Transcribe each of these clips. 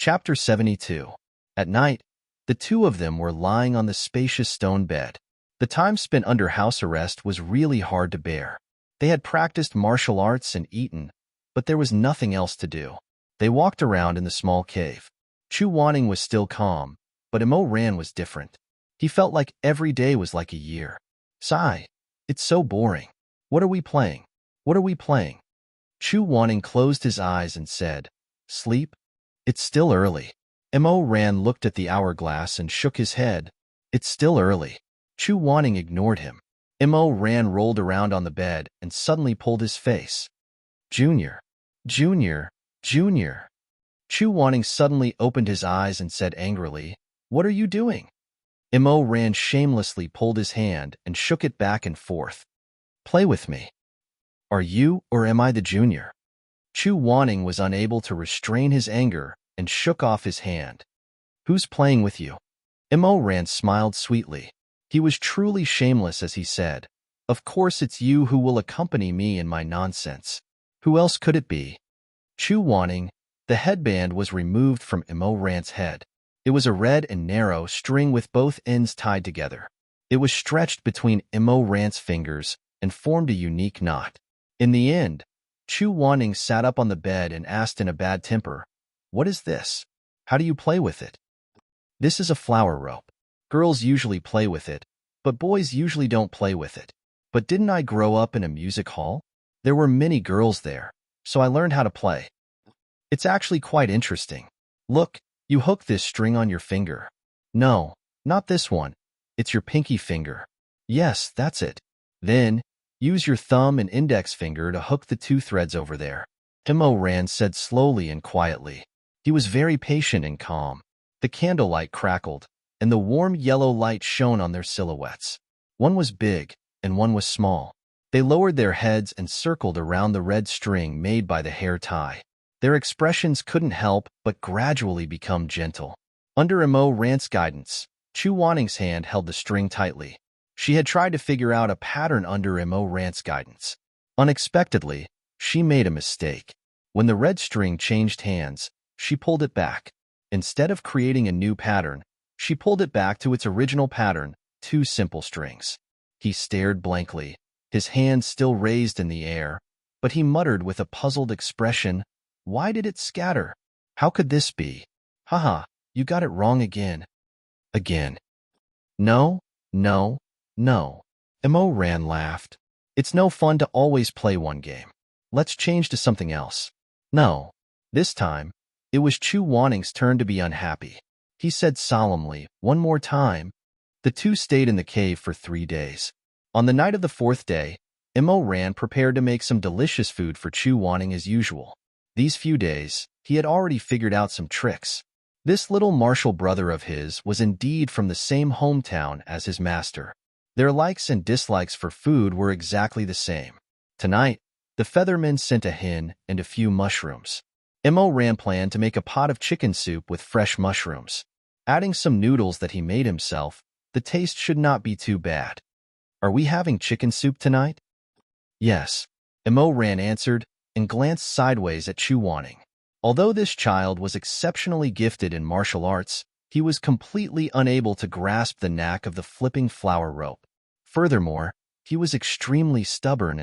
Chapter 72. At night, the two of them were lying on the spacious stone bed. The time spent under house arrest was really hard to bear. They had practiced martial arts and eaten, but there was nothing else to do. They walked around in the small cave. Chu Wanning was still calm, but Ran was different. He felt like every day was like a year. Sigh. It's so boring. What are we playing? What are we playing? Chu Wanning closed his eyes and said, Sleep? It's still early. Ran looked at the hourglass and shook his head. It's still early. Chu Wanning ignored him. Ran rolled around on the bed and suddenly pulled his face. Junior. Junior. Junior. Chu Wanning suddenly opened his eyes and said angrily, What are you doing? Ran shamelessly pulled his hand and shook it back and forth. Play with me. Are you or am I the junior? Chu Wanning was unable to restrain his anger and shook off his hand. Who's playing with you? Ran smiled sweetly. He was truly shameless as he said, Of course it's you who will accompany me in my nonsense. Who else could it be? Chu Wanning. The headband was removed from Ran's head. It was a red and narrow string with both ends tied together. It was stretched between Ran's fingers and formed a unique knot. In the end, Chu Wanning sat up on the bed and asked in a bad temper, What is this? How do you play with it? This is a flower rope. Girls usually play with it, but boys usually don't play with it. But didn't I grow up in a music hall? There were many girls there, so I learned how to play. It's actually quite interesting. Look, you hook this string on your finger. No, not this one. It's your pinky finger. Yes, that's it. Then, use your thumb and index finger to hook the two threads over there. Ran said slowly and quietly. He was very patient and calm. The candlelight crackled, and the warm yellow light shone on their silhouettes. One was big, and one was small. They lowered their heads and circled around the red string made by the hair tie. Their expressions couldn't help but gradually become gentle. Under Ran's guidance, Chu Wanning's hand held the string tightly. She had tried to figure out a pattern under Ran's guidance. Unexpectedly, she made a mistake. When the red string changed hands, she pulled it back. Instead of creating a new pattern, she pulled it back to its original pattern, two simple strings. He stared blankly, his hands still raised in the air, but he muttered with a puzzled expression, Why did it scatter? How could this be? Haha, you got it wrong again. Again. No, no, no. Ran laughed. It's no fun to always play one game. Let's change to something else. No. This time, it was Chu Wanning's turn to be unhappy. He said solemnly, One more time. The two stayed in the cave for 3 days. On the night of the 4th day, Ran prepared to make some delicious food for Chu Wanning as usual. These few days, he had already figured out some tricks. This little martial brother of his was indeed from the same hometown as his master. Their likes and dislikes for food were exactly the same. Tonight, the Feathermen sent a hen and a few mushrooms. Ran planned to make a pot of chicken soup with fresh mushrooms. Adding some noodles that he made himself, the taste should not be too bad. Are we having chicken soup tonight? Yes, Ran answered and glanced sideways at Chu Wanning. Although this child was exceptionally gifted in martial arts, he was completely unable to grasp the knack of the flipping flower rope. Furthermore, he was extremely stubborn.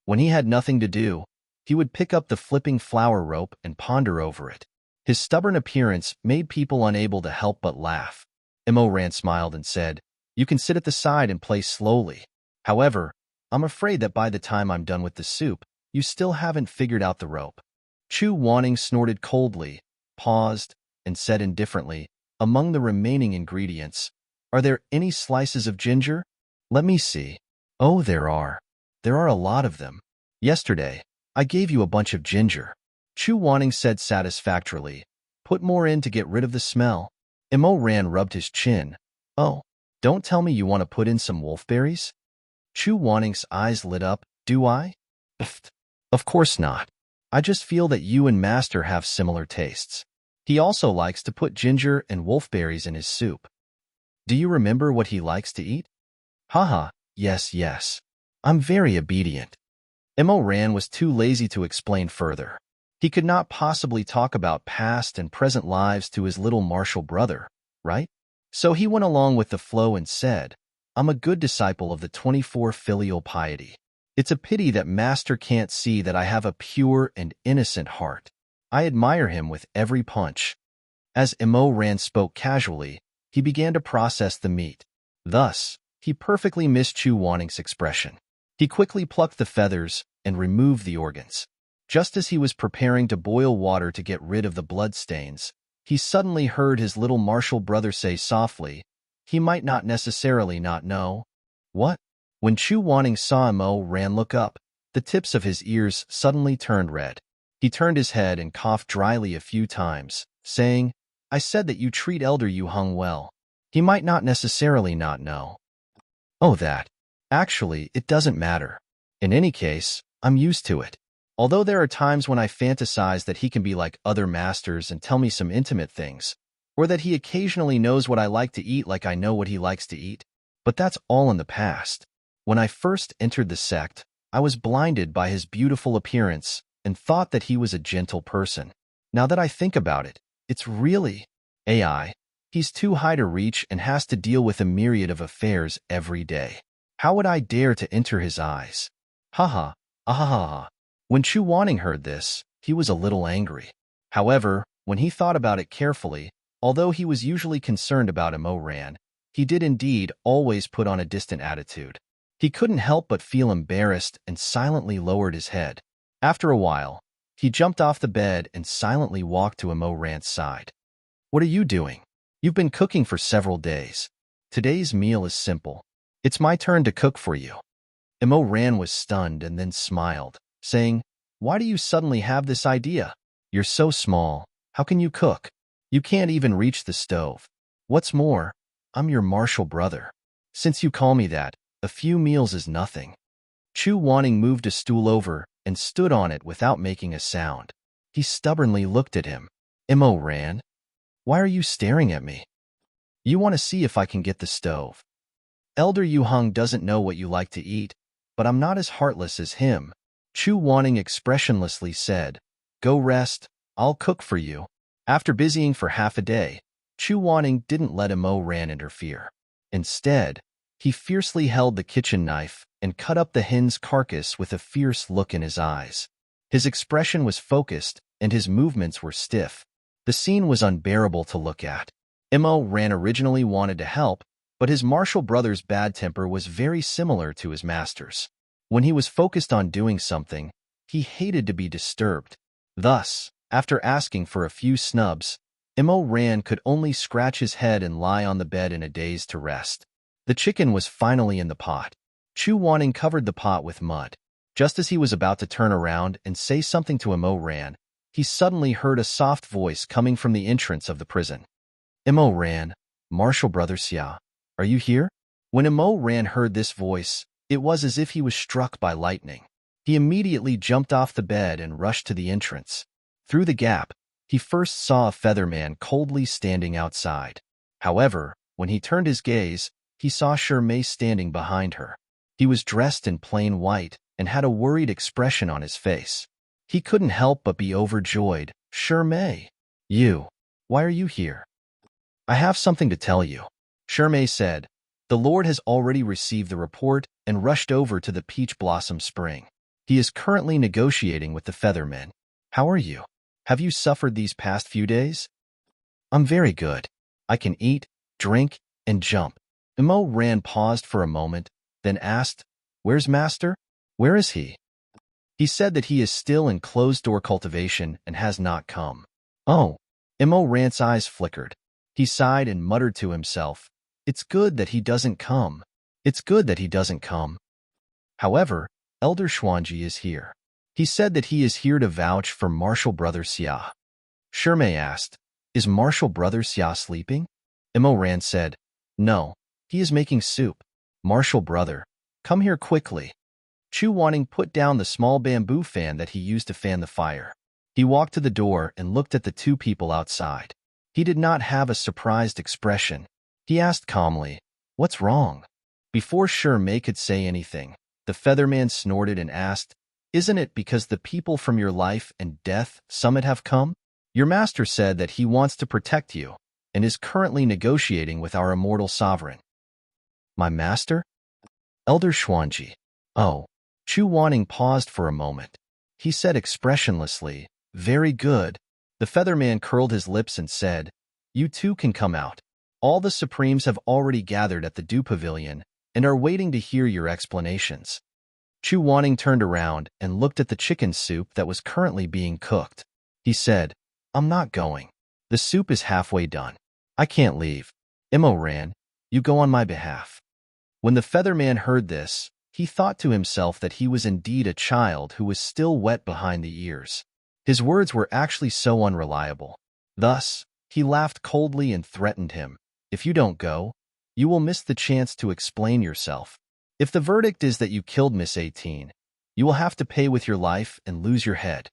When he had nothing to do, he would pick up the flipping flower rope and ponder over it. His stubborn appearance made people unable to help but laugh. Ran smiled and said, You can sit at the side and play slowly. However, I'm afraid that by the time I'm done with the soup, you still haven't figured out the rope. Chu Wanning snorted coldly, paused, and said indifferently, Among the remaining ingredients, are there any slices of ginger? Let me see. Oh, there are. There are a lot of them. Yesterday, I gave you a bunch of ginger. Chu Wanning said satisfactorily, Put more in to get rid of the smell. Ran rubbed his chin. Oh, don't tell me you want to put in some wolfberries? Chu Wanning's eyes lit up. Do I? Pfft. Of course not. I just feel that you and Master have similar tastes. He also likes to put ginger and wolfberries in his soup. Do you remember what he likes to eat? Haha, yes. I'm very obedient. Ran was too lazy to explain further. He could not possibly talk about past and present lives to his little martial brother, right? So he went along with the flow and said, I'm a good disciple of the 24 filial piety. It's a pity that Master can't see that I have a pure and innocent heart. I admire him with every punch. As Immerse spoke casually, he began to process the meat. Thus, he perfectly missed Chu Wanning's expression. He quickly plucked the feathers and removed the organs. Just as he was preparing to boil water to get rid of the bloodstains, he suddenly heard his little martial brother say softly, he might not necessarily not know. What? When Chu Wanning saw Immerse look up, the tips of his ears suddenly turned red. He turned his head and coughed dryly a few times, saying, I said that you treat Elder Yu Hung well. He might not necessarily not know. Oh, that. Actually, it doesn't matter. In any case, I'm used to it. Although there are times when I fantasize that he can be like other masters and tell me some intimate things, or that he occasionally knows what I like to eat like I know what he likes to eat. But that's all in the past. When I first entered the sect, I was blinded by his beautiful appearance and thought that he was a gentle person. Now that I think about it, it's really AI. He's too high to reach and has to deal with a myriad of affairs every day. How would I dare to enter his eyes? Haha, ahaha. When Chu Wanning heard this, he was a little angry. However, when he thought about it carefully, although he was usually concerned about Immerse, he did indeed always put on a distant attitude. He couldn't help but feel embarrassed and silently lowered his head. After a while, he jumped off the bed and silently walked to Immerse's side. What are you doing? You've been cooking for several days. Today's meal is simple. It's my turn to cook for you. Immerse was stunned and then smiled, saying, Why do you suddenly have this idea? You're so small. How can you cook? You can't even reach the stove. What's more, I'm your martial brother. Since you call me that, a few meals is nothing. Chu Wanning moved a stool over and stood on it without making a sound. He stubbornly looked at him. Immerse, why are you staring at me? You want to see if I can get the stove. Elder Yu Hung doesn't know what you like to eat, but I'm not as heartless as him. Chu Wanning expressionlessly said, Go rest, I'll cook for you. After busying for half a day, Chu Wanning didn't let Immerse interfere. Instead, he fiercely held the kitchen knife and cut up the hen's carcass with a fierce look in his eyes. His expression was focused and his movements were stiff. The scene was unbearable to look at. Immerse originally wanted to help, but his martial brother's bad temper was very similar to his master's. When he was focused on doing something, he hated to be disturbed. Thus, after asking for a few snubs, Immerse could only scratch his head and lie on the bed in a daze to rest. The chicken was finally in the pot. Chu Wanning covered the pot with mud. Just as he was about to turn around and say something to Immerse, he suddenly heard a soft voice coming from the entrance of the prison. Immerse, martial brother Xia, are you here? When Immerse heard this voice, it was as if he was struck by lightning. He immediately jumped off the bed and rushed to the entrance. Through the gap, he first saw a featherman coldly standing outside. However, when he turned his gaze, he saw Shizun standing behind her. He was dressed in plain white and had a worried expression on his face. He couldn't help but be overjoyed. Shizun, why are you here? I have something to tell you. Shizun said. The Lord has already received the report and rushed over to the Peach Blossom Spring. He is currently negotiating with the Feathermen. How are you? Have you suffered these past few days? I'm very good. I can eat, drink, and jump. Immerse paused for a moment, then asked, Where's Master? Where is he? He said that he is still in closed-door cultivation and has not come. Oh, Immerse's eyes flickered. He sighed and muttered to himself, It's good that he doesn't come. It's good that he doesn't come. However, Elder Xuanji is here. He said that he is here to vouch for Martial Brother Xia. Shizun asked, Is Martial Brother Xia sleeping? Immerse said, No, he is making soup. Martial Brother, come here quickly. Chu Wanning put down the small bamboo fan that he used to fan the fire. He walked to the door and looked at the two people outside. He did not have a surprised expression. He asked calmly, What's wrong? Before Shizun could say anything, the Featherman snorted and asked, Isn't it because the people from your life and death summit have come? Your master said that he wants to protect you and is currently negotiating with our immortal sovereign. My master? Elder Xuanji. Oh. Chu Wanning paused for a moment. He said expressionlessly, very good. The Featherman curled his lips and said, you too can come out. All the Supremes have already gathered at the Dew Pavilion and are waiting to hear your explanations. Chu Wanning turned around and looked at the chicken soup that was currently being cooked. He said, I'm not going. The soup is halfway done. I can't leave. Immerse, you go on my behalf. When the Featherman heard this, he thought to himself that he was indeed a child who was still wet behind the ears. His words were actually so unreliable. Thus, he laughed coldly and threatened him. If you don't go, you will miss the chance to explain yourself. If the verdict is that you killed Miss 18, you will have to pay with your life and lose your head.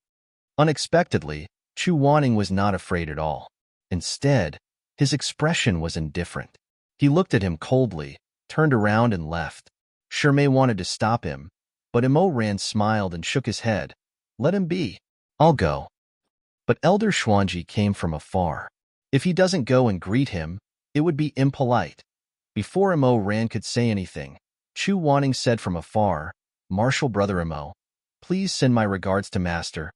Unexpectedly, Chu Wanning was not afraid at all. Instead, his expression was indifferent. He looked at him coldly, turned around and left. Shimei wanted to stop him, but Immerse smiled and shook his head. Let him be. I'll go. But Elder Xuanji came from afar. If he doesn't go and greet him, it would be impolite. Before Immerse could say anything, Chu Wanning said from afar, Martial Brother Immerse, please send my regards to Master.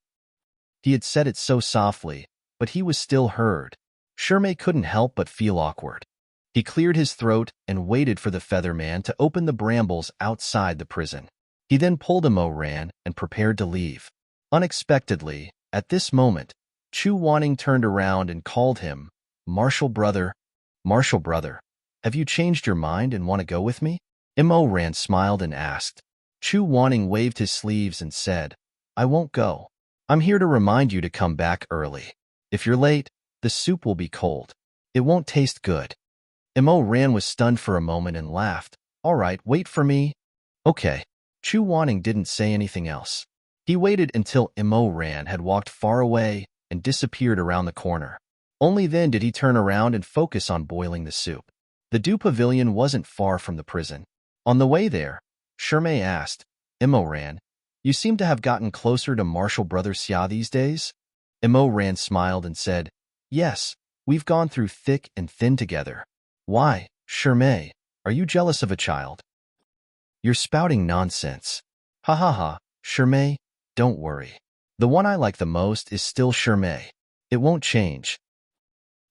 He had said it so softly, but he was still heard. Shimei couldn't help but feel awkward. He cleared his throat and waited for the Featherman to open the brambles outside the prison. He then pulled Immerse and prepared to leave. Unexpectedly, at this moment, Chu Wanning turned around and called him, Martial Brother, have you changed your mind and want to go with me? Immerse smiled and asked. Chu Wanning waved his sleeves and said, I won't go. I'm here to remind you to come back early. If you're late, the soup will be cold. It won't taste good. Immerse was stunned for a moment and laughed. All right, wait for me. Okay. Chu Wanning didn't say anything else. He waited until Immerse had walked far away and disappeared around the corner. Only then did he turn around and focus on boiling the soup. The Dew Pavilion wasn't far from the prison. On the way there, Shimei asked, Immerse, you seem to have gotten closer to Martial Brother Xia these days? Immerse smiled and said, yes, we've gone through thick and thin together. Why, Shimei, are you jealous of a child? You're spouting nonsense. Ha ha ha, Shimei, don't worry. The one I like the most is still Shimei. It won't change.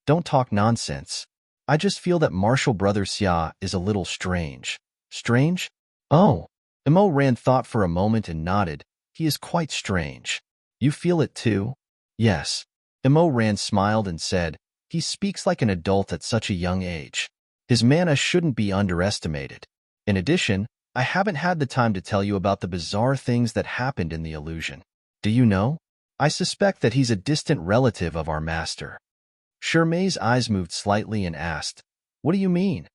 Don't talk nonsense. I just feel that Martial Brother Xia is a little strange. Strange? Oh. Immerse thought for a moment and nodded. He is quite strange. You feel it too? Yes. Immerse smiled and said, he speaks like an adult at such a young age. His mana shouldn't be underestimated. In addition, I haven't had the time to tell you about the bizarre things that happened in the illusion. Do you know? I suspect that he's a distant relative of our master. Shimei's eyes moved slightly and asked, what do you mean?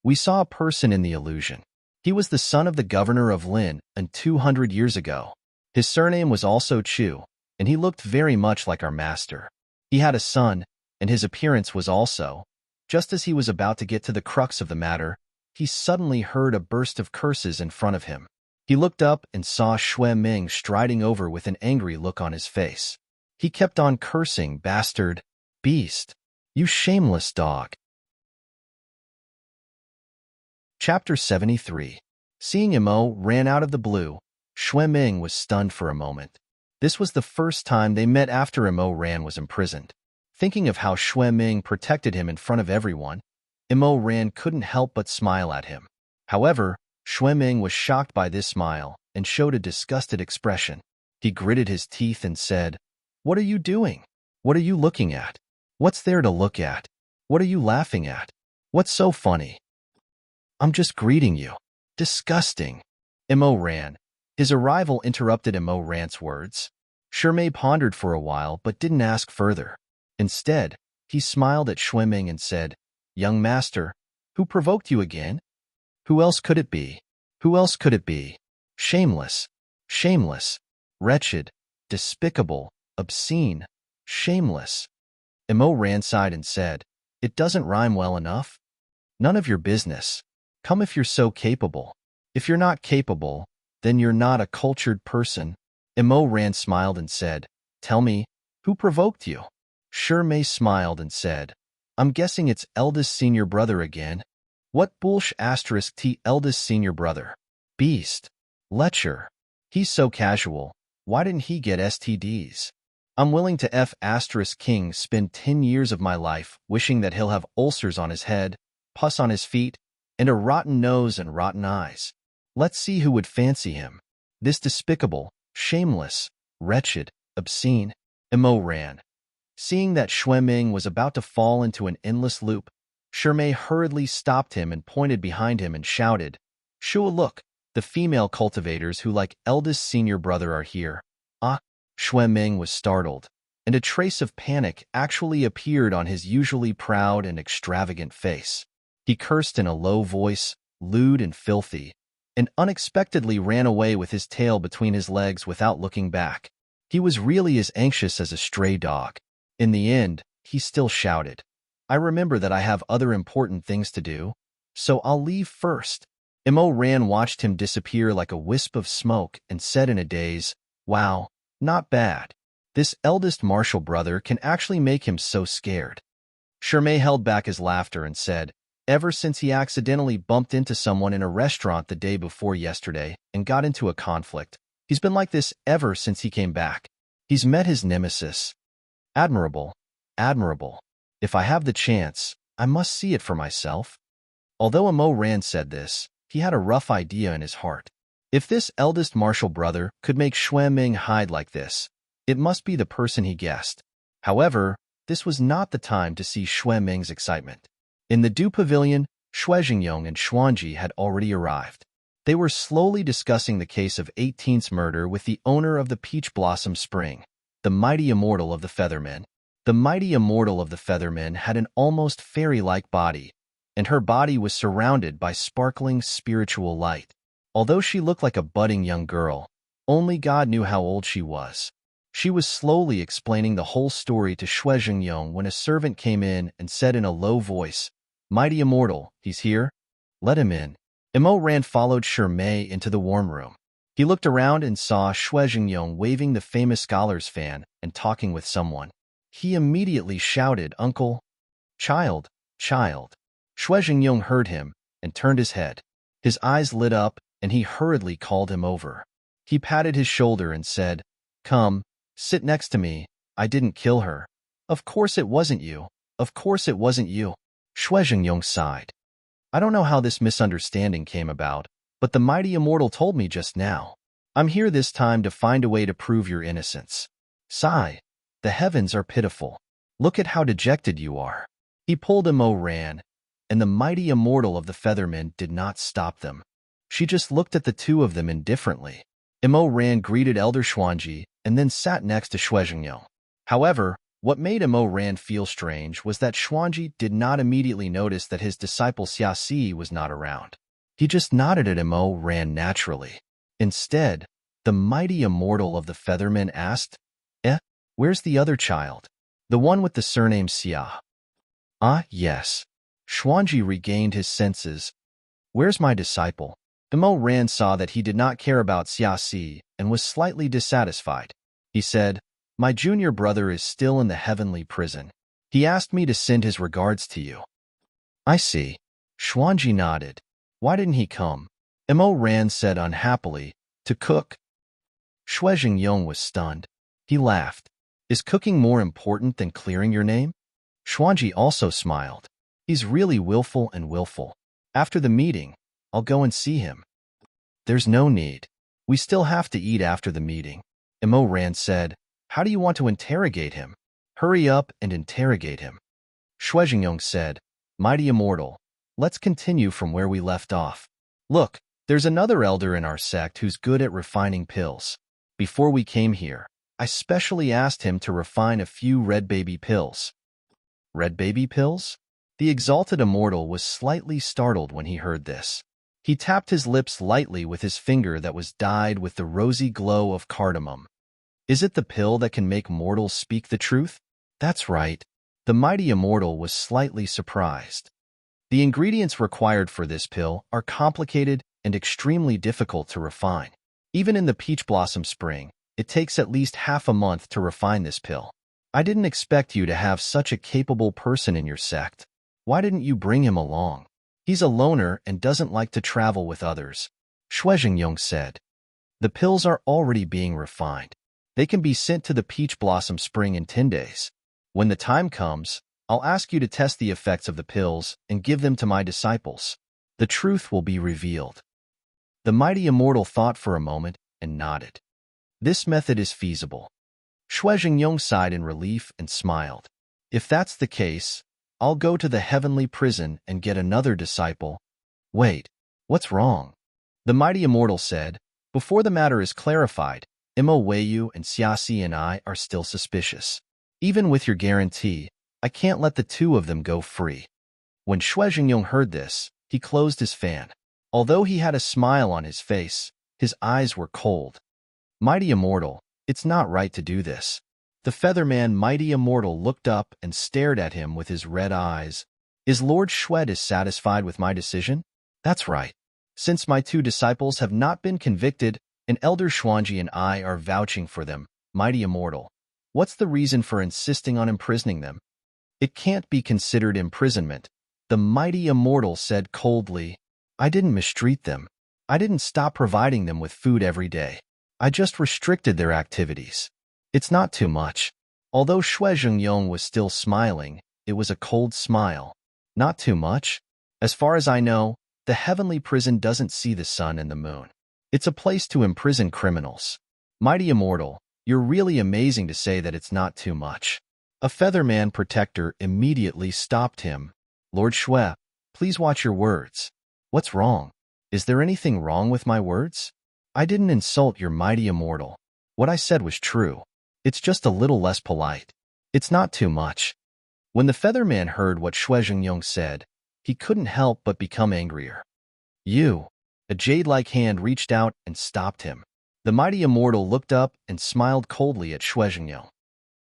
We saw a person in the illusion. He was the son of the governor of Lin 200 years ago. His surname was also Chu, and he looked very much like our master. He had a son, and his appearance was also. Just as he was about to get to the crux of the matter, he suddenly heard a burst of curses in front of him. He looked up and saw Shui Ming striding over with an angry look on his face. He kept on cursing, bastard, beast, you shameless dog. Chapter 73. Seeing Immerse ran out of the blue, Shui Ming was stunned for a moment. This was the first time they met after Immerse was imprisoned. Thinking of how Shui Ming protected him in front of everyone, Immerse couldn't help but smile at him. However, Shui Ming was shocked by this smile and showed a disgusted expression. He gritted his teeth and said, what are you doing? What are you looking at? What's there to look at? What are you laughing at? What's so funny? I'm just greeting you. Disgusting. Immerse. His arrival interrupted Immerse's words. Shimei pondered for a while but didn't ask further. Instead, he smiled at Shui Ming and said, young master, who provoked you again? Who else could it be? Who else could it be? Shameless, shameless, wretched, despicable, obscene, shameless. Immerse sighed and said, it doesn't rhyme well enough. None of your business. Come if you're so capable. If you're not capable, then you're not a cultured person. Immerse smiled and said, "Tell me, who provoked you?" Shizun smiled and said, "I'm guessing it's eldest senior brother again." "What bullsh asterisk t eldest senior brother? Beast. Lecher. He's so casual. Why didn't he get STDs? I'm willing to F asterisk king spend 10 years of my life wishing that he'll have ulcers on his head, pus on his feet, and a rotten nose and rotten eyes. Let's see who would fancy him. This despicable, shameless, wretched, obscene." Immerse. Seeing that Shizun was about to fall into an endless loop, Shizun hurriedly stopped him and pointed behind him and shouted, "Shua, look, the female cultivators who like eldest senior brother are here." Ah! Shizun was startled, and a trace of panic actually appeared on his usually proud and extravagant face. He cursed in a low voice, lewd and filthy, and unexpectedly ran away with his tail between his legs without looking back. He was really as anxious as a stray dog. In the end, he still shouted, "I remember that I have other important things to do, so I'll leave first." Immerse watched him disappear like a wisp of smoke and said in a daze, "Wow, not bad. This eldest martial brother can actually make him so scared." Shizun held back his laughter and said, "Ever since he accidentally bumped into someone in a restaurant the day before yesterday and got into a conflict, he's been like this ever since he came back. He's met his nemesis. Admirable, admirable. If I have the chance, I must see it for myself." Although Immerse said this, he had a rough idea in his heart. If this eldest martial brother could make Shizun hide like this, it must be the person he guessed. However, this was not the time to see Shizun's excitement. In the Du Pavilion, Shizun and Xuanji had already arrived. They were slowly discussing the case of 18's murder with the owner of the Peach Blossom Spring, the mighty immortal of the Feathermen. The mighty immortal of the Feathermen had an almost fairy-like body, and her body was surrounded by sparkling spiritual light. Although she looked like a budding young girl, only God knew how old she was. She was slowly explaining the whole story to Shizun when a servant came in and said in a low voice, "Mighty immortal, he's here? Let him in." Immerse followed Shizun into the warm room. He looked around and saw Shizun waving the famous scholar's fan and talking with someone. He immediately shouted, "Uncle! Child! Child!" Shizun heard him and turned his head. His eyes lit up and he hurriedly called him over. He patted his shoulder and said, "Come, sit next to me. I didn't kill her. Of course it wasn't you. Of course it wasn't you." Shizun sighed. "I don't know how this misunderstanding came about, but the mighty immortal told me just now. I'm here this time to find a way to prove your innocence. Sigh, the heavens are pitiful. Look at how dejected you are." He pulled Immerse, and the mighty immortal of the Feathermen did not stop them. She just looked at the two of them indifferently. Immerse greeted Elder Xuanji and then sat next to Shizun. However, what made Immerse feel strange was that Xuanji did not immediately notice that his disciple Xiaxi was not around. He just nodded at Immerse naturally. Instead, the mighty immortal of the Feathermen asked, "Where's the other child? The one with the surname Xia?" "Ah, yes." Xuanji regained his senses. "Where's my disciple?" Immerse saw that he did not care about Xiaxi and was slightly dissatisfied. He said, "My junior brother is still in the heavenly prison. He asked me to send his regards to you." "I see." Xuanji nodded. "Why didn't he come?" Immerse said unhappily, "To cook." Shizun was stunned. He laughed. "Is cooking more important than clearing your name?" Xuanji also smiled. "He's really willful and willful. After the meeting, I'll go and see him." "There's no need. We still have to eat after the meeting." Immerse said, "How do you want to interrogate him?" "Hurry up and interrogate him." Shizun said, "Mighty immortal, let's continue from where we left off. Look, there's another elder in our sect who's good at refining pills. Before we came here, I specially asked him to refine a few red baby pills." "Red baby pills?" The exalted immortal was slightly startled when he heard this. He tapped his lips lightly with his finger that was dyed with the rosy glow of cardamom. "Is it the pill that can make mortals speak the truth?" "That's right." The mighty immortal was slightly surprised. The ingredients required for this pill are complicated and extremely difficult to refine. Even in the Peach Blossom Spring, It takes at least half a month to refine this pill. I didn't expect you to have such a capable person in your sect. Why didn't you bring him along? He's a loner and doesn't like to travel with others, Shuizhengyong said. The pills are already being refined. They can be sent to the Peach Blossom Spring in 10 days. When the time comes, I'll ask you to test the effects of the pills and give them to my disciples. The truth will be revealed. The mighty immortal thought for a moment and nodded. This method is feasible. Shuizhengyong sighed in relief and smiled. If that's the case, I'll go to the heavenly prison and get another disciple. Wait, what's wrong? The mighty immortal said. Before the matter is clarified, Imo Weiyu and Xiaxi and I are still suspicious. Even with your guarantee, I can't let the two of them go free. When Shuizhengyong heard this, he closed his fan. Although he had a smile on his face, his eyes were cold. Mighty immortal, it's not right to do this. The Featherman mighty immortal looked up and stared at him with his red eyes. Is Lord Shui dissatisfied with my decision? That's right. Since my two disciples have not been convicted, and Elder Xuanji and I are vouching for them, mighty immortal, what's the reason for insisting on imprisoning them? It can't be considered imprisonment, the mighty immortal said coldly. I didn't mistreat them. I didn't stop providing them with food every day. I just restricted their activities. It's not too much. Although Shuizhengyong was still smiling, it was a cold smile. Not too much? As far as I know, the heavenly prison doesn't see the sun and the moon. It's a place to imprison criminals. Mighty immortal, you're really amazing to say that it's not too much. A Featherman protector immediately stopped him. Lord Shui, please watch your words. What's wrong? Is there anything wrong with my words? I didn't insult your mighty immortal. What I said was true. It's just a little less polite. It's not too much. When the Featherman heard what Shuizhengyong said, he couldn't help but become angrier. You! A jade-like hand reached out and stopped him. The mighty immortal looked up and smiled coldly at Shuizhengyong.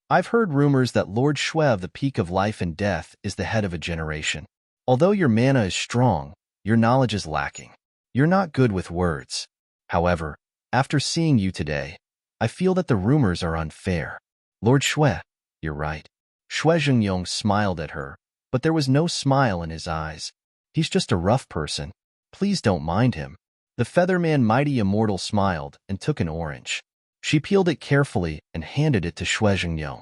I've heard rumors that Lord Shui of the Peak of Life and Death is the head of a generation. Although your mana is strong, your knowledge is lacking. You're not good with words. However, after seeing you today, I feel that the rumors are unfair. Lord Shui, you're right. Shuizhengyong smiled at her, but there was no smile in his eyes. He's just a rough person. Please don't mind him. The Featherman mighty immortal smiled and took an orange. She peeled it carefully and handed it to Shuizhengyong.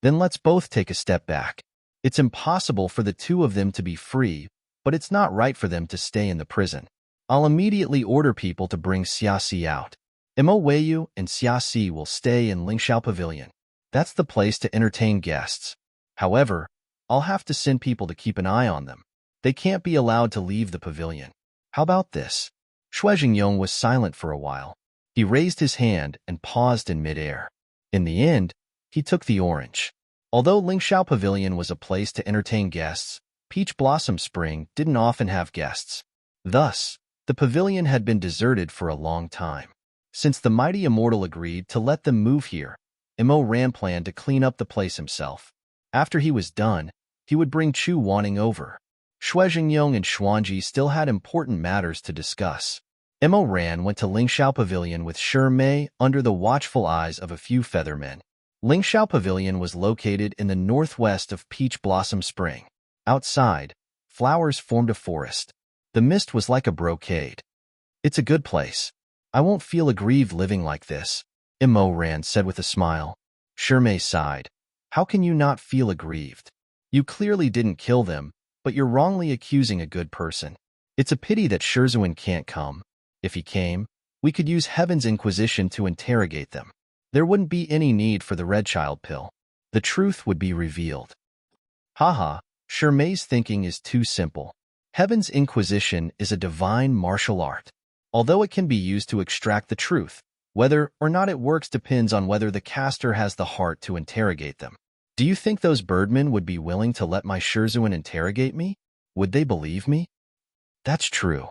Then let's both take a step back. It's impossible for the two of them to be free, but it's not right for them to stay in the prison. I'll immediately order people to bring Xiaxi out. Imo Weiyu and Xiaxi will stay in Lingxiao Pavilion. That's the place to entertain guests. However, I'll have to send people to keep an eye on them. They can't be allowed to leave the pavilion. How about this? Shuizhengyong was silent for a while. He raised his hand and paused in midair. In the end, he took the orange. Although Lingxiao Pavilion was a place to entertain guests, Peach Blossom Spring didn't often have guests. Thus, the pavilion had been deserted for a long time. Since the mighty immortal agreed to let them move here, Imo Ran planned to clean up the place himself. After he was done, he would bring Chu Wanning over. Shuizhengyong and Xuanji still had important matters to discuss. Imo Ran went to Lingxiao Pavilion with Shi Mei under the watchful eyes of a few feathermen. Lingxiao Pavilion was located in the northwest of Peach Blossom Spring. Outside, flowers formed a forest. The mist was like a brocade. It's a good place. I won't feel aggrieved living like this, Imo Ran said with a smile. Shi Mei sighed. How can you not feel aggrieved? You clearly didn't kill them, but you're wrongly accusing a good person. It's a pity that Shizun can't come. If he came, we could use Heaven's Inquisition to interrogate them. There wouldn't be any need for the Red Child pill. The truth would be revealed. Haha, Shi Mei's thinking is too simple. Heaven's Inquisition is a divine martial art. Although it can be used to extract the truth, whether or not it works depends on whether the caster has the heart to interrogate them. Do you think those birdmen would be willing to let my Shizun interrogate me? Would they believe me? That's true.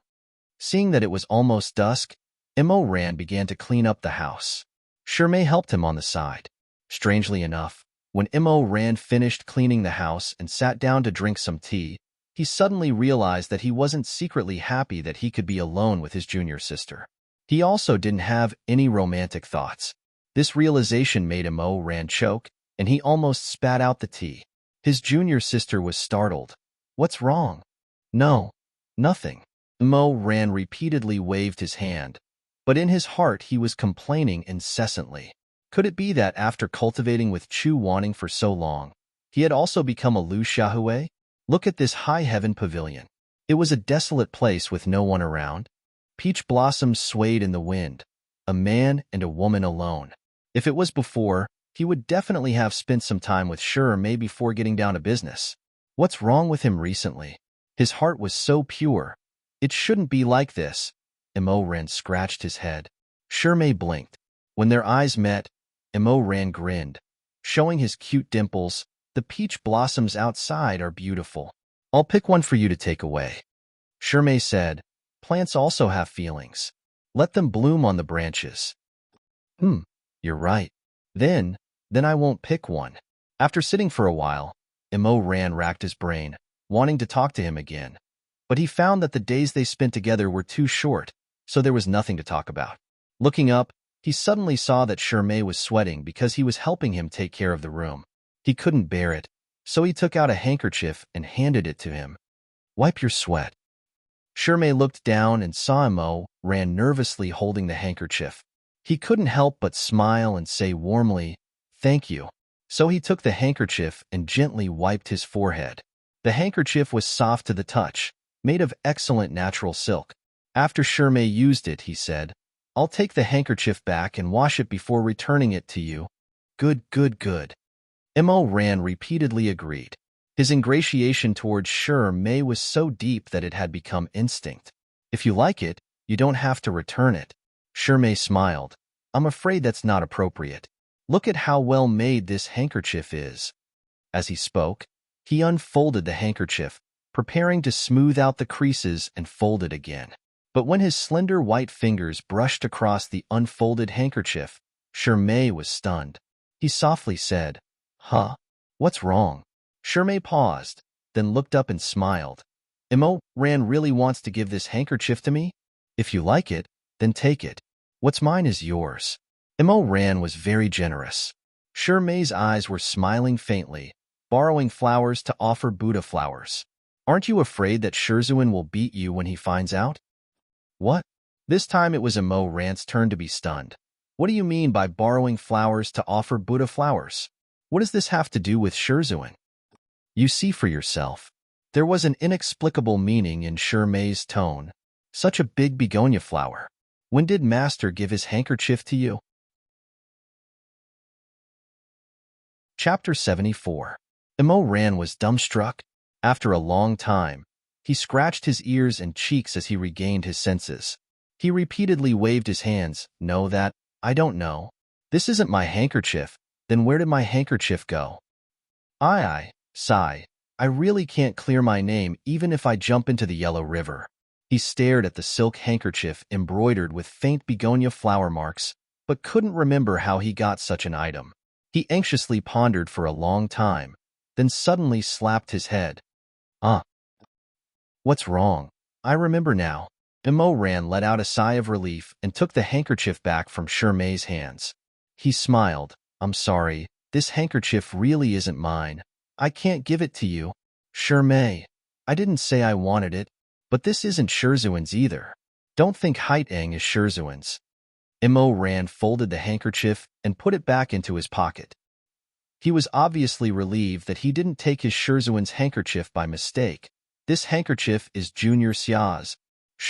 Seeing that it was almost dusk, Imo Ran began to clean up the house. Shi Mei helped him on the side. Strangely enough, when Imo Ran finished cleaning the house and sat down to drink some tea, he suddenly realized that he wasn't secretly happy that he could be alone with his junior sister. He also didn't have any romantic thoughts. This realization made Ran choke, and he almost spat out the tea. His junior sister was startled. What's wrong? No, nothing. Ran repeatedly waved his hand, but in his heart he was complaining incessantly. Could it be that after cultivating with Chu wanting for so long, he had also become a Lu Xiaohui? Look at this high heaven pavilion. It was a desolate place with no one around. Peach blossoms swayed in the wind, a man and a woman alone. If it was before, he would definitely have spent some time with May before getting down to business. What's wrong with him recently? His heart was so pure. It shouldn't be like this. Ran scratched his head. May blinked. When their eyes met, Ran grinned, showing his cute dimples. The peach blossoms outside are beautiful. I'll pick one for you to take away. May said, plants also have feelings. Let them bloom on the branches. You're right. Then I won't pick one. After sitting for a while, Ran racked his brain, wanting to talk to him again. But he found that the days they spent together were too short, so there was nothing to talk about. Looking up, he suddenly saw that May was sweating because he was helping him take care of the room. He couldn't bear it, so he took out a handkerchief and handed it to him. Wipe your sweat. May looked down and saw Ran nervously holding the handkerchief. He couldn't help but smile and say warmly, thank you. So he took the handkerchief and gently wiped his forehead. The handkerchief was soft to the touch, made of excellent natural silk. After May used it, he said, I'll take the handkerchief back and wash it before returning it to you. Good, good, good. Ran repeatedly agreed. His ingratiation towards May was so deep that it had become instinct. If you like it, you don't have to return it. May smiled. I'm afraid that's not appropriate. Look at how well made this handkerchief is. As he spoke, he unfolded the handkerchief, preparing to smooth out the creases and fold it again. But when his slender white fingers brushed across the unfolded handkerchief, May was stunned. He softly said, Huh? What's wrong? May paused, then looked up and smiled. Ran really wants to give this handkerchief to me? If you like it, then take it. What's mine is yours. Ran was very generous. May's eyes were smiling faintly, borrowing flowers to offer Buddha flowers. Aren't you afraid that Shizun will beat you when he finds out? What? This time it was Ran's turn to be stunned. What do you mean by borrowing flowers to offer Buddha flowers? What does this have to do with Shizun? You see for yourself. There was an inexplicable meaning in May's tone. Such a big begonia flower. When did Master give his handkerchief to you? Chapter 74. Ran was dumbstruck. After a long time, he scratched his ears and cheeks as he regained his senses. He repeatedly waved his hands. No, that, I don't know. This isn't my handkerchief. Then where did my handkerchief go? Sigh. I really can't clear my name even if I jump into the Yellow River. He stared at the silk handkerchief embroidered with faint begonia flower marks, but couldn't remember how he got such an item. He anxiously pondered for a long time, then suddenly slapped his head. What's wrong? I remember now. Ran let out a sigh of relief and took the handkerchief back from May's hands. He smiled. I'm sorry, this handkerchief really isn't mine. I can't give it to you. May, I didn't say I wanted it, but this isn't Shizun's either. Don't think Haitang is Shizun's. Ran folded the handkerchief and put it back into his pocket. He was obviously relieved that he didn't take his Shizun's handkerchief by mistake. This handkerchief is Junior Xia's.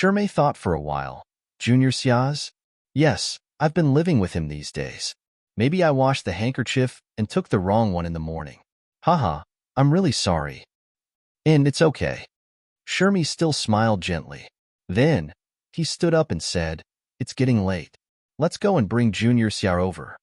May thought for a while. Junior Xia's? Yes, I've been living with him these days. Maybe I washed the handkerchief and took the wrong one in the morning. Haha, I'm really sorry. And it's okay. May still smiled gently. Then, he stood up and said, It's getting late. Let's go and bring Junior Xia over.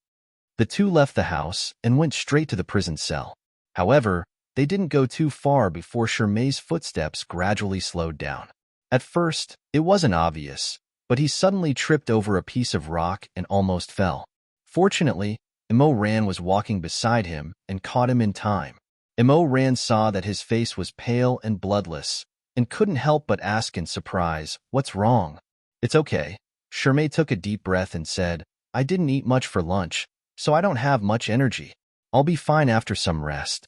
The two left the house and went straight to the prison cell. However, they didn't go too far before May's footsteps gradually slowed down. At first, it wasn't obvious, but he suddenly tripped over a piece of rock and almost fell. Fortunately, Ran was walking beside him and caught him in time. Ran saw that his face was pale and bloodless, and couldn't help but ask in surprise, What's wrong? It's okay. May took a deep breath and said, I didn't eat much for lunch, so I don't have much energy. I'll be fine after some rest.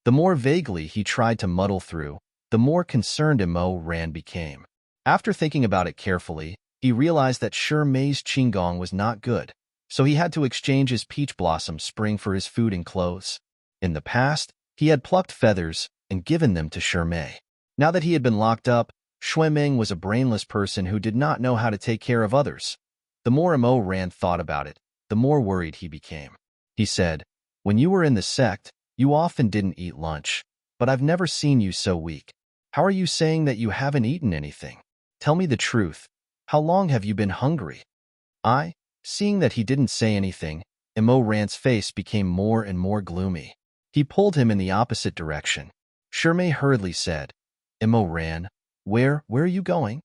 The more vaguely he tried to muddle through, the more concerned Immerse became. After thinking about it carefully, he realized that Mei's qigong was not good, so he had to exchange his peach blossom spring for his food and clothes. In the past, he had plucked feathers and given them to Mei. Now that he had been locked up, Meng was a brainless person who did not know how to take care of others. The more Immerse thought about it, the more worried he became. He said, "When you were in the sect, you often didn't eat lunch, but I've never seen you so weak. How are you saying that you haven't eaten anything? Tell me the truth. How long have you been hungry?" Seeing that he didn't say anything, Immerse's face became more and more gloomy. He pulled him in the opposite direction. Mei hurriedly said, "Immerse, where are you going?"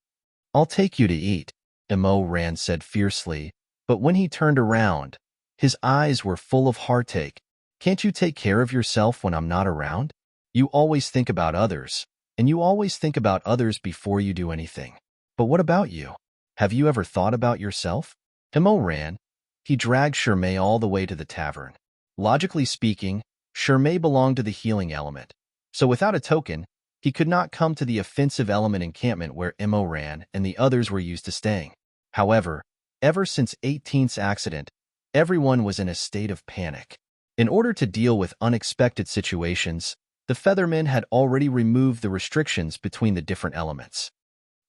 "I'll take you to eat," Immerse said fiercely, but when he turned around, his eyes were full of heartache. "Can't you take care of yourself when I'm not around? You always think about others, and you always think about others before you do anything. But what about you? Have you ever thought about yourself?" Immerse, he dragged Mei all the way to the tavern. Logically speaking, Mei belonged to the healing element, so without a token, he could not come to the offensive element encampment where Immerse and the others were used to staying. However, ever since 18th's accident, everyone was in a state of panic. In order to deal with unexpected situations, the Feathermen had already removed the restrictions between the different elements.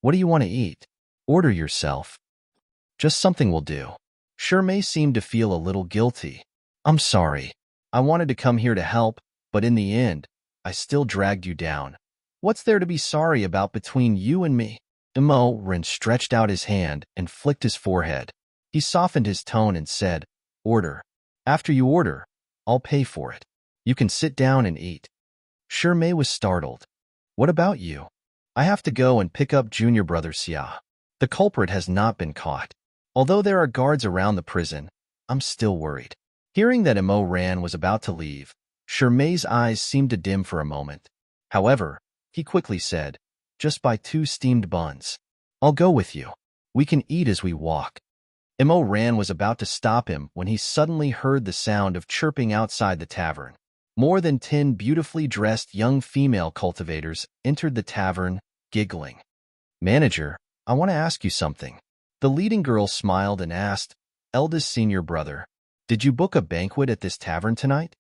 "What do you want to eat? Order yourself. Just something will do." Mei seemed to feel a little guilty. "I'm sorry. I wanted to come here to help, but in the end, I still dragged you down. What's there to be sorry about between you and me?" Immerse stretched out his hand and flicked his forehead. He softened his tone and said, "Order. After you order, I'll pay for it. You can sit down and eat." Mei was startled. "What about you?" "I have to go and pick up junior brother Xia. The culprit has not been caught. Although there are guards around the prison, I'm still worried." Hearing that Immerse was about to leave, Mei's eyes seemed to dim for a moment. However, he quickly said, "Just buy 2 steamed buns. I'll go with you. We can eat as we walk." Immerse was about to stop him when he suddenly heard the sound of chirping outside the tavern. More than 10 beautifully dressed young female cultivators entered the tavern, giggling. "Manager, I want to ask you something." The leading girl smiled and asked, "Eldest senior brother, did you book a banquet at this tavern tonight?"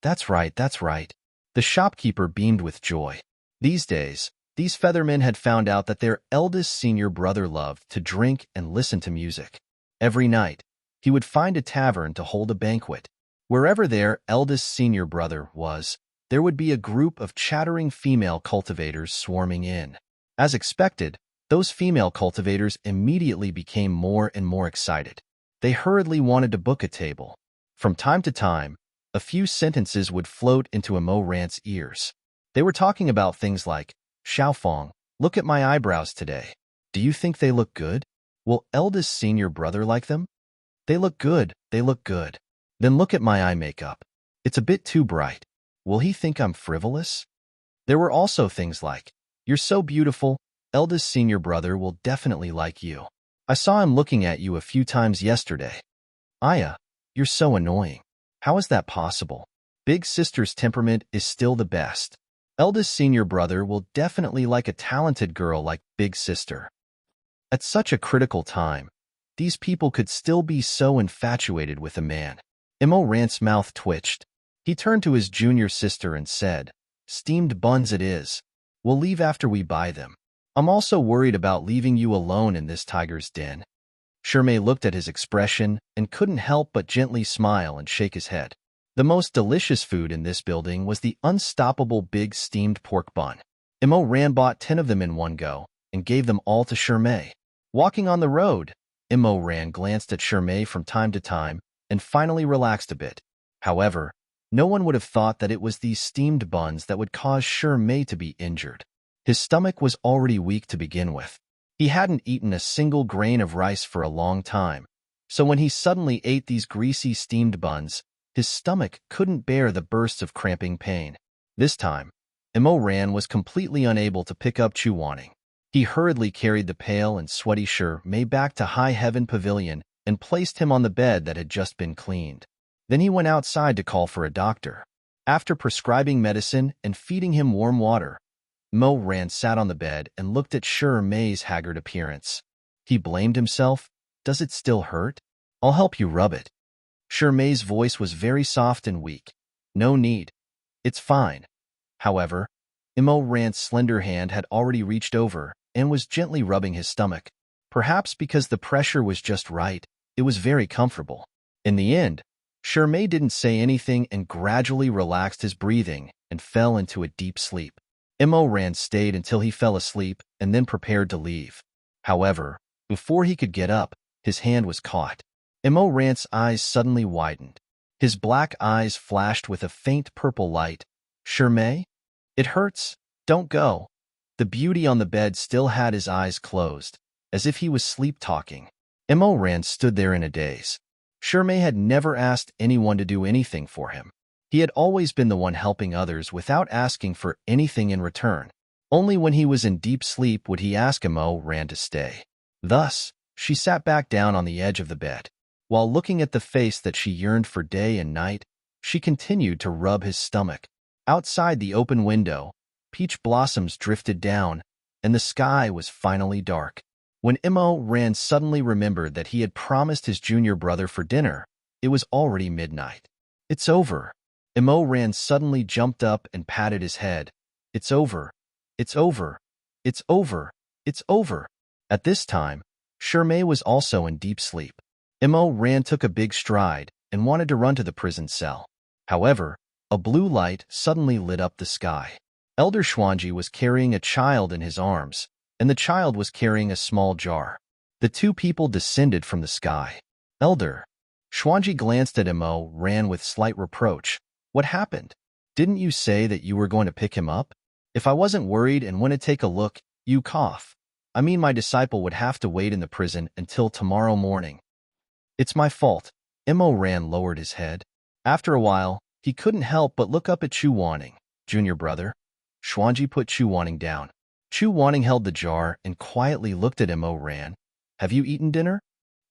That's right. The shopkeeper beamed with joy. These days, these Feathermen had found out that their eldest senior brother loved to drink and listen to music. Every night, he would find a tavern to hold a banquet. Wherever their eldest senior brother was, there would be a group of chattering female cultivators swarming in. As expected, those female cultivators immediately became more and more excited. They hurriedly wanted to book a table. From time to time, a few sentences would float into Immerse's ears. They were talking about things like, "Xiaofeng, look at my eyebrows today. Do you think they look good? Will eldest senior brother like them? They look good. Then look at my eye makeup. It's a bit too bright. Will he think I'm frivolous?" There were also things like, "You're so beautiful, eldest senior brother will definitely like you. I saw him looking at you a few times yesterday. Aya, you're so annoying. How is that possible? Big sister's temperament is still the best. Eldest senior brother will definitely like a talented girl like big sister." At such a critical time, these people could still be so infatuated with a man. Immerse's mouth twitched. He turned to his junior sister and said, "Steamed buns it is. We'll leave after we buy them. I'm also worried about leaving you alone in this tiger's den." Mei looked at his expression and couldn't help but gently smile and shake his head. The most delicious food in this building was the unstoppable big steamed pork bun. Immerse bought 10 of them in one go and gave them all to Mei. Walking on the road, Immerse glanced at Mei from time to time and finally relaxed a bit. However, no one would have thought that it was these steamed buns that would cause Mei to be injured. His stomach was already weak to begin with. He hadn't eaten a single grain of rice for a long time, so when he suddenly ate these greasy steamed buns, his stomach couldn't bear the bursts of cramping pain. This time, Immerse was completely unable to pick up chewing. He hurriedly carried the pale and sweaty Mei back to High Heaven Pavilion and placed him on the bed that had just been cleaned. Then he went outside to call for a doctor. After prescribing medicine and feeding him warm water, Ran sat on the bed and looked at May's haggard appearance. He blamed himself. Does it still hurt? I'll help you rub it. May's voice was very soft and weak. No need. It's fine. However, Ran's slender hand had already reached over and was gently rubbing his stomach. Perhaps because the pressure was just right, it was very comfortable. In the end, May didn't say anything and gradually relaxed his breathing and fell into a deep sleep. Ran stayed until he fell asleep and then prepared to leave. However, before he could get up, his hand was caught. Ran's eyes suddenly widened. His black eyes flashed with a faint purple light. May? It hurts. Don't go. The beauty on the bed still had his eyes closed, as if he was sleep-talking. Ran stood there in a daze. May had never asked anyone to do anything for him. He had always been the one helping others without asking for anything in return. Only when he was in deep sleep would he ask Ran to stay. Thus, she sat back down on the edge of the bed. While looking at the face that she yearned for day and night, she continued to rub his stomach. Outside the open window, peach blossoms drifted down, and the sky was finally dark. When Ran suddenly remembered that he had promised his junior brother for dinner, it was already midnight. It's over. Ran suddenly jumped up and patted his head. It's over. It's over. It's over. It's over. At this time, May was also in deep sleep. Ran took a big stride and wanted to run to the prison cell. However, a blue light suddenly lit up the sky. Elder Xuanji was carrying a child in his arms, and the child was carrying a small jar. The two people descended from the sky. Elder. Xuanji glanced at Ran with slight reproach. What happened? Didn't you say that you were going to pick him up? If I wasn't worried and went to take a look, you cough. I mean, my disciple would have to wait in the prison until tomorrow morning. It's my fault. Ran lowered his head. After a while, he couldn't help but look up at Chu Wanning. Junior brother. Xuanji put Chu Wanning down. Chu Wanning held the jar and quietly looked at Ran. Have you eaten dinner?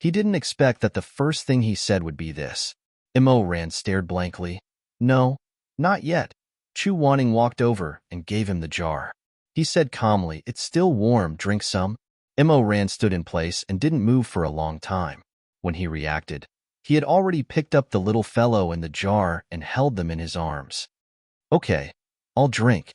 He didn't expect that the first thing he said would be this. Ran stared blankly. No, not yet. Chu Wanning walked over and gave him the jar. He said calmly, it's still warm, drink some. Ran stood in place and didn't move for a long time. When he reacted, he had already picked up the little fellow and the jar and held them in his arms. Okay, I'll drink.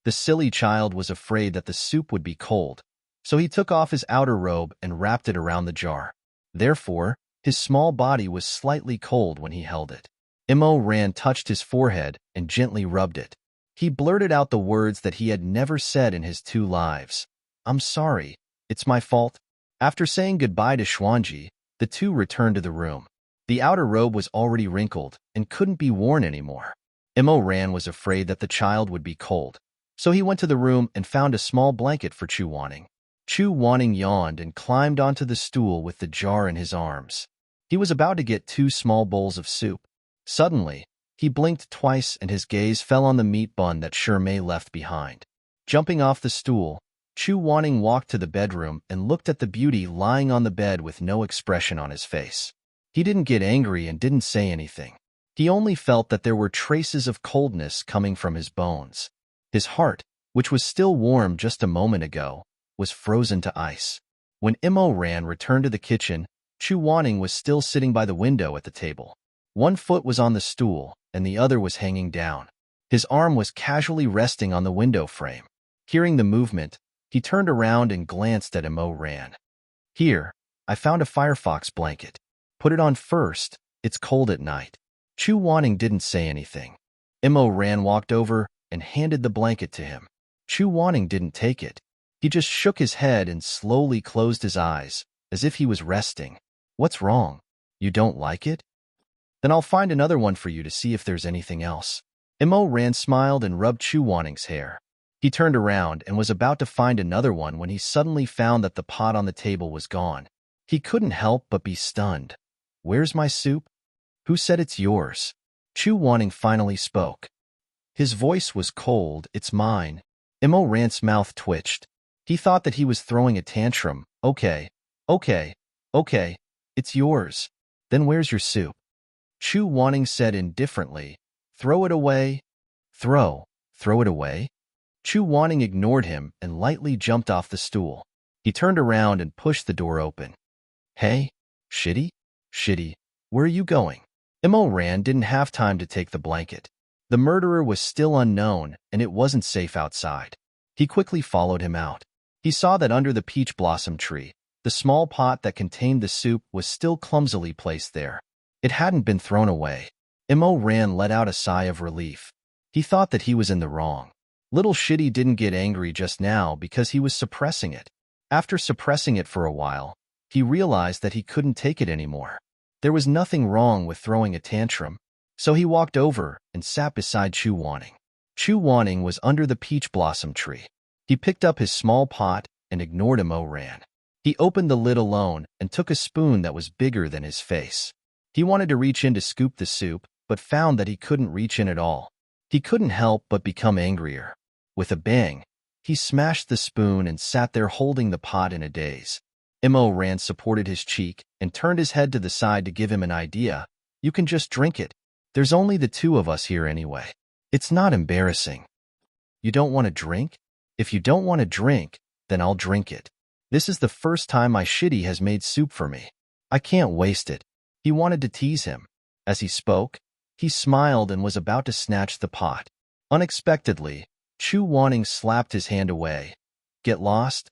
The silly child was afraid that the soup would be cold, so he took off his outer robe and wrapped it around the jar. Therefore, his small body was slightly cold when he held it. Ran touched his forehead and gently rubbed it. He blurted out the words that he had never said in his 2 lives. I'm sorry. It's my fault. After saying goodbye to Xuanji, the two returned to the room. The outer robe was already wrinkled and couldn't be worn anymore. Ran was afraid that the child would be cold, so he went to the room and found a small blanket for Chu Wanning. Chu Wanning yawned and climbed onto the stool with the jar in his arms. He was about to get 2 small bowls of soup. Suddenly, he blinked twice and his gaze fell on the meat bun that May left behind. Jumping off the stool, Chu Wanning walked to the bedroom and looked at the beauty lying on the bed with no expression on his face. He didn't get angry and didn't say anything. He only felt that there were traces of coldness coming from his bones. His heart, which was still warm just a moment ago, was frozen to ice. When Ran returned to the kitchen, Chu Wanning was still sitting by the window at the table. One foot was on the stool, and the other was hanging down. His arm was casually resting on the window frame. Hearing the movement, he turned around and glanced at Ran. Here, I found a firefox blanket. Put it on first, it's cold at night. Chu Wanning didn't say anything. Ran walked over and handed the blanket to him. Chu Wanning didn't take it. He just shook his head and slowly closed his eyes, as if he was resting. What's wrong? You don't like it? Then I'll find another one for you to see if there's anything else. Ran smiled and rubbed Chu Wanning's hair. He turned around and was about to find another one when he suddenly found that the pot on the table was gone. He couldn't help but be stunned. Where's my soup? Who said it's yours? Chu Wanning finally spoke. His voice was cold. It's mine. Ran's mouth twitched. He thought that he was throwing a tantrum. Okay. It's yours. Then where's your soup? Chu Wanning said indifferently. Throw it away. Throw it away? Chu Wanning ignored him and lightly jumped off the stool. He turned around and pushed the door open. Hey, Shitty? Shitty, where are you going? Immerse didn't have time to take the blanket. The murderer was still unknown, and it wasn't safe outside. He quickly followed him out. He saw that under the peach blossom tree, the small pot that contained the soup was still clumsily placed there. It hadn't been thrown away. Immerse let out a sigh of relief. He thought that he was in the wrong. Little Shitty didn't get angry just now because he was suppressing it. After suppressing it for a while, he realized that he couldn't take it anymore. There was nothing wrong with throwing a tantrum, so he walked over and sat beside Chu Wanning. Chu Wanning was under the peach blossom tree. He picked up his small pot and ignored Immerse. He opened the lid alone and took a spoon that was bigger than his face. He wanted to reach in to scoop the soup, but found that he couldn't reach in at all. He couldn't help but become angrier. With a bang, he smashed the spoon and sat there holding the pot in a daze. Immerse supported his cheek and turned his head to the side to give him an idea. You can just drink it. There's only the two of us here anyway. It's not embarrassing. You don't want to drink? If you don't want to drink, then I'll drink it. This is the first time my Shitty has made soup for me. I can't waste it. He wanted to tease him. As he spoke, he smiled and was about to snatch the pot. Unexpectedly, Chu Wanning slapped his hand away. Get lost?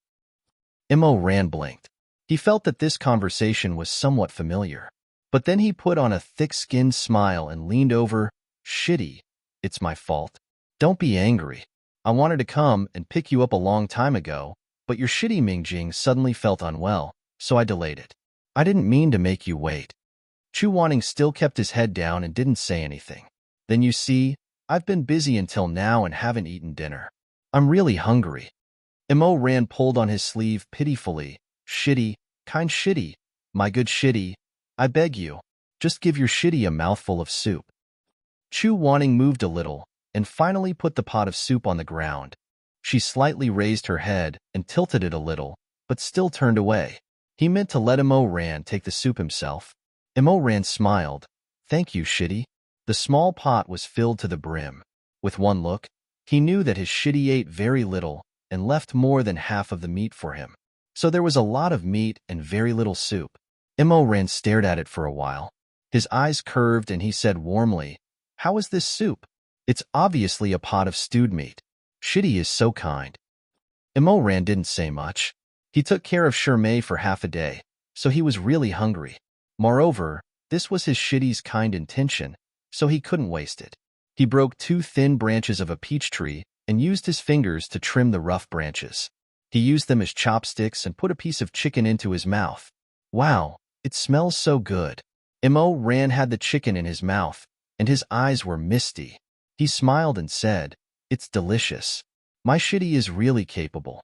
Immerse blinked. He felt that this conversation was somewhat familiar. But then he put on a thick-skinned smile and leaned over. Shitty, it's my fault. Don't be angry. I wanted to come and pick you up a long time ago, but your Shitty Mingjing suddenly felt unwell, so I delayed it. I didn't mean to make you wait. Chu Wanning still kept his head down and didn't say anything. Then you see, I've been busy until now and haven't eaten dinner. I'm really hungry. Immerse pulled on his sleeve pitifully. Shitty, kind Shitty, my good Shitty, I beg you, just give your Shitty a mouthful of soup. Chu Wanning moved a little and finally put the pot of soup on the ground. She slightly raised her head and tilted it a little, but still turned away. He meant to let Immerse take the soup himself. Immerse smiled. Thank you, Shitty. The small pot was filled to the brim. With one look, he knew that his Shitty ate very little and left more than half of the meat for him. So there was a lot of meat and very little soup. Immerse stared at it for a while. His eyes curved and he said warmly, How is this soup? It's obviously a pot of stewed meat. Shitty is so kind. Immerse didn't say much. He took care of Shirmei for half a day, so he was really hungry. Moreover, this was his Shitty's kind intention, so he couldn't waste it. He broke 2 thin branches of a peach tree and used his fingers to trim the rough branches. He used them as chopsticks and put a piece of chicken into his mouth. Wow, it smells so good. Immerse had the chicken in his mouth, and his eyes were misty. He smiled and said, It's delicious. My Shitty is really capable.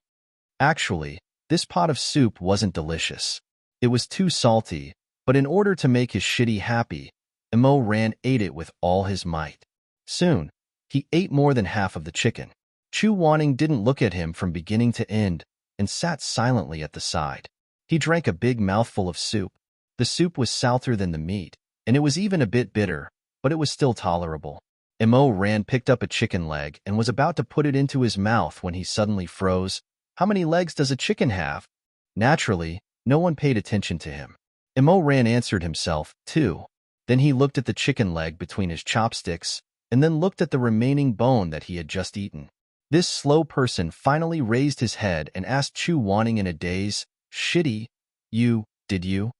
Actually, this pot of soup wasn't delicious. It was too salty, but in order to make his Shitty happy, Immerse ate it with all his might. Soon, he ate more than half of the chicken. Chu Wanning didn't look at him from beginning to end and sat silently at the side. He drank a big mouthful of soup. The soup was salter than the meat, and it was even a bit bitter, but it was still tolerable. Immerse picked up a chicken leg and was about to put it into his mouth when he suddenly froze. How many legs does a chicken have? Naturally, no one paid attention to him. Immerse answered himself, 2. Then he looked at the chicken leg between his chopsticks, and then looked at the remaining bone that he had just eaten. This slow person finally raised his head and asked Chu Wanning in a daze, Shitty, did you?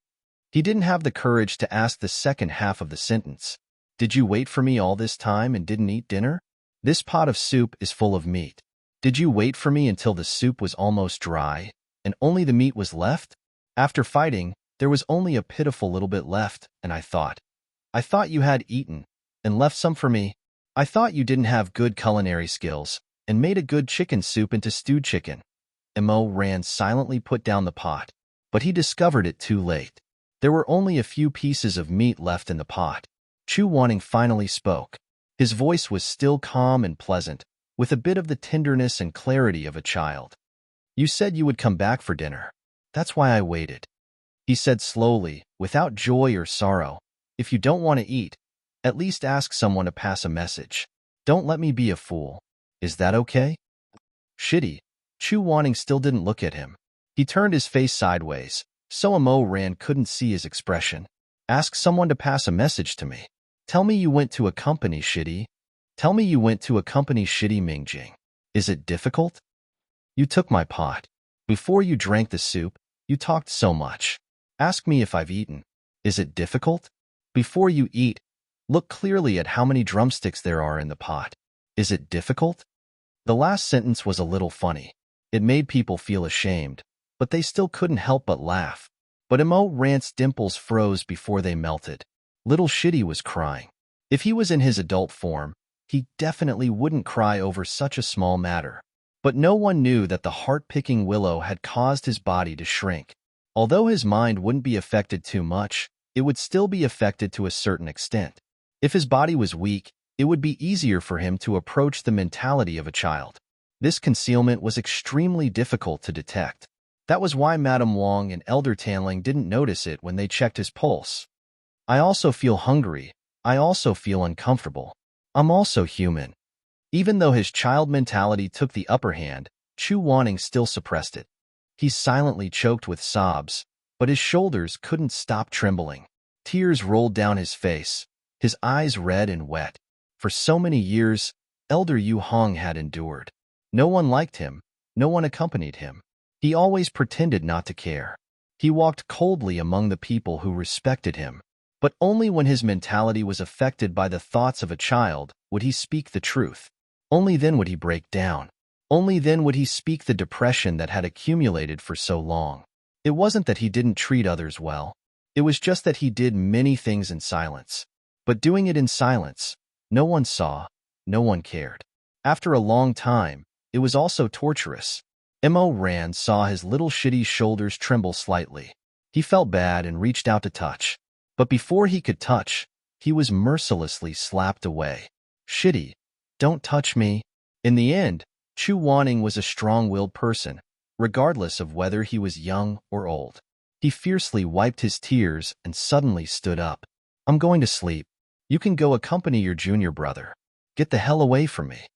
He didn't have the courage to ask the second half of the sentence. Did you wait for me all this time and didn't eat dinner? This pot of soup is full of meat. Did you wait for me until the soup was almost dry, and only the meat was left? After fighting, there was only a pitiful little bit left, and I thought you had eaten, and left some for me. I thought you didn't have good culinary skills, and made a good chicken soup into stewed chicken. Immerse silently put down the pot, but he discovered it too late. There were only a few pieces of meat left in the pot. Chu Wanning finally spoke. His voice was still calm and pleasant, with a bit of the tenderness and clarity of a child. You said you would come back for dinner. That's why I waited. He said slowly, without joy or sorrow. If you don't want to eat, at least ask someone to pass a message. Don't let me be a fool. Is that okay? Shitty. Chu Wanning still didn't look at him. He turned his face sideways, so Imo Ran couldn't see his expression. Ask someone to pass a message to me. Tell me you went to accompany Shitty. Tell me you went to accompany Shitty Mingjing. Is it difficult? You took my pot. Before you drank the soup, you talked so much. Ask me if I've eaten. Is it difficult? Before you eat, look clearly at how many drumsticks there are in the pot. Is it difficult? The last sentence was a little funny. It made people feel ashamed, but they still couldn't help but laugh. But Imo Ran's dimples froze before they melted. Little Shitty was crying. If he was in his adult form, he definitely wouldn't cry over such a small matter. But no one knew that the heart-picking willow had caused his body to shrink. Although his mind wouldn't be affected too much, it would still be affected to a certain extent. If his body was weak, it would be easier for him to approach the mentality of a child. This concealment was extremely difficult to detect. That was why Madame Wong and Elder Tanling didn't notice it when they checked his pulse. I also feel hungry. I also feel uncomfortable. I'm also human. Even though his child mentality took the upper hand, Chu Wanning still suppressed it. He silently choked with sobs, but his shoulders couldn't stop trembling. Tears rolled down his face, his eyes red and wet. For so many years, Elder Yu Hong had endured. No one liked him, no one accompanied him. He always pretended not to care. He walked coldly among the people who respected him. But only when his mentality was affected by the thoughts of a child would he speak the truth. Only then would he break down. Only then would he speak the depression that had accumulated for so long. It wasn't that he didn't treat others well. It was just that he did many things in silence. But doing it in silence, no one saw, no one cared. After a long time, it was also torturous. Imo Ran saw his little Shitty's shoulders tremble slightly. He felt bad and reached out to touch. But before he could touch, he was mercilessly slapped away. Shitty, don't touch me. In the end, Chu Wanning was a strong-willed person, regardless of whether he was young or old. He fiercely wiped his tears and suddenly stood up. I'm going to sleep. You can go accompany your junior brother. Get the hell away from me.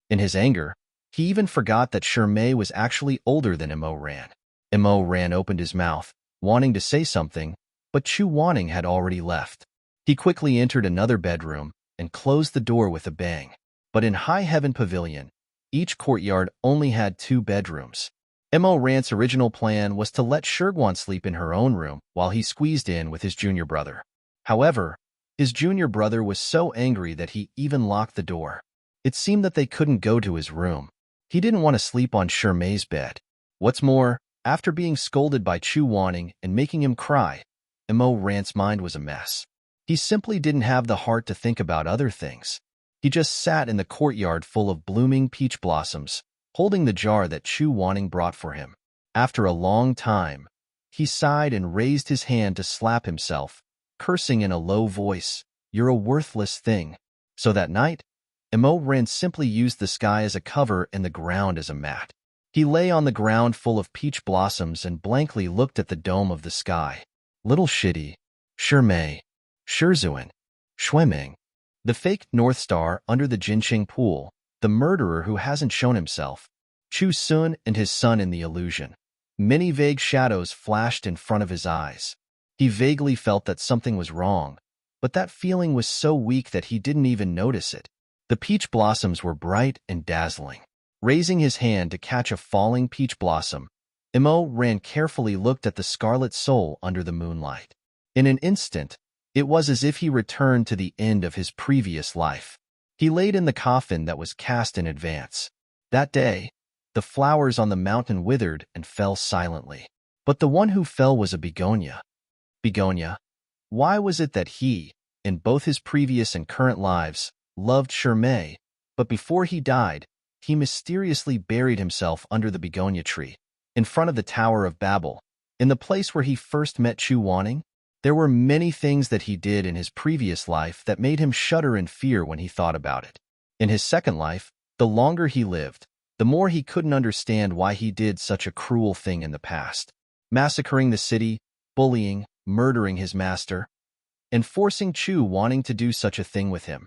In his anger, he even forgot that Shirmei was actually older than Imo Ran. Imo Ran opened his mouth, wanting to say something, but Chu Wanning had already left. He quickly entered another bedroom and closed the door with a bang. But in High Heaven Pavilion, each courtyard only had 2 bedrooms. Imo Ran's original plan was to let Shirguan sleep in her own room while he squeezed in with his junior brother. However, his junior brother was so angry that he even locked the door. It seemed that they couldn't go to his room. He didn't want to sleep on Shirmei's bed. What's more, after being scolded by Chu Wanning and making him cry, Imo Ran's mind was a mess. He simply didn't have the heart to think about other things. He just sat in the courtyard full of blooming peach blossoms, holding the jar that Chu Wanning brought for him. After a long time, he sighed and raised his hand to slap himself, cursing in a low voice, "You're a worthless thing." So that night, Imo Ran simply used the sky as a cover and the ground as a mat. He lay on the ground full of peach blossoms and blankly looked at the dome of the sky. Little Shitty, Shirmei, Shizun, Xueming, the fake North Star under the Jinqing pool, the murderer who hasn't shown himself, Chu Sun and his son in the illusion. Many vague shadows flashed in front of his eyes. He vaguely felt that something was wrong, but that feeling was so weak that he didn't even notice it. The peach blossoms were bright and dazzling. Raising his hand to catch a falling peach blossom, Imo Ran carefully looked at the scarlet soul under the moonlight. In an instant, it was as if he returned to the end of his previous life. He laid in the coffin that was cast in advance. That day, the flowers on the mountain withered and fell silently. But the one who fell was a begonia. Begonia. Why was it that he, in both his previous and current lives, loved Shirmei, but before he died, he mysteriously buried himself under the begonia tree, in front of the Tower of Babel, in the place where he first met Chu Wanning? There were many things that he did in his previous life that made him shudder in fear when he thought about it. In his second life, the longer he lived, the more he couldn't understand why he did such a cruel thing in the past. Massacring the city, bullying, murdering his master. and forcing Chu wanting to do such a thing with him.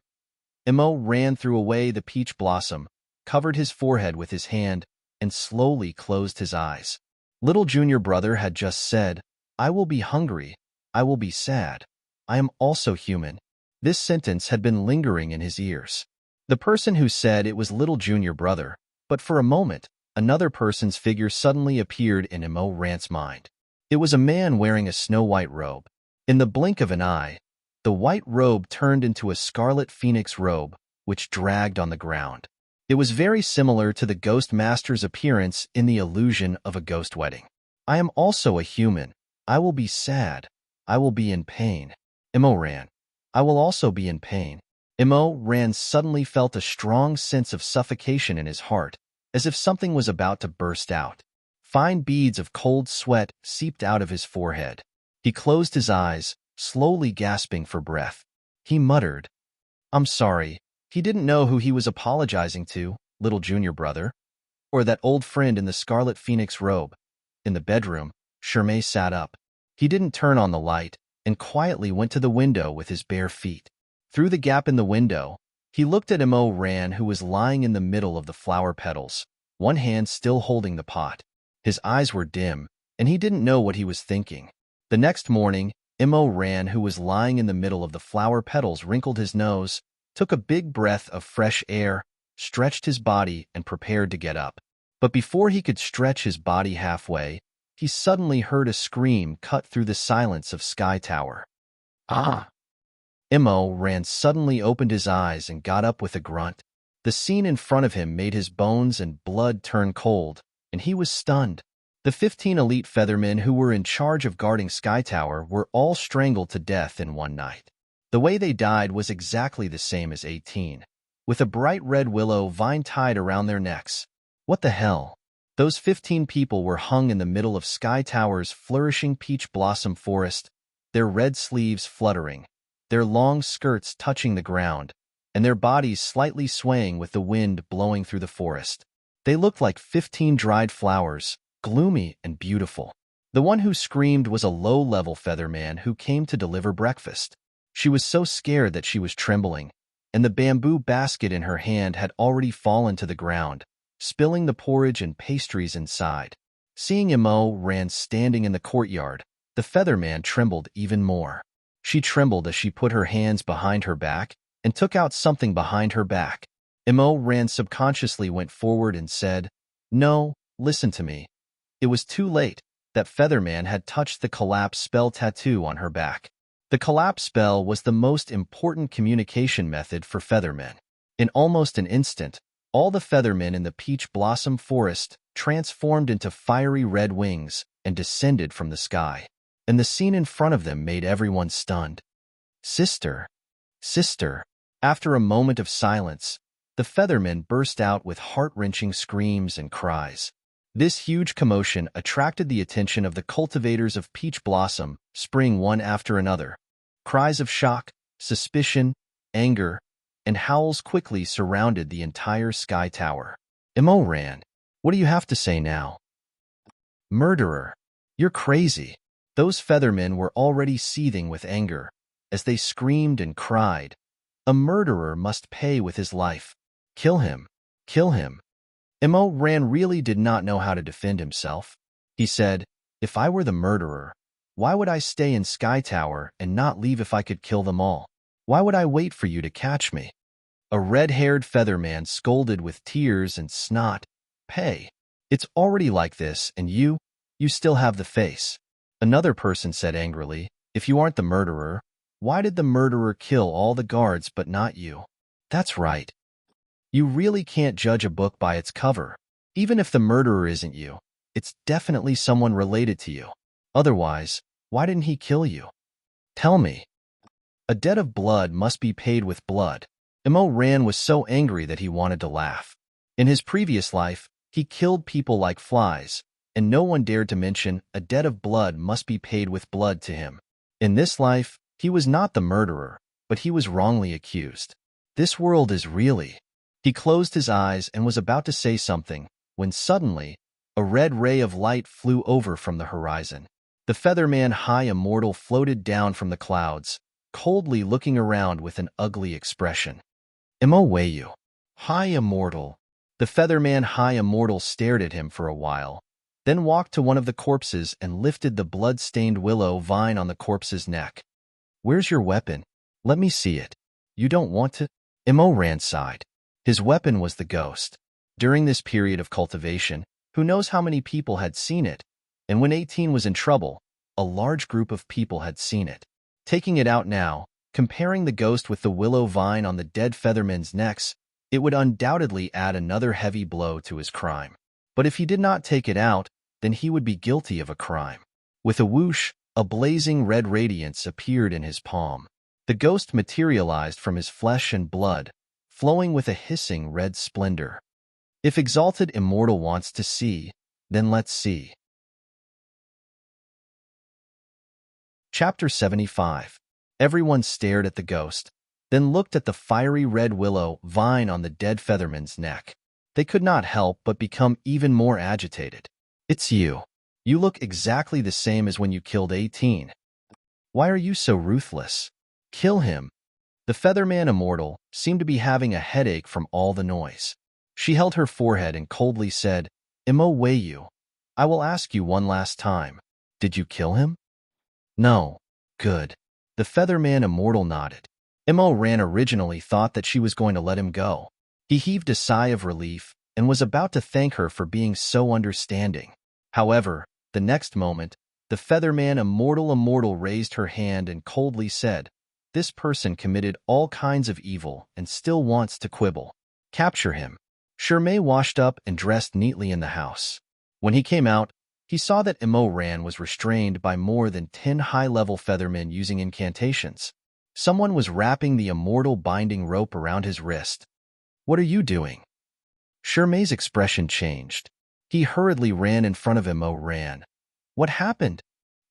Imo ran threw away the peach blossom, covered his forehead with his hand, and slowly closed his eyes. Little junior brother had just said, "I will be hungry. I will be sad. I am also human." This sentence had been lingering in his ears. The person who said it was little junior brother, but for a moment, another person's figure suddenly appeared in Imo Rant's mind. It was a man wearing a snow-white robe. In the blink of an eye, the white robe turned into a scarlet phoenix robe, which dragged on the ground. It was very similar to the Ghost Master's appearance in the illusion of a ghost wedding. "I am also a human. I will be sad. I will be in pain." Imo ran. "I will also be in pain." Imo ran suddenly felt a strong sense of suffocation in his heart, as if something was about to burst out. Fine beads of cold sweat seeped out of his forehead. He closed his eyes, slowly gasping for breath. He muttered, "I'm sorry." He didn't know who he was apologizing to, little junior brother, or that old friend in the scarlet phoenix robe. In the bedroom, Shermay sat up. He didn't turn on the light and quietly went to the window with his bare feet. Through the gap in the window, he looked at Imo Ran, who was lying in the middle of the flower petals, one hand still holding the pot. His eyes were dim, and he didn't know what he was thinking. The next morning, Imo Ran, who was lying in the middle of the flower petals, wrinkled his nose, took a big breath of fresh air, stretched his body, and prepared to get up. But before he could stretch his body halfway, he suddenly heard a scream cut through the silence of Sky Tower. "Ah!" Imo Ran suddenly opened his eyes and got up with a grunt. The scene in front of him made his bones and blood turn cold, and he was stunned. The 15 elite feathermen who were in charge of guarding Sky Tower were all strangled to death in one night. The way they died was exactly the same as 18, with a bright red willow vine tied around their necks. What the hell? Those 15 people were hung in the middle of Sky Tower's flourishing peach blossom forest, their red sleeves fluttering, their long skirts touching the ground, and their bodies slightly swaying with the wind blowing through the forest. They looked like 15 dried flowers, gloomy and beautiful. The one who screamed was a low-level featherman who came to deliver breakfast. She was so scared that she was trembling, and the bamboo basket in her hand had already fallen to the ground, spilling the porridge and pastries inside. Seeing Imo Ran standing in the courtyard, the featherman trembled even more. She trembled as she put her hands behind her back and took out something behind her back. Imo Ran subconsciously went forward and said, "No, listen to me." It was too late. That featherman had touched the collapse spell tattoo on her back. The collapse spell was the most important communication method for feathermen. In almost an instant, all the feathermen in the peach blossom forest transformed into fiery red wings and descended from the sky. And the scene in front of them made everyone stunned. "Sister! Sister!" After a moment of silence, the feathermen burst out with heart-wrenching screams and cries. This huge commotion attracted the attention of the cultivators of peach blossom, spring one after another. Cries of shock, suspicion, anger, and howls quickly surrounded the entire Sky Tower. "Imo Ran, what do you have to say now?" "Murderer! You're crazy!" Those feathermen were already seething with anger, as they screamed and cried, "A murderer must pay with his life. Kill him! Kill him!" Imo Ran really did not know how to defend himself. He said, "If I were the murderer, why would I stay in Sky Tower and not leave if I could kill them all? Why would I wait for you to catch me?" A red-haired featherman scolded with tears and snot, "Pay. It's already like this, and you still have the face." Another person said angrily, "If you aren't the murderer, why did the murderer kill all the guards but not you?" "That's right. You really can't judge a book by its cover. Even if the murderer isn't you, it's definitely someone related to you. Otherwise, why didn't he kill you? Tell me." A debt of blood must be paid with blood. Imo Ran was so angry that he wanted to laugh. In his previous life, he killed people like flies, and no one dared to mention a debt of blood must be paid with blood to him. In this life, he was not the murderer, but he was wrongly accused. This world is really... He closed his eyes and was about to say something, when suddenly, a red ray of light flew over from the horizon. The featherman High Immortal floated down from the clouds, coldly looking around with an ugly expression. Imowayu. High Immortal. The Featherman High Immortal stared at him for a while, then walked to one of the corpses and lifted the blood-stained willow vine on the corpse's neck. Where's your weapon? Let me see it. You don't want to? Imoran sighed. His weapon was the ghost. During this period of cultivation, who knows how many people had seen it, and when 18 was in trouble, a large group of people had seen it. Taking it out now, comparing the ghost with the willow vine on the dead Featherman's necks, it would undoubtedly add another heavy blow to his crime. But if he did not take it out, then he would be guilty of a crime. With a whoosh, a blazing red radiance appeared in his palm. The ghost materialized from his flesh and blood, flowing with a hissing red splendor. If Exalted Immortal wants to see, then let's see. Chapter 75. Everyone stared at the ghost, then looked at the fiery red willow vine on the dead Featherman's neck. They could not help but become even more agitated. It's you. You look exactly the same as when you killed 18. Why are you so ruthless? Kill him. The Featherman Immortal seemed to be having a headache from all the noise. She held her forehead and coldly said, Imowayu, I will ask you one last time. Did you kill him? No. Good. The Featherman Immortal nodded. Imoran originally thought that she was going to let him go. He heaved a sigh of relief and was about to thank her for being so understanding. However, the next moment, the Featherman Immortal raised her hand and coldly said, This person committed all kinds of evil and still wants to quibble. Capture him. Shirmei washed up and dressed neatly in the house. When he came out, he saw that Imoran was restrained by more than 10 high-level Feathermen using incantations. Someone was wrapping the immortal binding rope around his wrist. What are you doing? Shirmei's expression changed. He hurriedly ran in front of Imoran. What happened?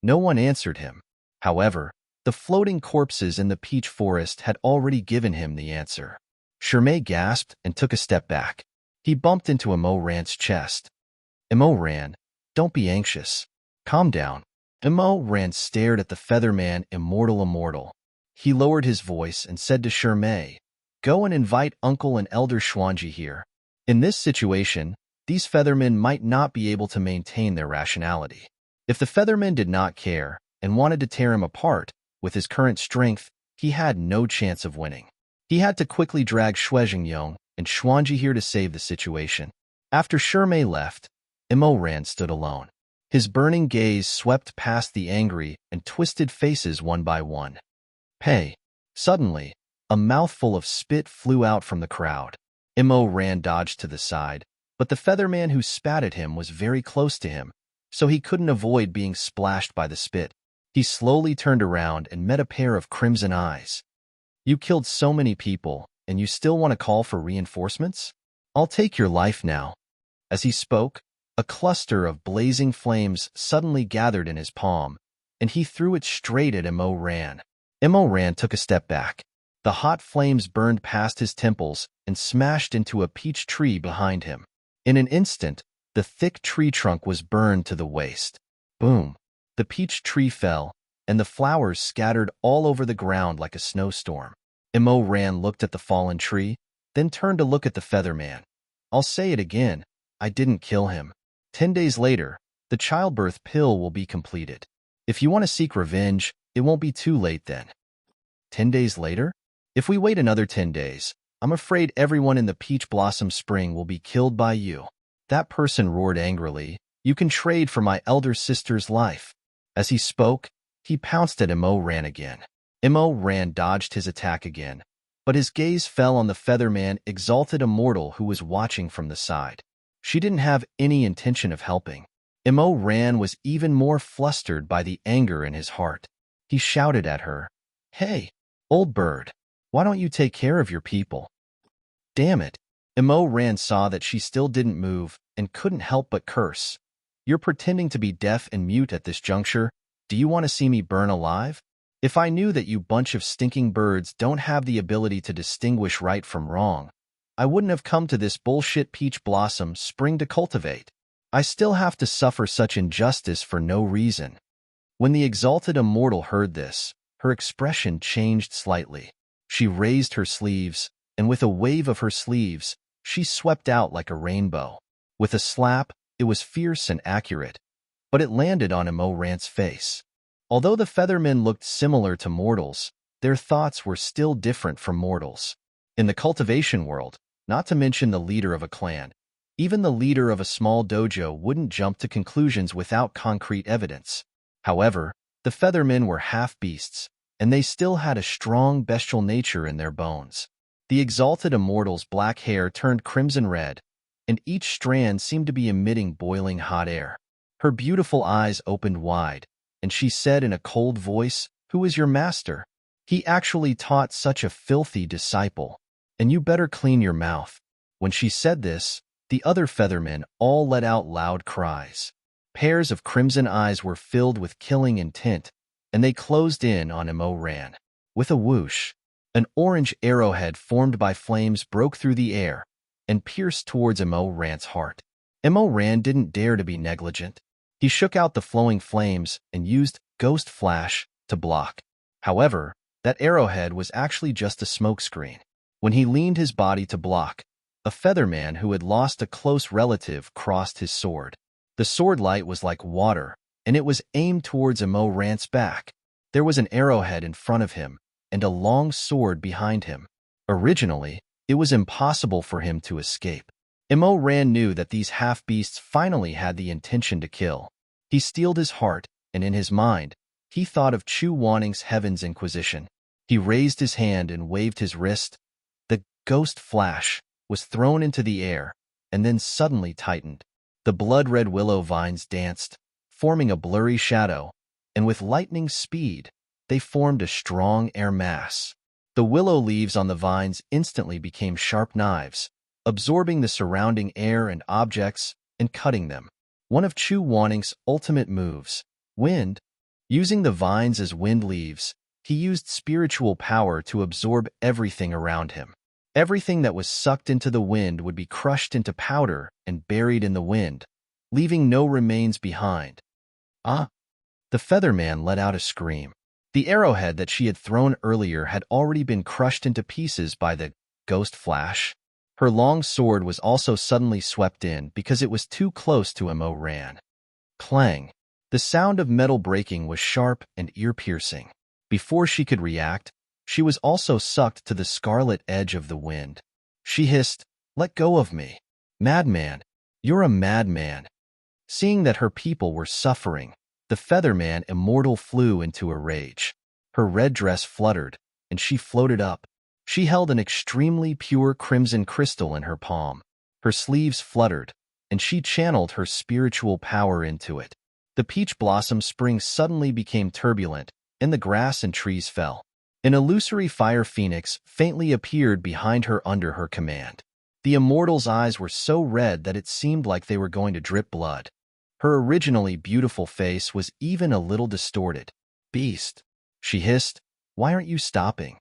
No one answered him. However, the floating corpses in the peach forest had already given him the answer. Shirmei gasped and took a step back. He bumped into Imoran's chest. Imoran, don't be anxious. Calm down. Imoran stared at the Featherman Immortal. He lowered his voice and said to Shirmei, Go and invite Uncle and Elder Xuanji here. In this situation, these Feathermen might not be able to maintain their rationality. If the Featherman did not care and wanted to tear him apart, with his current strength, he had no chance of winning. He had to quickly drag Shuizhengyong and Xuanji here to save the situation. After Shirmei left, Imoran stood alone. His burning gaze swept past the angry and twisted faces one by one. Hey! Suddenly, a mouthful of spit flew out from the crowd. Imoran dodged to the side, but the Featherman who spat at him was very close to him, so he couldn't avoid being splashed by the spit. He slowly turned around and met a pair of crimson eyes. You killed so many people, and you still want to call for reinforcements? I'll take your life now. As he spoke, a cluster of blazing flames suddenly gathered in his palm, and he threw it straight at Imoran. Imoran took a step back. The hot flames burned past his temples and smashed into a peach tree behind him. In an instant, the thick tree trunk was burned to the waist. Boom! The peach tree fell, and the flowers scattered all over the ground like a snowstorm. Imoran looked at the fallen tree, then turned to look at the Featherman. I'll say it again, I didn't kill him. 10 days later, the childbirth pill will be completed. If you want to seek revenge, it won't be too late then. 10 days later? If we wait another 10 days, I'm afraid everyone in the Peach Blossom Spring will be killed by you. That person roared angrily, You can trade for my elder sister's life. As he spoke, he pounced at Imoran again. Imoran dodged his attack again, but his gaze fell on the Featherman Exalted Immortal who was watching from the side. She didn't have any intention of helping. Imoran was even more flustered by the anger in his heart. He shouted at her, Hey, old bird, why don't you take care of your people? Damn it. Imoran saw that she still didn't move and couldn't help but curse. You're pretending to be deaf and mute at this juncture. Do you want to see me burn alive? If I knew that you bunch of stinking birds don't have the ability to distinguish right from wrong, I wouldn't have come to this bullshit peach blossom spring to cultivate. I still have to suffer such injustice for no reason. When the Exalted Immortal heard this, her expression changed slightly. She raised her sleeves, and with a wave of her sleeves, she swept out like a rainbow. With a slap, it was fierce and accurate, but it landed on Immerse's face. Although the feathermen looked similar to mortals, their thoughts were still different from mortals. In the cultivation world, not to mention the leader of a clan, even the leader of a small dojo wouldn't jump to conclusions without concrete evidence. However, the feathermen were half-beasts, and they still had a strong bestial nature in their bones. The exalted immortal's black hair turned crimson red, and each strand seemed to be emitting boiling hot air. Her beautiful eyes opened wide, and she said in a cold voice, "Who is your master?" "He actually taught such a filthy disciple, and you better clean your mouth." When she said this, the other feathermen all let out loud cries. Pairs of crimson eyes were filled with killing intent, and they closed in on Immerse. With a whoosh, an orange arrowhead formed by flames broke through the air and pierced towards Immerse's heart. Immerse didn't dare to be negligent. He shook out the flowing flames and used Ghost Flash to block. However, that arrowhead was actually just a smokescreen. When he leaned his body to block, a featherman who had lost a close relative crossed his sword. The sword light was like water, and it was aimed towards Immerse's back. There was an arrowhead in front of him and a long sword behind him. Originally, it was impossible for him to escape. Immerse knew that these half-beasts finally had the intention to kill. He steeled his heart, and in his mind, he thought of Chu Wanning's Heaven's Inquisition. He raised his hand and waved his wrist. The Ghost Flash was thrown into the air and then suddenly tightened. The blood-red willow vines danced, forming a blurry shadow, and with lightning speed, they formed a strong air mass. The willow leaves on the vines instantly became sharp knives, absorbing the surrounding air and objects and cutting them. One of Chu Wanning's ultimate moves, Wind. Using the vines as wind leaves, he used spiritual power to absorb everything around him. Everything that was sucked into the wind would be crushed into powder and buried in the wind, leaving no remains behind. Ah! The featherman let out a scream. The arrowhead that she had thrown earlier had already been crushed into pieces by the Ghost Flash. Her long sword was also suddenly swept in because it was too close to Immerse. Clang! The sound of metal breaking was sharp and ear-piercing. Before she could react, she was also sucked to the scarlet edge of the wind. She hissed, "Let go of me. Madman! You're a madman." Seeing that her people were suffering, the featherman immortal flew into a rage. Her red dress fluttered, and she floated up. She held an extremely pure crimson crystal in her palm. Her sleeves fluttered, and she channeled her spiritual power into it. The peach blossom spring suddenly became turbulent, and the grass and trees fell. An illusory fire phoenix faintly appeared behind her under her command. The immortal's eyes were so red that it seemed like they were going to drip blood. Her originally beautiful face was even a little distorted. "Beast," she hissed, "why aren't you stopping?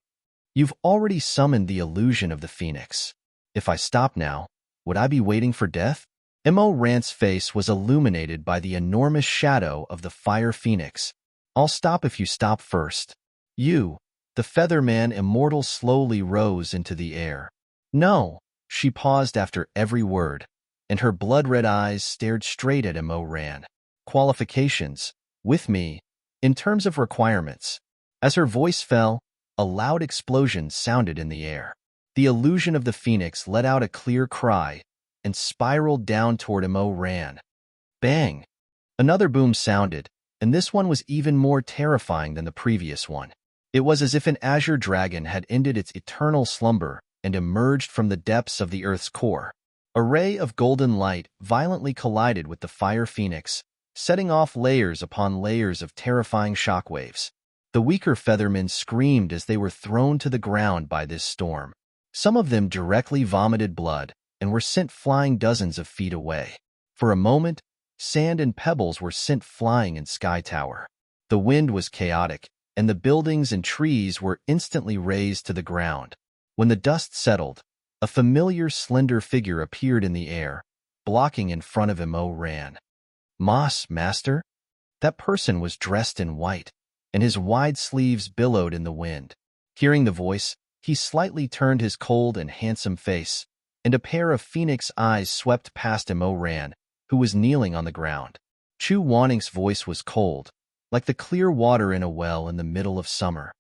You've already summoned the illusion of the phoenix. If I stop now, would I be waiting for death?" Immerse's face was illuminated by the enormous shadow of the fire phoenix. "I'll stop if you stop first." "You." The featherman immortal slowly rose into the air. "No." She paused after every word, and her blood-red eyes stared straight at Immerse. "Qualifications. With me. In terms of requirements." As her voice fell, a loud explosion sounded in the air. The illusion of the phoenix let out a clear cry and spiraled down toward Immerse. Bang! Another boom sounded, and this one was even more terrifying than the previous one. It was as if an azure dragon had ended its eternal slumber and emerged from the depths of the Earth's core. A ray of golden light violently collided with the fire phoenix, setting off layers upon layers of terrifying shockwaves. The weaker feathermen screamed as they were thrown to the ground by this storm. Some of them directly vomited blood and were sent flying dozens of feet away. For a moment, sand and pebbles were sent flying in Sky Tower. The wind was chaotic, and the buildings and trees were instantly razed to the ground. When the dust settled, a familiar slender figure appeared in the air, blocking in front of Immerse. "Moss, master?" That person was dressed in white, and his wide sleeves billowed in the wind. Hearing the voice, he slightly turned his cold and handsome face, and a pair of phoenix eyes swept past Imo Ran, who was kneeling on the ground. Chu Wanning's voice was cold, like the clear water in a well in the middle of summer.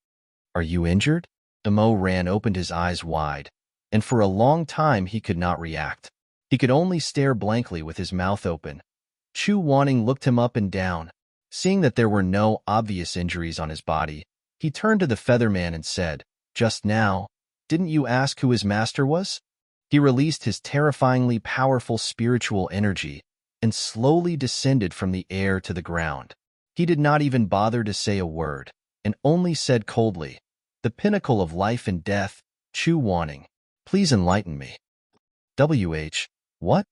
"Are you injured?" Imo Ran opened his eyes wide, and for a long time he could not react. He could only stare blankly with his mouth open. Chu Wanning looked him up and down. Seeing that there were no obvious injuries on his body, he turned to the Featherman and said, "Just now, didn't you ask who his master was?" He released his terrifyingly powerful spiritual energy and slowly descended from the air to the ground. He did not even bother to say a word, and only said coldly, "The pinnacle of life and death, Chu Wanning. Please enlighten me." What?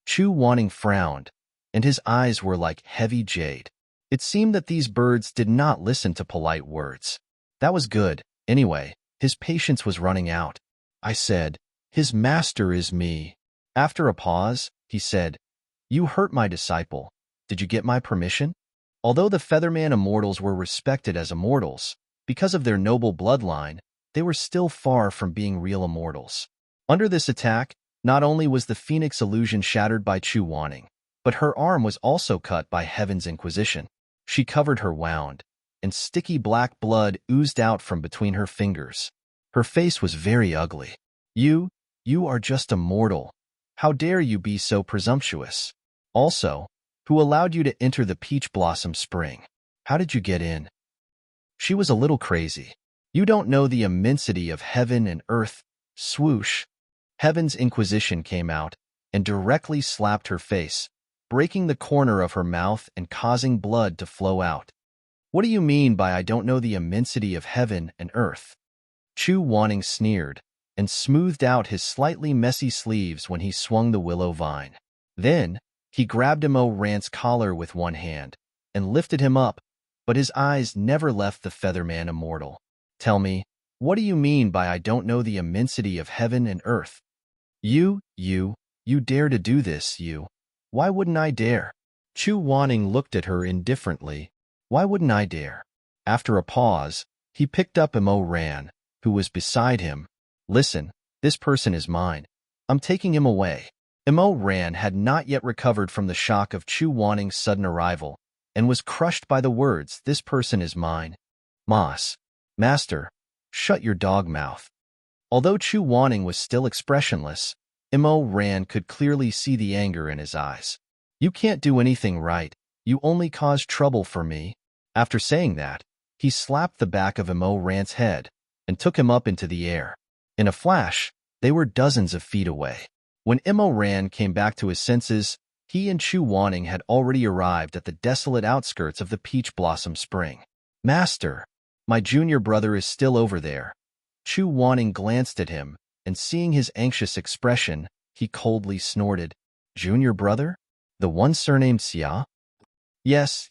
Chu Wanning frowned, and his eyes were like heavy jade. It seemed that these birds did not listen to polite words. That was good. Anyway, his patience was running out. I said, "His master is me." After a pause, he said, "You hurt my disciple. Did you get my permission?" Although the Featherman immortals were respected as immortals, because of their noble bloodline, they were still far from being real immortals. Under this attack, not only was the Phoenix illusion shattered by Chu Wanning, but her arm was also cut by Heaven's Inquisition. She covered her wound, and sticky black blood oozed out from between her fingers. Her face was very ugly. You are just a mortal. How dare you be so presumptuous? Also, who allowed you to enter the Peach Blossom Spring? How did you get in?" She was a little crazy. "You don't know the immensity of heaven and earth." Swoosh. Heaven's Inquisition came out and directly slapped her face, breaking the corner of her mouth and causing blood to flow out. "What do you mean by I don't know the immensity of heaven and earth?" Chu Wanning sneered and smoothed out his slightly messy sleeves when he swung the willow vine. Then, he grabbed Imo Ran's collar with one hand and lifted him up, but his eyes never left the Featherman immortal. "Tell me, what do you mean by I don't know the immensity of heaven and earth?" You dare to do this, you. Why wouldn't I dare?" Chu Wanning looked at her indifferently. "Why wouldn't I dare?" After a pause, he picked up Imo Ran, who was beside him. "Listen, this person is mine. I'm taking him away." Imo Ran had not yet recovered from the shock of Chu Wanning's sudden arrival, and was crushed by the words, "This person is mine." Master, shut your dog mouth." Although Chu Wanning was still expressionless, Imo Ran could clearly see the anger in his eyes. "You can't do anything right. You only cause trouble for me." After saying that, he slapped the back of Imo Ran's head and took him up into the air. In a flash, they were dozens of feet away. When Imo Ran came back to his senses, he and Chu Wanning had already arrived at the desolate outskirts of the Peach Blossom Spring. "Master, my junior brother is still over there." Chu Wanning glanced at him, and seeing his anxious expression, he coldly snorted. "Junior brother? The one surnamed Xia?" Yes,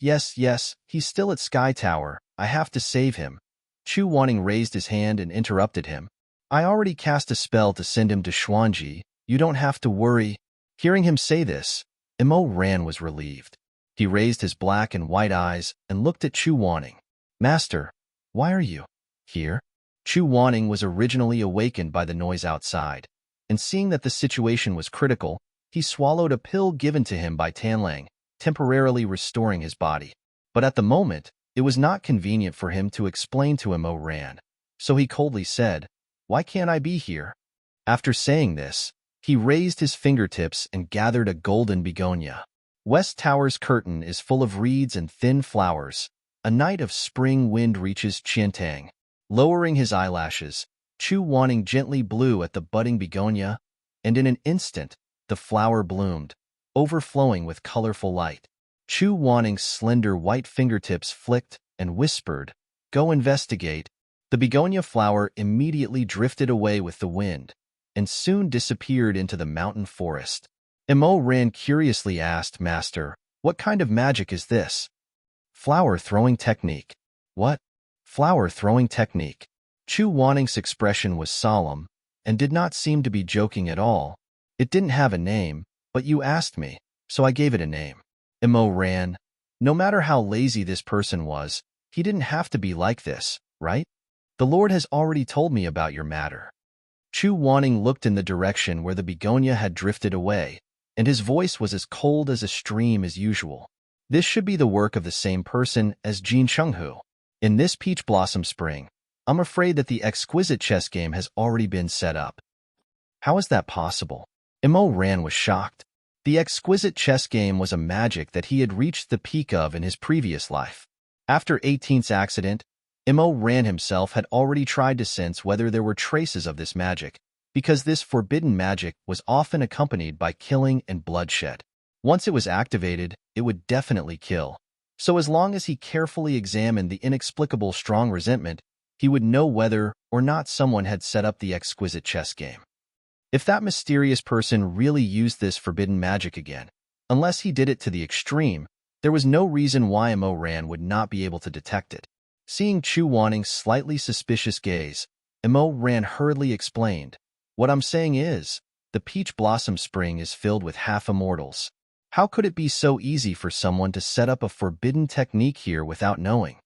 he's still at Sky Tower. I have to save him." Chu Wanning raised his hand and interrupted him. "I already cast a spell to send him to Xuanji. You don't have to worry." Hearing him say this, Imo Ran was relieved. He raised his black and white eyes and looked at Chu Wanning. "Master, why are you here?" Chu Wanning was originally awakened by the noise outside, and seeing that the situation was critical, he swallowed a pill given to him by Tanlang, temporarily restoring his body. But at the moment, it was not convenient for him to explain to Imo Ran, so he coldly said, "Why can't I be here?" After saying this, he raised his fingertips and gathered a golden begonia. West Tower's curtain is full of reeds and thin flowers. A night of spring wind reaches Qiantang. Lowering his eyelashes, Chu Wanning gently blew at the budding begonia, and in an instant, the flower bloomed, overflowing with colorful light. Chu Wanning's slender white fingertips flicked and whispered, "Go investigate." The begonia flower immediately drifted away with the wind, and soon disappeared into the mountain forest. Imo Ran curiously asked, "Master, what kind of magic is this?" "Flower-throwing technique." "What? Flower-throwing technique?" Chu Wanning's expression was solemn, and did not seem to be joking at all. "It didn't have a name, but you asked me, so I gave it a name." Imo Ran, no matter how lazy this person was, He didn't have to be like this, right? The Lord has already told me about your matter. Chu Wanning looked in the direction where the begonia had drifted away, and his voice was as cold as a stream as usual. This should be the work of the same person as Jin Chenghu. In this peach blossom spring, I'm afraid that the exquisite chess game has already been set up. How is that possible? Imo Ran was shocked. The exquisite chess game was a magic that he had reached the peak of in his previous life. After 18's accident, Imo Ran himself had already tried to sense whether there were traces of this magic, because this forbidden magic was often accompanied by killing and bloodshed. Once it was activated, it would definitely kill. So as long as he carefully examined the inexplicable strong resentment, he would know whether or not someone had set up the exquisite chess game. If that mysterious person really used this forbidden magic again, unless he did it to the extreme, there was no reason why Imo Ran would not be able to detect it. Seeing Chu Wanning's slightly suspicious gaze, Imo Ran hurriedly explained, "What I'm saying is, the peach blossom spring is filled with half-immortals. How could it be so easy for someone to set up a forbidden technique here without knowing?"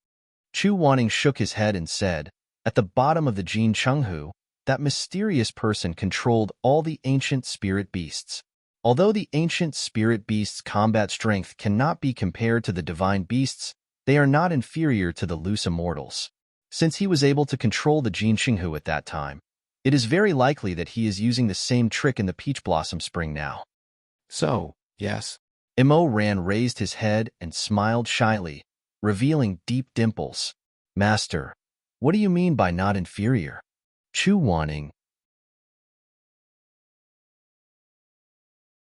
Chu Wanning shook his head and said, "At the bottom of the Jin Chenghu, that mysterious person controlled all the ancient spirit beasts. Although the ancient spirit beasts' combat strength cannot be compared to the divine beasts, they are not inferior to the loose immortals. Since he was able to control the Jin Chenghu at that time, it is very likely that he is using the same trick in the peach blossom spring now." So, yes. Imo Ran raised his head and smiled shyly, revealing deep dimples. "Master, what do you mean by not inferior?" Chu Wanning.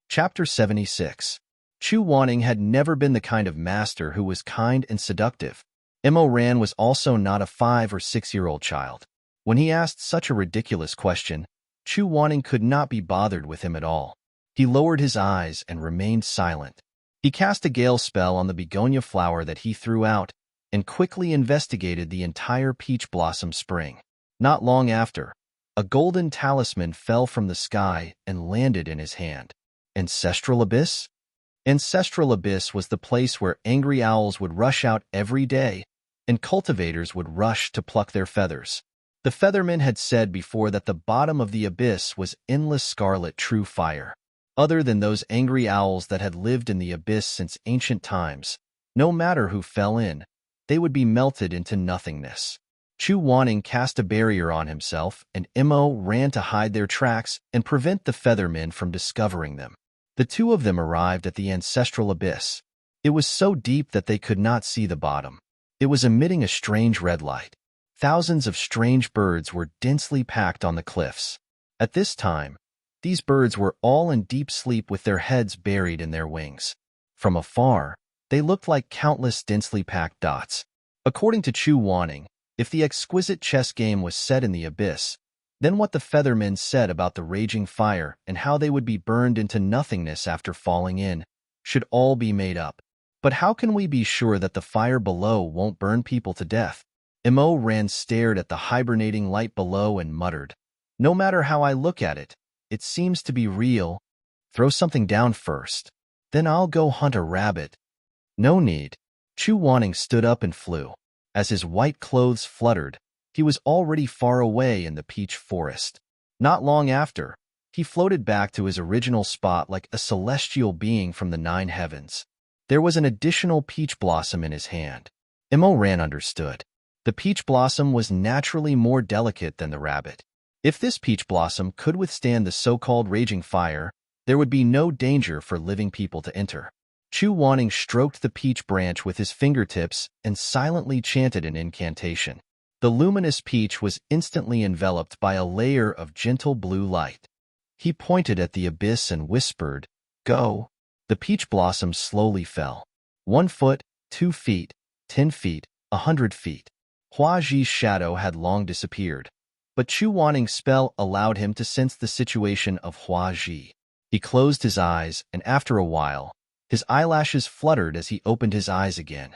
Chapter 76. Chu Wanning had never been the kind of master who was kind and seductive. Imo Ran was also not a 5- or 6-year-old child. When he asked such a ridiculous question, Chu Wanning could not be bothered with him at all. He lowered his eyes and remained silent. He cast a gale spell on the begonia flower that he threw out and quickly investigated the entire peach blossom spring. Not long after, a golden talisman fell from the sky and landed in his hand. Ancestral Abyss? Ancestral Abyss was the place where angry owls would rush out every day, and cultivators would rush to pluck their feathers. The featherman had said before that the bottom of the abyss was endless scarlet true fire. Other than those angry owls that had lived in the abyss since ancient times, no matter who fell in, they would be melted into nothingness. Chu Wanning cast a barrier on himself, and Imo ran to hide their tracks and prevent the feathermen from discovering them. The two of them arrived at the ancestral abyss. It was so deep that they could not see the bottom. It was emitting a strange red light. Thousands of strange birds were densely packed on the cliffs. At this time, these birds were all in deep sleep with their heads buried in their wings. From afar, they looked like countless densely packed dots. According to Chu Wanning, if the exquisite chess game was set in the abyss, then what the feathermen said about the raging fire and how they would be burned into nothingness after falling in should all be made up. But how can we be sure that the fire below won't burn people to death? Imo Ran stared at the hibernating light below and muttered, "No matter how I look at it, it seems to be real. Throw something down first. Then I'll go hunt a rabbit." "No need." Chu Wanning stood up and flew. As his white clothes fluttered, he was already far away in the peach forest. Not long after, he floated back to his original spot like a celestial being from the 9 heavens. There was an additional peach blossom in his hand. Imo Ran understood. The peach blossom was naturally more delicate than the rabbit. If this peach blossom could withstand the so-called raging fire, there would be no danger for living people to enter. Chu Wanning stroked the peach branch with his fingertips and silently chanted an incantation. The luminous peach was instantly enveloped by a layer of gentle blue light. He pointed at the abyss and whispered, "Go." The peach blossom slowly fell. 1 foot, 2 feet, 10 feet, 100 feet. Hua Ji's shadow had long disappeared, but Chu Wanning's spell allowed him to sense the situation of Hua Ji. He closed his eyes, and after a while, his eyelashes fluttered as he opened his eyes again.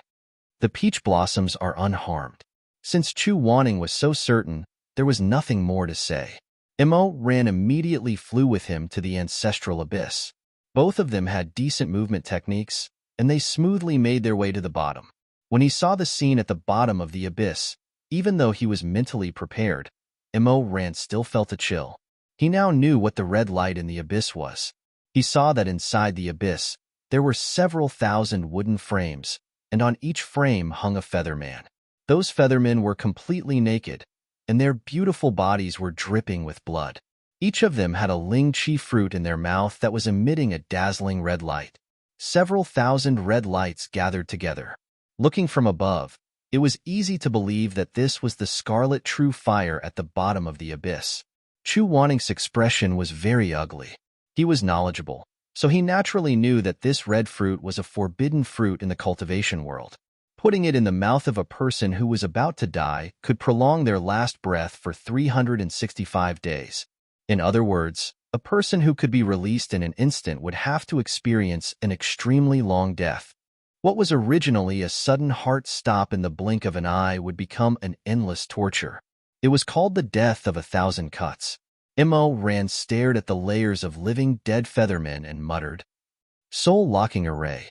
The peach blossoms are unharmed. Since Chu Wanning was so certain, there was nothing more to say. Imo Ran immediately flew with him to the ancestral abyss. Both of them had decent movement techniques, and they smoothly made their way to the bottom. When he saw the scene at the bottom of the abyss, even though he was mentally prepared, Immerse still felt a chill. He now knew what the red light in the abyss was. He saw that inside the abyss, there were several thousand wooden frames, and on each frame hung a featherman. Those feathermen were completely naked, and their beautiful bodies were dripping with blood. Each of them had a ling chi fruit in their mouth that was emitting a dazzling red light. Several thousand red lights gathered together. Looking from above, it was easy to believe that this was the scarlet true fire at the bottom of the abyss. Chu Wanning's expression was very ugly. He was knowledgeable, so he naturally knew that this red fruit was a forbidden fruit in the cultivation world. Putting it in the mouth of a person who was about to die could prolong their last breath for 365 days. In other words, a person who could be released in an instant would have to experience an extremely long death. What was originally a sudden heart stop in the blink of an eye would become an endless torture. It was called the death of 1,000 cuts. Immerse stared at the layers of living dead feathermen and muttered, "Soul-locking array.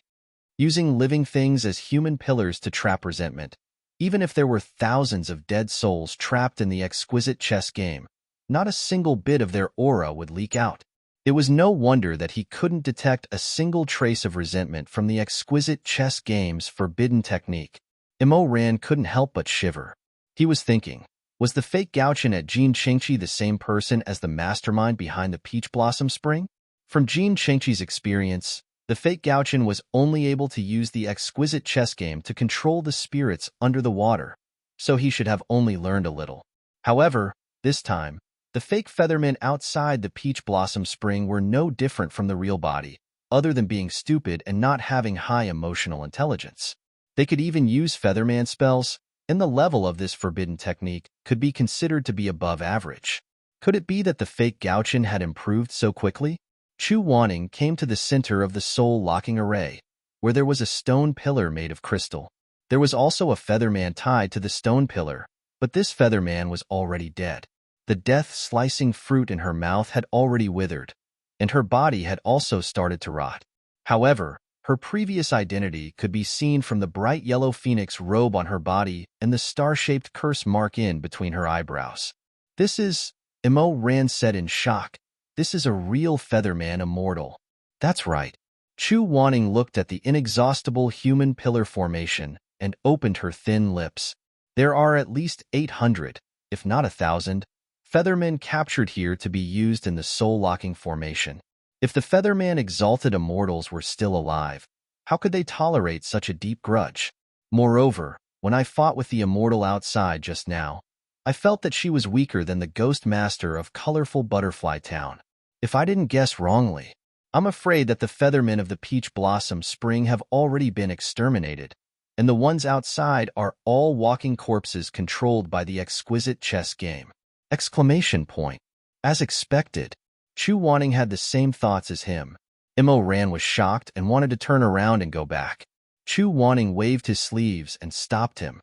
Using living things as human pillars to trap resentment. Even if there were thousands of dead souls trapped in the exquisite chess game, not a single bit of their aura would leak out." It was no wonder that he couldn't detect a single trace of resentment from the exquisite chess game's forbidden technique. Immerse couldn't help but shiver. He was thinking, was the fake Gauchin at Jin Chengchi the same person as the mastermind behind the Peach Blossom Spring? From Jin Chengchi's experience, the fake Gauchin was only able to use the exquisite chess game to control the spirits under the water, so he should have only learned a little. However, this time, the fake feathermen outside the Peach Blossom Spring were no different from the real body, other than being stupid and not having high emotional intelligence. They could even use featherman spells, and the level of this forbidden technique could be considered to be above average. Could it be that the fake Gauchin had improved so quickly? Chu Wanning came to the center of the soul-locking array, where there was a stone pillar made of crystal. There was also a featherman tied to the stone pillar, but this featherman was already dead. The death-slicing fruit in her mouth had already withered, and her body had also started to rot. However, her previous identity could be seen from the bright yellow phoenix robe on her body and the star-shaped curse mark in between her eyebrows. "This is," Immerse said in shock, "this is a real featherman immortal." "That's right." Chu Wanning looked at the inexhaustible human pillar formation and opened her thin lips. "There are at least 800, if not 1,000, feathermen captured here to be used in the soul-locking formation. If the featherman exalted immortals were still alive, how could they tolerate such a deep grudge? Moreover, when I fought with the immortal outside just now, I felt that she was weaker than the ghost master of colorful Butterfly Town. If I didn't guess wrongly, I'm afraid that the feathermen of the Peach Blossom Spring have already been exterminated, and the ones outside are all walking corpses controlled by the exquisite chess game. Exclamation point. As expected, Chu Wanning had the same thoughts as him. Immerse was shocked and wanted to turn around and go back. Chu Wanning waved his sleeves and stopped him.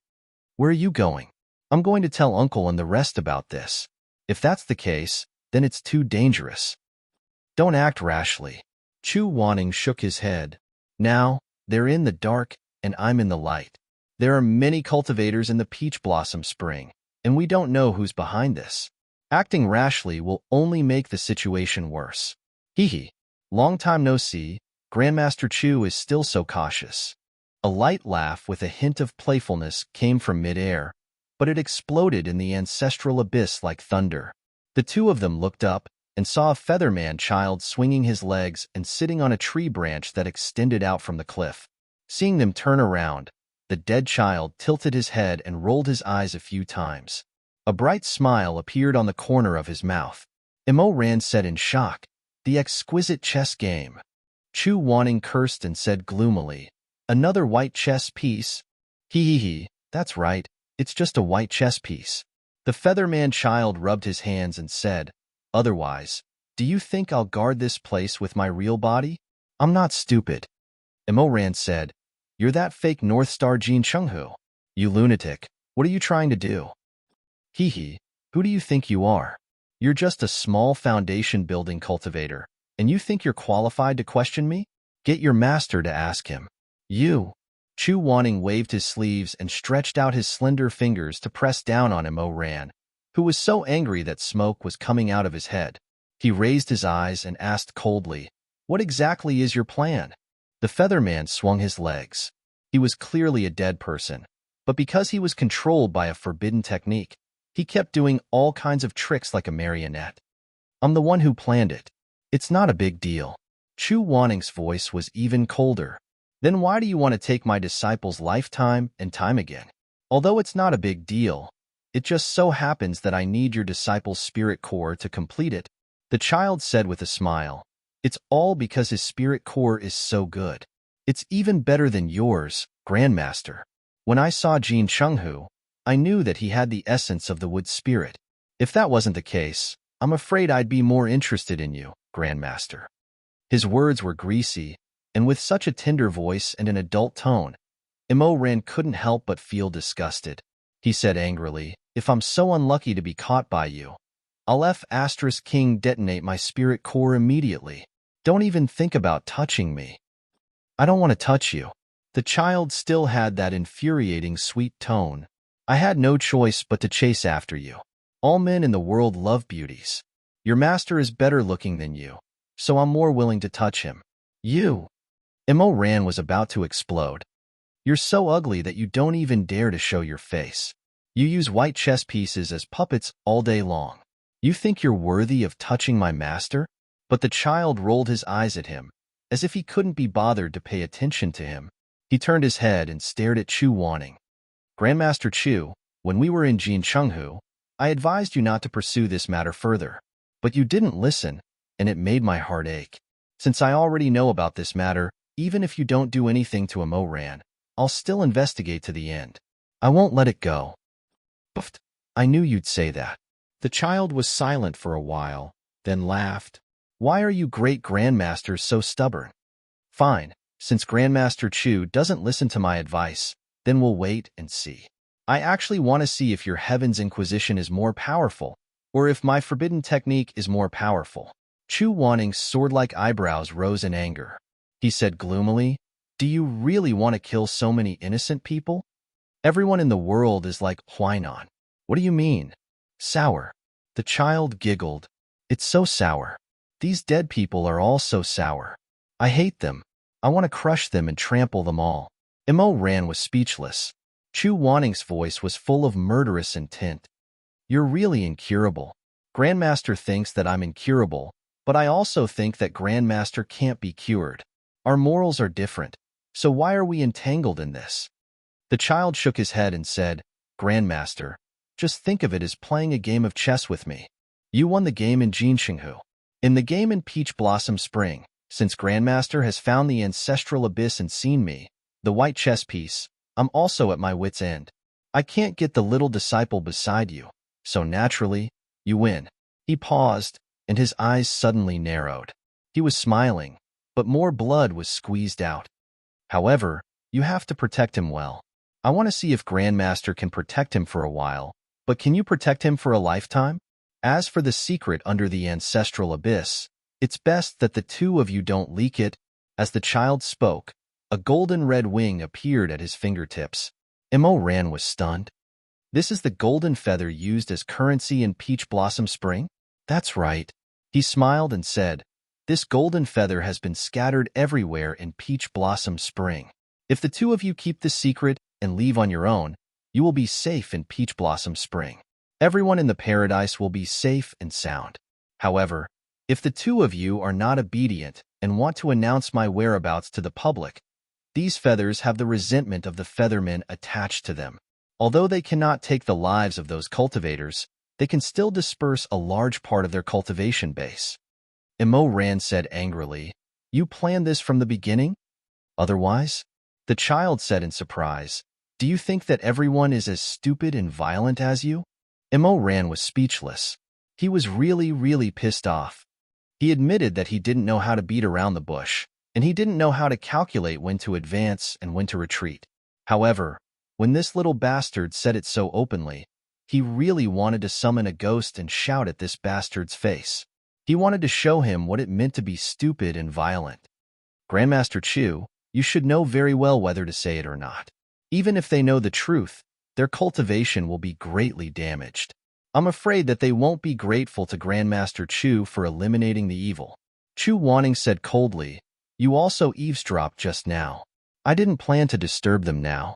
"Where are you going?" "I'm going to tell Uncle and the rest about this. If that's the case, then it's too dangerous." "Don't act rashly." Chu Wanning shook his head. "Now, they're in the dark, and I'm in the light. There are many cultivators in the Peach Blossom Spring, and we don't know who's behind this. Acting rashly will only make the situation worse." "Hee. Long time no see, Grandmaster Chu is still so cautious." A light laugh with a hint of playfulness came from mid-air, but it exploded in the ancestral abyss like thunder. The two of them looked up and saw a featherman child swinging his legs and sitting on a tree branch that extended out from the cliff. Seeing them turn around, the dead child tilted his head and rolled his eyes a few times. A bright smile appeared on the corner of his mouth. Immerse said in shock, "The exquisite chess game." Chu Wanning cursed and said gloomily, "Another white chess piece?" Hee. That's right, it's just a white chess piece." The featherman child rubbed his hands and said, "Otherwise, do you think I'll guard this place with my real body?" "I'm not stupid." Immerse said, "You're that fake North Star Jin Chenghu. You lunatic, what are you trying to do?" Hee. Who do you think you are? You're just a small foundation-building cultivator, and you think you're qualified to question me? Get your master to ask him. You. Chu Wanning waved his sleeves and stretched out his slender fingers to press down on Immerse, who was so angry that smoke was coming out of his head. He raised his eyes and asked coldly, "What exactly is your plan?" The Featherman swung his legs. He was clearly a dead person, but because he was controlled by a forbidden technique, he kept doing all kinds of tricks like a marionette. "I'm the one who planned it. It's not a big deal." Chu Wanning's voice was even colder. "Then why do you want to take my disciple's lifetime and time again? Although it's not a big deal, it just so happens that I need your disciple's spirit core to complete it," the child said with a smile. "It's all because his spirit core is so good. It's even better than yours, Grandmaster. When I saw Jin Chenghu, I knew that he had the essence of the wood spirit. If that wasn't the case, I'm afraid I'd be more interested in you, Grandmaster." His words were greasy, and with such a tender voice and an adult tone, Immerse couldn't help but feel disgusted. He said angrily, "If I'm so unlucky to be caught by you, I'll King detonate my spirit core immediately. Don't even think about touching me." "I don't want to touch you." The child still had that infuriating sweet tone. "I had no choice but to chase after you. All men in the world love beauties. Your master is better looking than you, so I'm more willing to touch him." "You!" Immerse was about to explode. "You're so ugly that you don't even dare to show your face. You use white chess pieces as puppets all day long. You think you're worthy of touching my master?" But the child rolled his eyes at him, as if he couldn't be bothered to pay attention to him. He turned his head and stared at Chu Wanning. "Grandmaster Chu, when we were in Jin Chenghu, I advised you not to pursue this matter further. But you didn't listen, and it made my heart ache. Since I already know about this matter, even if you don't do anything to Immerse, I'll still investigate to the end. I won't let it go." "Puffed. I knew you'd say that." The child was silent for a while, then laughed. "Why are you great grandmasters so stubborn? Fine, since Grandmaster Chu doesn't listen to my advice, then we'll wait and see. I actually want to see if your Heaven's Inquisition is more powerful, or if my forbidden technique is more powerful." Chu Wanning's sword-like eyebrows rose in anger. He said gloomily, "Do you really want to kill so many innocent people? Everyone in the world is like Huainan." "What do you mean?" "Sour." The child giggled. "It's so sour. These dead people are all so sour. I hate them. I want to crush them and trample them all." Immerse was speechless. Chu Wanning's voice was full of murderous intent. "You're really incurable. Grandmaster thinks that I'm incurable, but I also think that Grandmaster can't be cured. Our morals are different, so why are we entangled in this?" The child shook his head and said, "Grandmaster, just think of it as playing a game of chess with me. You won the game in Jinchenghu. In the game in Peach Blossom Spring, since Grandmaster has found the ancestral abyss and seen me, the white chess piece, I'm also at my wit's end. I can't get the little disciple beside you, so naturally, you win." He paused, and his eyes suddenly narrowed. He was smiling, but more blood was squeezed out. "However, you have to protect him well. I want to see if Grandmaster can protect him for a while, but can you protect him for a lifetime? As for the secret under the ancestral abyss, it's best that the two of you don't leak it." As the child spoke, a golden red wing appeared at his fingertips. Immerse was stunned. "This is the golden feather used as currency in Peach Blossom Spring?" "That's right." He smiled and said, "This golden feather has been scattered everywhere in Peach Blossom Spring. If the two of you keep this secret and leave on your own, you will be safe in Peach Blossom Spring. Everyone in the paradise will be safe and sound. However, if the two of you are not obedient and want to announce my whereabouts to the public, these feathers have the resentment of the feathermen attached to them. Although they cannot take the lives of those cultivators, they can still disperse a large part of their cultivation base." Immerse said angrily, "You planned this from the beginning? Otherwise?" The child said in surprise, "Do you think that everyone is as stupid and violent as you?" Immerse was speechless. He was really pissed off. He admitted that he didn't know how to beat around the bush, and he didn't know how to calculate when to advance and when to retreat. However, when this little bastard said it so openly, he really wanted to summon a ghost and shout at this bastard's face. He wanted to show him what it meant to be stupid and violent. "Grandmaster Chu, You should know very well whether to say it or not. Even if they know the truth, their cultivation will be greatly damaged. I'm afraid that they won't be grateful to Grandmaster Chu for eliminating the evil. Chu Wanning said coldly, "You also eavesdropped just now. I didn't plan to disturb them now."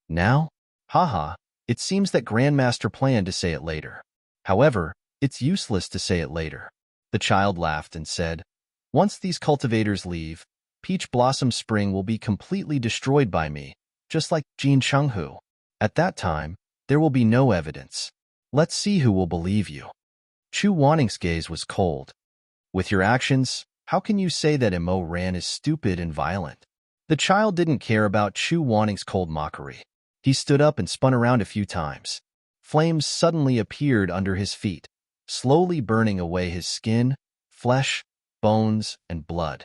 Now? Haha, it seems that Grandmaster planned to say it later. However, it's useless to say it later. The child laughed and said, "Once these cultivators leave, Peach Blossom Spring will be completely destroyed by me, just like Jin Chenghu. At that time, there will be no evidence. Let's see who will believe you." Chu Wanning's gaze was cold. "With your actions, how can you say that Imo Ran is stupid and violent?" The child didn't care about Chu Wanning's cold mockery. He stood up and spun around a few times. Flames suddenly appeared under his feet, slowly burning away his skin, flesh, bones, and blood.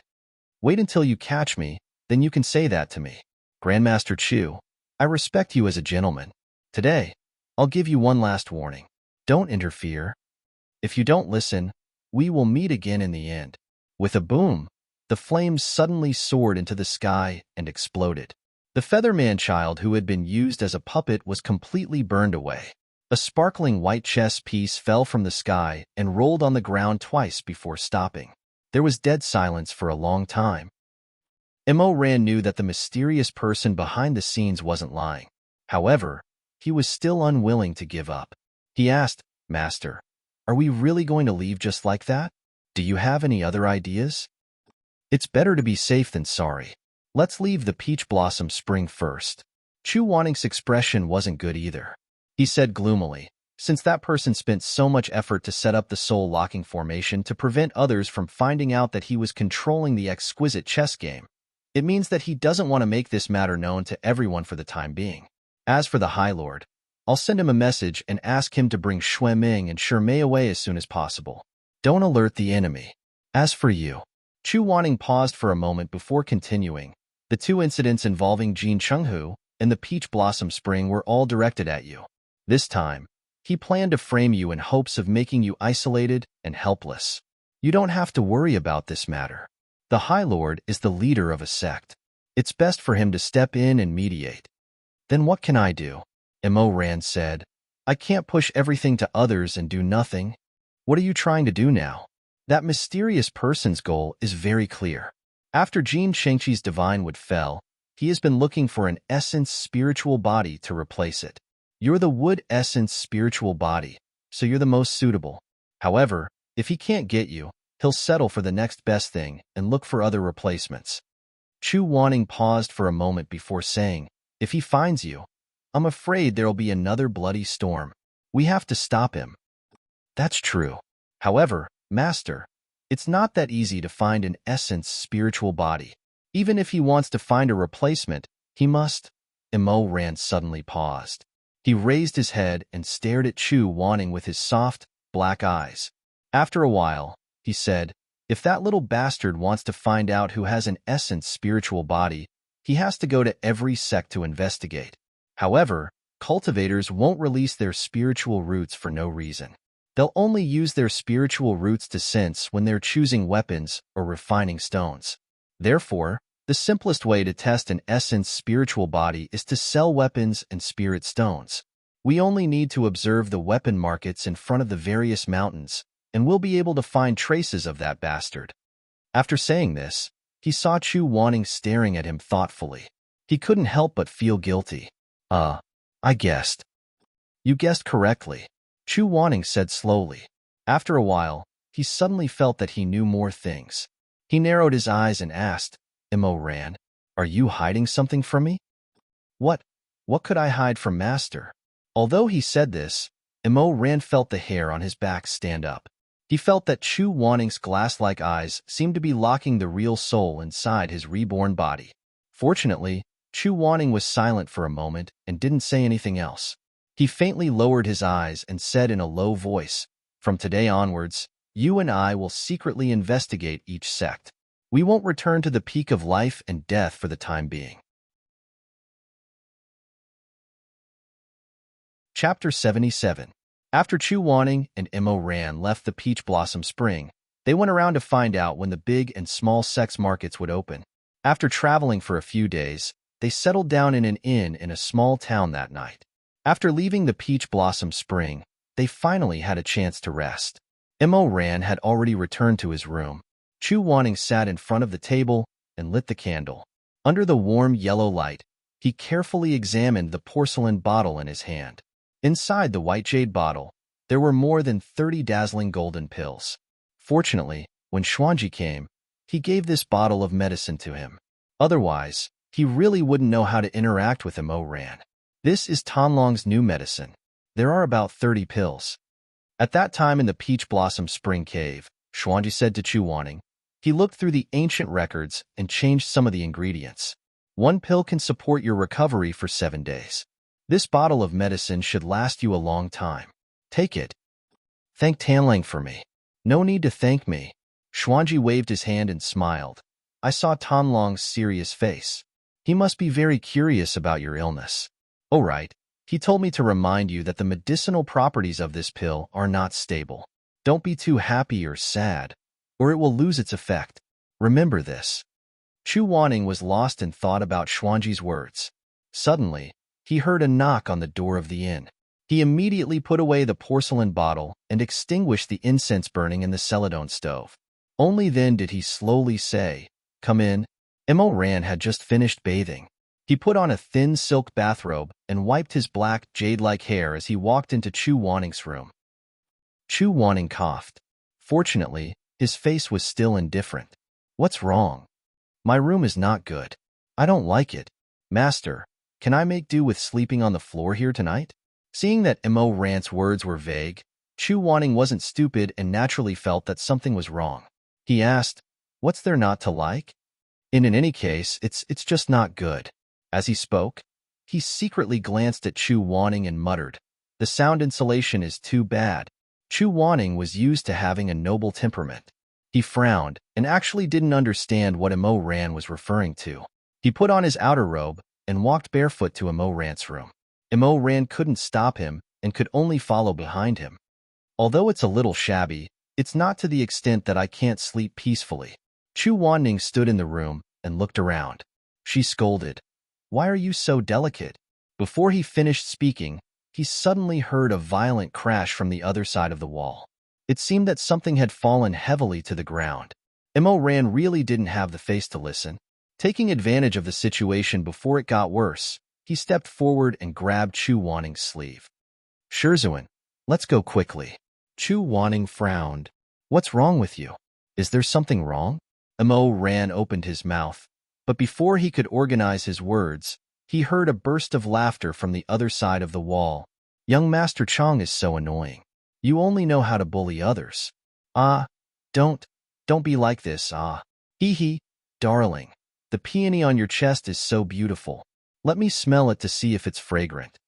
"Wait until you catch me, then you can say that to me. Grandmaster Chu, I respect you as a gentleman. Today, I'll give you one last warning. Don't interfere. If you don't listen, we will meet again in the end." With a boom, the flames suddenly soared into the sky and exploded. The Featherman child who had been used as a puppet was completely burned away. A sparkling white chess piece fell from the sky and rolled on the ground twice before stopping. There was dead silence for a long time. Imo Ran knew that the mysterious person behind the scenes wasn't lying. However, he was still unwilling to give up. He asked, "Master, are we really going to leave just like that? Do you have any other ideas?" "It's better to be safe than sorry. Let's leave the Peach Blossom Spring first." Chu Wanning's expression wasn't good either. He said gloomily, "Since that person spent so much effort to set up the soul-locking formation to prevent others from finding out that he was controlling the exquisite chess game, it means that he doesn't want to make this matter known to everyone for the time being. As for the High Lord, I'll send him a message and ask him to bring Xue Ming and Shi Mei away as soon as possible. Don't alert the enemy. As for you." Chu Wanning paused for a moment before continuing. "The two incidents involving Jin Chenghu and the Peach Blossom Spring were all directed at you. This time, he planned to frame you in hopes of making you isolated and helpless. You don't have to worry about this matter. The High Lord is the leader of a sect. It's best for him to step in and mediate." "Then what can I do?" Imo Ran said. "I can't push everything to others and do nothing." "What are you trying to do now?" "That mysterious person's goal is very clear. After Jin Shengqi's divine wood fell, he has been looking for an essence spiritual body to replace it. You're the wood essence spiritual body, so you're the most suitable. However, if he can't get you, he'll settle for the next best thing and look for other replacements." Chu Wanning paused for a moment before saying, "If he finds you, I'm afraid there'll be another bloody storm. We have to stop him." "That's true. However, Master, it's not that easy to find an essence spiritual body. Even if he wants to find a replacement, he must—" Imo Ran suddenly paused. He raised his head and stared at Chu Wanning with his soft, black eyes. After a while, he said, "If that little bastard wants to find out who has an essence spiritual body, he has to go to every sect to investigate. However, cultivators won't release their spiritual roots for no reason. They'll only use their spiritual roots to sense when they're choosing weapons or refining stones. Therefore, the simplest way to test an essence spiritual body is to sell weapons and spirit stones. We only need to observe the weapon markets in front of the various mountains, and we'll be able to find traces of that bastard." After saying this, he saw Chu Wanning staring at him thoughtfully. He couldn't help but feel guilty. I guessed." "You guessed correctly," Chu Wanning said slowly. After a while, he suddenly felt that he knew more things. He narrowed his eyes and asked, "Imo Ran, are you hiding something from me?" What could I hide from Master?" Although he said this, Imo Ran felt the hair on his back stand up. He felt that Chu Wanning's glass-like eyes seemed to be locking the real soul inside his reborn body. Fortunately, Chu Wanning was silent for a moment and didn't say anything else. He faintly lowered his eyes and said in a low voice, "From today onwards, you and I will secretly investigate each sect. We won't return to the peak of life and death for the time being." Chapter 77. After Chu Wanning and Imo Ran left the Peach Blossom Spring, they went around to find out when the big and small sex markets would open. After traveling for a few days, they settled down in an inn in a small town that night. After leaving the peach blossom spring, they finally had a chance to rest. Mo Ran had already returned to his room. Chu Wanning sat in front of the table and lit the candle. Under the warm yellow light, he carefully examined the porcelain bottle in his hand. Inside the white jade bottle, there were more than 30 dazzling golden pills. Fortunately, when Xuanji came, he gave this bottle of medicine to him. Otherwise, he really wouldn't know how to interact with Mo Ran. This is Tanlong's new medicine. There are about 30 pills. At that time in the Peach Blossom Spring Cave, Xuanji said to Chu Wanning, he looked through the ancient records and changed some of the ingredients. 1 pill can support your recovery for 7 days. This bottle of medicine should last you a long time. Take it. Thank Tanlang for me. No need to thank me. Xuanji waved his hand and smiled. I saw Tanlong's serious face. He must be very curious about your illness. Oh right, he told me to remind you that the medicinal properties of this pill are not stable. Don't be too happy or sad, or it will lose its effect. Remember this. Chu Wanning was lost in thought about Xuanji's words. Suddenly, he heard a knock on the door of the inn. He immediately put away the porcelain bottle and extinguished the incense burning in the celadon stove. Only then did he slowly say, "Come in." Mo Ran had just finished bathing. He put on a thin silk bathrobe and wiped his black, jade-like hair as he walked into Chu Wanning's room. Chu Wanning coughed. Fortunately, his face was still indifferent. What's wrong? My room is not good. I don't like it. Master, can I make do with sleeping on the floor here tonight? Seeing that Mo Ran's words were vague, Chu Wanning wasn't stupid and naturally felt that something was wrong. He asked, what's there not to like? In any case, it's just not good. As he spoke, he secretly glanced at Chu Wanning and muttered, the sound insulation is too bad. Chu Wanning was used to having a noble temperament. He frowned and actually didn't understand what Mo Ran was referring to. He put on his outer robe and walked barefoot to Mo Ran's room. Mo Ran couldn't stop him and could only follow behind him. Although it's a little shabby, it's not to the extent that I can't sleep peacefully. Chu Wanning stood in the room and looked around. She scolded, why are you so delicate? Before he finished speaking, he suddenly heard a violent crash from the other side of the wall. It seemed that something had fallen heavily to the ground. Mo Ran really didn't have the face to listen. Taking advantage of the situation before it got worse, he stepped forward and grabbed Chu Wanning's sleeve. Shizun, let's go quickly. Chu Wanning frowned. What's wrong with you? Is there something wrong? Mo Ran opened his mouth, but before he could organize his words, he heard a burst of laughter from the other side of the wall. Young Master Chong is so annoying. You only know how to bully others. Don't be like this, Hee hee, darling. The peony on your chest is so beautiful. Let me smell it to see if it's fragrant.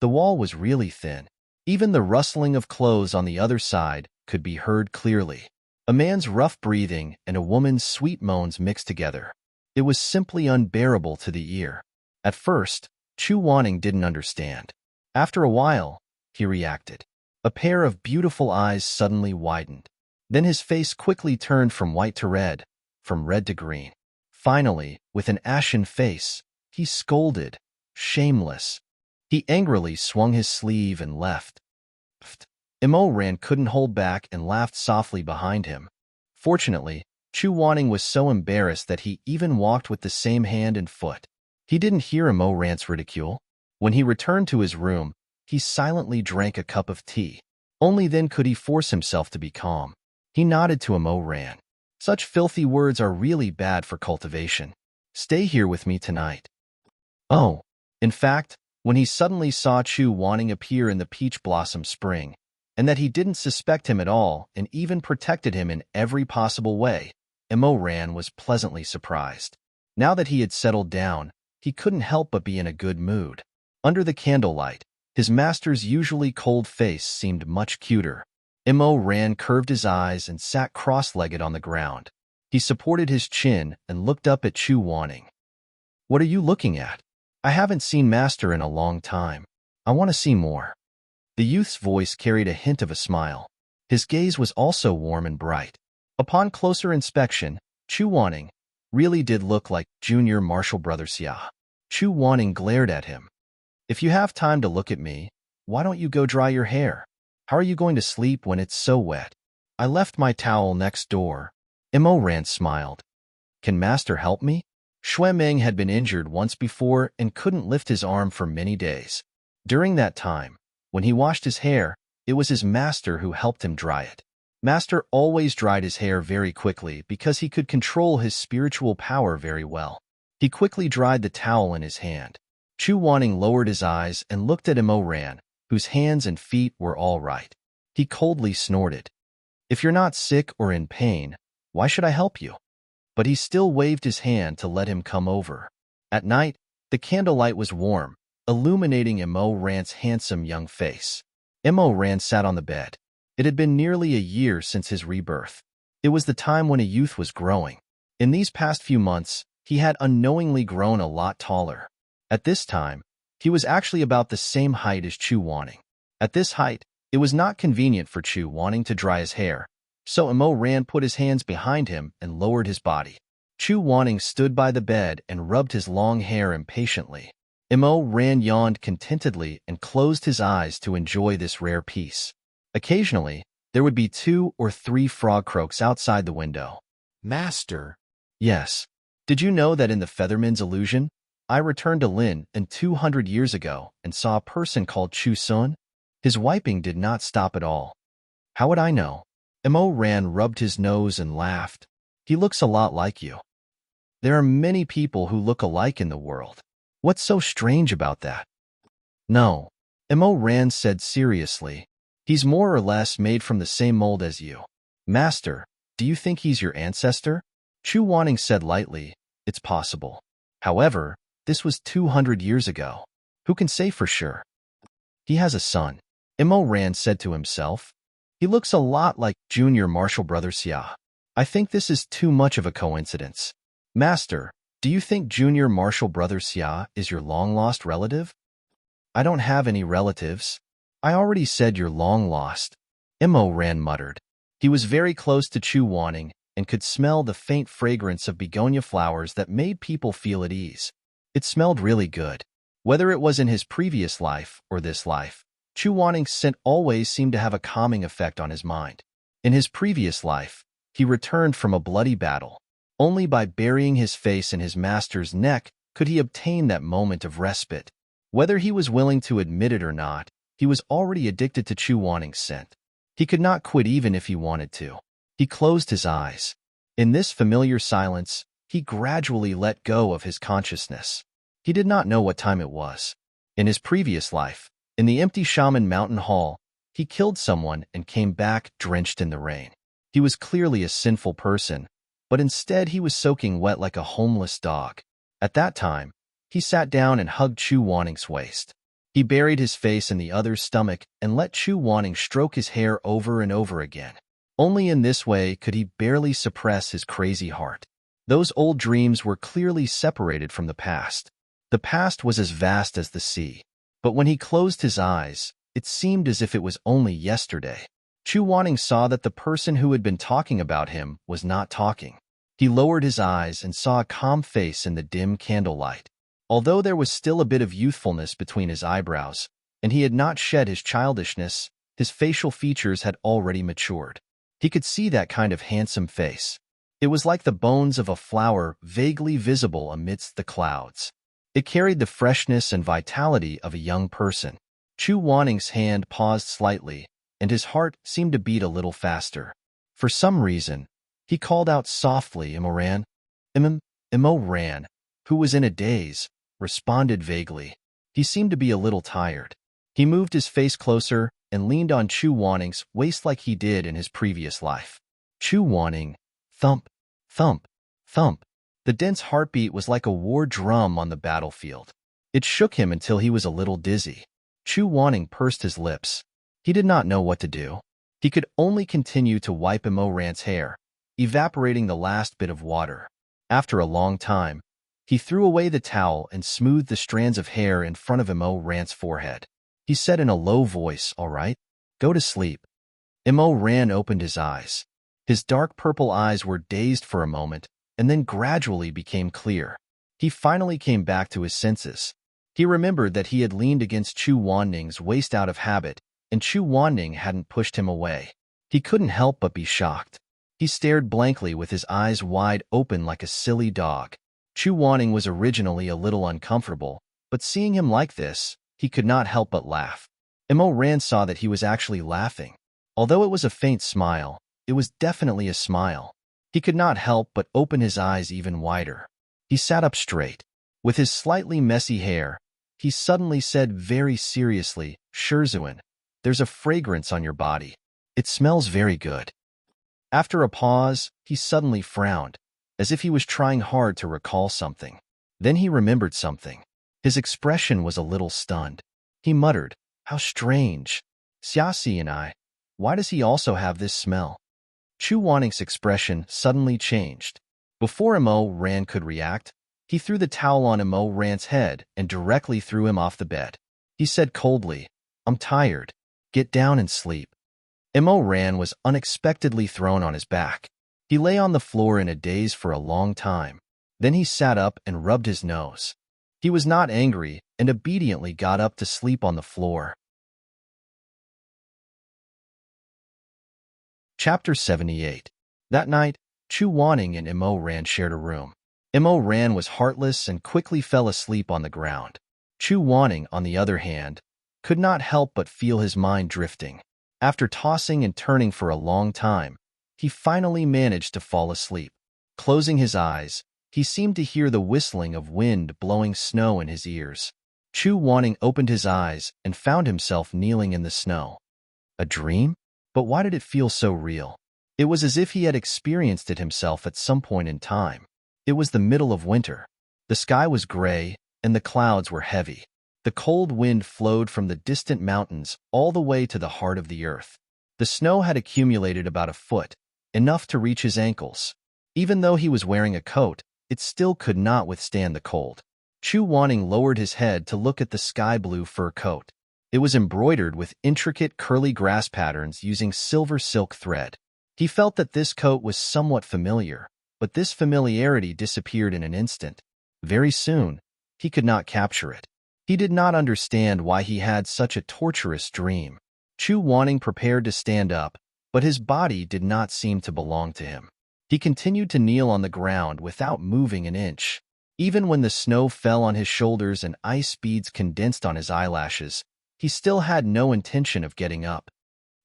The wall was really thin. Even the rustling of clothes on the other side could be heard clearly. A man's rough breathing and a woman's sweet moans mixed together. It was simply unbearable to the ear. At first, Chu Wanning didn't understand. After a while, he reacted. A pair of beautiful eyes suddenly widened. Then his face quickly turned from white to red, from red to green. Finally, with an ashen face, he scolded, shameless. He angrily swung his sleeve and left. Mo Ran couldn't hold back and laughed softly behind him. Fortunately, Chu Wanning was so embarrassed that he even walked with the same hand and foot. He didn't hear Mo Ran's ridicule. When he returned to his room, he silently drank a cup of tea. Only then could he force himself to be calm. He nodded to Mo Ran. Such filthy words are really bad for cultivation. Stay here with me tonight. Oh, in fact, when he suddenly saw Chu Wanning appear in the peach blossom spring, and that he didn't suspect him at all and even protected him in every possible way, Mo Ran was pleasantly surprised. Now that he had settled down, he couldn't help but be in a good mood. Under the candlelight, his master's usually cold face seemed much cuter. Mo Ran curved his eyes and sat cross-legged on the ground. He supported his chin and looked up at Chu Wanning. What are you looking at? I haven't seen Master in a long time. I want to see more. The youth's voice carried a hint of a smile. His gaze was also warm and bright. Upon closer inspection, Chu Wanning, really did look like junior martial brother Xia. Chu Wanning glared at him. If you have time to look at me, why don't you go dry your hair? How are you going to sleep when it's so wet? I left my towel next door. Immerse smiled. Can Master help me? Xue Ming had been injured once before and couldn't lift his arm for many days. During that time, when he washed his hair, it was his master who helped him dry it. Master always dried his hair very quickly because he could control his spiritual power very well. He quickly dried the towel in his hand. Chu Wanning lowered his eyes and looked at Immerse, whose hands and feet were all right. He coldly snorted. If you're not sick or in pain, why should I help you? But he still waved his hand to let him come over. At night, the candlelight was warm, illuminating Immerse's handsome young face. Immerse sat on the bed. It had been nearly a year since his rebirth. It was the time when a youth was growing. In these past few months, he had unknowingly grown a lot taller. At this time, he was actually about the same height as Chu Wanning. At this height, it was not convenient for Chu Wanning to dry his hair, so Immerse put his hands behind him and lowered his body. Chu Wanning stood by the bed and rubbed his long hair impatiently. Immerse yawned contentedly and closed his eyes to enjoy this rare peace. Occasionally, there would be 2 or 3 frog croaks outside the window. Master. Yes. Did you know that in the Featherman's illusion, I returned to Lin 200 years ago and saw a person called Chu Sun? His wiping did not stop at all. How would I know? Immerse rubbed his nose and laughed. He looks a lot like you. There are many people who look alike in the world. What's so strange about that? No. Immerse said seriously. He's more or less made from the same mold as you. Master, do you think he's your ancestor? Chu Wanning said lightly, it's possible. However, this was 200 years ago. Who can say for sure? He has a son. Immerse said to himself. He looks a lot like junior martial brother Xia. I think this is too much of a coincidence. Master, do you think junior martial brother Xia is your long-lost relative? I don't have any relatives. I already said you're long-lost. Immerse muttered. He was very close to Chu Wanning and could smell the faint fragrance of begonia flowers that made people feel at ease. It smelled really good. Whether it was in his previous life or this life, Chu Wanning's scent always seemed to have a calming effect on his mind. In his previous life, he returned from a bloody battle. Only by burying his face in his master's neck could he obtain that moment of respite. Whether he was willing to admit it or not, he was already addicted to Chu Wanning's scent. He could not quit even if he wanted to. He closed his eyes. In this familiar silence, he gradually let go of his consciousness. He did not know what time it was. In his previous life, in the empty Shaman Mountain Hall, he killed someone and came back drenched in the rain. He was clearly a sinful person, but instead he was soaking wet like a homeless dog. At that time, he sat down and hugged Chu Wanning's waist. He buried his face in the other's stomach and let Chu Wanning stroke his hair over and over again. Only in this way could he barely suppress his crazy heart. Those old dreams were clearly separated from the past. The past was as vast as the sea. But when he closed his eyes, it seemed as if it was only yesterday. Chu Wanning saw that the person who had been talking about him was not talking. He lowered his eyes and saw a calm face in the dim candlelight. Although there was still a bit of youthfulness between his eyebrows, and he had not shed his childishness, his facial features had already matured. He could see that kind of handsome face. It was like the bones of a flower vaguely visible amidst the clouds. It carried the freshness and vitality of a young person. Chu Wanning's hand paused slightly, and his heart seemed to beat a little faster. For some reason, he called out softly, Immerse. Immerse, who was in a daze, responded vaguely. He seemed to be a little tired. He moved his face closer and leaned on Chu Wanning's waist like he did in his previous life. Chu Wanning, thump, thump, thump. The dense heartbeat was like a war drum on the battlefield. It shook him until he was a little dizzy. Chu Wanning pursed his lips. He did not know what to do. He could only continue to wipe Immerse's hair, evaporating the last bit of water. After a long time, he threw away the towel and smoothed the strands of hair in front of Immerse's forehead. He said in a low voice, "All right, go to sleep." Immerse opened his eyes. His dark purple eyes were dazed for a moment, and then gradually became clear. He finally came back to his senses. He remembered that he had leaned against Chu Wanning's waist out of habit, and Chu Wanning hadn't pushed him away. He couldn't help but be shocked. He stared blankly with his eyes wide open like a silly dog. Chu Wanning was originally a little uncomfortable, but seeing him like this, he could not help but laugh. Mo Ran saw that he was actually laughing. Although it was a faint smile, it was definitely a smile. He could not help but open his eyes even wider. He sat up straight. With his slightly messy hair, he suddenly said very seriously, "Shizun, there's a fragrance on your body. It smells very good." After a pause, he suddenly frowned, as if he was trying hard to recall something. Then he remembered something. His expression was a little stunned. He muttered, "How strange. Xiaxi and I. Why does he also have this smell?" Chu Wanning's expression suddenly changed. Before Mo Ran could react, he threw the towel on Mo Ran's head and directly threw him off the bed. He said coldly, "I'm tired. Get down and sleep." Mo Ran was unexpectedly thrown on his back. He lay on the floor in a daze for a long time. Then he sat up and rubbed his nose. He was not angry and obediently got up to sleep on the floor. Chapter 78. That night, Chu Wanning and Mo Ran shared a room. Mo Ran was heartless and quickly fell asleep on the ground. Chu Wanning, on the other hand, could not help but feel his mind drifting. After tossing and turning for a long time, he finally managed to fall asleep. Closing his eyes, he seemed to hear the whistling of wind blowing snow in his ears. Chu Wanning opened his eyes and found himself kneeling in the snow. A dream? But why did it feel so real? It was as if he had experienced it himself at some point in time. It was the middle of winter. The sky was gray, and the clouds were heavy. The cold wind flowed from the distant mountains all the way to the heart of the earth. The snow had accumulated about a foot, enough to reach his ankles. Even though he was wearing a coat, it still could not withstand the cold. Chu Wanning lowered his head to look at the sky-blue fur coat. It was embroidered with intricate curly grass patterns using silver silk thread. He felt that this coat was somewhat familiar, but this familiarity disappeared in an instant. Very soon, he could not capture it. He did not understand why he had such a torturous dream. Chu Wanning prepared to stand up, but his body did not seem to belong to him. He continued to kneel on the ground without moving an inch. Even when the snow fell on his shoulders and ice beads condensed on his eyelashes, he still had no intention of getting up.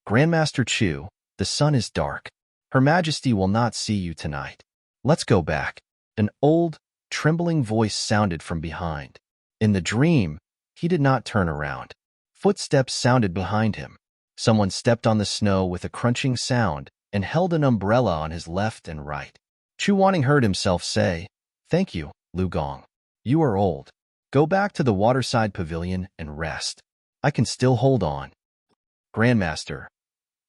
"Grandmaster Chu, the sun is dark. Her Majesty will not see you tonight. Let's go back." An old, trembling voice sounded from behind. In the dream, he did not turn around. Footsteps sounded behind him. Someone stepped on the snow with a crunching sound and held an umbrella on his left and right. Chu Wanning heard himself say, "Thank you, Lu Gong. You are old. Go back to the waterside pavilion and rest. I can still hold on." "Grandmaster."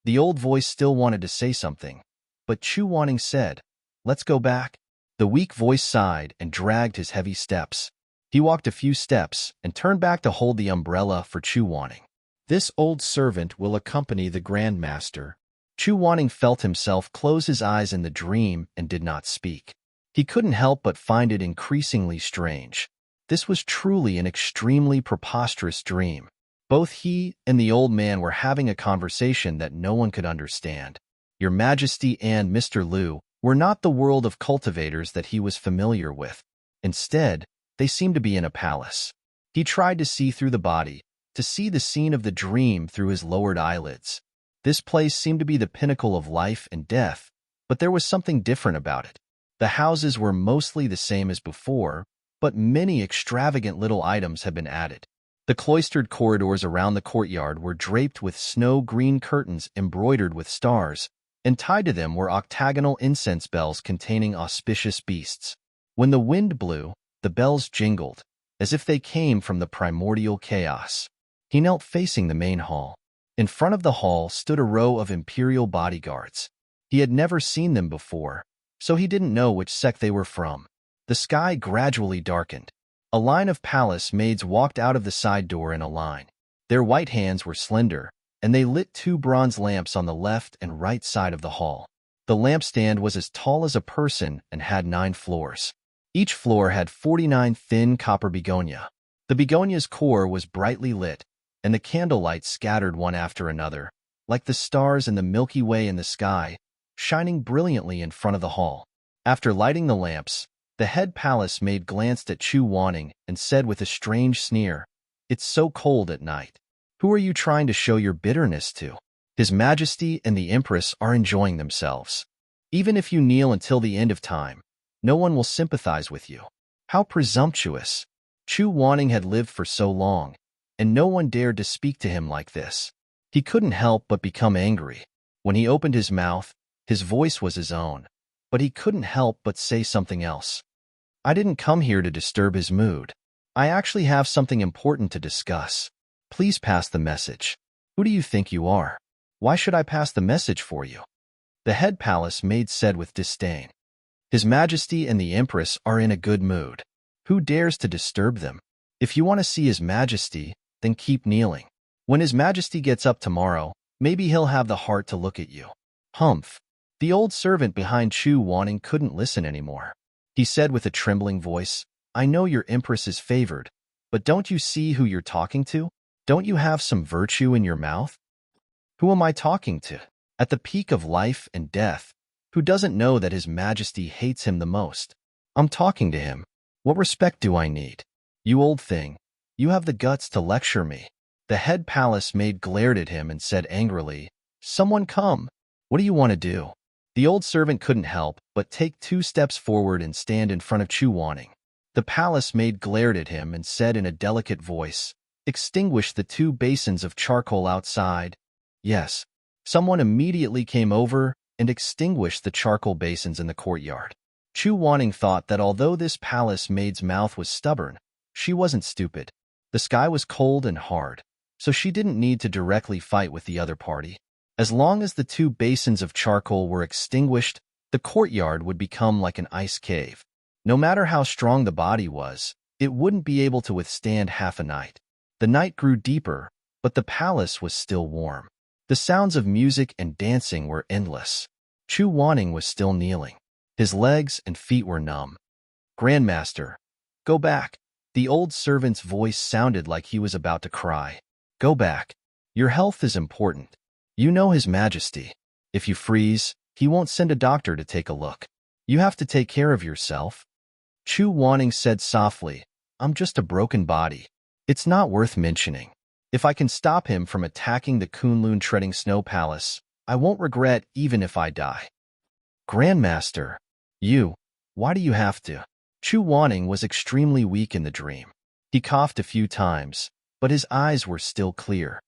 The old voice still wanted to say something, but Chu Wanning said, "Let's go back." The weak voice sighed and dragged his heavy steps. He walked a few steps and turned back to hold the umbrella for Chu Wanning. "This old servant will accompany the Grandmaster." Chu Wanning felt himself close his eyes in the dream and did not speak. He couldn't help but find it increasingly strange. This was truly an extremely preposterous dream. Both he and the old man were having a conversation that no one could understand. Your Majesty and Mr. Liu were not the world of cultivators that he was familiar with. Instead, they seemed to be in a palace. He tried to see through the body, to see the scene of the dream through his lowered eyelids. This place seemed to be the pinnacle of life and death, but there was something different about it. The houses were mostly the same as before, but many extravagant little items had been added. The cloistered corridors around the courtyard were draped with snow-green curtains embroidered with stars, and tied to them were octagonal incense bells containing auspicious beasts. When the wind blew, the bells jingled, as if they came from the primordial chaos. He knelt facing the main hall. In front of the hall stood a row of imperial bodyguards. He had never seen them before, so he didn't know which sect they were from. The sky gradually darkened. A line of palace maids walked out of the side door in a line. Their white hands were slender, and they lit two bronze lamps on the left and right side of the hall. The lampstand was as tall as a person and had 9 floors. Each floor had 49 thin copper begonia. The begonia's core was brightly lit, and the candlelight scattered one after another, like the stars in the Milky Way in the sky, shining brilliantly in front of the hall. After lighting the lamps, the head palace maid glanced at Chu Wanning and said with a strange sneer, "It's so cold at night. Who are you trying to show your bitterness to? His Majesty and the Empress are enjoying themselves. Even if you kneel until the end of time, no one will sympathize with you." How presumptuous! Chu Wanning had lived for so long, and no one dared to speak to him like this. He couldn't help but become angry. When he opened his mouth, his voice was his own, but he couldn't help but say something else. "I didn't come here to disturb his mood. I actually have something important to discuss. Please pass the message." "Who do you think you are? Why should I pass the message for you?" The head palace maid said with disdain. "His Majesty and the Empress are in a good mood. Who dares to disturb them? If you want to see His Majesty, then keep kneeling. When His Majesty gets up tomorrow, maybe he'll have the heart to look at you." Humph. The old servant behind Chu Wanning couldn't listen anymore. He said with a trembling voice, "I know your Empress is favored, but don't you see who you're talking to? Don't you have some virtue in your mouth? Who am I talking to? At the peak of life and death, who doesn't know that His Majesty hates him the most? I'm talking to him. What respect do I need? You old thing, you have the guts to lecture me." The head palace maid glared at him and said angrily, "Someone come. What do you want to do?" The old servant couldn't help but take 2 steps forward and stand in front of Chu Wanning. The palace maid glared at him and said in a delicate voice, "Extinguish the 2 basins of charcoal outside." Yes, someone immediately came over and extinguished the charcoal basins in the courtyard. Chu Wanning thought that although this palace maid's mouth was stubborn, she wasn't stupid. The sky was cold and hard, so she didn't need to directly fight with the other party. As long as the 2 basins of charcoal were extinguished, the courtyard would become like an ice cave. No matter how strong the body was, it wouldn't be able to withstand half a night. The night grew deeper, but the palace was still warm. The sounds of music and dancing were endless. Chu Wanning was still kneeling. His legs and feet were numb. "Grandmaster, go back." The old servant's voice sounded like he was about to cry. "Go back. Your health is important. You know His Majesty. If you freeze, he won't send a doctor to take a look. You have to take care of yourself." Chu Wanning said softly, "I'm just a broken body. It's not worth mentioning. If I can stop him from attacking the Kunlun Treading Snow Palace, I won't regret even if I die." "Grandmaster, why do you have to?" Chu Wanning was extremely weak in the dream. He coughed a few times, but his eyes were still clear.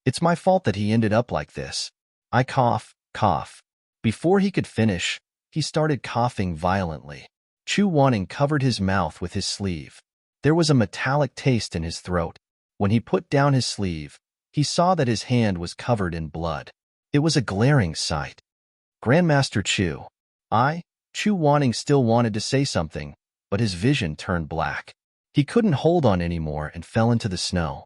"It's my fault that he ended up like this. I cough." Before he could finish, he started coughing violently. Chu Wanning covered his mouth with his sleeve. There was a metallic taste in his throat. When he put down his sleeve, he saw that his hand was covered in blood. It was a glaring sight. "Grandmaster Chu." Chu Wanning still wanted to say something, but his vision turned black. He couldn't hold on anymore and fell into the snow.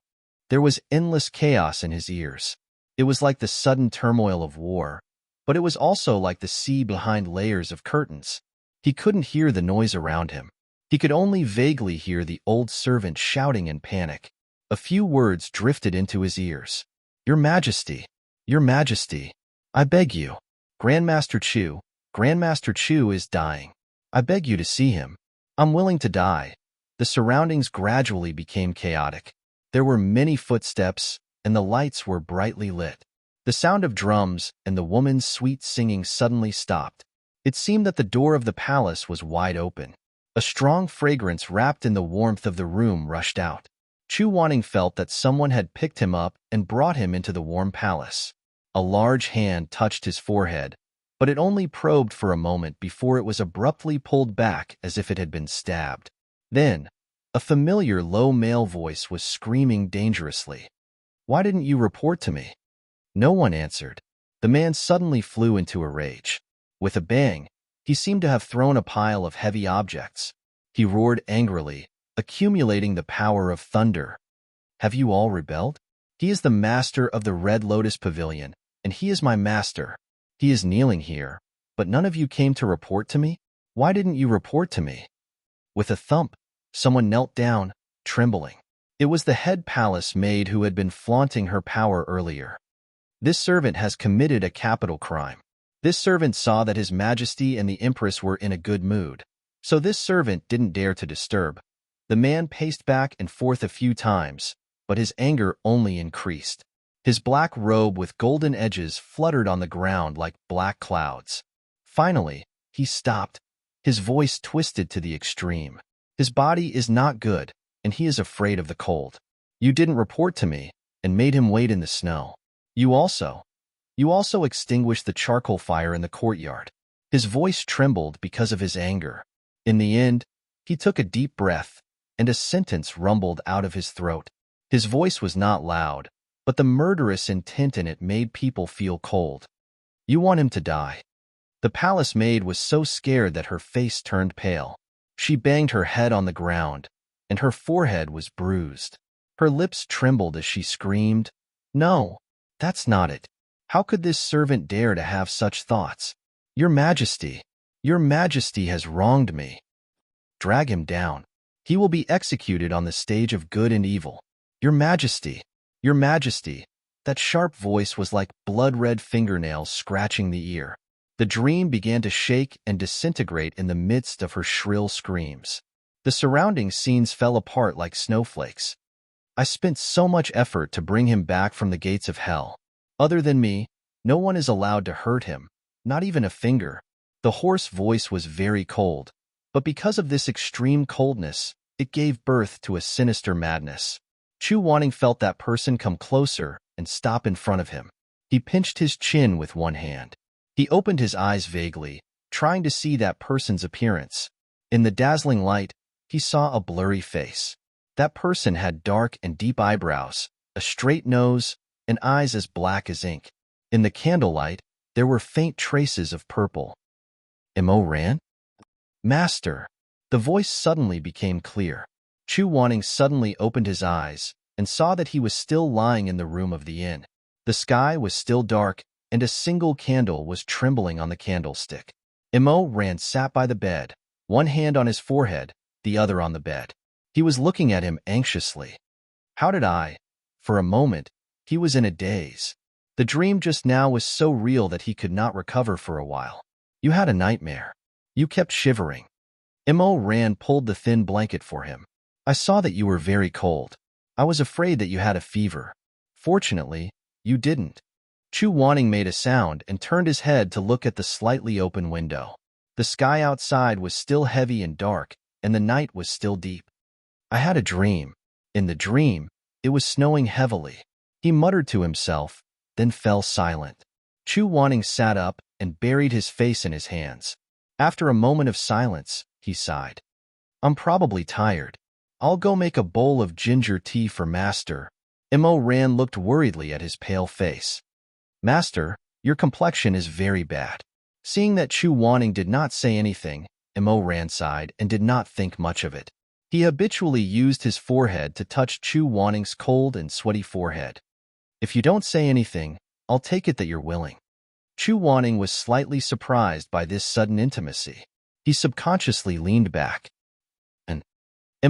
There was endless chaos in his ears. It was like the sudden turmoil of war, but it was also like the sea behind layers of curtains. He couldn't hear the noise around him. He could only vaguely hear the old servant shouting in panic. A few words drifted into his ears. "Your Majesty, Your Majesty, I beg you. Grandmaster Chu is dying. I beg you to see him. I'm willing to die." The surroundings gradually became chaotic. There were many footsteps, and the lights were brightly lit. The sound of drums and the woman's sweet singing suddenly stopped. It seemed that the door of the palace was wide open. A strong fragrance wrapped in the warmth of the room rushed out. Chu Wanning felt that someone had picked him up and brought him into the warm palace. A large hand touched his forehead, but it only probed for a moment before it was abruptly pulled back as if it had been stabbed. Then, a familiar low male voice was screaming dangerously. "Why didn't you report to me?" No one answered. The man suddenly flew into a rage. With a bang, he seemed to have thrown a pile of heavy objects. He roared angrily, accumulating the power of thunder. "Have you all rebelled? He is the master of the Red Lotus Pavilion, and he is my master. He is kneeling here. But none of you came to report to me? Why didn't you report to me? With a thump, someone knelt down, trembling. It was the head palace maid who had been flaunting her power earlier. This servant has committed a capital crime. This servant saw that His Majesty and the Empress were in a good mood, so this servant didn't dare to disturb. The man paced back and forth a few times, but his anger only increased. His black robe with golden edges fluttered on the ground like black clouds. Finally, he stopped, his voice twisted to the extreme. His body is not good, and he is afraid of the cold. You didn't report to me, and made him wait in the snow. You also extinguished the charcoal fire in the courtyard. His voice trembled because of his anger. In the end, he took a deep breath, and a sentence rumbled out of his throat. His voice was not loud, but the murderous intent in it made people feel cold. You want him to die. The palace maid was so scared that her face turned pale. She banged her head on the ground, and her forehead was bruised. Her lips trembled as she screamed, "No, that's not it. How could this servant dare to have such thoughts? Your Majesty has wronged me. Drag him down. He will be executed on the stage of good and evil. Your Majesty, that sharp voice was like blood-red fingernails scratching the ear. The dream began to shake and disintegrate in the midst of her shrill screams. The surrounding scenes fell apart like snowflakes. I spent so much effort to bring him back from the gates of hell. Other than me, no one is allowed to hurt him, not even a finger. The hoarse voice was very cold, but because of this extreme coldness, it gave birth to a sinister madness. Chu Wanning felt that person come closer and stop in front of him. He pinched his chin with one hand. He opened his eyes vaguely, trying to see that person's appearance. In the dazzling light, he saw a blurry face. That person had dark and deep eyebrows, a straight nose, and eyes as black as ink. In the candlelight, there were faint traces of purple. Mo Ran? Master! The voice suddenly became clear. Chu Wanning suddenly opened his eyes and saw that he was still lying in the room of the inn. The sky was still dark, and a single candle was trembling on the candlestick. Mo Ran sat by the bed, one hand on his forehead, the other on the bed. He was looking at him anxiously. How did I? For a moment, he was in a daze. The dream just now was so real that he could not recover for a while. You had a nightmare. You kept shivering. Mo Ran pulled the thin blanket for him. I saw that you were very cold. I was afraid that you had a fever. Fortunately, you didn't. Chu Wanning made a sound and turned his head to look at the slightly open window. The sky outside was still heavy and dark, and the night was still deep. I had a dream. In the dream, it was snowing heavily. He muttered to himself, then fell silent. Chu Wanning sat up and buried his face in his hands. After a moment of silence, he sighed. I'm probably tired. I'll go make a bowl of ginger tea for Master. Mo Ran looked worriedly at his pale face. Master, your complexion is very bad. Seeing that Chu Wanning did not say anything, Mo Ran sighed and did not think much of it. He habitually used his forehead to touch Chu Wanning's cold and sweaty forehead. If you don't say anything, I'll take it that you're willing. Chu Wanning was slightly surprised by this sudden intimacy. He subconsciously leaned back. And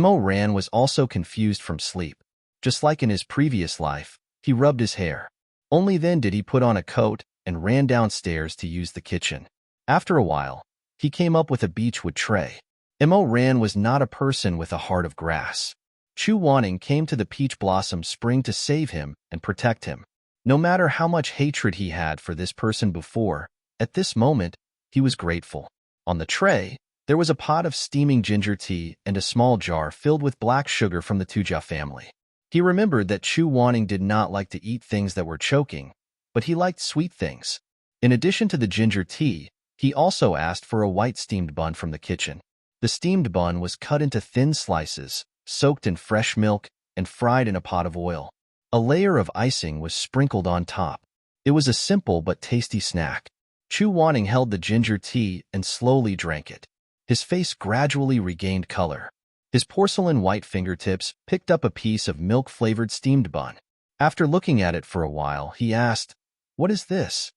Mo Ran was also confused from sleep. Just like in his previous life, he rubbed his hair. Only then did he put on a coat and ran downstairs to use the kitchen. After a while, he came up with a beechwood tray. Mo Ran was not a person with a heart of grass. Chu Wanning came to the peach blossom spring to save him and protect him. No matter how much hatred he had for this person before, at this moment, he was grateful. On the tray, there was a pot of steaming ginger tea and a small jar filled with black sugar from the Tuja family. He remembered that Chu Wanning did not like to eat things that were choking, but he liked sweet things. In addition to the ginger tea, he also asked for a white steamed bun from the kitchen. The steamed bun was cut into thin slices, soaked in fresh milk, and fried in a pot of oil. A layer of icing was sprinkled on top. It was a simple but tasty snack. Chu Wanning held the ginger tea and slowly drank it. His face gradually regained color. His porcelain white fingertips picked up a piece of milk-flavored steamed bun. After looking at it for a while, he asked, "What is this?"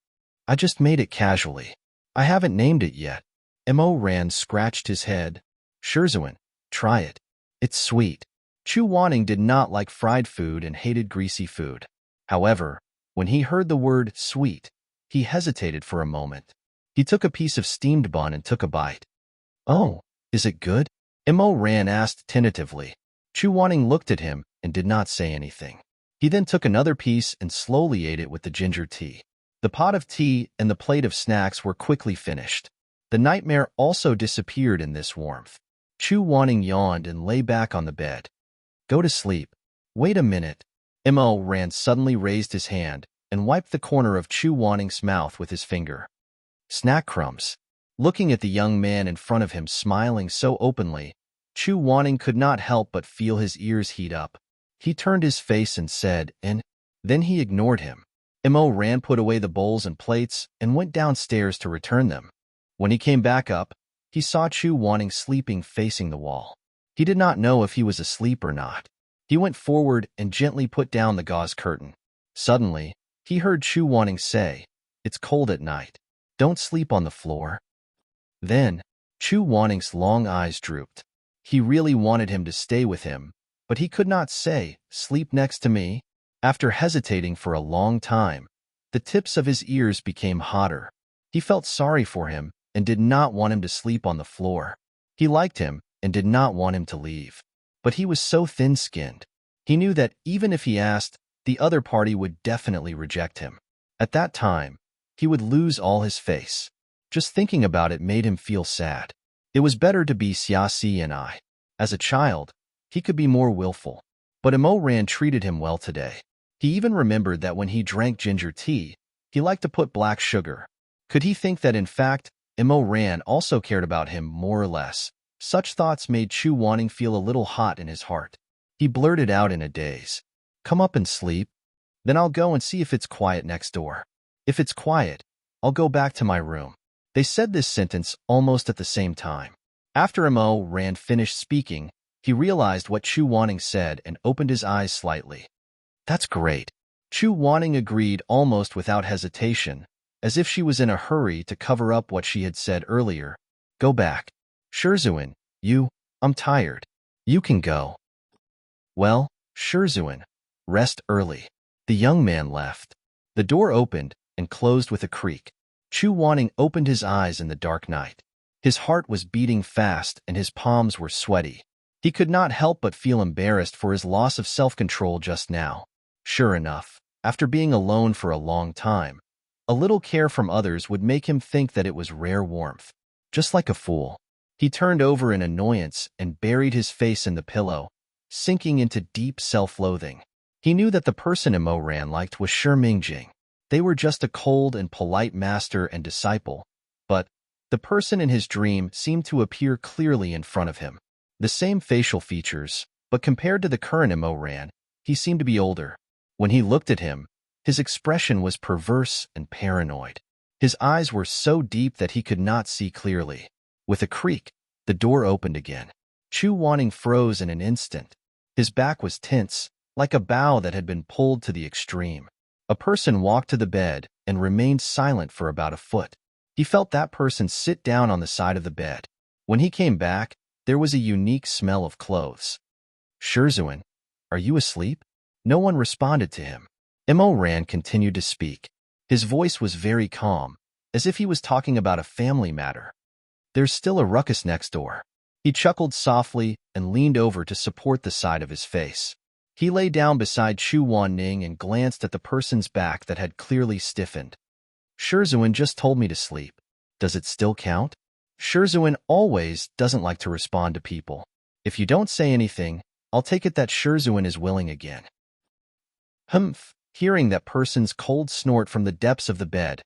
"I just made it casually. I haven't named it yet. Mo Ran scratched his head. Shizun, try it. It's sweet. Chu Wanning did not like fried food and hated greasy food. However, when he heard the word sweet, he hesitated for a moment. He took a piece of steamed bun and took a bite. Oh, is it good? Mo Ran asked tentatively. Chu Wanning looked at him and did not say anything. He then took another piece and slowly ate it with the ginger tea. The pot of tea and the plate of snacks were quickly finished. The nightmare also disappeared in this warmth. Chu Wanning yawned and lay back on the bed. Go to sleep. Wait a minute. Mo Ran suddenly raised his hand and wiped the corner of Chu Wanning's mouth with his finger. Snack crumbs. Looking at the young man in front of him smiling so openly, Chu Wanning could not help but feel his ears heat up. He turned his face and said, and then he ignored him. Mo Ran put away the bowls and plates and went downstairs to return them. When he came back up, he saw Chu Wanning sleeping facing the wall. He did not know if he was asleep or not. He went forward and gently put down the gauze curtain. Suddenly, he heard Chu Wanning say, "It's cold at night. Don't sleep on the floor." Then, Chu Wanning's long eyes drooped. He really wanted him to stay with him, but he could not say, "Sleep next to me." After hesitating for a long time, the tips of his ears became hotter. He felt sorry for him and did not want him to sleep on the floor. He liked him and did not want him to leave. But he was so thin-skinned. He knew that even if he asked, the other party would definitely reject him. At that time, he would lose all his face. Just thinking about it made him feel sad. It was better to be Xiaxi and I. As a child, he could be more willful. But Mo Ran treated him well today. He even remembered that when he drank ginger tea, he liked to put black sugar. Could he think that in fact, Mo Ran also cared about him more or less? Such thoughts made Chu Wanning feel a little hot in his heart. He blurted out in a daze, "Come up and sleep. Then I'll go and see if it's quiet next door. If it's quiet, I'll go back to my room." They said this sentence almost at the same time. After Mo Ran finished speaking, he realized what Chu Wanning said and opened his eyes slightly. "That's great." Chu Wanning agreed almost without hesitation, as if she was in a hurry to cover up what she had said earlier. "Go back. Shizun, I'm tired. You can go." "Well, Shizun, rest early." The young man left. The door opened and closed with a creak. Chu Wanning opened his eyes in the dark night. His heart was beating fast and his palms were sweaty. He could not help but feel embarrassed for his loss of self-control just now. Sure enough, after being alone for a long time, a little care from others would make him think that it was rare warmth. Just like a fool, he turned over in annoyance and buried his face in the pillow, sinking into deep self-loathing. He knew that the person Mo Ran liked was Shi Mingjing. They were just a cold and polite master and disciple, but the person in his dream seemed to appear clearly in front of him. The same facial features, but compared to the current Mo Ran, he seemed to be older. When he looked at him, his expression was perverse and paranoid. His eyes were so deep that he could not see clearly. With a creak, the door opened again. Chu Wanning froze in an instant. His back was tense, like a bow that had been pulled to the extreme. A person walked to the bed and remained silent for about a foot. He felt that person sit down on the side of the bed. When he came back, there was a unique smell of clothes. "Shizun, are you asleep?" No one responded to him. Mo Ran continued to speak. His voice was very calm, as if he was talking about a family matter. "There's still a ruckus next door." He chuckled softly and leaned over to support the side of his face. He lay down beside Chu Wanning and glanced at the person's back that had clearly stiffened. "Shizun just told me to sleep. Does it still count?" Shizun always doesn't like to respond to people. If you don't say anything, I'll take it that Shizun is willing again. Humph! Hearing that person's cold snort from the depths of the bed,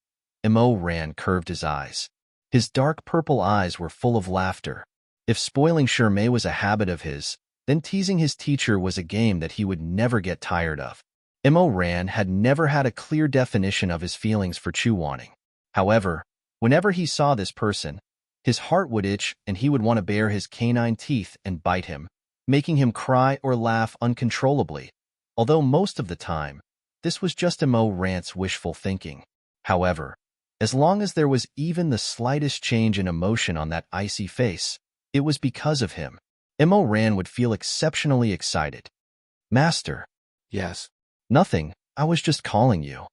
Mo Ran curved his eyes. His dark purple eyes were full of laughter. If spoiling Shirmei was a habit of his, then teasing his teacher was a game that he would never get tired of. Mo Ran had never had a clear definition of his feelings for Chu Wanning. However, whenever he saw this person, his heart would itch and he would want to bare his canine teeth and bite him, making him cry or laugh uncontrollably, although most of the time, this was just Mo Ran's wishful thinking. However, As long as there was even the slightest change in emotion on that icy face, it was because of him. Imo Ran would feel exceptionally excited. Master. Yes. Nothing, I was just calling you.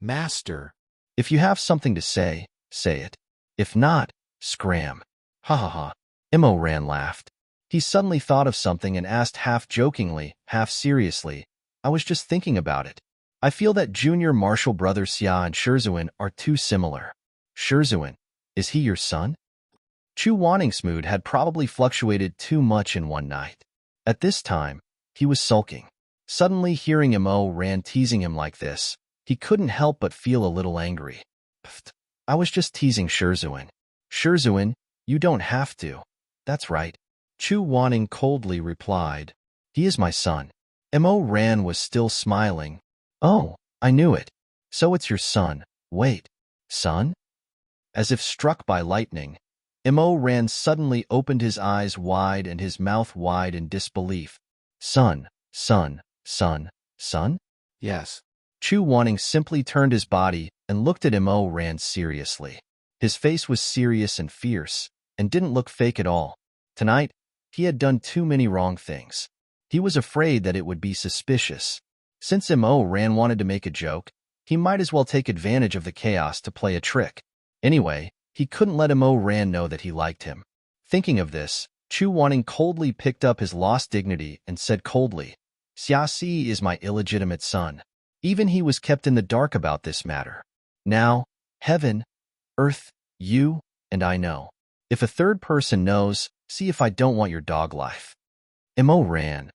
Master. If you have something to say, say it. If not, scram. Ha ha ha. Imo Ran laughed. He suddenly thought of something and asked half jokingly, half seriously, I was just thinking about it. I feel that junior martial brothers Xia and Shizun are too similar. Shizun, is he your son? Chu Wannings's mood had probably fluctuated too much in one night. At this time, he was sulking. Suddenly hearing Imo Ran teasing him like this, he couldn't help but feel a little angry. Pfft, I was just teasing Shizun. Shizun, you don't have to. That's right. Chu Wanning coldly replied. He is my son. Imo Ran was still smiling. Oh, I knew it. So it's your son. Wait, son? As if struck by lightning, Imo Ran suddenly opened his eyes wide and his mouth wide in disbelief. Son, son, son, son? Yes. Chu Wanning simply turned his body and looked at Imo Ran seriously. His face was serious and fierce, and didn't look fake at all. Tonight, he had done too many wrong things. He was afraid that it would be suspicious. Since Imo Ran wanted to make a joke, he might as well take advantage of the chaos to play a trick. Anyway, he couldn't let Imo Ran know that he liked him. Thinking of this, Chu Wanning coldly picked up his lost dignity and said coldly, Xia Si is my illegitimate son. Even he was kept in the dark about this matter. Now, heaven, earth, you, and I know. If a third person knows, see if I don't want your dog life. Imo Ran.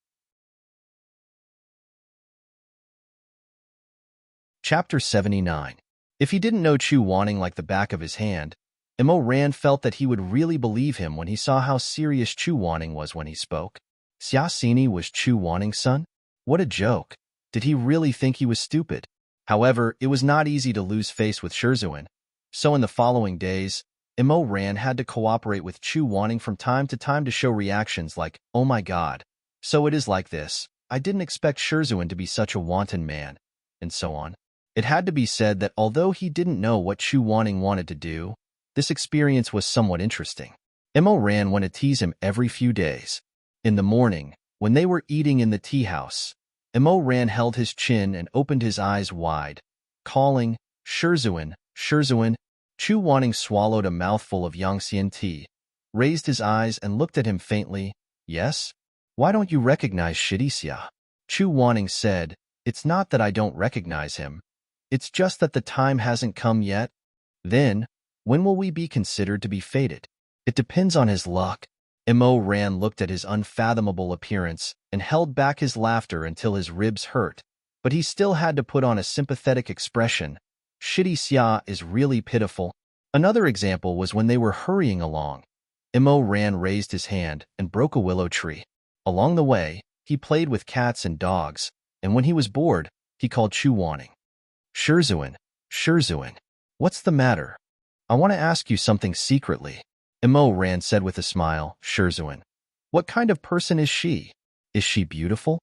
Chapter 79. If he didn't know Chu Wanning like the back of his hand, Imo Ran felt that he would really believe him when he saw how serious Chu Wanning was when he spoke. Xia Sini was Chu Wanning's son? What a joke. Did he really think he was stupid? However, it was not easy to lose face with Shizun. So in the following days, Imo Ran had to cooperate with Chu Wanning from time to time to show reactions like, oh my god. So it is like this. I didn't expect Shizun to be such a wanton man. And so on. It had to be said that although he didn't know what Chu Wanning wanted to do, this experience was somewhat interesting. Imo Ran went to tease him every few days. In the morning, when they were eating in the tea house, Imo Ran held his chin and opened his eyes wide, calling, Shizun, Shizun. Chu Wanning swallowed a mouthful of Yangxian tea, raised his eyes and looked at him faintly. Yes? Why don't you recognize Shidixia? Chu Wanning said, it's not that I don't recognize him. It's just that the time hasn't come yet. Then, when will we be considered to be fated? It depends on his luck. Imo Ran looked at his unfathomable appearance and held back his laughter until his ribs hurt, but he still had to put on a sympathetic expression. Shidixia is really pitiful. Another example was when they were hurrying along. Imo Ran raised his hand and broke a willow tree. Along the way, he played with cats and dogs, and when he was bored, he called Chu Wanning. Shizun, Shizun, what's the matter? I want to ask you something secretly. Imo Ran said with a smile. Shizun, what kind of person is she? Is she beautiful?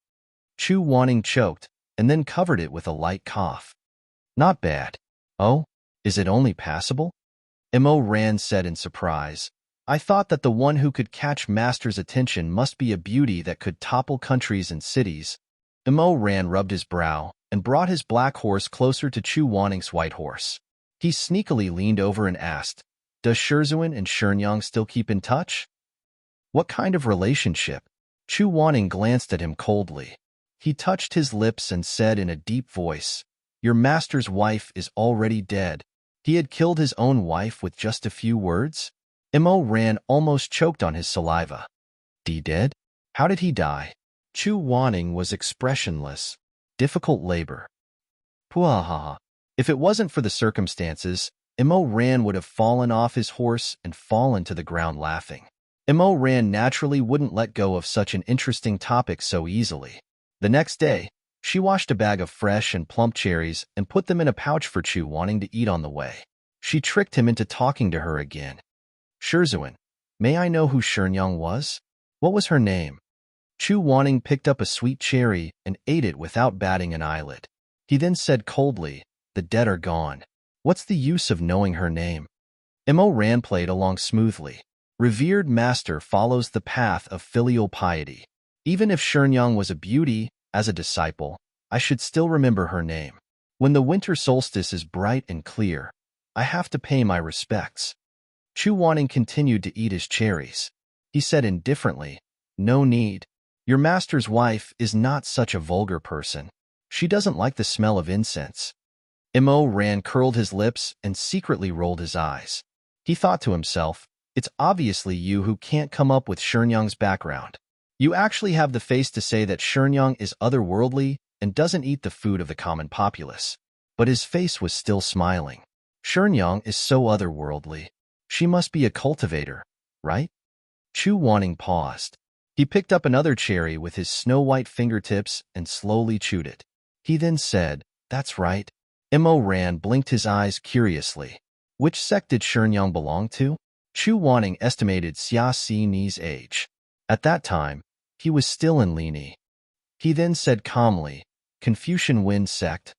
Chu Wanning choked, and then covered it with a light cough. Not bad. Oh, is it only passable? Imo Ran said in surprise. I thought that the one who could catch Master's attention must be a beauty that could topple countries and cities. Imo Ran rubbed his brow and brought his black horse closer to Chu Wanning's white horse. He sneakily leaned over and asked, does Shizun and Shenyang still keep in touch? What kind of relationship? Chu Wanning glanced at him coldly. He touched his lips and said in a deep voice, your master's wife is already dead. He had killed his own wife with just a few words? Imo Ran almost choked on his saliva. Dead? How did he die? Chu Wanning was expressionless. Difficult labor. Puahaha. If it wasn't for the circumstances, Imo Ran would have fallen off his horse and fallen to the ground laughing. Imo Ran naturally wouldn't let go of such an interesting topic so easily. The next day, she washed a bag of fresh and plump cherries and put them in a pouch for Chu Wanning to eat on the way. She tricked him into talking to her again. Shizun, may I know who Shenyang was? What was her name? Chu Wanning picked up a sweet cherry and ate it without batting an eyelid. He then said coldly, the dead are gone. What's the use of knowing her name? Mo Ran played along smoothly. Revered master follows the path of filial piety. Even if Shenyang was a beauty, as a disciple, I should still remember her name. When the winter solstice is bright and clear, I have to pay my respects. Chu Wanning continued to eat his cherries. He said indifferently, "No need. Your master's wife is not such a vulgar person. She doesn't like the smell of incense." Mo Ran curled his lips and secretly rolled his eyes. He thought to himself, "It's obviously you who can't come up with Shenyang's background. You actually have the face to say that Shenyang is otherworldly and doesn't eat the food of the common populace." But his face was still smiling. Shenyang is so otherworldly. She must be a cultivator, right? Chu Wanning paused. He picked up another cherry with his snow-white fingertips and slowly chewed it. He then said, "That's right." Mo Ran blinked his eyes curiously. Which sect did Shenyang belong to? Chu Wanning estimated Xia Si Ni's age. At that time, he was still in Lini. He then said calmly, "Confucian Wen sect."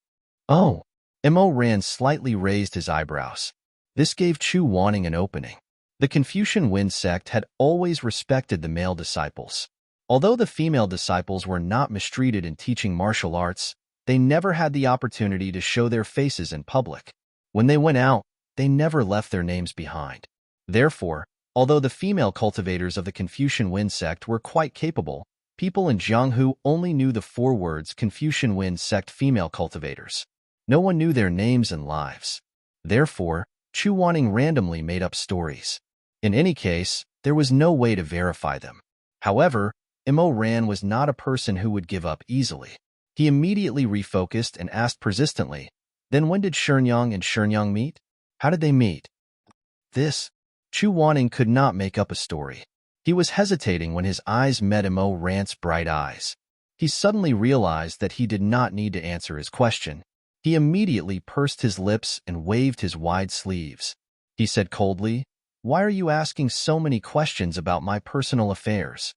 "Oh." Mo Ran slightly raised his eyebrows. This gave Chu Wanning an opening. The Confucian Wen sect had always respected the male disciples. Although the female disciples were not mistreated in teaching martial arts, they never had the opportunity to show their faces in public. When they went out, they never left their names behind. Therefore, although the female cultivators of the Confucian Wen sect were quite capable, people in Jianghu only knew the 4 words Confucian Wen sect female cultivators. No one knew their names and lives. Therefore, Chu Wanning randomly made up stories. In any case, there was no way to verify them. However, Mo Ran was not a person who would give up easily. He immediately refocused and asked persistently, "Then when did Shenyang and Shenyang meet? How did they meet?" Chu Wanning could not make up a story. He was hesitating when his eyes met Mo Ran's bright eyes. He suddenly realized that he did not need to answer his question. He immediately pursed his lips and waved his wide sleeves. He said coldly, "Why are you asking so many questions about my personal affairs?"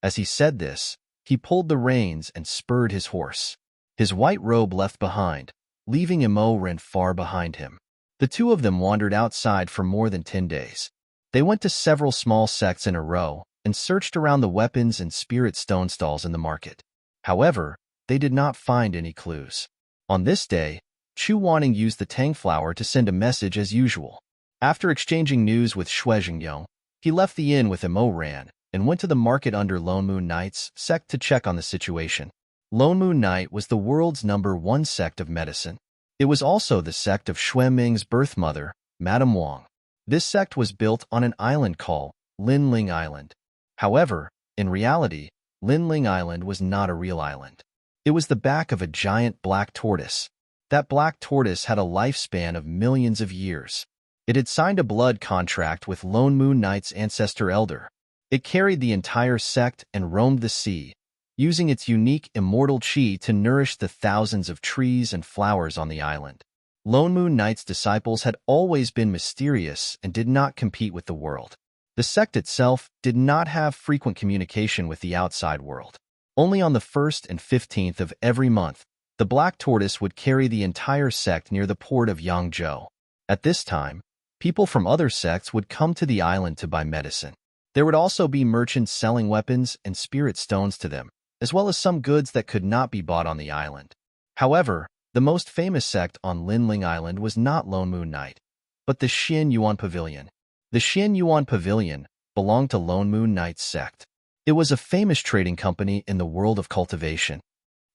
As he said this, he pulled the reins and spurred his horse. His white robe left behind, leaving Mo Ran far behind him. The two of them wandered outside for more than 10 days. They went to several small sects in a row and searched around the weapons and spirit stone stalls in the market. However, they did not find any clues. On this day, Chu Wanning used the Tang flower to send a message as usual. After exchanging news with Xue Jingyong, he left the inn with Mo Ran and went to the market under Lone Moon Knight's sect to check on the situation. Lone Moon Knight was the world's #1 sect of medicine. It was also the sect of Xue Ming's birth mother, Madame Wang. This sect was built on an island called Linling Island. However, in reality, Linling Island was not a real island. It was the back of a giant black tortoise. That black tortoise had a lifespan of millions of years. It had signed a blood contract with Lone Moon Knight's ancestor elder. It carried the entire sect and roamed the sea, using its unique immortal chi to nourish the thousands of trees and flowers on the island. Lone Moon Knight's disciples had always been mysterious and did not compete with the world. The sect itself did not have frequent communication with the outside world. Only on the 1st and 15th of every month, the black tortoise would carry the entire sect near the port of Yangzhou. At this time, people from other sects would come to the island to buy medicine. There would also be merchants selling weapons and spirit stones to them, as well as some goods that could not be bought on the island. However, the most famous sect on Linling Island was not Lone Moon Knight, but the Xin Yuan Pavilion. The Xin Yuan Pavilion belonged to Lone Moon Knight's sect. It was a famous trading company in the world of cultivation.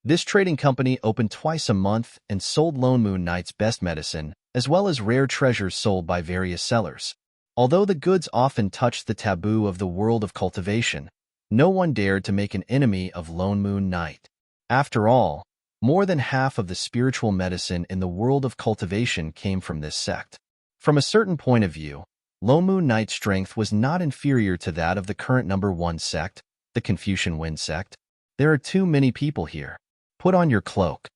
This trading company opened twice a month and sold Lone Moon Knight's best medicine, as well as rare treasures sold by various sellers. Although the goods often touched the taboo of the world of cultivation, no one dared to make an enemy of Lone Moon Knight. After all, more than half of the spiritual medicine in the world of cultivation came from this sect. From a certain point of view, Lone Moon Knight's strength was not inferior to that of the current #1 sect, the Confucian Wen sect. "There are too many people here. Put on your cloak."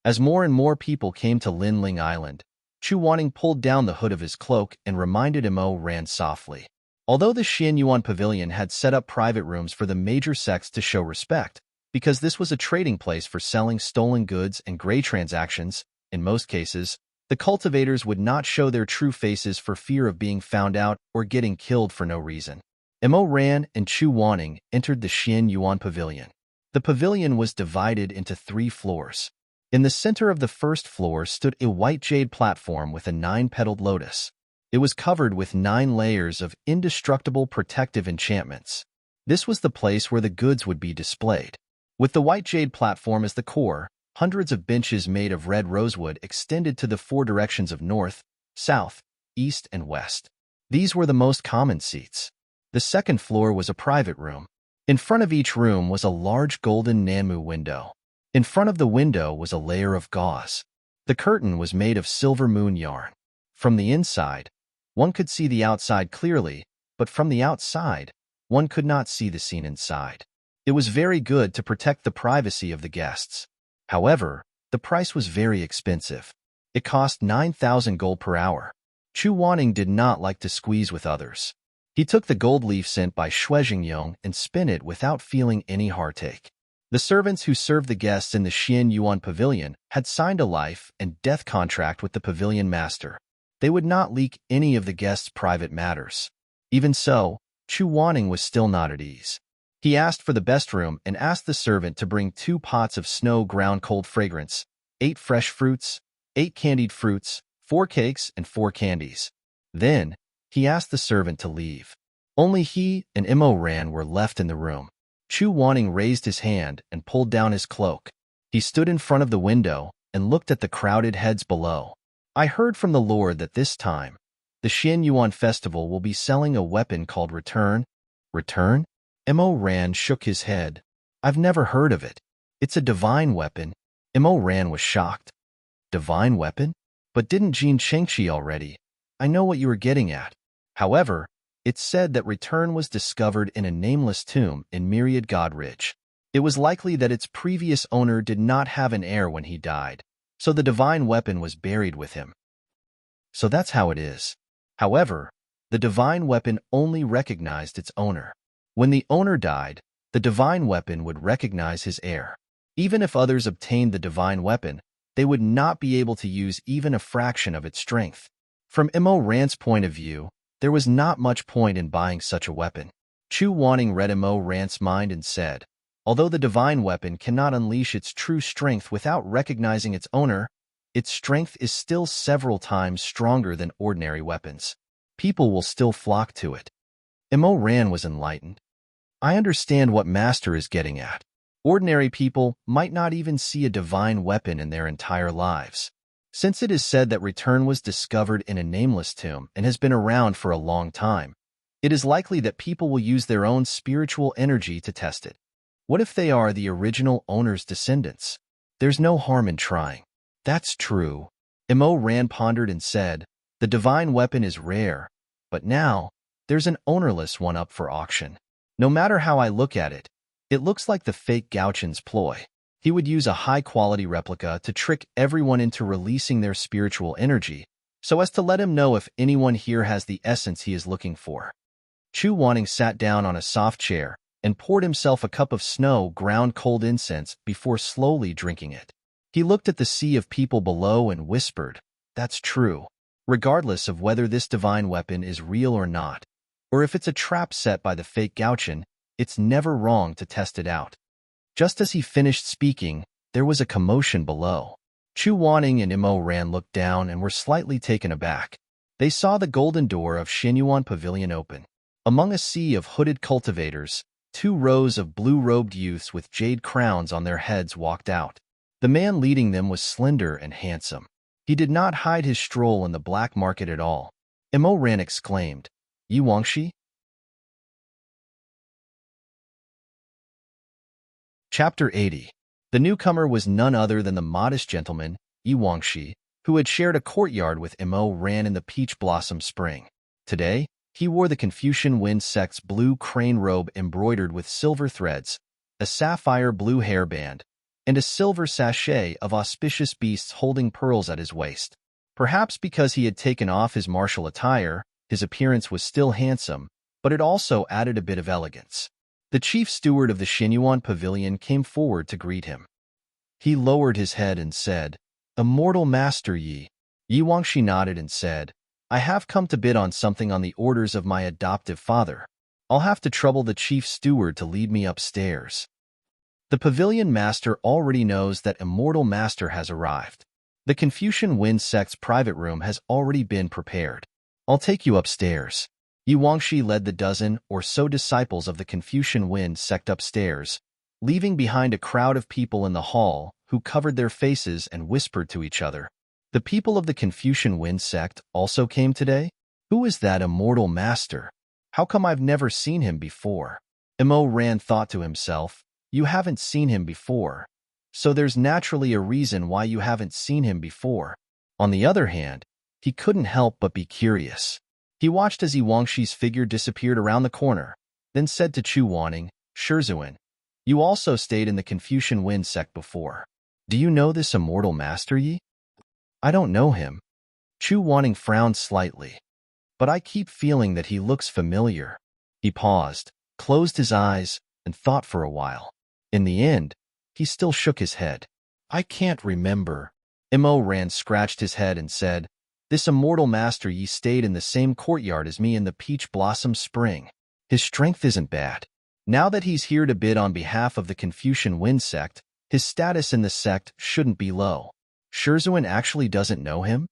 As more and more people came to Linling Island, Chu Wanning pulled down the hood of his cloak and reminded Mo Ran softly. Although the Xin Yuan Pavilion had set up private rooms for the major sects to show respect, because this was a trading place for selling stolen goods and gray transactions, in most cases, The cultivators would not show their true faces for fear of being found out or getting killed for no reason. Mo Ran and Chu Wanning entered the Xian Yuan Pavilion. The pavilion was divided into 3 floors. In the center of the first floor stood a white jade platform with a 9-petaled lotus. It was covered with 9 layers of indestructible protective enchantments. This was the place where the goods would be displayed. With the white jade platform as the core, hundreds of benches made of red rosewood extended to the 4 directions of north, south, east, and west. These were the most common seats. The second floor was a private room. In front of each room was a large golden Nanmu window. In front of the window was a layer of gauze. The curtain was made of silver moon yarn. From the inside, one could see the outside clearly, but from the outside, one could not see the scene inside. It was very good to protect the privacy of the guests. However, the price was very expensive. It cost 9,000 gold per hour. Chu Wanning did not like to squeeze with others. He took the gold leaf sent by Shui Jingyong and spent it without feeling any heartache. The servants who served the guests in the Xian Yuan Pavilion had signed a life and death contract with the pavilion master. They would not leak any of the guests' private matters. Even so, Chu Wanning was still not at ease. He asked for the best room and asked the servant to bring 2 pots of snow ground cold fragrance, 8 fresh fruits, 8 candied fruits, 4 cakes, and 4 candies. Then, he asked the servant to leave. Only he and Mo Ran were left in the room. Chu Wanning raised his hand and pulled down his cloak. He stood in front of the window and looked at the crowded heads below. I heard from the Lord that this time, the Xian Yuan Festival will be selling a weapon called Return. Return? Mo Ran shook his head. I've never heard of it. It's a divine weapon. Mo Ran was shocked. Divine weapon? But didn't Jin Chengxi already? I know what you were getting at. However, it's said that Return was discovered in a nameless tomb in Myriad God Ridge. It was likely that its previous owner did not have an heir when he died, so the divine weapon was buried with him. So that's how it is. However, the divine weapon only recognized its owner. When the owner died, the divine weapon would recognize his heir. Even if others obtained the divine weapon, they would not be able to use even a fraction of its strength. From Mo Ran's point of view, there was not much point in buying such a weapon. Chu Wanning read Mo Ran's mind and said, although the divine weapon cannot unleash its true strength without recognizing its owner, its strength is still several times stronger than ordinary weapons. People will still flock to it. Mo Ran was enlightened. I understand what Master is getting at. Ordinary people might not even see a divine weapon in their entire lives. Since it is said that Return was discovered in a nameless tomb and has been around for a long time, it is likely that people will use their own spiritual energy to test it. What if they are the original owner's descendants? There's no harm in trying. That's true. Mo Ran pondered and said, the divine weapon is rare, but now, there's an ownerless one up for auction. No matter how I look at it, it looks like the fake Gauchen's ploy. He would use a high-quality replica to trick everyone into releasing their spiritual energy, so as to let him know if anyone here has the essence he is looking for. Chu Wanning sat down on a soft chair and poured himself a cup of snow ground cold incense before slowly drinking it. He looked at the sea of people below and whispered, that's true. Regardless of whether this divine weapon is real or not, or if it's a trap set by the fake Gauchen, it's never wrong to test it out. Just as he finished speaking, there was a commotion below. Chu Wanning and Mo Ran looked down and were slightly taken aback. They saw the golden door of Xinyuan Pavilion open. Among a sea of hooded cultivators, 2 rows of blue-robed youths with jade crowns on their heads walked out. The man leading them was slender and handsome. He did not hide his stroll in the black market at all. Mo Ran exclaimed, Yi Wangxi? Chapter 80. The newcomer was none other than the modest gentleman, Yi Wangxi, who had shared a courtyard with Mo Ran in the peach blossom spring. Today, he wore the Confucian Wind sect's blue crane robe embroidered with silver threads, a sapphire blue hairband, and a silver sachet of auspicious beasts holding pearls at his waist. Perhaps because he had taken off his martial attire, his appearance was still handsome, but it also added a bit of elegance. The chief steward of the Xinyuan Pavilion came forward to greet him. He lowered his head and said, Immortal Master Yi, Yi Wangshi nodded and said, I have come to bid on something on the orders of my adoptive father. I'll have to trouble the chief steward to lead me upstairs. The pavilion master already knows that Immortal Master has arrived. The Confucian Wind sect's private room has already been prepared. I'll take you upstairs. Yi Wangshi led the dozen or so disciples of the Confucian Wind sect upstairs, leaving behind a crowd of people in the hall who covered their faces and whispered to each other. The people of the Confucian Wind sect also came today? Who is that Immortal Master? How come I've never seen him before? Immo Ran thought to himself, you haven't seen him before, so there's naturally a reason why you haven't seen him before. On the other hand, he couldn't help but be curious. He watched as Yi Wangshi's figure disappeared around the corner, then said to Chu Wanning, Shizun, you also stayed in the Confucian Wind sect before. Do you know this Immortal Master Yi? I don't know him. Chu Wanning frowned slightly. But I keep feeling that he looks familiar. He paused, closed his eyes, and thought for a while. In the end, he still shook his head. I can't remember. Immo Ran scratched his head and said, this Immortal Master Yi stayed in the same courtyard as me in the Peach Blossom Spring. His strength isn't bad. Now that he's here to bid on behalf of the Confucian Wind sect, his status in the sect shouldn't be low. Shizun actually doesn't know him?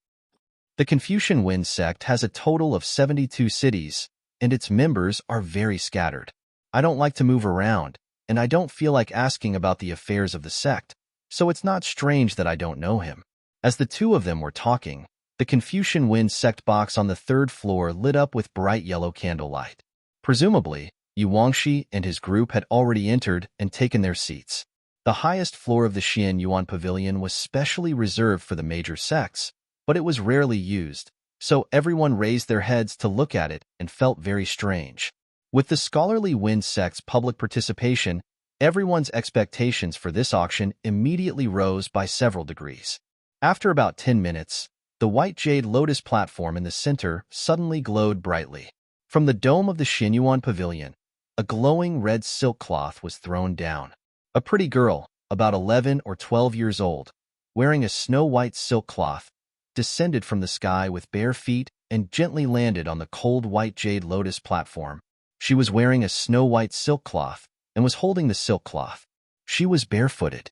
The Confucian Wind sect has a total of 72 cities, and its members are very scattered. I don't like to move around, and I don't feel like asking about the affairs of the sect, so it's not strange that I don't know him. As the two of them were talking, the Confucian Wind sect box on the third floor lit up with bright yellow candlelight. Presumably, Yi Wangshi and his group had already entered and taken their seats. The highest floor of the Xian Yuan Pavilion was specially reserved for the major sects, but it was rarely used, so everyone raised their heads to look at it and felt very strange. With the scholarly Wind sect's public participation, everyone's expectations for this auction immediately rose by several degrees. After about 10 minutes, the white jade lotus platform in the center suddenly glowed brightly. From the dome of the Xinyuan Pavilion, a glowing red silk cloth was thrown down. A pretty girl, about 11 or 12 years old, wearing a snow-white silk cloth, descended from the sky with bare feet and gently landed on the cold white jade lotus platform. She was wearing a snow-white silk cloth and was holding the silk cloth. She was barefooted.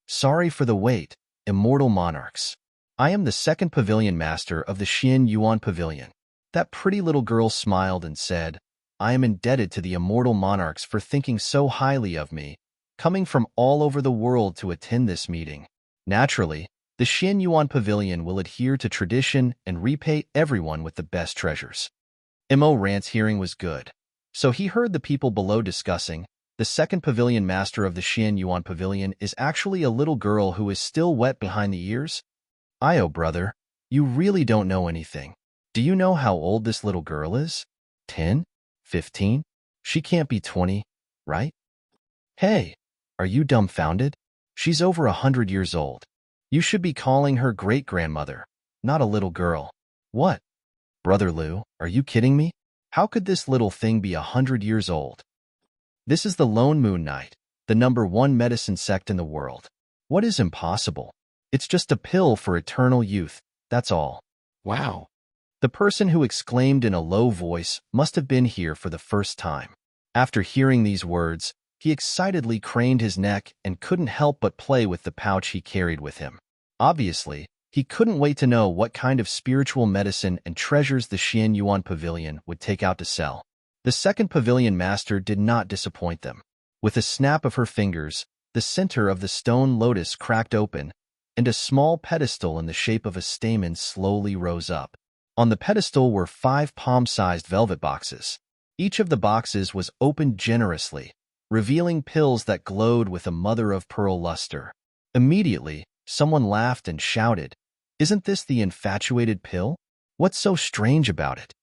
Sorry for the wait, immortal monarchs. I am the second pavilion master of the Xian Yuan Pavilion. That pretty little girl smiled and said, I am indebted to the immortal monarchs for thinking so highly of me, coming from all over the world to attend this meeting. Naturally, the Xian Yuan Pavilion will adhere to tradition and repay everyone with the best treasures. Immo Ran's hearing was good, so he heard the people below discussing, the second pavilion master of the Xian Yuan Pavilion is actually a little girl who is still wet behind the ears? Io, brother, you really don't know anything. Do you know how old this little girl is? 10? 15? She can't be 20, right? Hey, are you dumbfounded? She's over 100 years old. You should be calling her great-grandmother, not a little girl. What? Brother Liu, are you kidding me? How could this little thing be 100 years old? This is the Lone Moon Knight, the #1 medicine sect in the world. What is impossible? It's just a pill for eternal youth, that's all. Wow. The person who exclaimed in a low voice must have been here for the first time. After hearing these words, he excitedly craned his neck and couldn't help but play with the pouch he carried with him. Obviously, he couldn't wait to know what kind of spiritual medicine and treasures the Xian Yuan Pavilion would take out to sell. The second pavilion master did not disappoint them. With a snap of her fingers, the center of the stone lotus cracked open, and a small pedestal in the shape of a stamen slowly rose up. On the pedestal were 5 palm-sized velvet boxes. Each of the boxes was opened generously, revealing pills that glowed with a mother-of-pearl luster. Immediately, someone laughed and shouted, Isn't this the infatuated pill? What's so strange about it?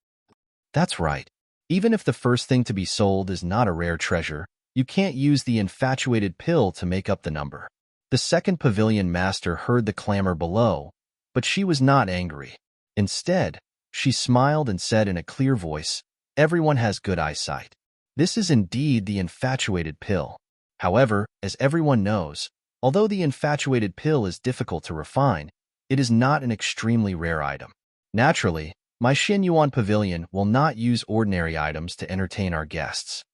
That's right. Even if the first thing to be sold is not a rare treasure, you can't use the infatuated pill to make up the number. The second pavilion master heard the clamor below, but she was not angry. Instead, she smiled and said in a clear voice, Everyone has good eyesight. This is indeed the infatuated pill. However, as everyone knows, although the infatuated pill is difficult to refine, it is not an extremely rare item. Naturally, my Xinyuan pavilion will not use ordinary items to entertain our guests.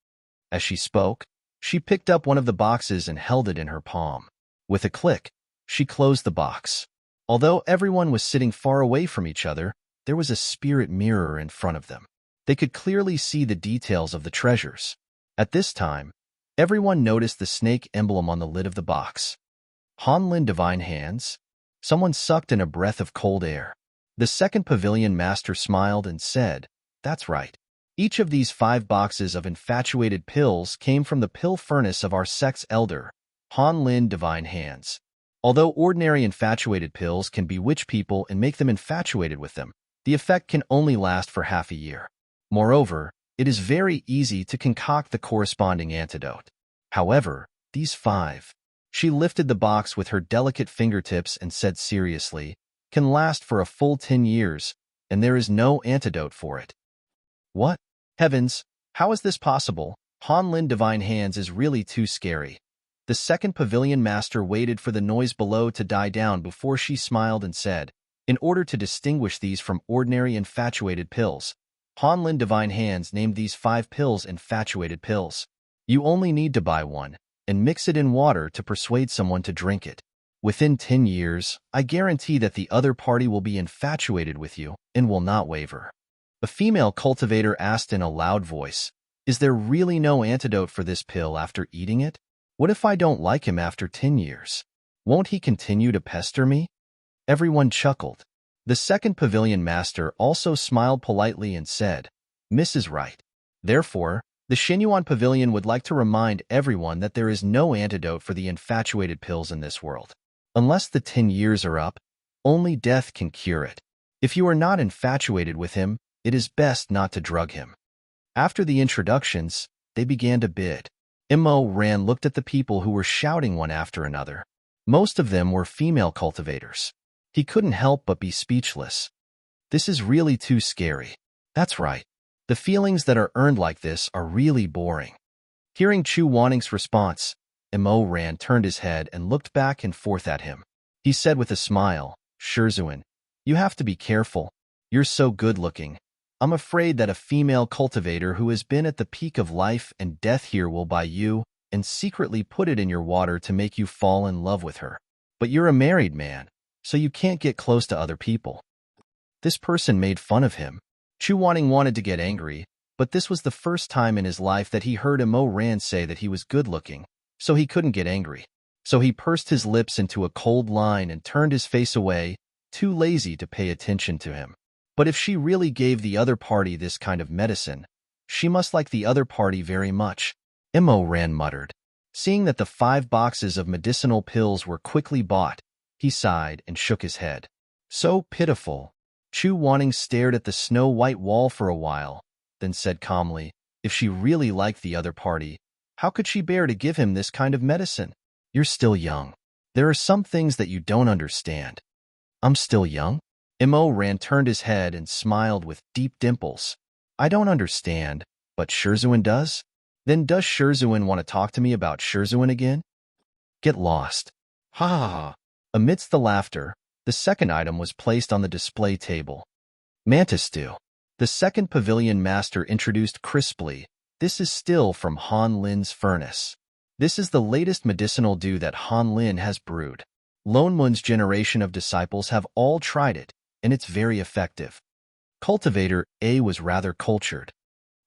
As she spoke, she picked up one of the boxes and held it in her palm. With a click, she closed the box. Although everyone was sitting far away from each other, there was a spirit mirror in front of them. They could clearly see the details of the treasures. At this time, everyone noticed the snake emblem on the lid of the box. Hanlin Divine Hands? Someone sucked in a breath of cold air. The second pavilion master smiled and said, "That's right. Each of these 5 boxes of infatuated pills came from the pill furnace of our sect's elder, Hanlin Divine Hands. Although ordinary infatuated pills can bewitch people and make them infatuated with them, the effect can only last for half a year. Moreover, it is very easy to concoct the corresponding antidote. However, these 5," she lifted the box with her delicate fingertips and said seriously, "can last for a full 10 years, and there is no antidote for it." What? Heavens, how is this possible? Hanlin Divine Hands is really too scary. The second pavilion master waited for the noise below to die down before she smiled and said, "In order to distinguish these from ordinary infatuated pills, Hanlin Divine Hands named these 5 pills infatuated pills. You only need to buy one, and mix it in water to persuade someone to drink it. Within 10 years, I guarantee that the other party will be infatuated with you and will not waver." A female cultivator asked in a loud voice, "Is there really no antidote for this pill after eating it? What if I don't like him after 10 years? Won't he continue to pester me?" Everyone chuckled. The second pavilion master also smiled politely and said, "Mrs. Wright. Therefore, the Xinyuan pavilion would like to remind everyone that there is no antidote for the infatuated pills in this world. Unless the 10 years are up, only death can cure it. If you are not infatuated with him, it is best not to drug him." After the introductions, they began to bid. Immerse looked at the people who were shouting one after another. Most of them were female cultivators. He couldn't help but be speechless. This is really too scary. That's right. The feelings that are earned like this are really boring. Hearing Chu Wanning's response, Immerse turned his head and looked back and forth at him. He said with a smile, "Shizun, you have to be careful. You're so good-looking. I'm afraid that a female cultivator who has been at the peak of life and death here will buy you and secretly put it in your water to make you fall in love with her. But you're a married man, so you can't get close to other people." This person made fun of him. Chu Wanning wanted to get angry, but this was the first time in his life that he heard Immerse say that he was good-looking, so he couldn't get angry. So he pursed his lips into a cold line and turned his face away, too lazy to pay attention to him. But if she really gave the other party this kind of medicine, she must like the other party very much, Immerse muttered. Seeing that the 5 boxes of medicinal pills were quickly bought, he sighed and shook his head. So pitiful. Chu Wanning stared at the snow-white wall for a while, then said calmly, "If she really liked the other party, how could she bear to give him this kind of medicine? You're still young. There are some things that you don't understand." "I'm still young?" Immerse turned his head and smiled with deep dimples. "I don't understand, but Shizun does? Then does Shizun want to talk to me about Shizun again? Get lost." Ha ha ha. Amidst the laughter, the second item was placed on the display table. Mantis stew. The second pavilion master introduced crisply, "This is still from Han Lin's furnace. This is the latest medicinal dew that Han Lin has brewed. Lone Moon's generation of disciples have all tried it, and it's very effective." Cultivator A was rather cultured.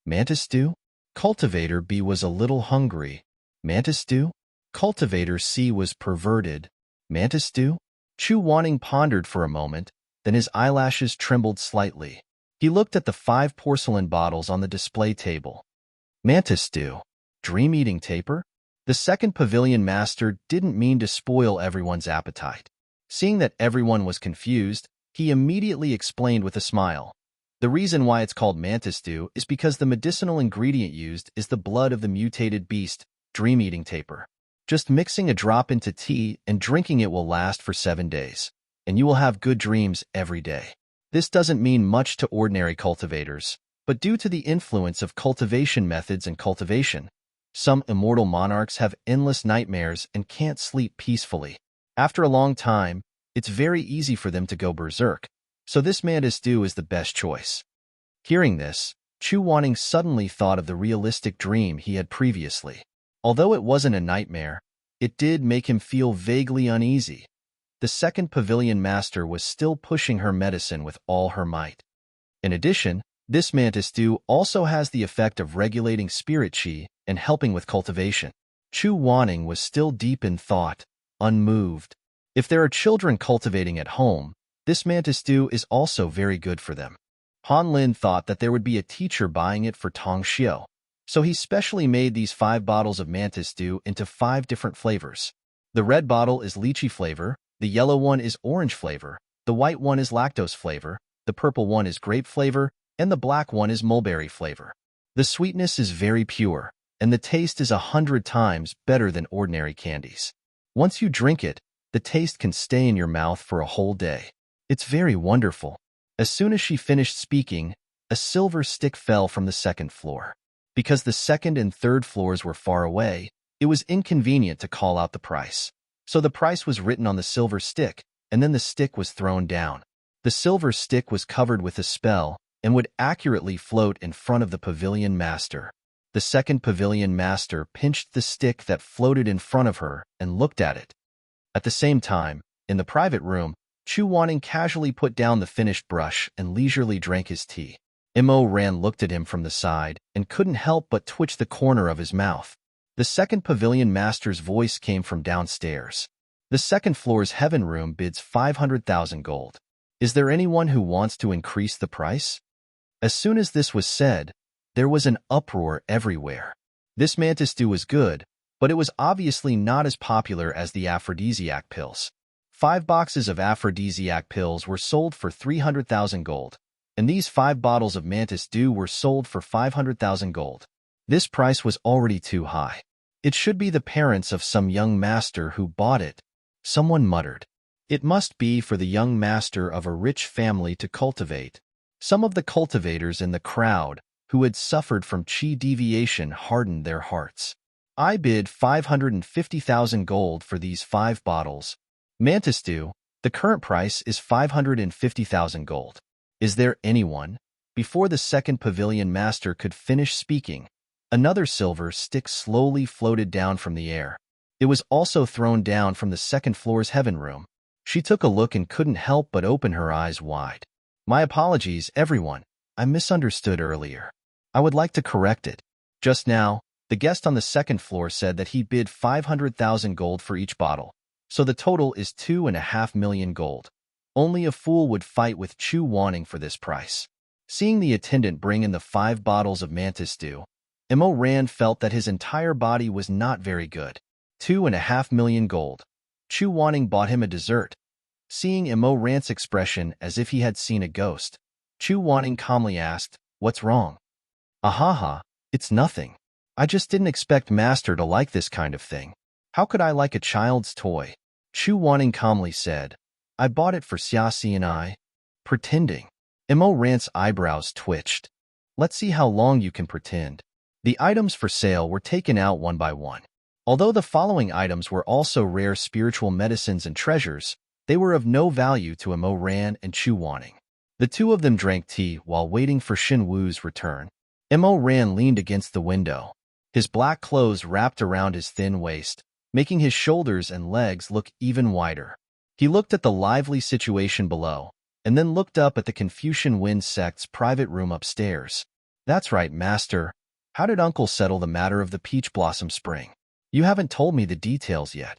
Mantis stew? Cultivator B was a little hungry. Mantis stew? Cultivator C was perverted. Mantis stew? Chu Wanning pondered for a moment, then his eyelashes trembled slightly. He looked at the 5 porcelain bottles on the display table. Mantis stew? Dream-eating taper? The second pavilion master didn't mean to spoil everyone's appetite. Seeing that everyone was confused, he immediately explained with a smile. The reason why it's called mantis stew is because the medicinal ingredient used is the blood of the mutated beast, dream-eating taper. Just mixing a drop into tea and drinking it will last for 7 days, and you will have good dreams every day. This doesn't mean much to ordinary cultivators, but due to the influence of cultivation methods and cultivation, some immortal monarchs have endless nightmares and can't sleep peacefully. After a long time, It's very easy for them to go berserk, so this mantis stew is the best choice. Hearing this, Chu Wanning suddenly thought of the realistic dream he had previously. Although it wasn't a nightmare, it did make him feel vaguely uneasy. The second pavilion master was still pushing her medicine with all her might. In addition, this mantis stew also has the effect of regulating spirit chi and helping with cultivation. Chu Wanning was still deep in thought, unmoved. If there are children cultivating at home, this mantis stew is also very good for them. Han Lin thought that there would be a teacher buying it for Tong Xiu, so he specially made these 5 bottles of mantis stew into 5 different flavors. The red bottle is lychee flavor, the yellow one is orange flavor, the white one is lactose flavor, the purple one is grape flavor, and the black one is mulberry flavor. The sweetness is very pure, and the taste is 100 times better than ordinary candies. Once you drink it, the taste can stay in your mouth for a whole day. It's very wonderful. As soon as she finished speaking, a silver stick fell from the 2nd floor. Because the 2nd and 3rd floors were far away, it was inconvenient to call out the price. So the price was written on the silver stick, and then the stick was thrown down. The silver stick was covered with a spell and would accurately float in front of the pavilion master. The 2nd pavilion master pinched the stick that floated in front of her and looked at it. At the same time, in the private room, Chu Wanning casually put down the finished brush and leisurely drank his tea. Mo Ran looked at him from the side and couldn't help but twitch the corner of his mouth. The 2nd pavilion master's voice came from downstairs. The 2nd floor's heaven room bids 500,000 gold. Is there anyone who wants to increase the price? As soon as this was said, there was an uproar everywhere. This mantis stew was good, but it was obviously not as popular as the aphrodisiac pills. 5 boxes of aphrodisiac pills were sold for 300,000 gold, and these 5 bottles of mantis stew were sold for 500,000 gold. This price was already too high. It should be the parents of some young master who bought it. Someone muttered. It must be for the young master of a rich family to cultivate. Some of the cultivators in the crowd, who had suffered from chi deviation, hardened their hearts. I bid 550,000 gold for these 5 bottles. Mantis stew, the current price is 550,000 gold. Is there anyone? Before the 2nd pavilion master could finish speaking, another silver stick slowly floated down from the air. It was also thrown down from the 2nd floor's heaven room. She took a look and couldn't help but open her eyes wide. My apologies, everyone. I misunderstood earlier. I would like to correct it. Just now, the guest on the 2nd floor said that he bid 500,000 gold for each bottle, so the total is 2.5 million gold. Only a fool would fight with Chu Wanning for this price. Seeing the attendant bring in the 5 bottles of mantis stew, Mo Ran felt that his entire body was not very good. 2.5 million gold. Chu Wanning bought him a dessert. Seeing Mo Ran's expression as if he had seen a ghost, Chu Wanning calmly asked, "What's wrong?" "Ahaha, it's nothing. I just didn't expect Master to like this kind of thing. How could I like a child's toy?" Chu Wanning calmly said, "I bought it for Xiaxi and I." Pretending. Mo Ran's eyebrows twitched. "Let's see how long you can pretend." The items for sale were taken out one by one. Although the following items were also rare spiritual medicines and treasures, they were of no value to Mo Ran and Chu Wanning. The two of them drank tea while waiting for Xin Wu's return. Mo Ran leaned against the window. His black clothes wrapped around his thin waist, making his shoulders and legs look even wider. He looked at the lively situation below, and then looked up at the Confucian Wind sect's private room upstairs. "That's right, Master. How did Uncle settle the matter of the Peach Blossom Spring? You haven't told me the details yet."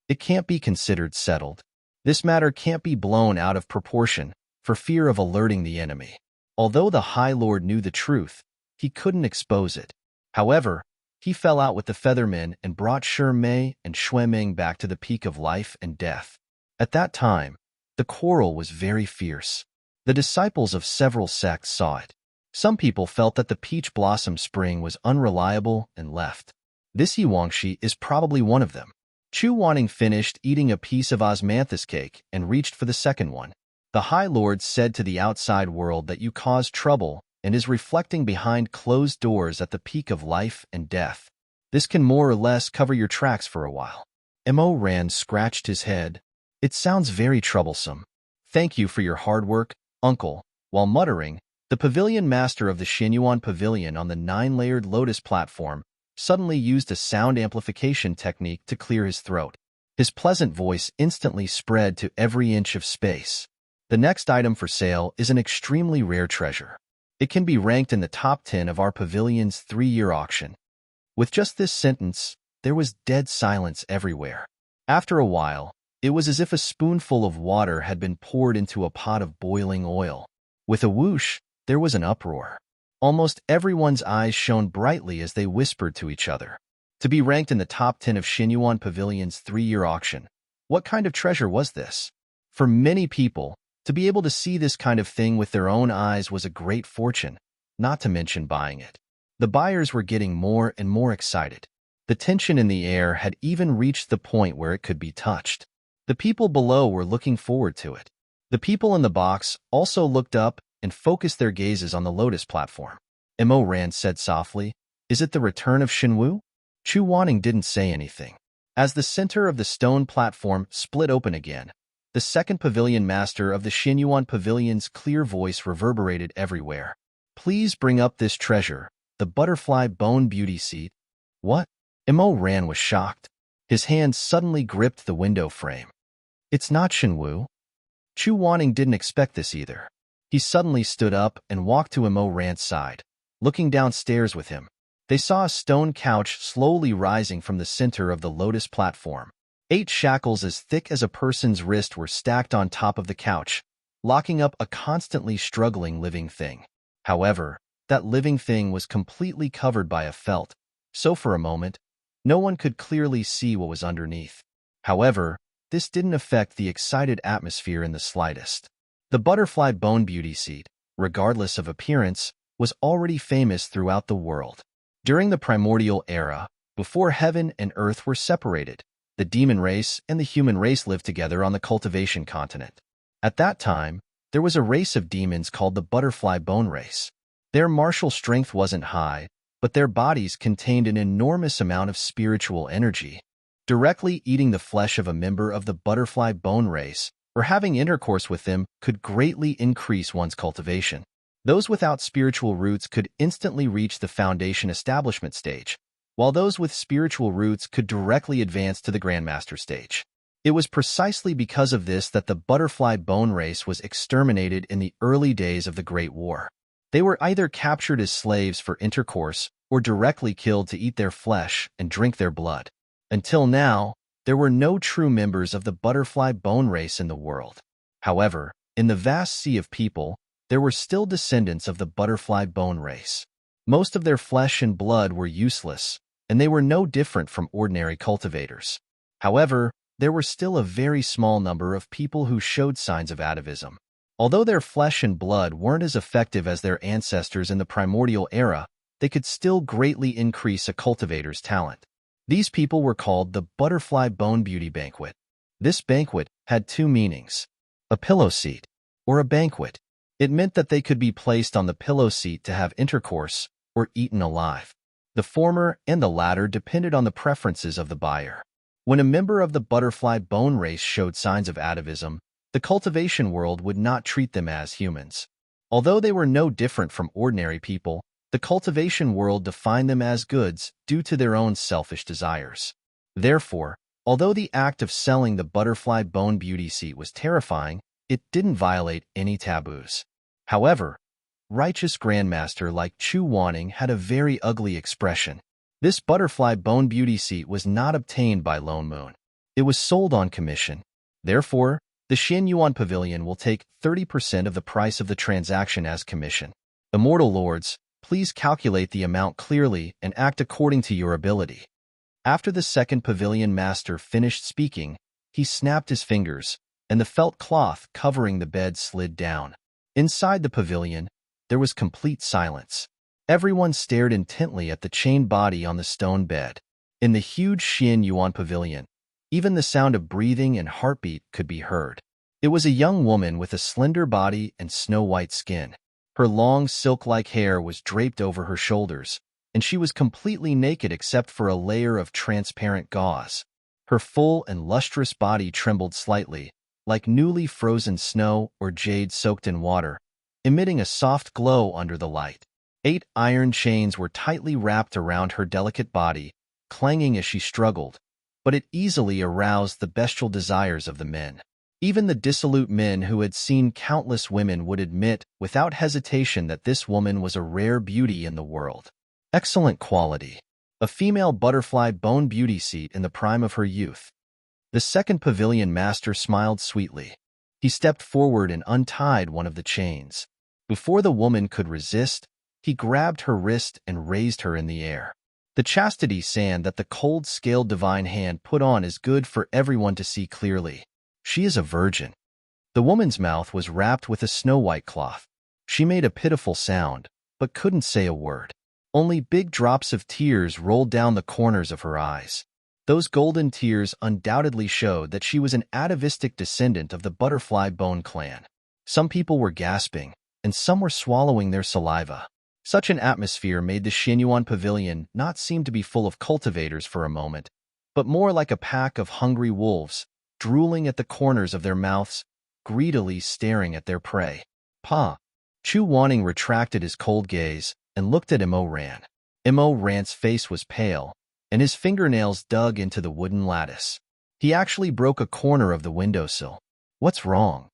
"It can't be considered settled. This matter can't be blown out of proportion, for fear of alerting the enemy. Although the High Lord knew the truth, he couldn't expose it. However, he fell out with the Feathermen and brought Shi Mei and Xue Ming back to the peak of life and death. At that time, the quarrel was very fierce. The disciples of several sects saw it. Some people felt that the Peach Blossom Spring was unreliable and left. This Yuangshi is probably one of them." Chu Wanning finished eating a piece of osmanthus cake and reached for the second one. "The High Lord said to the outside world that you caused trouble and is reflecting behind closed doors at the peak of life and death. This can more or less cover your tracks for a while." Mo Ran scratched his head. It sounds very troublesome. Thank you for your hard work, uncle. While muttering, the pavilion master of the Xinyuan Pavilion on the 9-layered lotus platform suddenly used a sound amplification technique to clear his throat. His pleasant voice instantly spread to every inch of space. The next item for sale is an extremely rare treasure. It can be ranked in the top 10 of our pavilion's 3-year auction. With just this sentence, there was dead silence everywhere. After a while, it was as if a spoonful of water had been poured into a pot of boiling oil. With a whoosh, there was an uproar. Almost everyone's eyes shone brightly as they whispered to each other. To be ranked in the top 10 of Xinyuan Pavilion's 3-year auction, what kind of treasure was this? For many people, to be able to see this kind of thing with their own eyes was a great fortune, not to mention buying it. The buyers were getting more and more excited. The tension in the air had even reached the point where it could be touched. The people below were looking forward to it. The people in the box also looked up and focused their gazes on the lotus platform. Mo Ran said softly, "Is it the return of Shenwu?" Chu Wanning didn't say anything. As the center of the stone platform split open again, the second pavilion master of the Xinyuan Pavilion's clear voice reverberated everywhere. "Please bring up this treasure, the butterfly bone beauty seat." What? Mo Ran was shocked. His hand suddenly gripped the window frame. It's not Shenwu. Chu Wanning didn't expect this either. He suddenly stood up and walked to Mo Ran's side, looking downstairs with him. They saw a stone couch slowly rising from the center of the lotus platform. 8 shackles as thick as a person's wrist were stacked on top of the couch, locking up a constantly struggling living thing. However, that living thing was completely covered by a felt, so for a moment, no one could clearly see what was underneath. However, this didn't affect the excited atmosphere in the slightest. The butterfly bone beauty seat, regardless of appearance, was already famous throughout the world. During the primordial era, before heaven and earth were separated, the demon race and the human race lived together on the cultivation continent. At that time, there was a race of demons called the butterfly bone race. Their martial strength wasn't high, but their bodies contained an enormous amount of spiritual energy. Directly eating the flesh of a member of the butterfly bone race or having intercourse with them could greatly increase one's cultivation. Those without spiritual roots could instantly reach the foundation establishment stage, while those with spiritual roots could directly advance to the Grandmaster stage. It was precisely because of this that the butterfly bone race was exterminated in the early days of the Great War. They were either captured as slaves for intercourse or directly killed to eat their flesh and drink their blood. Until now, there were no true members of the butterfly bone race in the world. However, in the vast sea of people, there were still descendants of the butterfly bone race. Most of their flesh and blood were useless, and they were no different from ordinary cultivators. However, there were still a very small number of people who showed signs of atavism. Although their flesh and blood weren't as effective as their ancestors in the primordial era, they could still greatly increase a cultivator's talent. These people were called the Butterfly Bone Beauty Banquet. This banquet had 2 meanings: a pillow seat, or a banquet. It meant that they could be placed on the pillow seat to have intercourse or eaten alive. The former and the latter depended on the preferences of the buyer. When a member of the butterfly bone race showed signs of atavism, the cultivation world would not treat them as humans. Although they were no different from ordinary people, the cultivation world defined them as goods due to their own selfish desires. Therefore, although the act of selling the butterfly bone beauty seat was terrifying, it didn't violate any taboos. However, righteous grandmaster like Chu Wanning had a very ugly expression. This butterfly bone beauty seat was not obtained by Lone Moon. It was sold on commission. Therefore, the Xinyuan Pavilion will take 30% of the price of the transaction as commission. Immortal Lords, please calculate the amount clearly and act according to your ability. After the second pavilion master finished speaking, he snapped his fingers, and the felt cloth covering the bed slid down. Inside the pavilion, there was complete silence. Everyone stared intently at the chained body on the stone bed. In the huge Xinyuan Pavilion, even the sound of breathing and heartbeat could be heard. It was a young woman with a slender body and snow-white skin. Her long silk-like hair was draped over her shoulders, and she was completely naked except for a layer of transparent gauze. Her full and lustrous body trembled slightly, like newly frozen snow or jade soaked in water, emitting a soft glow under the light. 8 iron chains were tightly wrapped around her delicate body, clanging as she struggled, but it easily aroused the bestial desires of the men. Even the dissolute men who had seen countless women would admit without hesitation that this woman was a rare beauty in the world. Excellent quality. A female butterfly bone beauty seat in the prime of her youth. The second pavilion master smiled sweetly. He stepped forward and untied one of the chains. Before the woman could resist, he grabbed her wrist and raised her in the air. The chastity sand that the cold-scaled divine hand put on is good for everyone to see clearly. She is a virgin. The woman's mouth was wrapped with a snow-white cloth. She made a pitiful sound, but couldn't say a word. Only big drops of tears rolled down the corners of her eyes. Those golden tears undoubtedly showed that she was an atavistic descendant of the butterfly bone clan. Some people were gasping, and some were swallowing their saliva. Such an atmosphere made the Xinyuan pavilion not seem to be full of cultivators for a moment, but more like a pack of hungry wolves, drooling at the corners of their mouths, greedily staring at their prey. Pa! Chu Wanning retracted his cold gaze and looked at Mo Ran. Mo Ran's face was pale, and his fingernails dug into the wooden lattice. He actually broke a corner of the windowsill. What's wrong?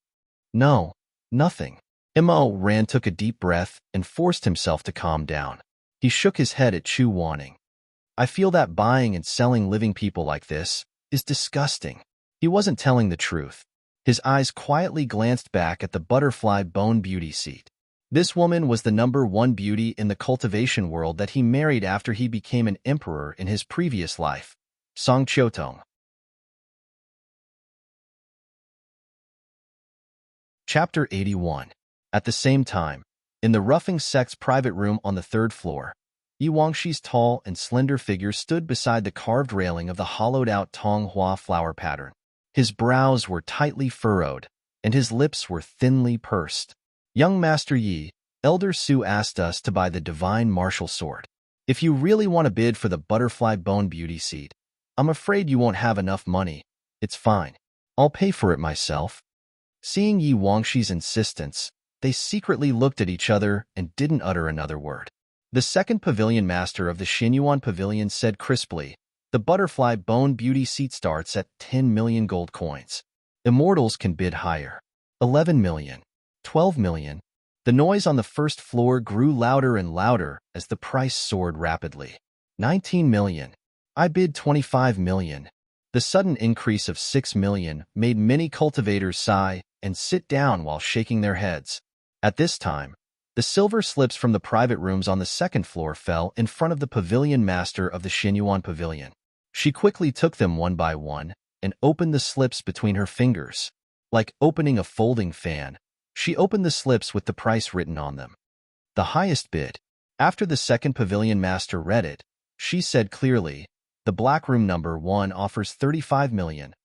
No, nothing. Mo Ran took a deep breath and forced himself to calm down. He shook his head at Chu Wanning. I feel that buying and selling living people like this is disgusting. He wasn't telling the truth. His eyes quietly glanced back at the butterfly bone beauty seat. This woman was the #1 beauty in the cultivation world that he married after he became an emperor in his previous life. Song Chiotong. Chapter 81. At the same time, in the roughing sect's private room on the 3rd floor, Yi Wangshi's tall and slender figure stood beside the carved railing of the hollowed-out Tonghua flower pattern. His brows were tightly furrowed, and his lips were thinly pursed. Young Master Yi, Elder Su asked us to buy the divine martial sword. If you really want to bid for the butterfly bone beauty seat, I'm afraid you won't have enough money. It's fine. I'll pay for it myself. Seeing Yi Wangshi's insistence, they secretly looked at each other and didn't utter another word. The second pavilion master of the Xinyuan pavilion said crisply, the butterfly bone beauty seat starts at 10 million gold coins. Immortals can bid higher. 11 million. 12 million. The noise on the first floor grew louder and louder as the price soared rapidly. 19 million. I bid 25 million. The sudden increase of 6 million made many cultivators sigh and sit down while shaking their heads. At this time, the silver slips from the private rooms on the 2nd floor fell in front of the pavilion master of the Xinyuan pavilion. She quickly took them one by one and opened the slips between her fingers. Like opening a folding fan, she opened the slips with the price written on them. The highest bid. After the second pavilion master read it, she said clearly, the black room #1 offers 35 million.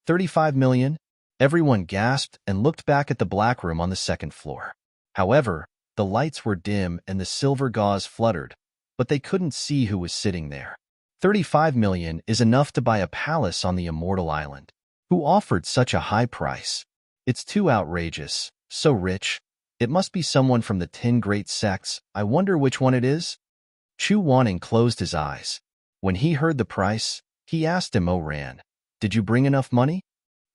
35 million? Everyone gasped and looked back at the black room on the 2nd floor. However, the lights were dim and the silver gauze fluttered, but they couldn't see who was sitting there. 35 million is enough to buy a palace on the Immortal Island. Who offered such a high price? It's too outrageous. So rich. It must be someone from the 10 great sects. I wonder which one it is? Chu Wanning closed his eyes. When he heard the price, he asked Mo Ran, did you bring enough money?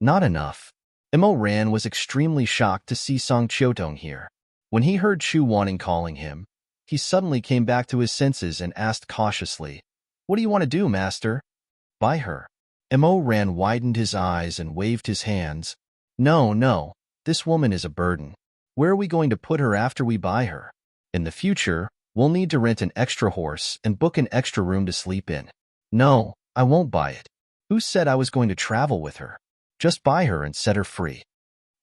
Not enough. Mo Ran was extremely shocked to see Song Chiotong here. When he heard Chu Wanning calling him, he suddenly came back to his senses and asked cautiously, what do you want to do, master? Buy her. Mo Ran widened his eyes and waved his hands. No. This woman is a burden. Where are we going to put her after we buy her? In the future, we'll need to rent an extra horse and book an extra room to sleep in. No, I won't buy it. Who said I was going to travel with her? Just buy her and set her free.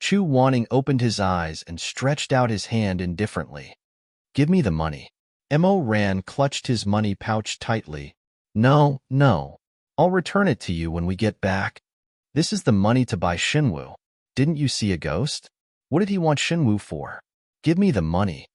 Chu Wanning opened his eyes and stretched out his hand indifferently. Give me the money. Mo Ran clutched his money pouch tightly. No. I'll return it to you when we get back. This is the money to buy Shinwu. Didn't you see a ghost? What did he want Shinwu for? Give me the money.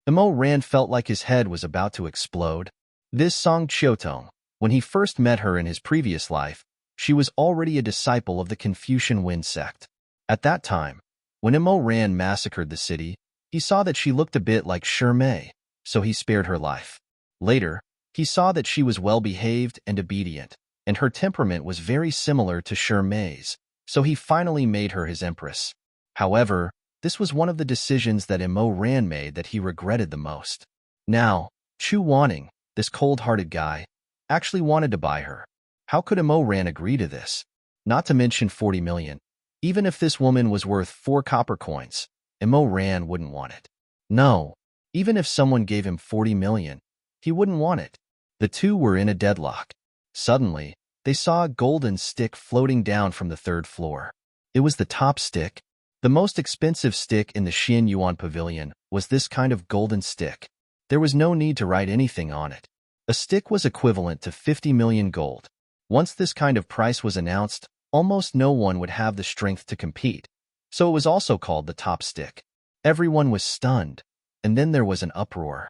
Mo Ran felt like his head was about to explode. This Song Chiotong, when he first met her in his previous life, She was already a disciple of the Confucian Wind sect. At that time, when Immerse Ran massacred the city, he saw that she looked a bit like Shirmei, so he spared her life. Later, he saw that she was well-behaved and obedient, and her temperament was very similar to Shirmei's, so he finally made her his empress. However, this was one of the decisions that Immerse Ran made that he regretted the most. Now, Chu Wanning, this cold-hearted guy, actually wanted to buy her. How could Immerse Ran agree to this? Not to mention 40 million. Even if this woman was worth 4 copper coins, Immerse Ran wouldn't want it. No, even if someone gave him 40 million, he wouldn't want it. The two were in a deadlock. Suddenly, they saw a golden stick floating down from the 3rd floor. It was the top stick. The most expensive stick in the Xian Yuan Pavilion was this kind of golden stick. There was no need to write anything on it. A stick was equivalent to 50 million gold. Once this kind of price was announced, almost no one would have the strength to compete, so it was also called the top stick. Everyone was stunned, and then there was an uproar.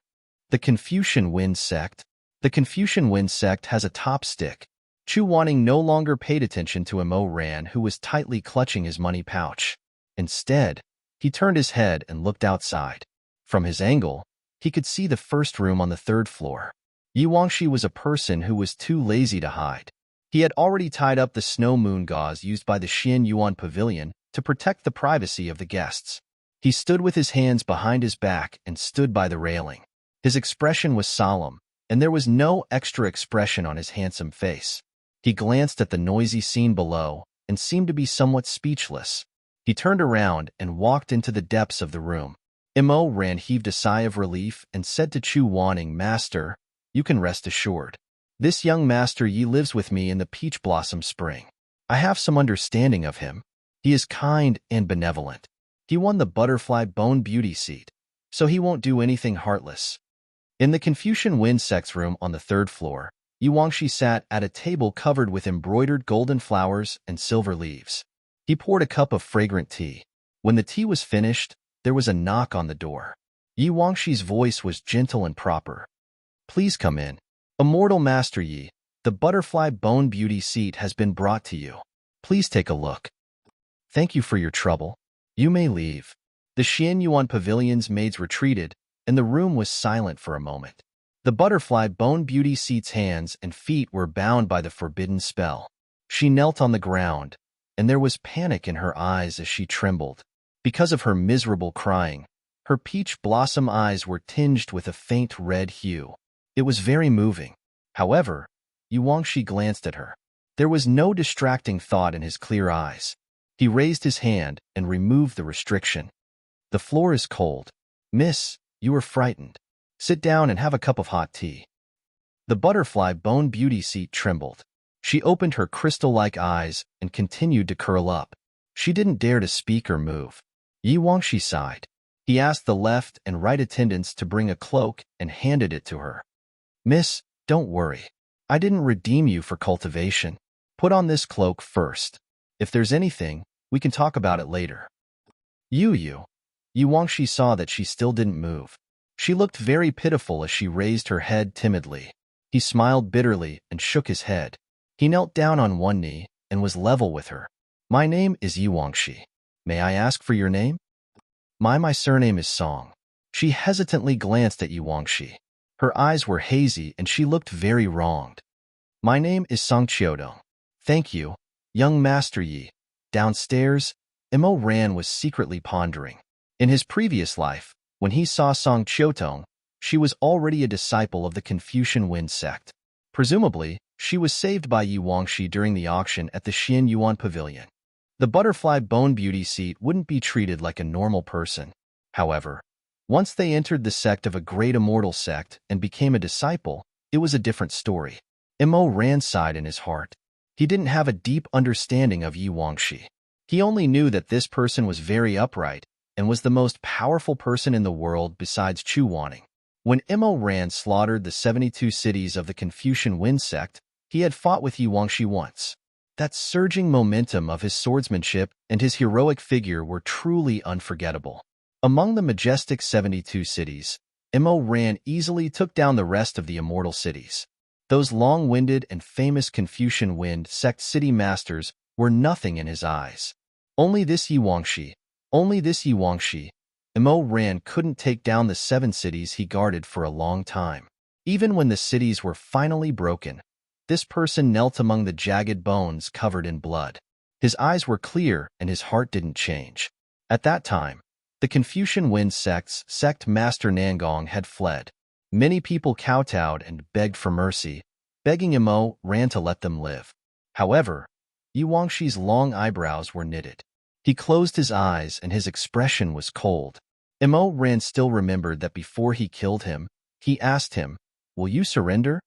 The Confucian Wind sect. The Confucian Wind sect has a top stick. Chu Wanning no longer paid attention to Immerse Ran, who was tightly clutching his money pouch. Instead, he turned his head and looked outside. From his angle, he could see the first room on the 3rd floor. Yi Wangxi was a person who was too lazy to hide. He had already tied up the snow moon gauze used by the Xian Yuan Pavilion to protect the privacy of the guests. He stood with his hands behind his back and stood by the railing. His expression was solemn, and there was no extra expression on his handsome face. He glanced at the noisy scene below and seemed to be somewhat speechless. He turned around and walked into the depths of the room. Immerse Ran heaved a sigh of relief and said to Chu Wanning, "Master, you can rest assured. This young Master Yi lives with me in the Peach Blossom Spring. I have some understanding of him. He is kind and benevolent. He won the Butterfly Bone Beauty seat, so he won't do anything heartless." In the Confucian Wind sect's room on the 3rd floor, Yi Wangxi sat at a table covered with embroidered golden flowers and silver leaves. He poured a cup of fragrant tea. When the tea was finished, there was a knock on the door. Yi Wangxi's voice was gentle and proper. "Please come in. Immortal Master Yi, the Butterfly Bone Beauty seat has been brought to you. Please take a look." "Thank you for your trouble. You may leave." The Xian Yuan Pavilion's maids retreated, and the room was silent for a moment. The Butterfly Bone Beauty seat's hands and feet were bound by the forbidden spell. She knelt on the ground, and there was panic in her eyes as she trembled. Because of her miserable crying, her peach blossom eyes were tinged with a faint red hue. It was very moving. However, Yi Wangxi glanced at her. There was no distracting thought in his clear eyes. He raised his hand and removed the restriction. "The floor is cold. Miss, you are frightened. Sit down and have a cup of hot tea." The Butterfly Bone Beauty seat trembled. She opened her crystal-like eyes and continued to curl up. She didn't dare to speak or move. Yi Wangxi sighed. He asked the left and right attendants to bring a cloak and handed it to her. "Miss, don't worry. I didn't redeem you for cultivation. Put on this cloak first. If there's anything, we can talk about it later." Yi Wangxi saw that she still didn't move. She looked very pitiful as she raised her head timidly. He smiled bitterly and shook his head. He knelt down on one knee and was level with her. "My name is Yi Wangxi. May I ask for your name?" My surname is Song." She hesitantly glanced at Yi Wangxi. Her eyes were hazy and she looked very wronged. "My name is Song Qiudong." "Thank you, young Master Yi." Downstairs, Immerse Ran was secretly pondering. In his previous life, when he saw Song Qiudong, she was already a disciple of the Confucian Wind sect. Presumably, she was saved by Yi Wangxi during the auction at the Xian Yuan Pavilion. The Butterfly Bone Beauty seat wouldn't be treated like a normal person. However, once they entered the sect of a great immortal sect and became a disciple, it was a different story. Immerse Ran sighed in his heart. He didn't have a deep understanding of Yi Wangxi. He only knew that this person was very upright and was the most powerful person in the world besides Chu Wanning. When Immerse Ran slaughtered the 72 cities of the Confucian Wind sect, he had fought with Yi Wangxi once. That surging momentum of his swordsmanship and his heroic figure were truly unforgettable. Among the majestic 72 cities, Immerse Ran easily took down the rest of the immortal cities. Those long-winded and famous Confucian Wind sect city masters were nothing in his eyes. Only this Yiwangshi, only this Yiwangshi. Imo Ran couldn't take down the 7 cities he guarded for a long time. Even when the cities were finally broken, this person knelt among the jagged bones covered in blood. His eyes were clear and his heart didn't change. At that time, the Confucian Wind sect's sect master Nangong had fled. Many people kowtowed and begged for mercy, begging Imo Ran to let them live. However, Yiwangshi's long eyebrows were knitted. He closed his eyes and his expression was cold. Imo Ran still remembered that before he killed him, he asked him, "Will you surrender?"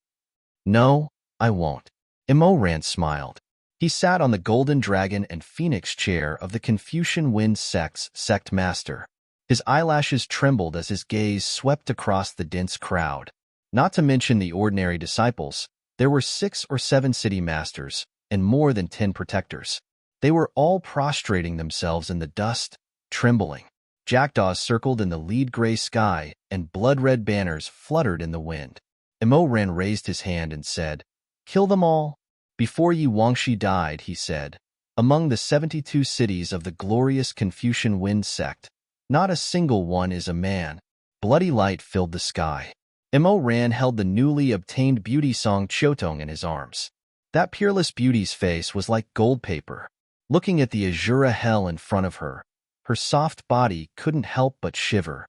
"No, I won't." Imo Ran smiled. He sat on the golden dragon and phoenix chair of the Confucian Wind sect's sect master. His eyelashes trembled as his gaze swept across the dense crowd. Not to mention the ordinary disciples, there were 6 or 7 city masters and more than 10 protectors. They were all prostrating themselves in the dust, trembling. Jackdaws circled in the lead gray sky and blood-red banners fluttered in the wind. Imo Ran raised his hand and said, "Kill them all." Before Yiwangshi died, he said, "Among the 72 cities of the glorious Confucian Wind sect, not a single one is a man." Bloody light filled the sky. Imo Ran held the newly obtained beauty song Chotong in his arms. That peerless beauty's face was like gold paper. Looking at the azure hell in front of her, her soft body couldn't help but shiver.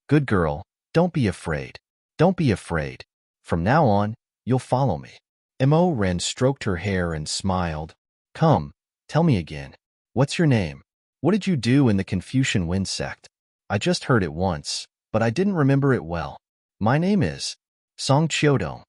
"Good girl, don't be afraid. Don't be afraid. From now on, you'll follow me." Imo Ran stroked her hair and smiled. "Come, tell me again. What's your name? What did you do in the Confucian Wind sect? I just heard it once, but I didn't remember it well." "My name is Song Chiodong,"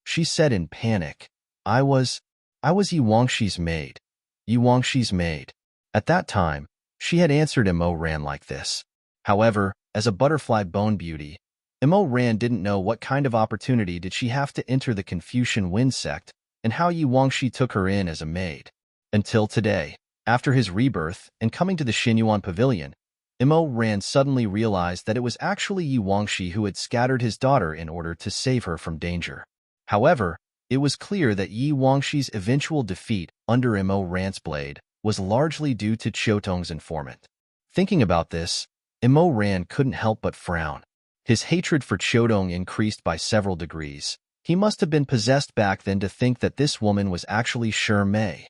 she said in panic. I was Yiwangshi's maid. Yiwangshi's maid." At that time, she had answered Imo Ran like this. However, as a butterfly bone beauty, Imo Ran didn't know what kind of opportunity did she have to enter the Confucian Wind sect and how Yiwangshi took her in as a maid. Until today, after his rebirth and coming to the Xinyuan Pavilion, Imo Ran suddenly realized that it was actually Yiwangshi who had scattered his daughter in order to save her from danger. However, it was clear that Yiwangshi's eventual defeat under Imo Ran's blade was largely due to Chotong's informant. Thinking about this, Imo Ran couldn't help but frown. His hatred for Chotong increased by several degrees. He must have been possessed back then to think that this woman was actually Shi Mei.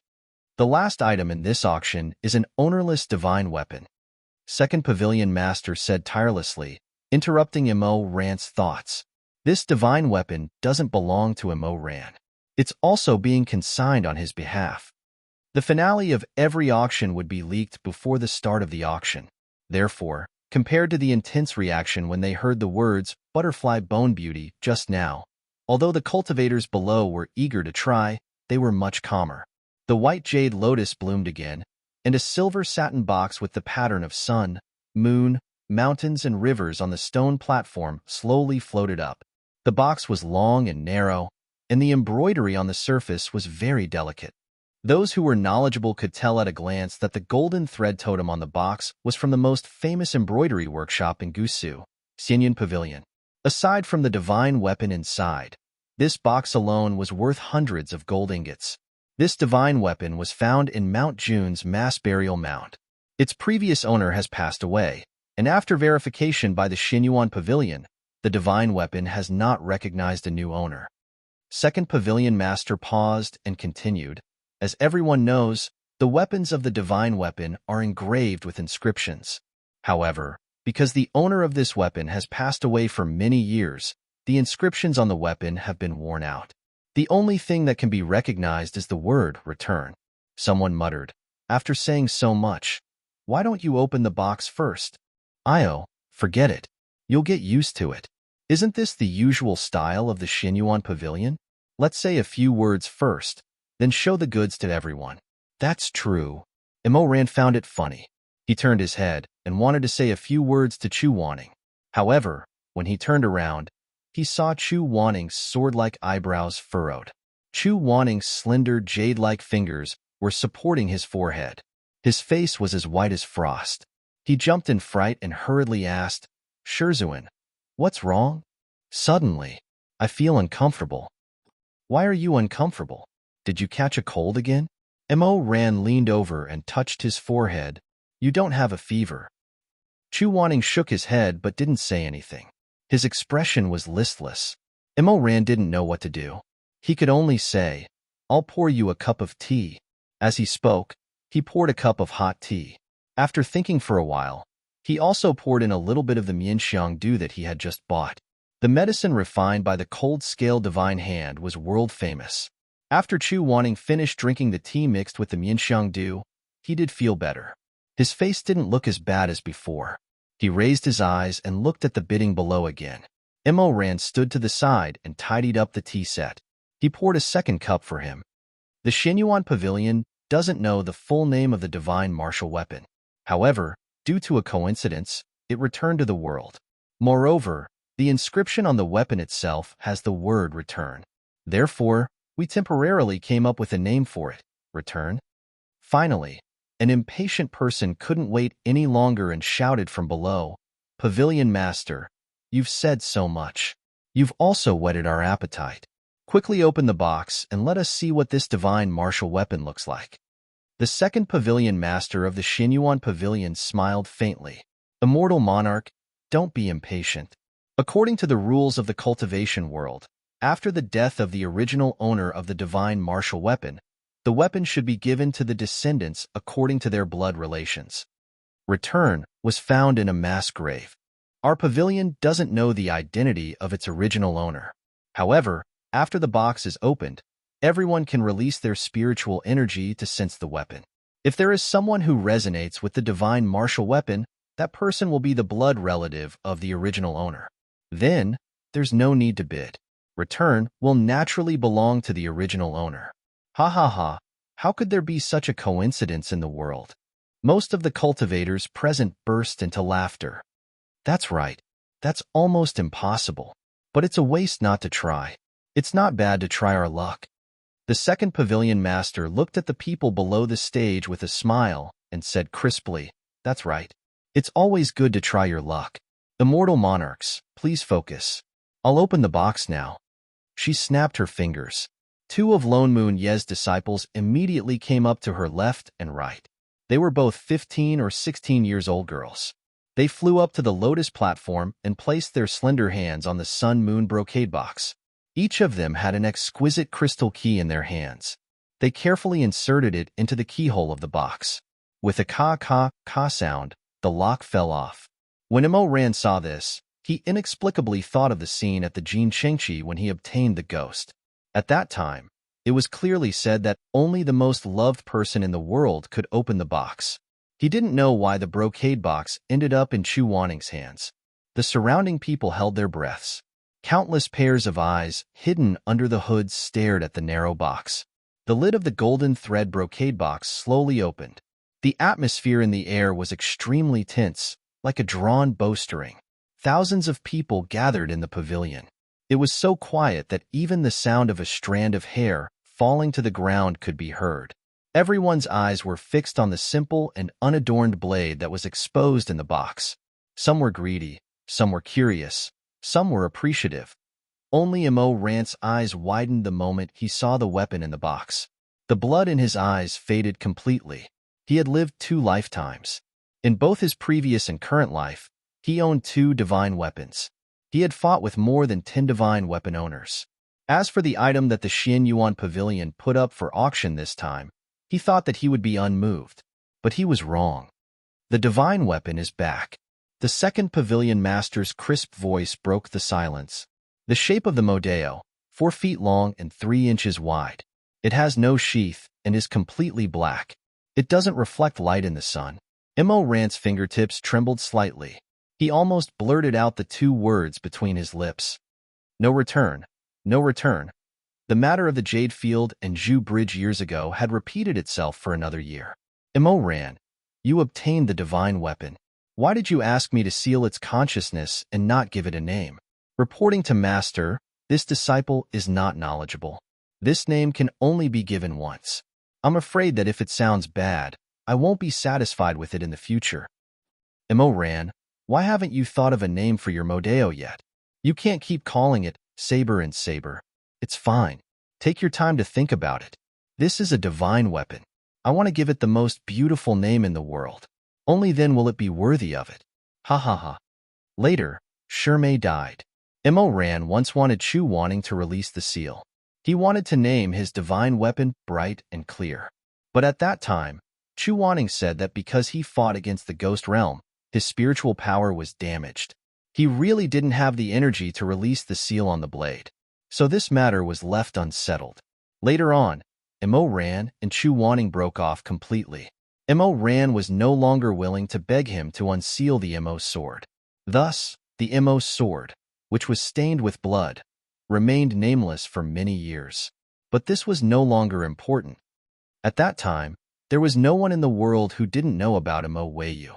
The last item in this auction is an ownerless divine weapon. Second Pavilion Master said tirelessly, interrupting Imo Ran's thoughts. This divine weapon doesn't belong to Imo Ran. It's also being consigned on his behalf. The finale of every auction would be leaked before the start of the auction. Therefore, compared to the intense reaction when they heard the words "butterfly bone beauty" just now, although the cultivators below were eager to try, they were much calmer. The white jade lotus bloomed again, and a silver satin box with the pattern of sun, moon, mountains, and rivers on the stone platform slowly floated up. The box was long and narrow, and the embroidery on the surface was very delicate. Those who were knowledgeable could tell at a glance that the golden thread totem on the box was from the most famous embroidery workshop in Gusu, Xinyuan Pavilion. Aside from the divine weapon inside, this box alone was worth hundreds of gold ingots. This divine weapon was found in Mount Jun's mass burial mound. Its previous owner has passed away, and after verification by the Xinyuan Pavilion, the divine weapon has not recognized a new owner. Second Pavilion Master paused and continued. As everyone knows, the weapons of the divine weapon are engraved with inscriptions. However, because the owner of this weapon has passed away for many years, the inscriptions on the weapon have been worn out. The only thing that can be recognized is the word "return." Someone muttered, after saying so much, "Why don't you open the box first?" "Io, forget it. You'll get used to it. Isn't this the usual style of the Xinyuan Pavilion? Let's say a few words first, then show the goods to everyone." "That's true." Imo Ran found it funny. He turned his head and wanted to say a few words to Chu Wanning. However, when he turned around, he saw Chu Wanning's sword-like eyebrows furrowed. Chu Wanning's slender jade-like fingers were supporting his forehead. His face was as white as frost. He jumped in fright and hurriedly asked, "Shizun, what's wrong?" "Suddenly, I feel uncomfortable." Why are you uncomfortable? Did you catch a cold again? Ran leaned over and touched his forehead. You don't have a fever. Chu Wanning shook his head but didn't say anything. His expression was listless. Ran didn't know what to do. He could only say, I'll pour you a cup of tea. As he spoke, he poured a cup of hot tea. After thinking for a while, he also poured in a little bit of the mianxiang dew that he had just bought. The medicine refined by the cold-scale divine hand was world-famous. After Chu Wanning finished drinking the tea mixed with the mianxiang dew, he did feel better. His face didn't look as bad as before. He raised his eyes and looked at the bidding below again. Ran stood to the side and tidied up the tea set. He poured a second cup for him. The Xinyuan Pavilion doesn't know the full name of the divine martial weapon. However, due to a coincidence, it returned to the world. Moreover, the inscription on the weapon itself has the word return. Therefore, we temporarily came up with a name for it, return. Finally, an impatient person couldn't wait any longer and shouted from below, Pavilion Master, you've said so much. You've also whetted our appetite. Quickly open the box and let us see what this divine martial weapon looks like. The second Pavilion Master of the Xinyuan Pavilion smiled faintly. Immortal Monarch, don't be impatient. According to the rules of the cultivation world, after the death of the original owner of the divine martial weapon, the weapon should be given to the descendants according to their blood relations. Return was found in a mass grave. Our pavilion doesn't know the identity of its original owner. However, after the box is opened, everyone can release their spiritual energy to sense the weapon. If there is someone who resonates with the divine martial weapon, that person will be the blood relative of the original owner. Then, there's no need to bid. Return will naturally belong to the original owner. Ha ha ha, how could there be such a coincidence in the world? Most of the cultivators present burst into laughter. That's right. That's almost impossible. But it's a waste not to try. It's not bad to try our luck. The second pavilion master looked at the people below the stage with a smile and said crisply, That's right. It's always good to try your luck. Immortal monarchs, please focus. I'll open the box now. She snapped her fingers. Two of Lone Moon Ye's disciples immediately came up to her left and right. They were both 15 or 16 years old girls. They flew up to the lotus platform and placed their slender hands on the sun-moon brocade box. Each of them had an exquisite crystal key in their hands. They carefully inserted it into the keyhole of the box. With a ka sound, the lock fell off. When Ran saw this, he inexplicably thought of the scene at the Jin Shengqi when he obtained the ghost. At that time, it was clearly said that only the most loved person in the world could open the box. He didn't know why the brocade box ended up in Chu Wanning's hands. The surrounding people held their breaths. Countless pairs of eyes, hidden under the hood, stared at the narrow box. The lid of the golden thread brocade box slowly opened. The atmosphere in the air was extremely tense, like a drawn bowstring. Thousands of people gathered in the pavilion. It was so quiet that even the sound of a strand of hair falling to the ground could be heard. Everyone's eyes were fixed on the simple and unadorned blade that was exposed in the box. Some were greedy, some were curious, some were appreciative. Only Ran's eyes widened the moment he saw the weapon in the box. The blood in his eyes faded completely. He had lived 2 lifetimes. In both his previous and current life, he owned 2 divine weapons. He had fought with more than 10 divine weapon owners. As for the item that the Xinyuan Pavilion put up for auction this time, he thought that he would be unmoved. But he was wrong. The divine weapon is back. The second pavilion master's crisp voice broke the silence. The shape of the Modeo, 4 feet long and 3 inches wide. It has no sheath and is completely black. It doesn't reflect light in the sun. Ran's fingertips trembled slightly. He almost blurted out the 2 words between his lips. No return. No return. The matter of the Jade Field and Zhu Bridge years ago had repeated itself for another year. Ran, you obtained the divine weapon. Why did you ask me to seal its consciousness and not give it a name? Reporting to Master, this disciple is not knowledgeable. This name can only be given once. I'm afraid that if it sounds bad, I won't be satisfied with it in the future. Ran, why haven't you thought of a name for your Modeo yet? You can't keep calling it Saber and Saber. It's fine. Take your time to think about it. This is a divine weapon. I want to give it the most beautiful name in the world. Only then will it be worthy of it. Ha ha ha. Later, Shirmei died. Immerse once wanted Chu Wanting to release the seal. He wanted to name his divine weapon Bright and Clear. But at that time, Chu Wanting said that because he fought against the ghost realm, his spiritual power was damaged. He really didn't have the energy to release the seal on the blade. So this matter was left unsettled. Later on, Immerse and Chu Wanting broke off completely. Immerse was no longer willing to beg him to unseal the Immerse sword. Thus, the Immerse sword, which was stained with blood, remained nameless for many years. But this was no longer important. At that time, there was no one in the world who didn't know about Immerse.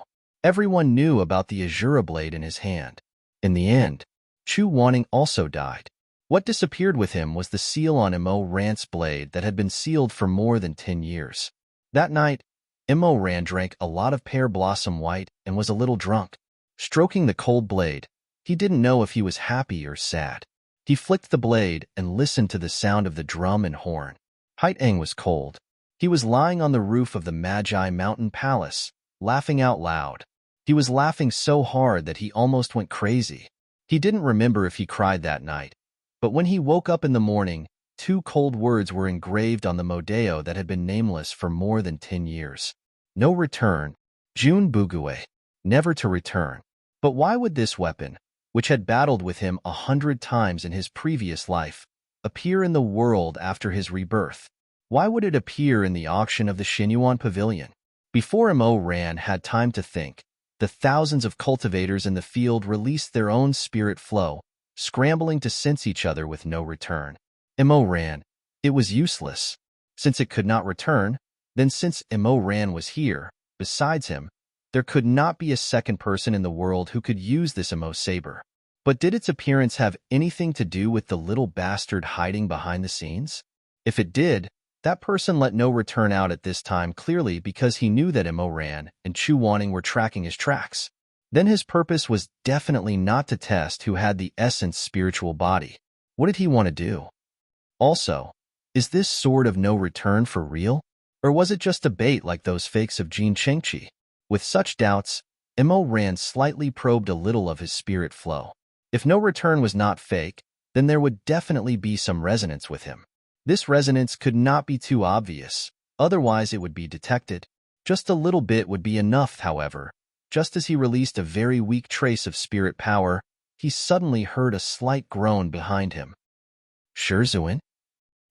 Everyone knew about the Azura blade in his hand. In the end, Chu Wanting also died. What disappeared with him was the seal on Immerse's blade that had been sealed for more than 10 years. That night, Immerse drank a lot of pear blossom white and was a little drunk. Stroking the cold blade, he didn't know if he was happy or sad. He flicked the blade and listened to the sound of the drum and horn. Haitang was cold. He was lying on the roof of the Magi Mountain Palace, laughing out loud. He was laughing so hard that he almost went crazy. He didn't remember if he cried that night. But when he woke up in the morning, 2 cold words were engraved on the Modeo that had been nameless for more than 10 years. No return, Jun Bugue, never to return. But why would this weapon, which had battled with him 100 times in his previous life, appear in the world after his rebirth? Why would it appear in the auction of the Xinyuan Pavilion? Before Immerse had time to think, the thousands of cultivators in the field released their own spirit flow, scrambling to sense each other with no return. Immerse, it was useless. Since it could not return, then since Immerse was here, besides him, there could not be a second person in the world who could use this Immerse saber. But did its appearance have anything to do with the little bastard hiding behind the scenes? If it did, that person let no return out at this time clearly because he knew that Immerse and Chu Wanting were tracking his tracks. Then his purpose was definitely not to test who had the essence spiritual body. What did he want to do? Also, is this sword of no return for real? Or was it just a bait like those fakes of Jin Chengqi? With such doubts, Immerse slightly probed a little of his spirit flow. If no return was not fake, then there would definitely be some resonance with him. This resonance could not be too obvious, otherwise it would be detected. Just a little bit would be enough, however. Just as he released a very weak trace of spirit power, he suddenly heard a slight groan behind him. Shizun?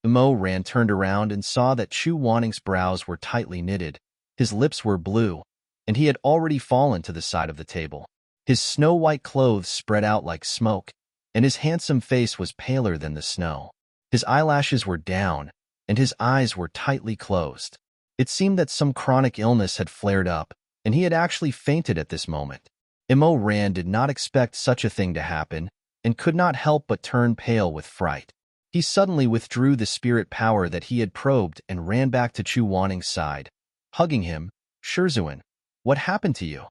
Immerse turned around and saw that Chu Wanting's brows were tightly knitted, his lips were blue, and he had already fallen to the side of the table. His snow-white clothes spread out like smoke, and his handsome face was paler than the snow. His eyelashes were down, and his eyes were tightly closed. It seemed that some chronic illness had flared up, and he had actually fainted at this moment. Immerse did not expect such a thing to happen, and could not help but turn pale with fright. He suddenly withdrew the spirit power that he had probed and ran back to Chu Wanting's side, hugging him. Shizun, what happened to you?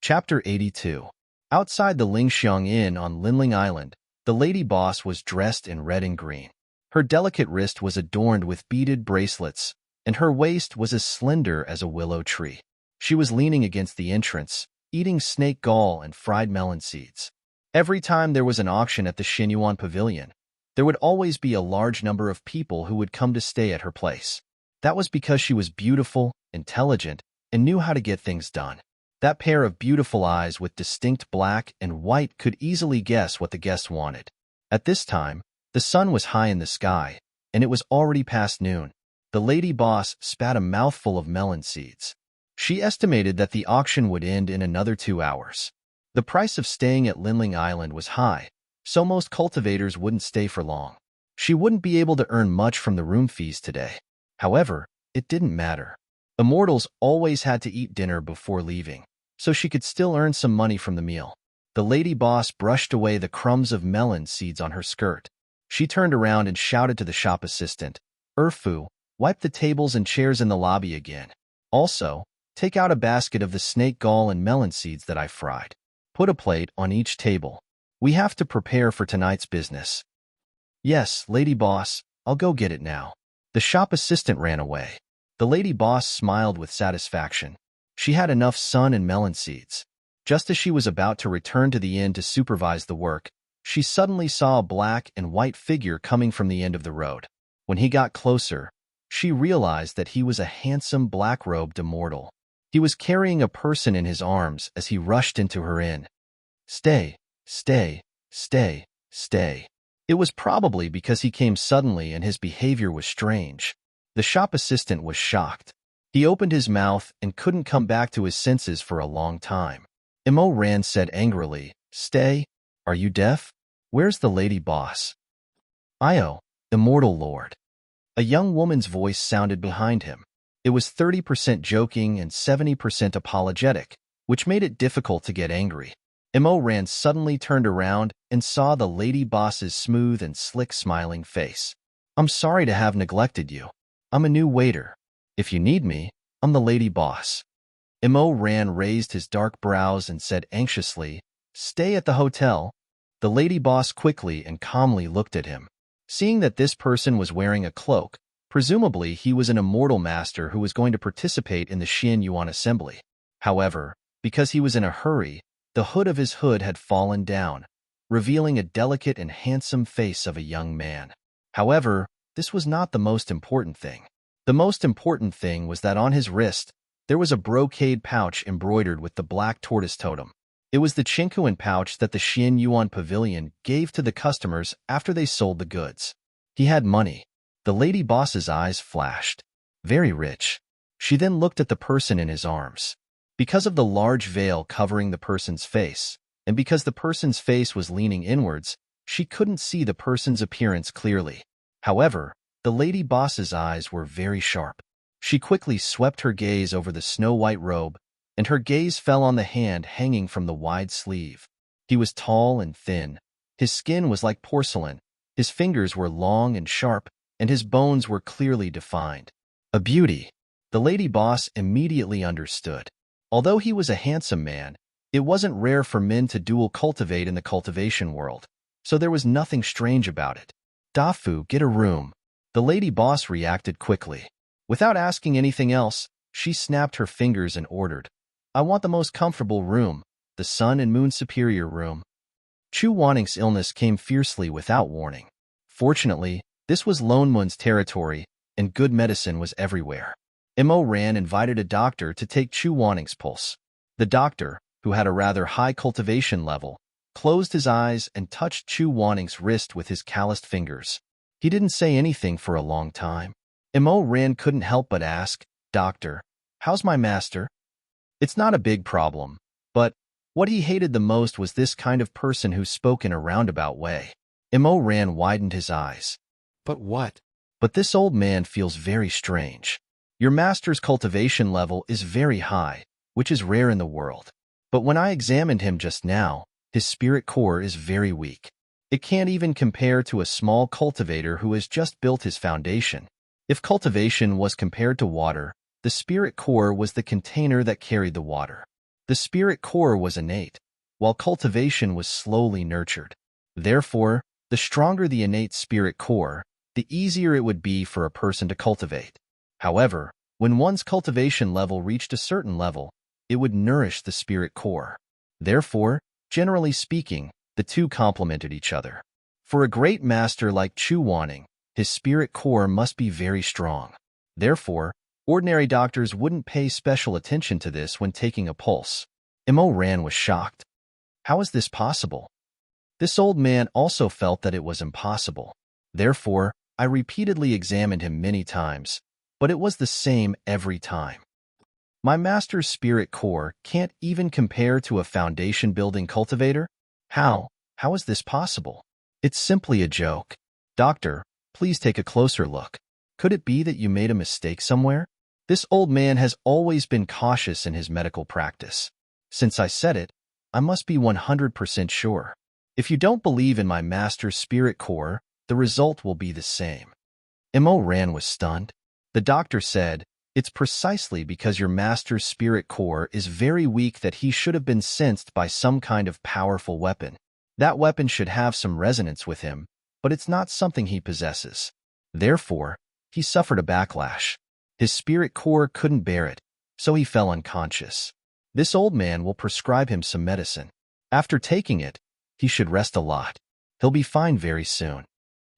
Chapter 82. Outside the Lingxiang Inn on Linling Island, the lady boss was dressed in red and green. Her delicate wrist was adorned with beaded bracelets, and her waist was as slender as a willow tree. She was leaning against the entrance, eating snake gall and fried melon seeds. Every time there was an auction at the Xinyuan Pavilion, there would always be a large number of people who would come to stay at her place. That was because she was beautiful, intelligent, and knew how to get things done. That pair of beautiful eyes with distinct black and white could easily guess what the guests wanted. At this time, the sun was high in the sky, and it was already past noon. The lady boss spat a mouthful of melon seeds. She estimated that the auction would end in another 2 hours. The price of staying at Linling Island was high, so most cultivators wouldn't stay for long. She wouldn't be able to earn much from the room fees today. However, it didn't matter. Immortals always had to eat dinner before leaving, so she could still earn some money from the meal. The lady boss brushed away the crumbs of melon seeds on her skirt. She turned around and shouted to the shop assistant, "Erfu, wipe the tables and chairs in the lobby again. Also, take out a basket of the snake gall and melon seeds that I fried. Put a plate on each table." We have to prepare for tonight's business. Yes, lady boss, I'll go get it now. The shop assistant ran away. The lady boss smiled with satisfaction. She had enough sun and melon seeds. Just as she was about to return to the inn to supervise the work, she suddenly saw a black and white figure coming from the end of the road. When he got closer, she realized that he was a handsome black-robed immortal. He was carrying a person in his arms as he rushed into her inn. Stay, stay, stay, stay. It was probably because he came suddenly and his behavior was strange. The shop assistant was shocked. He opened his mouth and couldn't come back to his senses for a long time. Immerse said angrily, Stay? Are you deaf? Where's the lady boss? Io, immortal lord. A young woman's voice sounded behind him. It was 30% joking and 70% apologetic, which made it difficult to get angry. Immerse suddenly turned around and saw the lady boss's smooth and slick smiling face. I'm sorry to have neglected you. I'm a new waiter. If you need me, I'm the lady boss. Immerse raised his dark brows and said anxiously, Stay at the hotel. The lady boss quickly and calmly looked at him. Seeing that this person was wearing a cloak, presumably he was an immortal master who was going to participate in the Xin Yuan assembly. However, because he was in a hurry, the hood of his hood had fallen down, revealing a delicate and handsome face of a young man. However, this was not the most important thing. The most important thing was that on his wrist, there was a brocade pouch embroidered with the black tortoise totem. It was the Qingquan pouch that the Xin Yuan pavilion gave to the customers after they sold the goods. He had money. The lady boss's eyes flashed. Very rich. She then looked at the person in his arms. Because of the large veil covering the person's face, and because the person's face was leaning inwards, she couldn't see the person's appearance clearly. However, the lady boss's eyes were very sharp. She quickly swept her gaze over the snow-white robe, and her gaze fell on the hand hanging from the wide sleeve. He was tall and thin. His skin was like porcelain. His fingers were long and sharp, and his bones were clearly defined. A beauty. The lady boss immediately understood. Although he was a handsome man, it wasn't rare for men to dual cultivate in the cultivation world, so there was nothing strange about it. Dafu, get a room. The lady boss reacted quickly. Without asking anything else, she snapped her fingers and ordered, I want the most comfortable room, the Sun and Moon Superior room. Chu Wanning's illness came fiercely without warning. Fortunately, this was Lone Moon's territory, and good medicine was everywhere. Immerse invited a doctor to take Chu Wanning's pulse. The doctor, who had a rather high cultivation level, closed his eyes and touched Chu Wanning's wrist with his calloused fingers. He didn't say anything for a long time. Immerse couldn't help but ask, Doctor, how's my master? It's not a big problem, but what he hated the most was this kind of person who spoke in a roundabout way. Immerse widened his eyes. But what? But this old man feels very strange. Your master's cultivation level is very high, which is rare in the world. But when I examined him just now, his spirit core is very weak. It can't even compare to a small cultivator who has just built his foundation. If cultivation was compared to water, the spirit core was the container that carried the water. The spirit core was innate, while cultivation was slowly nurtured. Therefore, the stronger the innate spirit core, the easier it would be for a person to cultivate. However, when one's cultivation level reached a certain level, it would nourish the spirit core. Therefore, generally speaking, the two complemented each other. For a great master like Chu Wanning, his spirit core must be very strong. Therefore, ordinary doctors wouldn't pay special attention to this when taking a pulse. Immerse was shocked. How is this possible? This old man also felt that it was impossible. Therefore, I repeatedly examined him many times, but it was the same every time. My master's spirit core can't even compare to a foundation-building cultivator? How is this possible? It's simply a joke. Doctor, please take a closer look. Could it be that you made a mistake somewhere? This old man has always been cautious in his medical practice. Since I said it, I must be 100% sure. If you don't believe in my master's spirit core, the result will be the same. Immerse was stunned. The doctor said, It's precisely because your master's spirit core is very weak that he should have been sensed by some kind of powerful weapon. That weapon should have some resonance with him, but it's not something he possesses. Therefore, he suffered a backlash. His spirit core couldn't bear it, so he fell unconscious. This old man will prescribe him some medicine. After taking it, he should rest a lot. He'll be fine very soon.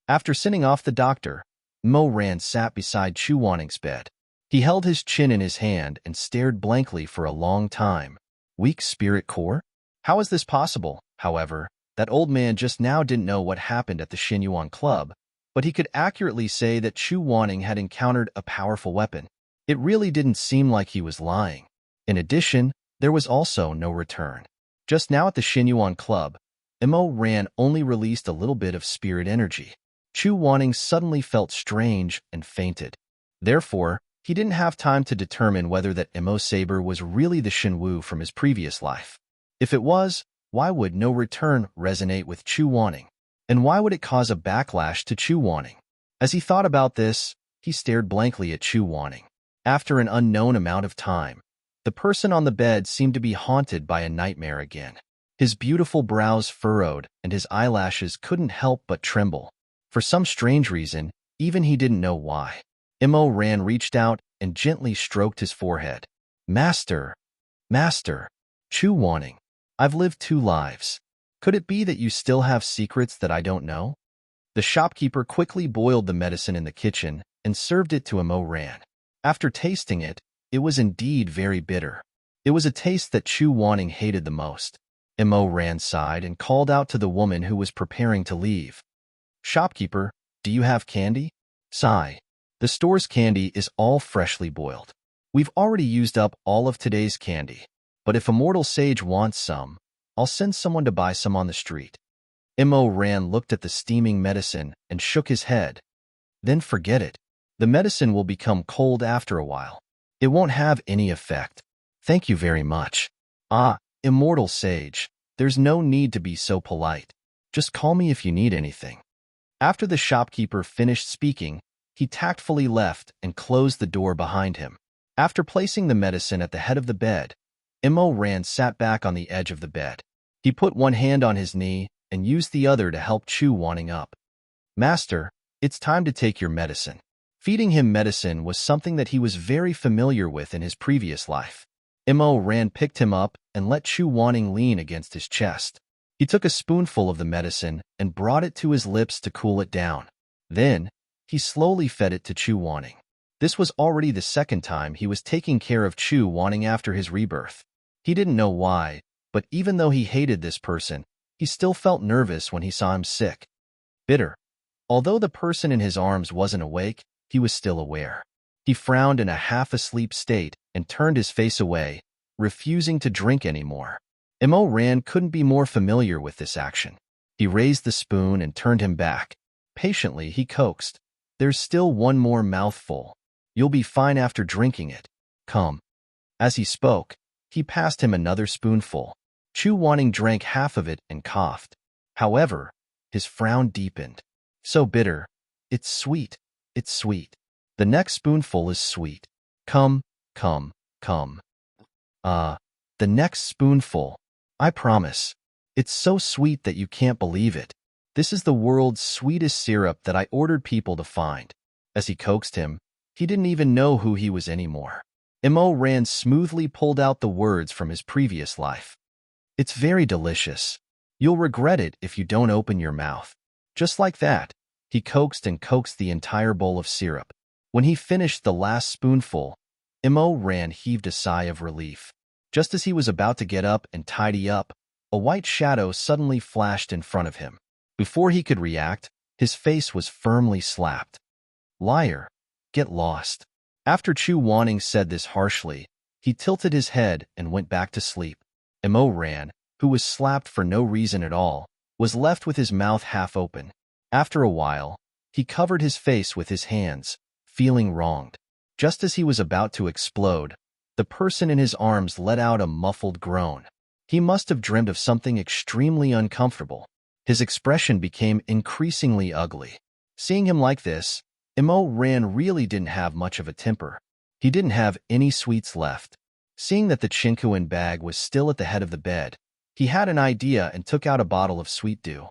After sending off the doctor, Mo Ran sat beside Chu Wanning's bed. He held his chin in his hand and stared blankly for a long time. Weak spirit core? How is this possible? However, that old man just now didn't know what happened at the Xinyuan Club, but he could accurately say that Chu Wanning had encountered a powerful weapon. It really didn't seem like he was lying. In addition, there was also no return. Just now at the Xinyuan Club, Mo Ran only released a little bit of spirit energy. Chu Wanning suddenly felt strange and fainted. Therefore, he didn't have time to determine whether that Mo Saber was really the Shinwu from his previous life. If it was, why would no return resonate with Chu Wanning? And why would it cause a backlash to Chu Wanning? As he thought about this, he stared blankly at Chu Wanning. After an unknown amount of time, the person on the bed seemed to be haunted by a nightmare again. His beautiful brows furrowed and his eyelashes couldn't help but tremble. For some strange reason, even he didn't know why. Mo Ran reached out and gently stroked his forehead. Master, Master, Chu Wanning, I've lived 2 lives. Could it be that you still have secrets that I don't know? The shopkeeper quickly boiled the medicine in the kitchen and served it to Mo Ran. After tasting it, it was indeed very bitter. It was a taste that Chu Wanning hated the most. Mo Ran sighed and called out to the woman who was preparing to leave. Shopkeeper, do you have candy? Sigh. The store's candy is all freshly boiled. We've already used up all of today's candy, but if a mortal sage wants some, I'll send someone to buy some on the street. Mo Ran looked at the steaming medicine and shook his head. Then forget it. The medicine will become cold after a while. It won't have any effect. Thank you very much. Ah, immortal sage, there's no need to be so polite. Just call me if you need anything. After the shopkeeper finished speaking, he tactfully left and closed the door behind him. After placing the medicine at the head of the bed, Mo Ran sat back on the edge of the bed. He put one hand on his knee and used the other to help Chu Wanning up. Master, it's time to take your medicine. Feeding him medicine was something that he was very familiar with in his previous life. Mo Ran picked him up and let Chu Wanning lean against his chest. He took a spoonful of the medicine and brought it to his lips to cool it down. Then, he slowly fed it to Chu Wanning. This was already the second time he was taking care of Chu Wanning after his rebirth. He didn't know why, but even though he hated this person, he still felt nervous when he saw him sick. Bitter. Although the person in his arms wasn't awake, he was still aware. He frowned in a half-asleep state and turned his face away, refusing to drink anymore. Mo Ran couldn't be more familiar with this action. He raised the spoon and turned him back. Patiently, he coaxed. There's still one more mouthful. You'll be fine after drinking it. Come. As he spoke, he passed him another spoonful. Chu Wanning drank half of it and coughed. However, his frown deepened. So bitter. It's sweet. It's sweet. The next spoonful is sweet. Come, come, come. The next spoonful. I promise. It's so sweet that you can't believe it. This is the world's sweetest syrup that I ordered people to find. As he coaxed him, he didn't even know who he was anymore. Mo Ran smoothly pulled out the words from his previous life. It's very delicious. You'll regret it if you don't open your mouth. Just like that, he coaxed and coaxed the entire bowl of syrup. When he finished the last spoonful, Mo Ran heaved a sigh of relief. Just as he was about to get up and tidy up, a white shadow suddenly flashed in front of him. Before he could react, his face was firmly slapped. Liar, get lost. After Chu Wanning said this harshly, he tilted his head and went back to sleep. Mo Ran, who was slapped for no reason at all, was left with his mouth half open. After a while, he covered his face with his hands, feeling wronged. Just as he was about to explode, the person in his arms let out a muffled groan. He must have dreamed of something extremely uncomfortable. His expression became increasingly ugly. Seeing him like this, Mo Ran really didn't have much of a temper. He didn't have any sweets left. Seeing that the Chinkuan bag was still at the head of the bed, He had an idea and took out a bottle of sweet dew.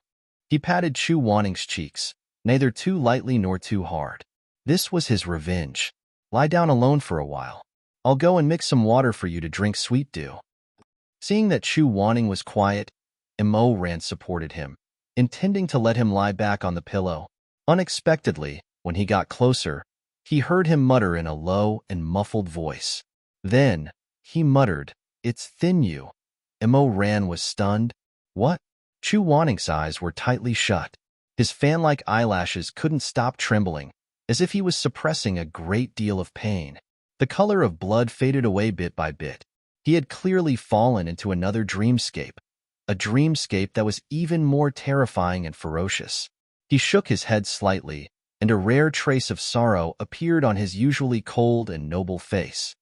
He patted Chu Wanning's cheeks, neither too lightly nor too hard. This was his revenge. Lie down alone for a while. I'll go and mix some water for you to drink sweet dew. Seeing that Chu Wanning was quiet, Immerse supported him, intending to let him lie back on the pillow. Unexpectedly, when he got closer, he heard him mutter in a low and muffled voice. Then, he muttered, "It's thin you." Immerse was stunned. What? Chu Wanning's eyes were tightly shut. His fan-like eyelashes couldn't stop trembling, as if he was suppressing a great deal of pain. The color of blood faded away bit by bit. He had clearly fallen into another dreamscape, a dreamscape that was even more terrifying and ferocious. He shook his head slightly, and a rare trace of sorrow appeared on his usually cold and noble face.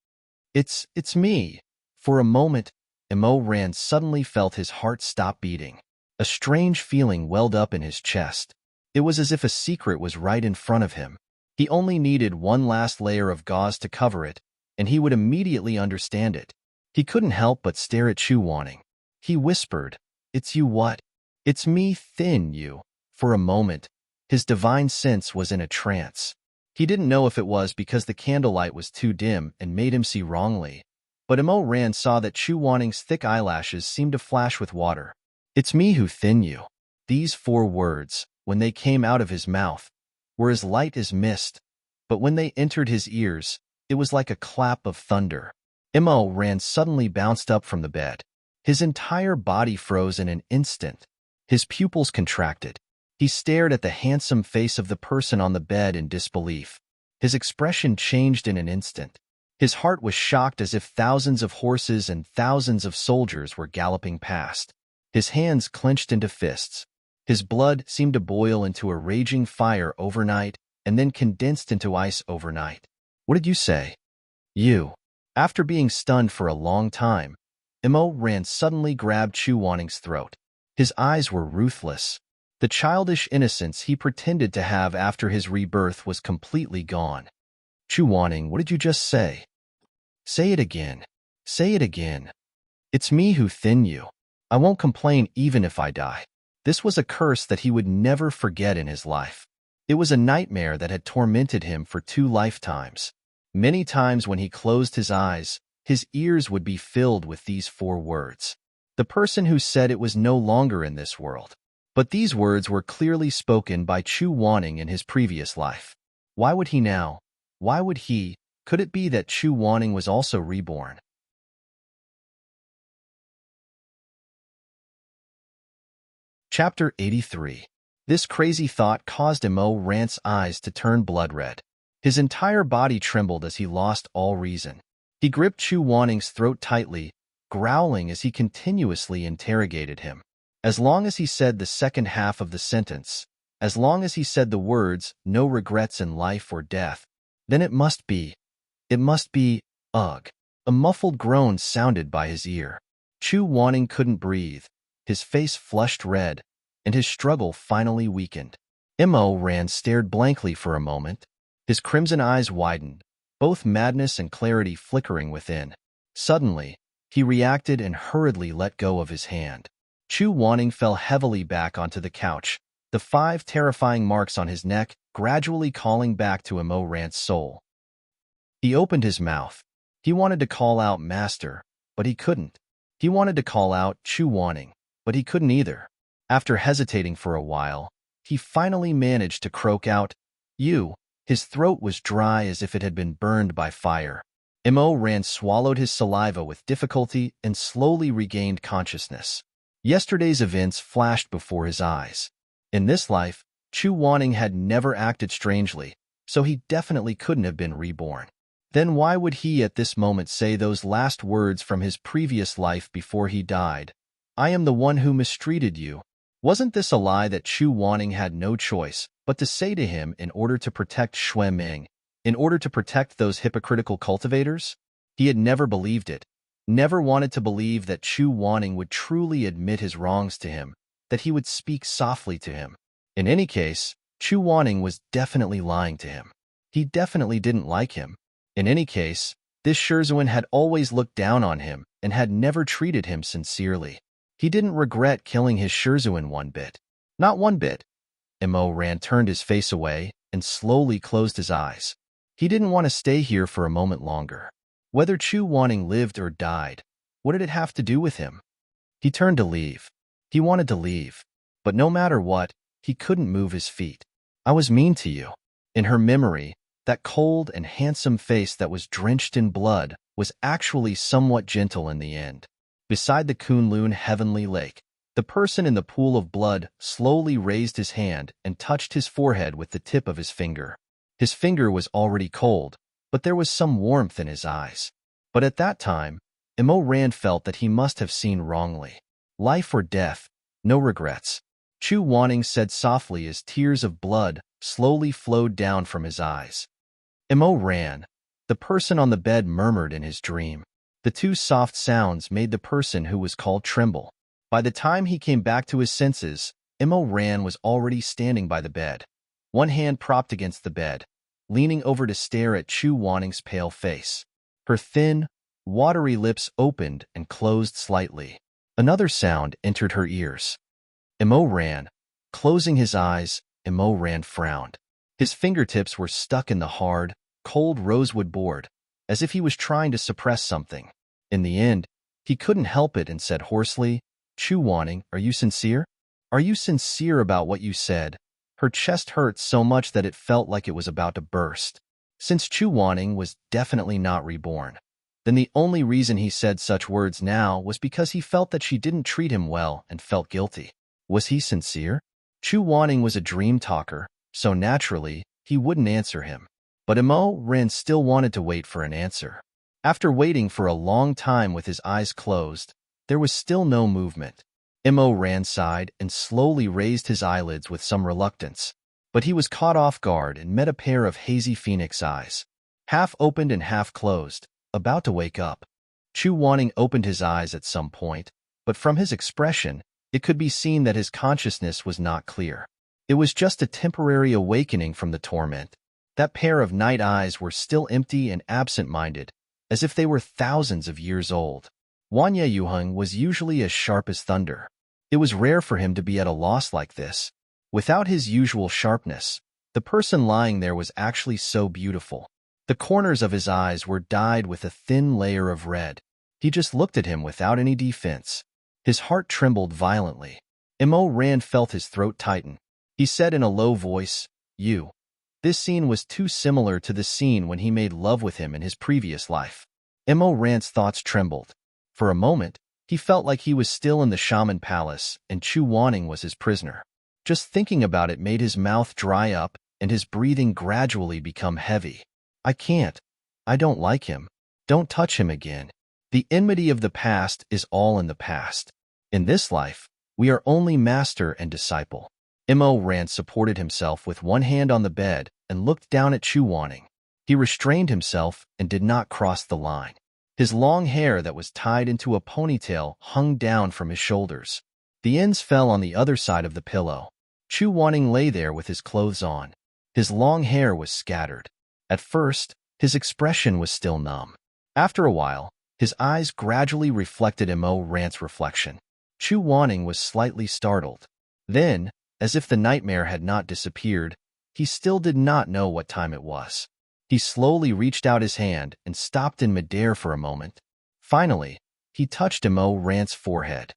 It's me." For a moment, Immerse suddenly felt his heart stop beating. A strange feeling welled up in his chest. It was as if a secret was right in front of him. He only needed one last layer of gauze to cover it, and he would immediately understand it. He couldn't help but stare at Chu Wanning. He whispered, "It's you what?" "It's me, thin you." For a moment, his divine sense was in a trance. He didn't know if it was because the candlelight was too dim and made him see wrongly, but Immerse saw that Chu Wanning's thick eyelashes seemed to flash with water. "It's me who thin you." These 4 words, when they came out of his mouth, were as light as mist, but when they entered his ears, it was like a clap of thunder. Immerse suddenly bounced up from the bed. His entire body froze in an instant. His pupils contracted. He stared at the handsome face of the person on the bed in disbelief. His expression changed in an instant. His heart was shocked as if thousands of horses and thousands of soldiers were galloping past. His hands clenched into fists. His blood seemed to boil into a raging fire overnight and then condensed into ice overnight. "What did you say?" "You." After being stunned for a long time, Immerse suddenly grabbed Chu Wanning's throat. His eyes were ruthless. The childish innocence he pretended to have after his rebirth was completely gone. "Chu Wanning, what did you just say?" "Say it again. Say it again." "It's me who thin you. I won't complain even if I die." This was a curse that he would never forget in his life. It was a nightmare that had tormented him for 2 lifetimes. Many times when he closed his eyes, his ears would be filled with these 4 words. The person who said it was no longer in this world. But these words were clearly spoken by Chu Wanning in his previous life. Why would he now? Why would he? Could it be that Chu Wanning was also reborn? Chapter 83. This crazy thought caused Immerse's eyes to turn blood red. His entire body trembled as he lost all reason. He gripped Chu Wanning's throat tightly, growling as he continuously interrogated him. As long as he said the second half of the sentence, as long as he said the words, "no regrets in life or death," then it must be, ugh. A muffled groan sounded by his ear. Chu Wanning couldn't breathe. His face flushed red, and his struggle finally weakened. Immerse stared blankly for a moment. His crimson eyes widened, both madness and clarity flickering within. Suddenly, he reacted and hurriedly let go of his hand. Chu Wanning fell heavily back onto the couch, the 5 terrifying marks on his neck gradually calling back to Immerse's soul. He opened his mouth. He wanted to call out "Master," but he couldn't. He wanted to call out "Chu Wanning," but he couldn't either. After hesitating for a while, he finally managed to croak out, "You." His throat was dry as if it had been burned by fire. Immerse swallowed his saliva with difficulty and slowly regained consciousness. Yesterday's events flashed before his eyes. In this life, Chu Wanning had never acted strangely, so he definitely couldn't have been reborn. Then why would he at this moment say those last words from his previous life before he died? "I am the one who mistreated you." Wasn't this a lie that Chu Wanning had no choice but to say to him in order to protect Xue Ming, in order to protect those hypocritical cultivators? He had never believed it, never wanted to believe that Chu Wanning would truly admit his wrongs to him, that he would speak softly to him. In any case, Chu Wanning was definitely lying to him. He definitely didn't like him. In any case, this Shizun had always looked down on him and had never treated him sincerely. He didn't regret killing his Shizun one bit. Not one bit. Immerse turned his face away and slowly closed his eyes. He didn't want to stay here for a moment longer. Whether Chu Wanting lived or died, what did it have to do with him? He turned to leave. He wanted to leave. But no matter what, he couldn't move his feet. I was mean to you. In her memory, that cold and handsome face that was drenched in blood was actually somewhat gentle in the end. Beside the Kunlun heavenly lake, the person in the pool of blood slowly raised his hand and touched his forehead with the tip of his finger. His finger was already cold, but there was some warmth in his eyes. But at that time, Immerse felt that he must have seen wrongly. Life or death, no regrets. Chu Wanting said softly as tears of blood slowly flowed down from his eyes. Immerse, the person on the bed murmured in his dream. The two soft sounds made the person who was called tremble. By the time he came back to his senses, Immerse was already standing by the bed, one hand propped against the bed, leaning over to stare at Chu Wanting's pale face. Her thin, watery lips opened and closed slightly. Another sound entered her ears. Immerse, closing his eyes, Immerse frowned. His fingertips were stuck in the hard, cold rosewood board, as if he was trying to suppress something. In the end, he couldn't help it and said hoarsely, Chu Wanting, are you sincere? Are you sincere about what you said? Her chest hurt so much that it felt like it was about to burst. Since Chu Wanting was definitely not reborn, then the only reason he said such words now was because he felt that she didn't treat him well and felt guilty. Was he sincere? Chu Wanting was a dream talker, so naturally, he wouldn't answer him. But Immerse still wanted to wait for an answer. After waiting for a long time with his eyes closed, there was still no movement. Immerse sighed and slowly raised his eyelids with some reluctance. But he was caught off guard and met a pair of hazy phoenix eyes, half opened and half closed, about to wake up. Chu Wanting opened his eyes at some point, but from his expression, it could be seen that his consciousness was not clear. It was just a temporary awakening from the torment. That pair of night eyes were still empty and absent-minded, as if they were thousands of years old. Wanya Yuheng was usually as sharp as thunder. It was rare for him to be at a loss like this. Without his usual sharpness, the person lying there was actually so beautiful. The corners of his eyes were dyed with a thin layer of red. He just looked at him without any defense. His heart trembled violently. Immerse felt his throat tighten. He said in a low voice, "You." This scene was too similar to the scene when he made love with him in his previous life. Immerse's thoughts trembled. For a moment, he felt like he was still in the shaman palace and Chu Wanting was his prisoner. Just thinking about it made his mouth dry up and his breathing gradually become heavy. I can't. I don't like him. Don't touch him again. The enmity of the past is all in the past. In this life, we are only master and disciple. Immerse supported himself with one hand on the bed and looked down at Chu Wanting. He restrained himself and did not cross the line. His long hair that was tied into a ponytail hung down from his shoulders. The ends fell on the other side of the pillow. Chu Wanting lay there with his clothes on. His long hair was scattered. At first, his expression was still numb. After a while, his eyes gradually reflected Immerse's reflection. Chu Wanting was slightly startled. Then, as if the nightmare had not disappeared, he still did not know what time it was. He slowly reached out his hand and stopped in midair for a moment. Finally, he touched Immerse's forehead.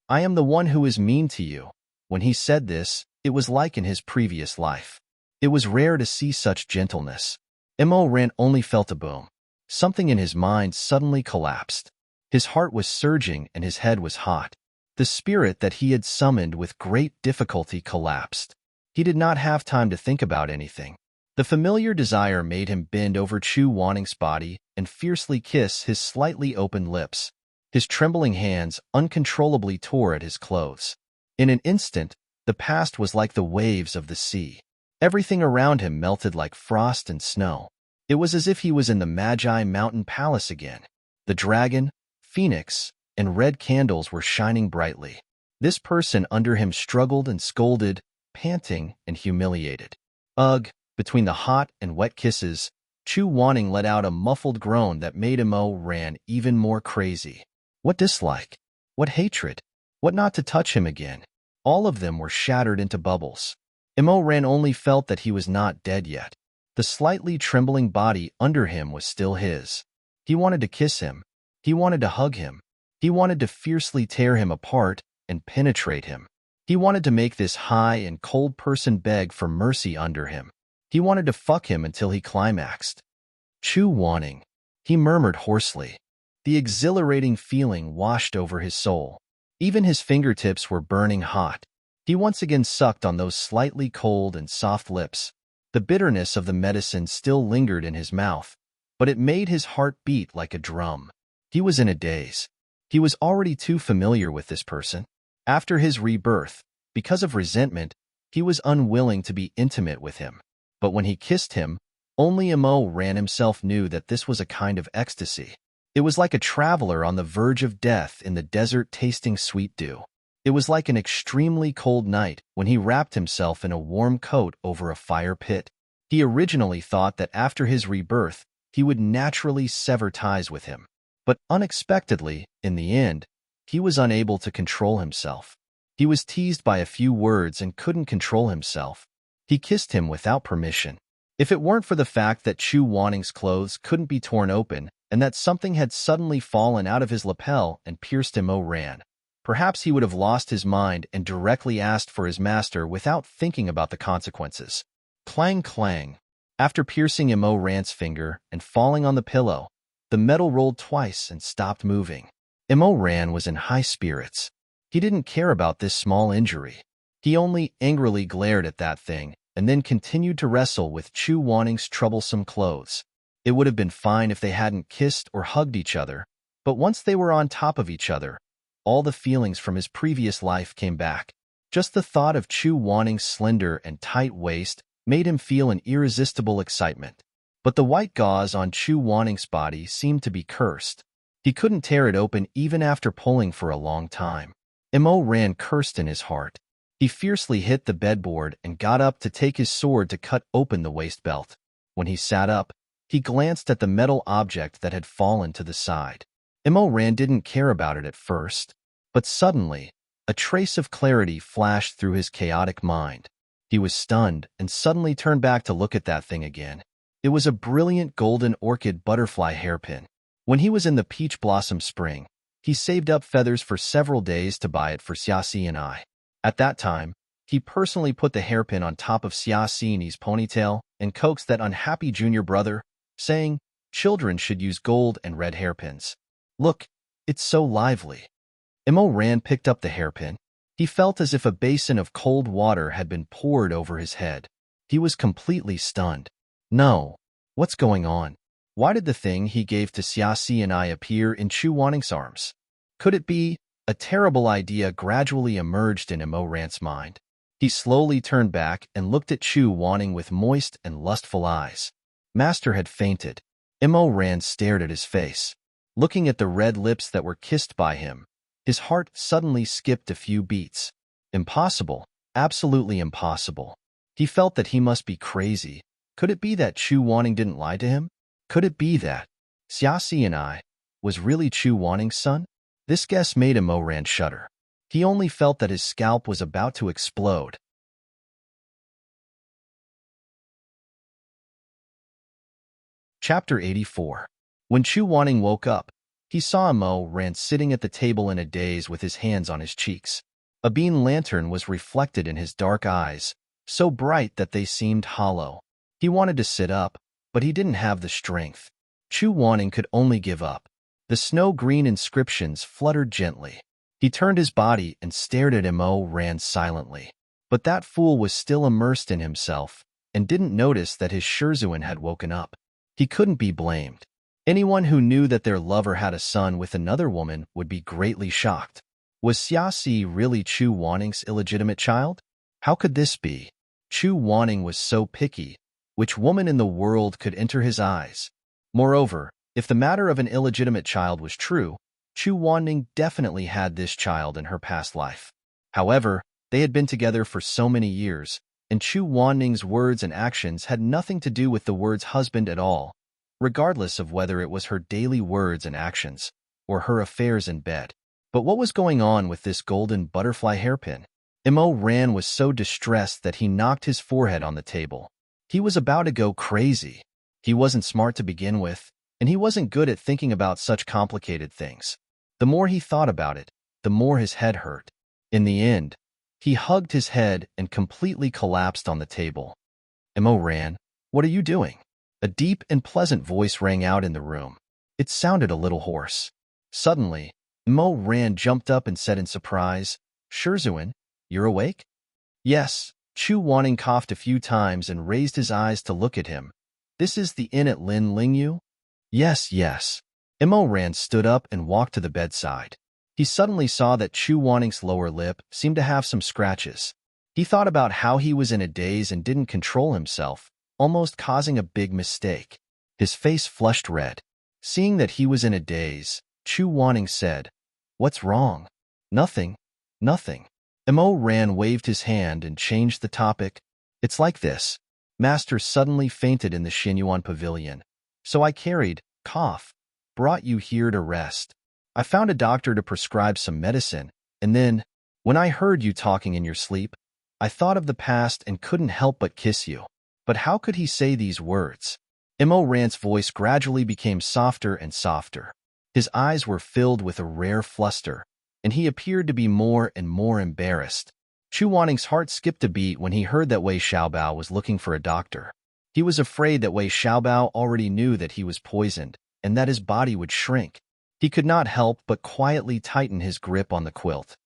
I am the one who is mean to you. When he said this, it was like in his previous life. It was rare to see such gentleness. Immerse only felt a boom. Something in his mind suddenly collapsed. His heart was surging and his head was hot. The spirit that he had summoned with great difficulty collapsed. He did not have time to think about anything. The familiar desire made him bend over Chu Wanting's body and fiercely kiss his slightly opened lips. His trembling hands uncontrollably tore at his clothes. In an instant, the past was like the waves of the sea. Everything around him melted like frost and snow. It was as if he was in the Magi Mountain Palace again. The dragon, phoenix, and red candles were shining brightly. This person under him struggled and scolded, panting and humiliated. Ugh! Between the hot and wet kisses, Chu Wanting let out a muffled groan that made Immerse even more crazy. What dislike? What hatred? What not to touch him again? All of them were shattered into bubbles. Immerse only felt that he was not dead yet. The slightly trembling body under him was still his. He wanted to kiss him. He wanted to hug him. He wanted to fiercely tear him apart and penetrate him. He wanted to make this high and cold person beg for mercy under him. He wanted to fuck him until he climaxed. Chu Wanning, he murmured hoarsely. The exhilarating feeling washed over his soul. Even his fingertips were burning hot. He once again sucked on those slightly cold and soft lips. The bitterness of the medicine still lingered in his mouth, but it made his heart beat like a drum. He was in a daze. He was already too familiar with this person. After his rebirth, because of resentment, he was unwilling to be intimate with him. But when he kissed him, only Immerse himself knew that this was a kind of ecstasy. It was like a traveler on the verge of death in the desert tasting sweet dew. It was like an extremely cold night when he wrapped himself in a warm coat over a fire pit. He originally thought that after his rebirth, he would naturally sever ties with him. But unexpectedly, in the end, he was unable to control himself. He was teased by a few words and couldn't control himself. He kissed him without permission. If it weren't for the fact that Chu Wanning's clothes couldn't be torn open and that something had suddenly fallen out of his lapel and pierced Immerse, perhaps he would have lost his mind and directly asked for his master without thinking about the consequences. Clang, clang. After piercing Immerse's finger and falling on the pillow, the metal rolled twice and stopped moving. Immerse was in high spirits. He didn't care about this small injury. He only angrily glared at that thing and then continued to wrestle with Chu Wanning's troublesome clothes. It would have been fine if they hadn't kissed or hugged each other, but once they were on top of each other, all the feelings from his previous life came back. Just the thought of Chu Wanning's slender and tight waist made him feel an irresistible excitement. But the white gauze on Chu Wanning's body seemed to be cursed. He couldn't tear it open even after pulling for a long time. Immerse cursed in his heart. He fiercely hit the bedboard and got up to take his sword to cut open the waist belt. When he sat up, he glanced at the metal object that had fallen to the side. Immerse didn't care about it at first, but suddenly, a trace of clarity flashed through his chaotic mind. He was stunned and suddenly turned back to look at that thing again. It was a brilliant golden orchid butterfly hairpin. When he was in the peach blossom spring, he saved up feathers for several days to buy it for Xiaxi and I. At that time, he personally put the hairpin on top of Xiaxi's ponytail and coaxed that unhappy junior brother, saying, "Children should use gold and red hairpins. Look, it's so lively." Immerse picked up the hairpin. He felt as if a basin of cold water had been poured over his head. He was completely stunned. No. What's going on? Why did the thing he gave to Xiaxi and I appear in Chu Wanning's arms? Could it be? A terrible idea gradually emerged in Immerse's mind. He slowly turned back and looked at Chu Wanning with moist and lustful eyes. Master had fainted. Immerse stared at his face. Looking at the red lips that were kissed by him, his heart suddenly skipped a few beats. Impossible. Absolutely impossible. He felt that he must be crazy. Could it be that Chu Wanning didn't lie to him? Could it be that Xiaxi and I was really Chu Wanning's son? This guess made Immerse shudder. He only felt that his scalp was about to explode. Chapter 84. When Chu Wanning woke up, he saw Immerse sitting at the table in a daze with his hands on his cheeks. A bean lantern was reflected in his dark eyes, so bright that they seemed hollow. He wanted to sit up, but he didn't have the strength. Chu Wanning could only give up. The snow-green inscriptions fluttered gently. He turned his body and stared at Immerse silently. But that fool was still immersed in himself and didn't notice that his Shizun had woken up. He couldn't be blamed. Anyone who knew that their lover had a son with another woman would be greatly shocked. Was Xiaxi really Chu Wanning's illegitimate child? How could this be? Chu Wanning was so picky. Which woman in the world could enter his eyes? Moreover, if the matter of an illegitimate child was true, Chu Wanning definitely had this child in her past life. However, they had been together for so many years, and Chu Wanning's words and actions had nothing to do with the words husband at all, regardless of whether it was her daily words and actions or her affairs in bed. But what was going on with this golden butterfly hairpin? Ran was so distressed that he knocked his forehead on the table. He was about to go crazy. He wasn't smart to begin with, and he wasn't good at thinking about such complicated things. The more he thought about it, the more his head hurt. In the end, he hugged his head and completely collapsed on the table. Ran, what are you doing? A deep and pleasant voice rang out in the room. It sounded a little hoarse. Suddenly, Ran jumped up and said in surprise, Shizun, you're awake? Yes. Chu Wanning coughed a few times and raised his eyes to look at him. This is the inn at Lin Lingyu? Yes, yes. Ran stood up and walked to the bedside. He suddenly saw that Chu Wanning's lower lip seemed to have some scratches. He thought about how he was in a daze and didn't control himself, almost causing a big mistake. His face flushed red. Seeing that he was in a daze, Chu Wanning said, What's wrong? Nothing. Nothing. Ran waved his hand and changed the topic. It's like this. Master suddenly fainted in the Xinyuan pavilion. So I brought you here to rest. I found a doctor to prescribe some medicine, and then, when I heard you talking in your sleep, I thought of the past and couldn't help but kiss you. But how could he say these words? Ran's voice gradually became softer and softer. His eyes were filled with a rare fluster, and he appeared to be more and more embarrassed. Chu Wanning's heart skipped a beat when he heard that Wei Xiaobao was looking for a doctor. He was afraid that Wei Xiaobao already knew that he was poisoned, and that his body would shrink. He could not help but quietly tighten his grip on the quilt.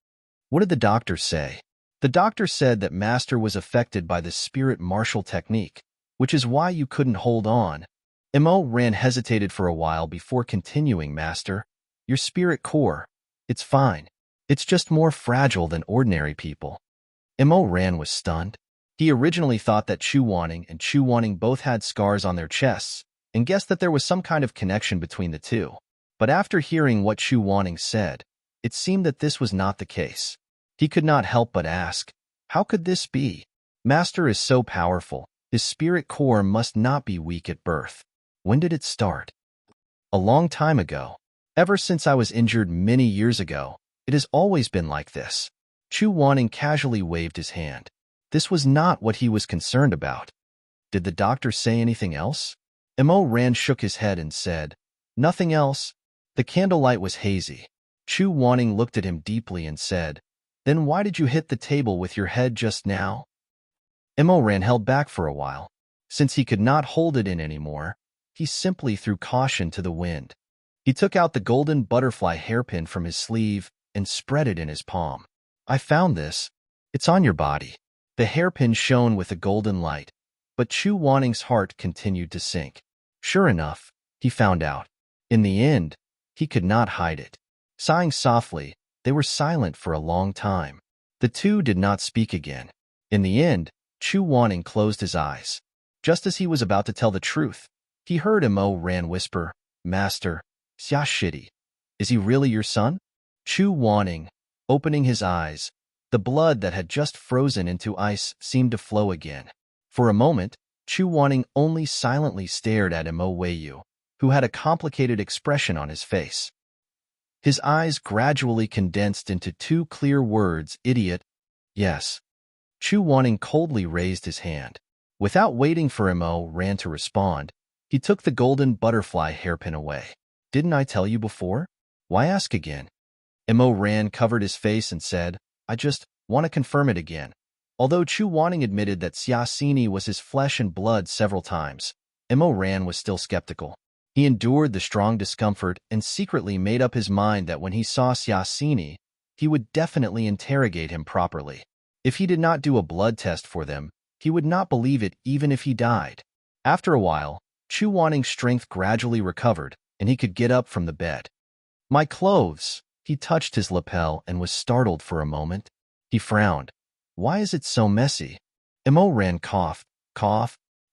What did the doctor say? The doctor said that Master was affected by the spirit martial technique, which is why you couldn't hold on. Ran hesitated for a while before continuing, Master. Your spirit core, it's fine. It's just more fragile than ordinary people. Ran was stunned. He originally thought that Chu Wanning and Chu Wanning both had scars on their chests, and guessed that there was some kind of connection between the two. But after hearing what Chu Wanning said, it seemed that this was not the case. He could not help but ask, how could this be? Master is so powerful, his spirit core must not be weak at birth. When did it start? A long time ago. Ever since I was injured many years ago, it has always been like this. Chu Wanning casually waved his hand. This was not what he was concerned about. Did the doctor say anything else? Ran shook his head and said, Nothing else. The candlelight was hazy. Chu Wanning looked at him deeply and said, Then why did you hit the table with your head just now? Ran held back for a while. Since he could not hold it in anymore, he simply threw caution to the wind. He took out the golden butterfly hairpin from his sleeve and spread it in his palm. I found this. It's on your body. The hairpin shone with a golden light, but Chu Wanning's heart continued to sink. Sure enough, he found out. In the end, he could not hide it. Sighing softly, they were silent for a long time. The two did not speak again. In the end, Chu Wanning closed his eyes. Just as he was about to tell the truth, he heard Ran whisper, Master, Xia Shidi, is he really your son? Chu Wanning, opening his eyes, the blood that had just frozen into ice seemed to flow again. For a moment, Chu Wanning only silently stared at Weiyu, who had a complicated expression on his face. His eyes gradually condensed into two clear words, idiot. Yes. Chu Wanning coldly raised his hand. Without waiting for Ran to respond, he took the golden butterfly hairpin away. Didn't I tell you before? Why ask again? Ran covered his face and said, I just want to confirm it again. Although Chu Wanning admitted that Xia Xini was his flesh and blood several times, Ran was still skeptical. He endured the strong discomfort and secretly made up his mind that when he saw Xia Xini, he would definitely interrogate him properly. If he did not do a blood test for them, he would not believe it even if he died. After a while, Chu Wanning's strength gradually recovered, and he could get up from the bed. My clothes! He touched his lapel and was startled for a moment. He frowned. Why is it so messy? Ran coughed,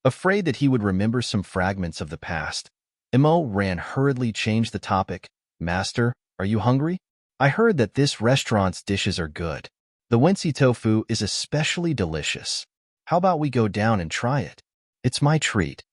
afraid that he would remember some fragments of the past. Ran hurriedly changed the topic. Master, are you hungry? I heard that this restaurant's dishes are good. The Wensi tofu is especially delicious. How about we go down and try it? It's my treat.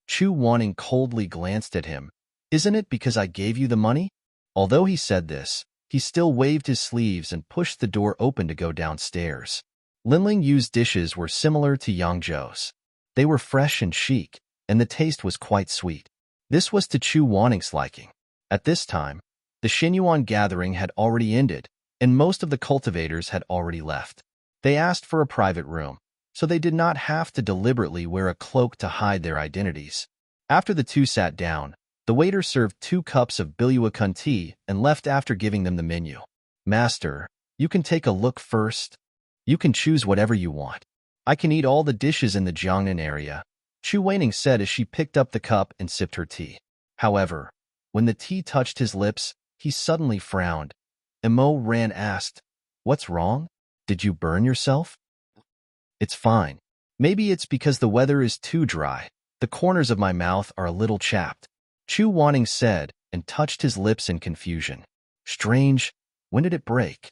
Chu Wanning coldly glanced at him. Isn't it because I gave you the money? Although he said this, He still waved his sleeves and pushed the door open to go downstairs. Linling Yu's dishes were similar to Yang Zhou's. They were fresh and chic, and the taste was quite sweet. This was to Chu Wanning's liking. At this time, the Xinyuan gathering had already ended, and most of the cultivators had already left. They asked for a private room, so they did not have to deliberately wear a cloak to hide their identities. After the two sat down, the waiter served 2 cups of Biluakun tea and left after giving them the menu. "Master, you can take a look first. You can choose whatever you want. I can eat all the dishes in the Jiangnan area," Chu Weining said as she picked up the cup and sipped her tea. However, when the tea touched his lips, he suddenly frowned. Imo Ran asked, "What's wrong? Did you burn yourself?" "It's fine. Maybe it's because the weather is too dry. The corners of my mouth are a little chapped," Chu Wanning said and touched his lips in confusion. "Strange. When did it break?"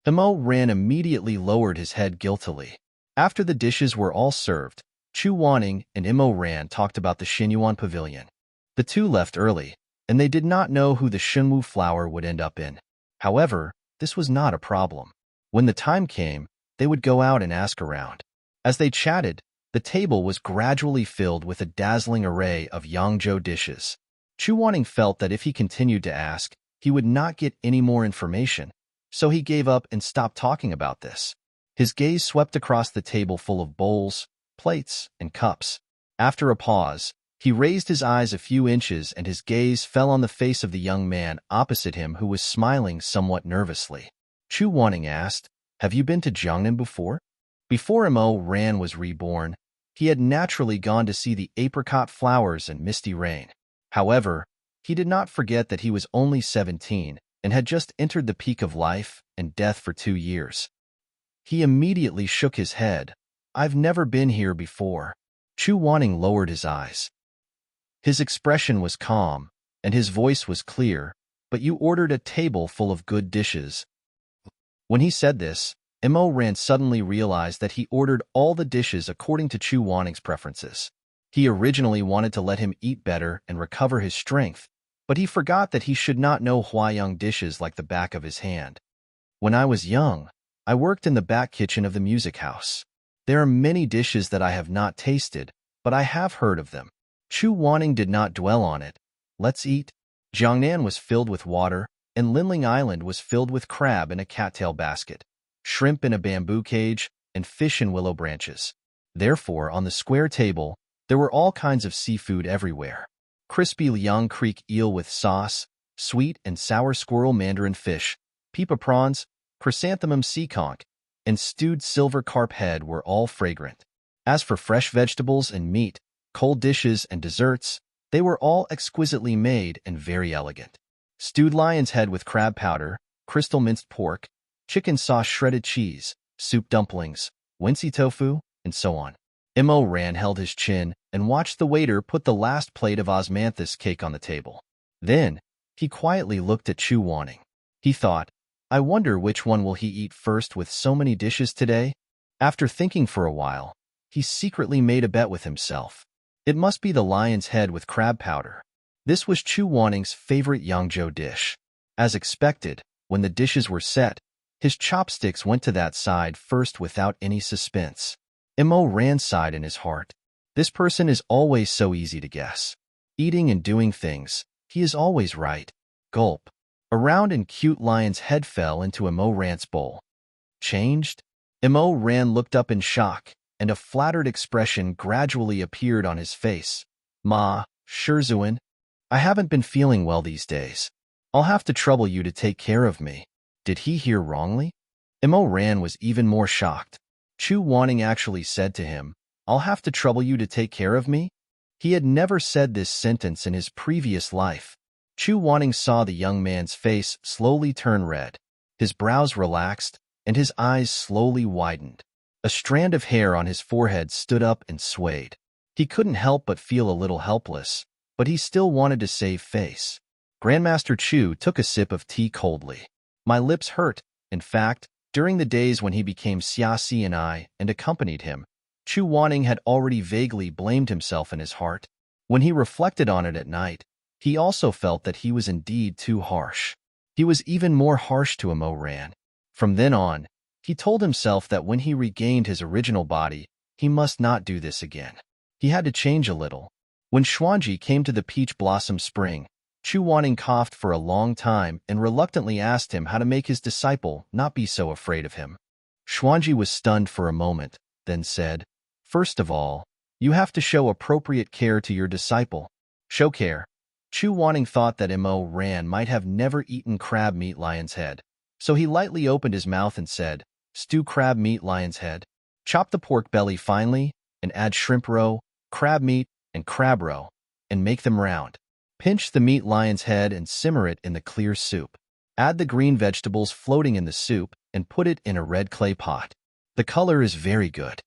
Imo Ran immediately lowered his head guiltily. After the dishes were all served, Chu Wanning and Imo Ran talked about the Xinyuan pavilion. The two left early, and they did not know who the Xinwu flower would end up in. However, this was not a problem. When the time came, they would go out and ask around. As they chatted, the table was gradually filled with a dazzling array of Yangzhou dishes. Chu Wanning felt that if he continued to ask, he would not get any more information, so he gave up and stopped talking about this. His gaze swept across the table full of bowls, plates, and cups. After a pause, he raised his eyes a few inches and his gaze fell on the face of the young man opposite him who was smiling somewhat nervously. Chu Wanning asked, "Have you been to Jiangnan before?" Before Imo Ran was reborn, he had naturally gone to see the apricot flowers and misty rain. However, he did not forget that he was only 17 and had just entered the peak of life and death for 2 years. He immediately shook his head. "I've never been here before." Chu Wanning lowered his eyes. His expression was calm, and his voice was clear, "But you ordered a table full of good dishes." When he said this, Imo Ran suddenly realized that he ordered all the dishes according to Chu Wanning's preferences. He originally wanted to let him eat better and recover his strength, but he forgot that he should not know Huayang dishes like the back of his hand. "When I was young, I worked in the back kitchen of the music house. There are many dishes that I have not tasted, but I have heard of them." Chu Wanning did not dwell on it. "Let's eat." Jiangnan was filled with water, and Linling Island was filled with crab in a cattail basket, shrimp in a bamboo cage, and fish in willow branches. Therefore, on the square table, there were all kinds of seafood everywhere. Crispy Liang Creek eel with sauce, sweet and sour squirrel mandarin fish, pipa prawns, chrysanthemum sea conch, and stewed silver carp head were all fragrant. As for fresh vegetables and meat, cold dishes and desserts, they were all exquisitely made and very elegant. Stewed lion's head with crab powder, crystal minced pork, chicken sauce shredded cheese, soup dumplings, wincy tofu, and so on. Imo Ran held his chin and watched the waiter put the last plate of osmanthus cake on the table. Then, he quietly looked at Chu Wanning. He thought, "I wonder which one will he eat first with so many dishes today?" After thinking for a while, he secretly made a bet with himself. It must be the lion's head with crab powder. This was Chu Wanning's favorite Yangzhou dish. As expected, when the dishes were set, his chopsticks went to that side first without any suspense. Imo Ran sighed in his heart. This person is always so easy to guess. Eating and doing things, he is always right. Gulp. A round and cute lion's head fell into Imo Ran's bowl. Changed? Imo Ran looked up in shock, and a flattered expression gradually appeared on his face. "Ma, Shizun, I haven't been feeling well these days. I'll have to trouble you to take care of me." Did he hear wrongly? Imo Ran was even more shocked. Chu Wanning actually said to him, "I'll have to trouble you to take care of me?" He had never said this sentence in his previous life. Chu Wanning saw the young man's face slowly turn red. His brows relaxed, and his eyes slowly widened. A strand of hair on his forehead stood up and swayed. He couldn't help but feel a little helpless, but he still wanted to save face. Grandmaster Chu took a sip of tea coldly. "My lips hurt." In fact, during the days when he became Xiaxi and accompanied him, Chu Wanning had already vaguely blamed himself in his heart. When he reflected on it at night, he also felt that he was indeed too harsh. He was even more harsh to Ran. From then on, he told himself that when he regained his original body, he must not do this again. He had to change a little. When Xuanji came to the Peach Blossom Spring, Chu Wanning coughed for a long time and reluctantly asked him how to make his disciple not be so afraid of him. Xuanji was stunned for a moment, then said, "First of all, you have to show appropriate care to your disciple." Show care. Chu Wanning thought that Ran might have never eaten crab meat lion's head, so he lightly opened his mouth and said, "Stew crab meat lion's head. Chop the pork belly finely, and add shrimp roe, crab meat, and crab roe, and make them round. Pinch the meat lion's head and simmer it in the clear soup. Add the green vegetables floating in the soup and put it in a red clay pot. The color is very good."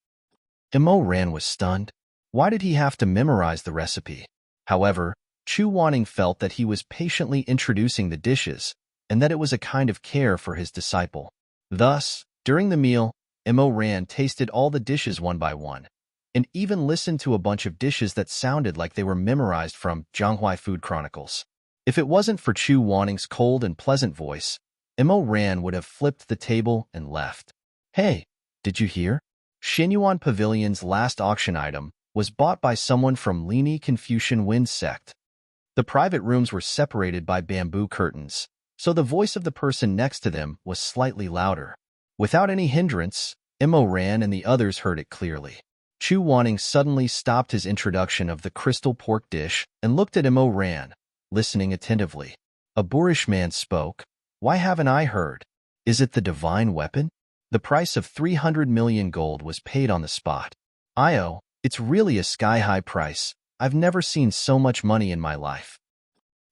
Ran was stunned. Why did he have to memorize the recipe? However, Chu Wanning felt that he was patiently introducing the dishes and that it was a kind of care for his disciple. Thus, during the meal, Ran tasted all the dishes one by one, and even listened to a bunch of dishes that sounded like they were memorized from Zhonghua Food Chronicles. If it wasn't for Chu Wanning's cold and pleasant voice, Ran would have flipped the table and left. "Hey, did you hear? Xinyuan Pavilion's last auction item was bought by someone from Lini Confucian Wind Sect." The private rooms were separated by bamboo curtains, so the voice of the person next to them was slightly louder. Without any hindrance, Ran and the others heard it clearly. Chu Wanning suddenly stopped his introduction of the crystal pork dish and looked at Ran, listening attentively. A boorish man spoke. "Why haven't I heard? Is it the divine weapon?" The price of 300 million gold was paid on the spot. "Io, it's really a sky-high price. I've never seen so much money in my life.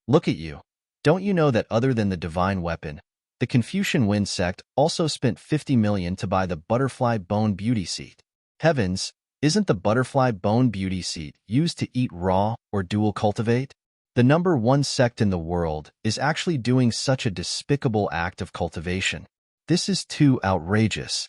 Look at you. Don't you know that other than the divine weapon, the Confucian Wind Sect also spent 50 million to buy the butterfly bone beauty seat? Heavens, isn't the butterfly bone beauty seat used to eat raw or dual cultivate? The number one sect in the world is actually doing such a despicable act of cultivation. This is too outrageous."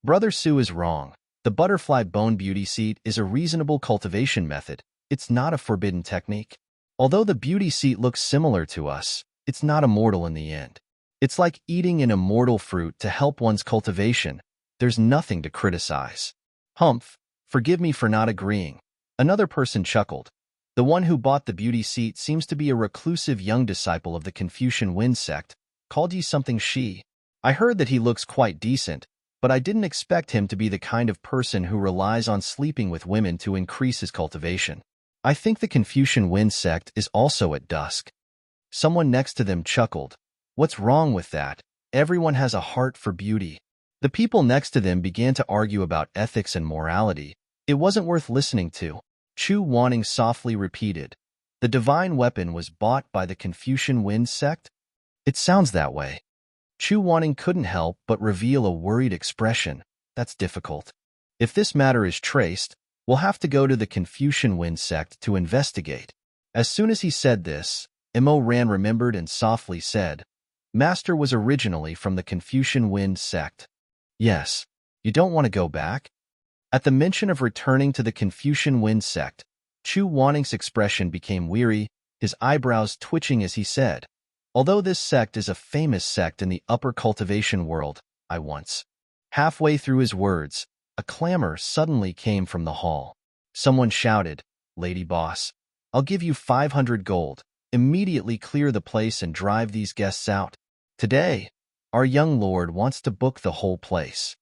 Brother Su is wrong. The butterfly bone beauty seat is a reasonable cultivation method. It's not a forbidden technique. Although the beauty seat looks similar to us, it's not immortal in the end. It's like eating an immortal fruit to help one's cultivation. There's nothing to criticize. "Humph, forgive me for not agreeing." Another person chuckled. "The one who bought the beauty seat seems to be a reclusive young disciple of the Confucian Wind Sect. Called you something she. I heard that he looks quite decent, but I didn't expect him to be the kind of person who relies on sleeping with women to increase his cultivation. I think the Confucian Wind Sect is also at dusk." Someone next to them chuckled. "What's wrong with that? Everyone has a heart for beauty." The people next to them began to argue about ethics and morality. It wasn't worth listening to. Chu Wanning softly repeated, "The divine weapon was bought by the Confucian Wind Sect?" "It sounds that way." Chu Wanning couldn't help but reveal a worried expression. "That's difficult. If this matter is traced, we'll have to go to the Confucian Wind Sect to investigate." As soon as he said this, Ran remembered and softly said, "Master was originally from the Confucian Wind Sect." "Yes. You don't want to go back?" At the mention of returning to the Confucian Wind Sect, Chu Wanning's expression became weary, his eyebrows twitching as he said, "Although this sect is a famous sect in the upper cultivation world, I once." Halfway through his words, a clamor suddenly came from the hall. Someone shouted, "Lady Boss, I'll give you 500 gold. Immediately clear the place and drive these guests out. Today, our young lord wants to book the whole place."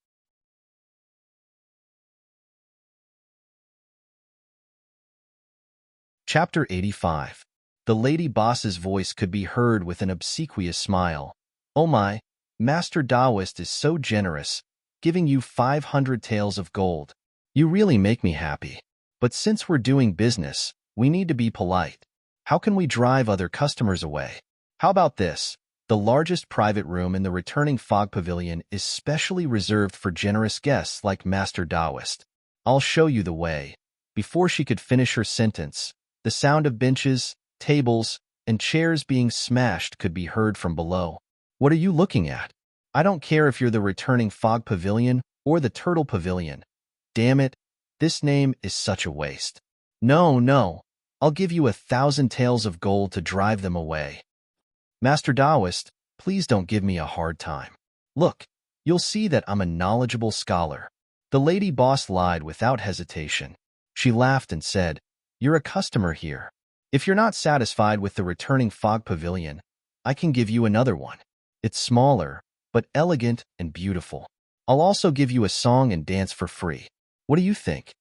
Chapter 85. The lady boss's voice could be heard with an obsequious smile. "Oh my, Master Taoist is so generous, giving you 500 taels of gold. You really make me happy. But since we're doing business, we need to be polite. How can we drive other customers away? How about this? The largest private room in the returning fog pavilion is specially reserved for generous guests like Master Taoist. I'll show you the way." Before she could finish her sentence, the sound of benches, tables, and chairs being smashed could be heard from below. "What are you looking at? I don't care if you're the returning fog pavilion or the turtle pavilion. Damn it, this name is such a waste. No, I'll give you 1,000 taels of gold to drive them away." Master Taoist, please don't give me a hard time. Look, you'll see that I'm a knowledgeable scholar. The lady boss lied without hesitation. She laughed and said, You're a customer here. If you're not satisfied with the returning fog pavilion, I can give you another one. It's smaller, but elegant and beautiful. I'll also give you a song and dance for free. What do you think?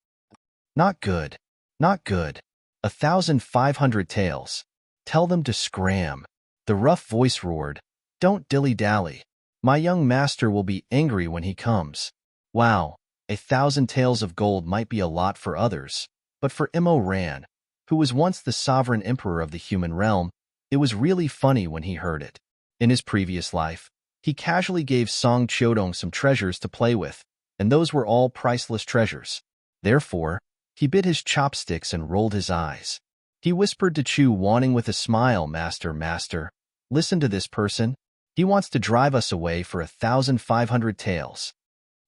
Not good. Not good. 1,500 taels. Tell them to scram. The rough voice roared. Don't dilly-dally. My young master will be angry when he comes. Wow, 1,000 taels of gold might be a lot for others, but for Immo Ran, who was once the sovereign emperor of the human realm, it was really funny when he heard it. In his previous life, he casually gave Song Chodong some treasures to play with, and those were all priceless treasures. Therefore, he bit his chopsticks and rolled his eyes. He whispered to Chu Wanning with a smile, Master, listen to this person. He wants to drive us away for 1,500 taels.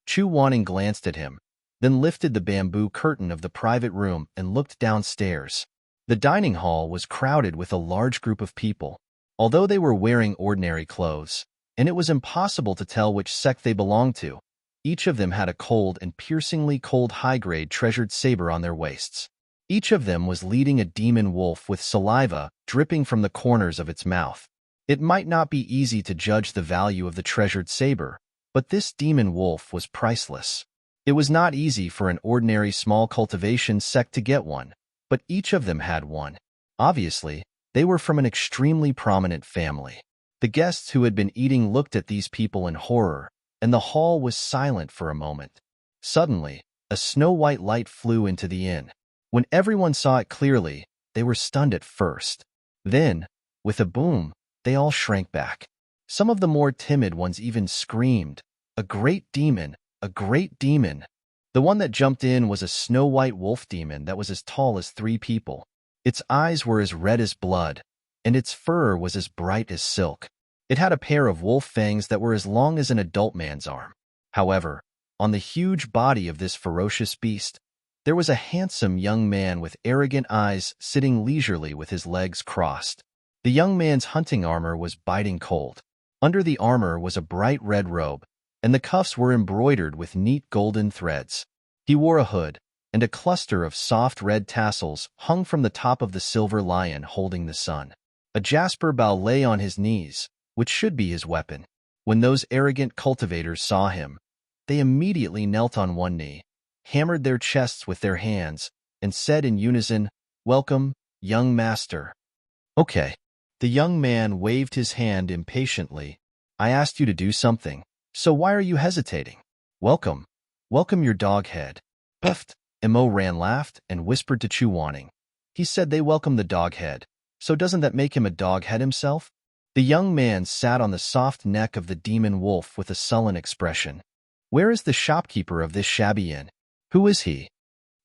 Chu Wanning glanced at him, then lifted the bamboo curtain of the private room and looked downstairs. The dining hall was crowded with a large group of people. Although they were wearing ordinary clothes, and it was impossible to tell which sect they belonged to, each of them had a cold and piercingly cold high-grade treasured saber on their waists. Each of them was leading a demon wolf with saliva dripping from the corners of its mouth. It might not be easy to judge the value of the treasured saber, but this demon wolf was priceless. It was not easy for an ordinary small cultivation sect to get one, but each of them had one. Obviously, they were from an extremely prominent family. The guests who had been eating looked at these people in horror, and the hall was silent for a moment. Suddenly, a snow-white light flew into the inn. When everyone saw it clearly, they were stunned at first. Then, with a boom, they all shrank back. Some of the more timid ones even screamed, "A great demon! A great demon!" The one that jumped in was a snow-white wolf demon that was as tall as 3 people. Its eyes were as red as blood, and its fur was as bright as silk. It had a pair of wolf fangs that were as long as an adult man's arm. However, on the huge body of this ferocious beast, there was a handsome young man with arrogant eyes sitting leisurely with his legs crossed. The young man's hunting armor was biting cold. Under the armor was a bright red robe, and the cuffs were embroidered with neat golden threads. He wore a hood, and a cluster of soft red tassels hung from the top of the silver lion holding the sun. A jasper bow lay on his knees, which should be his weapon. When those arrogant cultivators saw him, they immediately knelt on one knee, hammered their chests with their hands, and said in unison, "Welcome, young master." "Okay." The young man waved his hand impatiently. "I asked you to do something, so why are you hesitating? Welcome. Welcome your dog head." "Puffed." Immo Ran laughed and whispered to Chu Wanning. "He said they welcome the dog head, so doesn't that make him a dog head himself?" The young man sat on the soft neck of the demon wolf with a sullen expression. "Where is the shopkeeper of this shabby inn? Who is he?"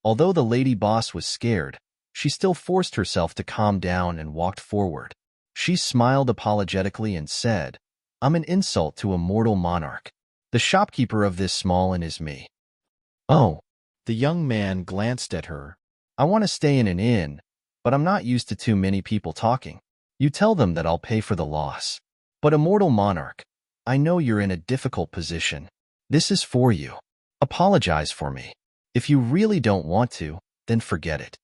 Although the lady boss was scared, she still forced herself to calm down and walked forward. She smiled apologetically and said, "I'm an insult to a mortal monarch. The shopkeeper of this small inn is me." "Oh." The young man glanced at her. "I want to stay in an inn, but I'm not used to too many people talking. You tell them that I'll pay for the loss. But immortal monarch, I know you're in a difficult position. This is for you. Apologize for me. If you really don't want to, then forget it."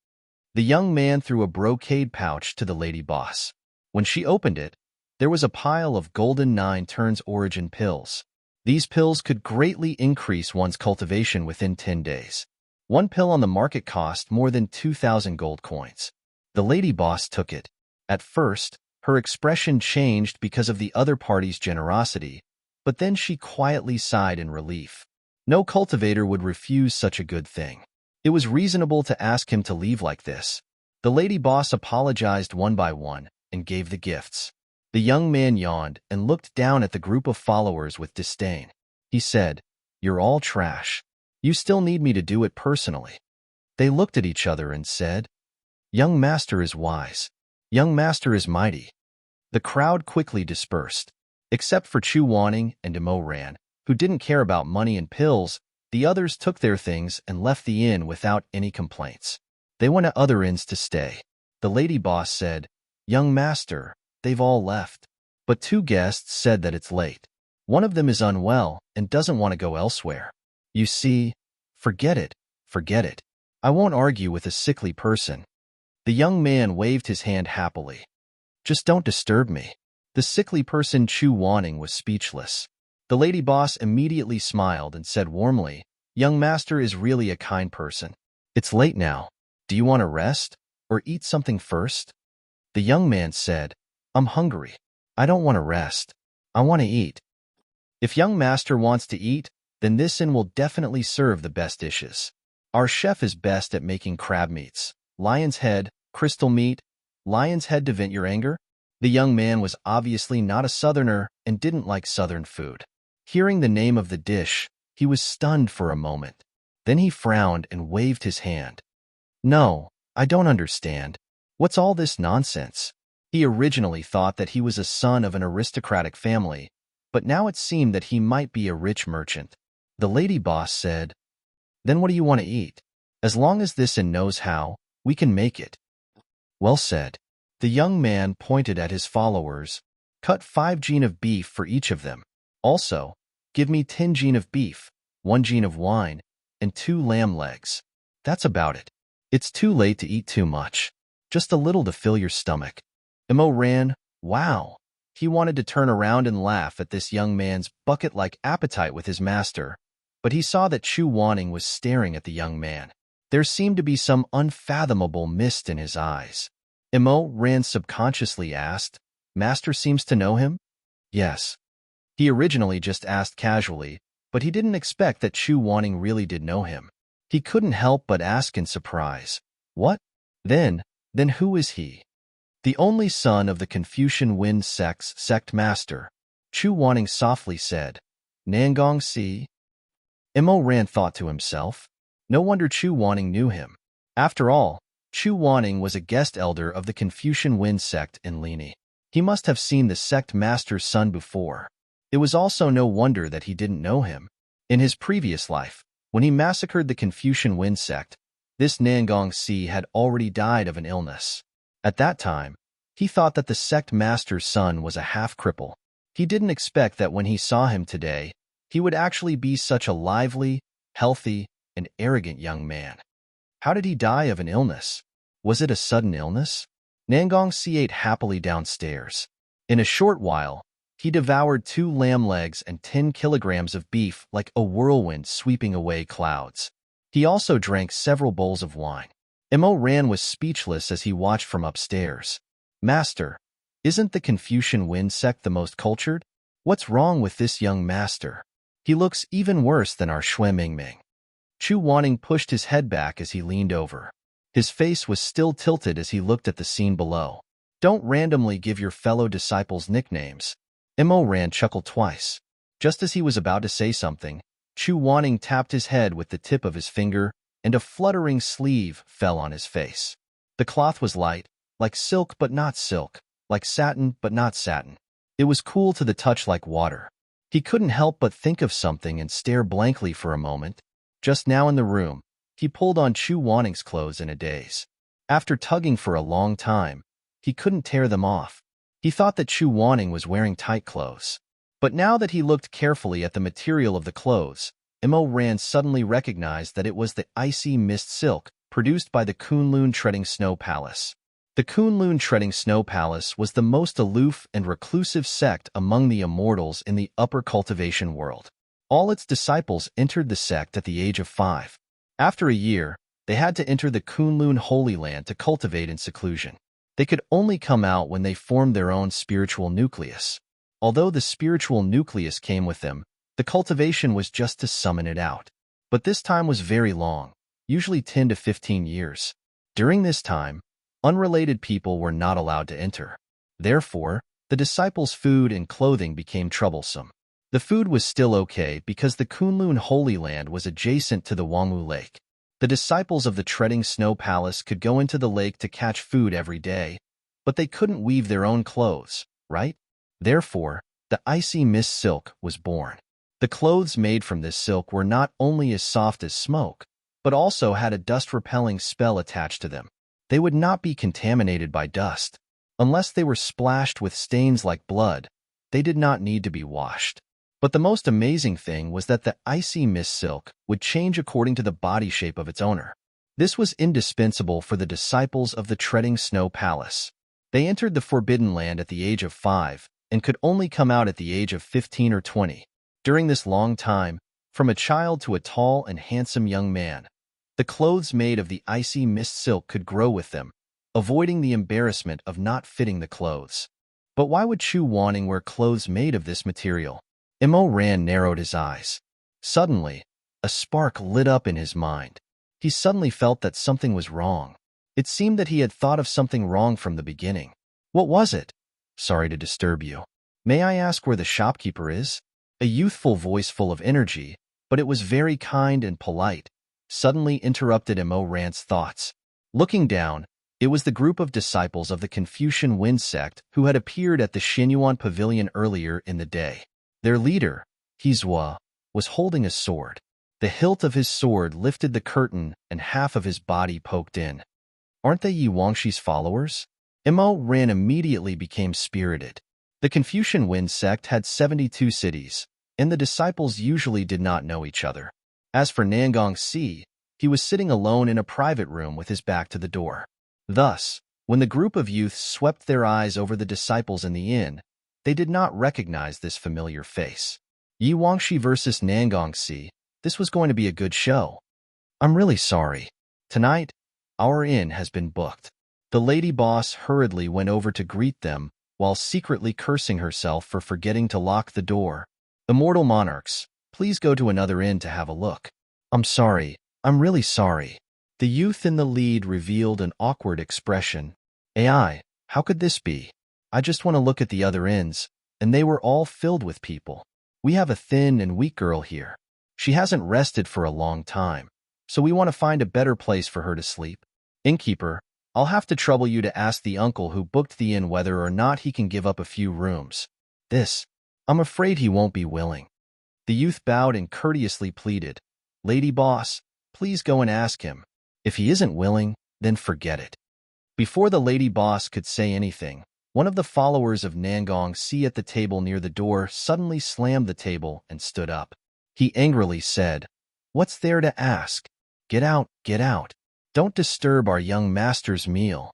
The young man threw a brocade pouch to the lady boss. When she opened it, there was a pile of golden 9 turns origin pills. These pills could greatly increase one's cultivation within 10 days. One pill on the market cost more than 2,000 gold coins. The lady boss took it. At first, her expression changed because of the other party's generosity, but then she quietly sighed in relief. No cultivator would refuse such a good thing. It was reasonable to ask him to leave like this. The lady boss apologized one by one and gave the gifts. The young man yawned and looked down at the group of followers with disdain. He said, "You're all trash. You still need me to do it personally." They looked at each other and said, "Young master is wise. Young master is mighty." The crowd quickly dispersed. Except for Chu Wanning and Immo Ran, who didn't care about money and pills, the others took their things and left the inn without any complaints. They went to other inns to stay. The lady boss said, "Young master, they've all left." but 2 guests said that it's late. One of them is unwell and doesn't want to go elsewhere. You see, forget it, forget it. I won't argue with a sickly person. The young man waved his hand happily. Just don't disturb me. The sickly person Chu Wanning was speechless. The lady boss immediately smiled and said warmly, Young master is really a kind person. It's late now. Do you want to rest or eat something first? The young man said, I'm hungry. I don't want to rest. I want to eat. If young master wants to eat, then this inn will definitely serve the best dishes. Our chef is best at making crab meats, lion's head, crystal meat, lion's head to vent your anger. The young man was obviously not a southerner and didn't like southern food. Hearing the name of the dish, he was stunned for a moment. Then he frowned and waved his hand. No, I don't understand. What's all this nonsense? He originally thought that he was a son of an aristocratic family, but now it seemed that he might be a rich merchant. The lady boss said, Then what do you want to eat? As long as this inn knows how, we can make it. Well said. The young man pointed at his followers. Cut 5 jin of beef for each of them. Also, give me 10 jin of beef, 1 jin of wine, and 2 lamb legs. That's about it. It's too late to eat too much. Just a little to fill your stomach. Imo ran, wow. He wanted to turn around and laugh at this young man's bucket-like appetite with his master, but he saw that Chu Wanning was staring at the young man. There seemed to be some unfathomable mist in his eyes. Imo ran subconsciously asked, Master seems to know him? Yes. He originally just asked casually, but he didn't expect that Chu Wanning really did know him. He couldn't help but ask in surprise. What? Then who is he? The only son of the Confucian Wind sect's sect master. Chu Wanning softly said, Nangong Si? Imo Ran thought to himself. No wonder Chu Wanning knew him. After all, Chu Wanning was a guest elder of the Confucian Wind sect in Lini. He must have seen the sect master's son before. It was also no wonder that he didn't know him. In his previous life, when he massacred the Confucian Wind sect, this Nangong Si had already died of an illness. At that time, he thought that the sect master's son was a half-cripple. He didn't expect that when he saw him today, he would actually be such a lively, healthy, and arrogant young man. How did he die of an illness? Was it a sudden illness? Nangong Si ate happily downstairs. In a short while, he devoured 2 lamb legs and 10 kilograms of beef like a whirlwind sweeping away clouds. He also drank several bowls of wine. Imo Ran was speechless as he watched from upstairs. Master, isn't the Confucian Wind sect the most cultured? What's wrong with this young master? He looks even worse than our Xue Mingming. Chu Wanning pushed his head back as he leaned over. His face was still tilted as he looked at the scene below. Don't randomly give your fellow disciples nicknames. Imo Ran chuckled twice. Just as he was about to say something, Chu Wanning tapped his head with the tip of his finger, and a fluttering sleeve fell on his face. The cloth was light, like silk but not silk, like satin but not satin. It was cool to the touch like water. He couldn't help but think of something and stare blankly for a moment. Just now in the room, he pulled on Chu Wanning's clothes in a daze. After tugging for a long time, he couldn't tear them off. He thought that Chu Wanning was wearing tight clothes. But now that he looked carefully at the material of the clothes, Imo Ran suddenly recognized that it was the icy mist silk produced by the Kunlun Treading Snow Palace. The Kunlun Treading Snow Palace was the most aloof and reclusive sect among the immortals in the upper cultivation world. All its disciples entered the sect at the age of 5. After a year, they had to enter the Kunlun Holy Land to cultivate in seclusion. They could only come out when they formed their own spiritual nucleus. Although the spiritual nucleus came with them, the cultivation was just to summon it out. But this time was very long, usually 10 to 15 years. During this time, unrelated people were not allowed to enter. Therefore, the disciples' food and clothing became troublesome. The food was still okay because the Kunlun Holy Land was adjacent to the Wangwu Lake. The disciples of the Treading Snow Palace could go into the lake to catch food every day, but they couldn't weave their own clothes, right? Therefore, the icy mist silk was born. The clothes made from this silk were not only as soft as smoke, but also had a dust-repelling spell attached to them. They would not be contaminated by dust. Unless they were splashed with stains like blood, They did not need to be washed. But the most amazing thing was that the icy mist silk would change according to the body shape of its owner. This was indispensable for the disciples of the Treading Snow Palace. They entered the Forbidden Land at the age of 5 and could only come out at the age of 15 or 20. During this long time, from a child to a tall and handsome young man, the clothes made of the icy mist silk could grow with them, avoiding the embarrassment of not fitting the clothes. But why would Chu Wanning wear clothes made of this material? Immo Ran narrowed his eyes. Suddenly, a spark lit up in his mind. He suddenly felt that something was wrong. It seemed that he had thought of something wrong from the beginning. What was it? Sorry to disturb you. May I ask where the shopkeeper is? A youthful voice full of energy, but it was very kind and polite, suddenly interrupted Immo Ran's thoughts. Looking down, it was the group of disciples of the Confucian Wind sect who had appeared at the Xinyuan Pavilion earlier in the day. Their leader, Hizua, was holding a sword. The hilt of his sword lifted the curtain and half of his body poked in. Aren't they Yi Wangshi's followers? Immo Ran immediately became spirited. The Confucian Wind sect had 72 cities, and the disciples usually did not know each other. As for Nangong Si, he was sitting alone in a private room with his back to the door. Thus, when the group of youths swept their eyes over the disciples in the inn, they did not recognize this familiar face. Yi Wangshi versus Nangong Si. This was going to be a good show. I'm really sorry. Tonight, our inn has been booked. The lady boss hurriedly went over to greet them while secretly cursing herself for forgetting to lock the door. Immortal monarchs, please go to another inn to have a look. I'm sorry. I'm really sorry. The youth in the lead revealed an awkward expression. AI, how could this be? I just want to look at the other inns, and they were all filled with people. We have a thin and weak girl here. She hasn't rested for a long time, so we want to find a better place for her to sleep. Innkeeper, I'll have to trouble you to ask the uncle who booked the inn whether or not he can give up a few rooms. I'm afraid he won't be willing. The youth bowed and courteously pleaded, Lady boss, please go and ask him. If he isn't willing, then forget it. Before the lady boss could say anything, one of the followers of Nangong Si at the table near the door suddenly slammed the table and stood up. He angrily said, What's there to ask? Get out, get out. Don't disturb our young master's meal.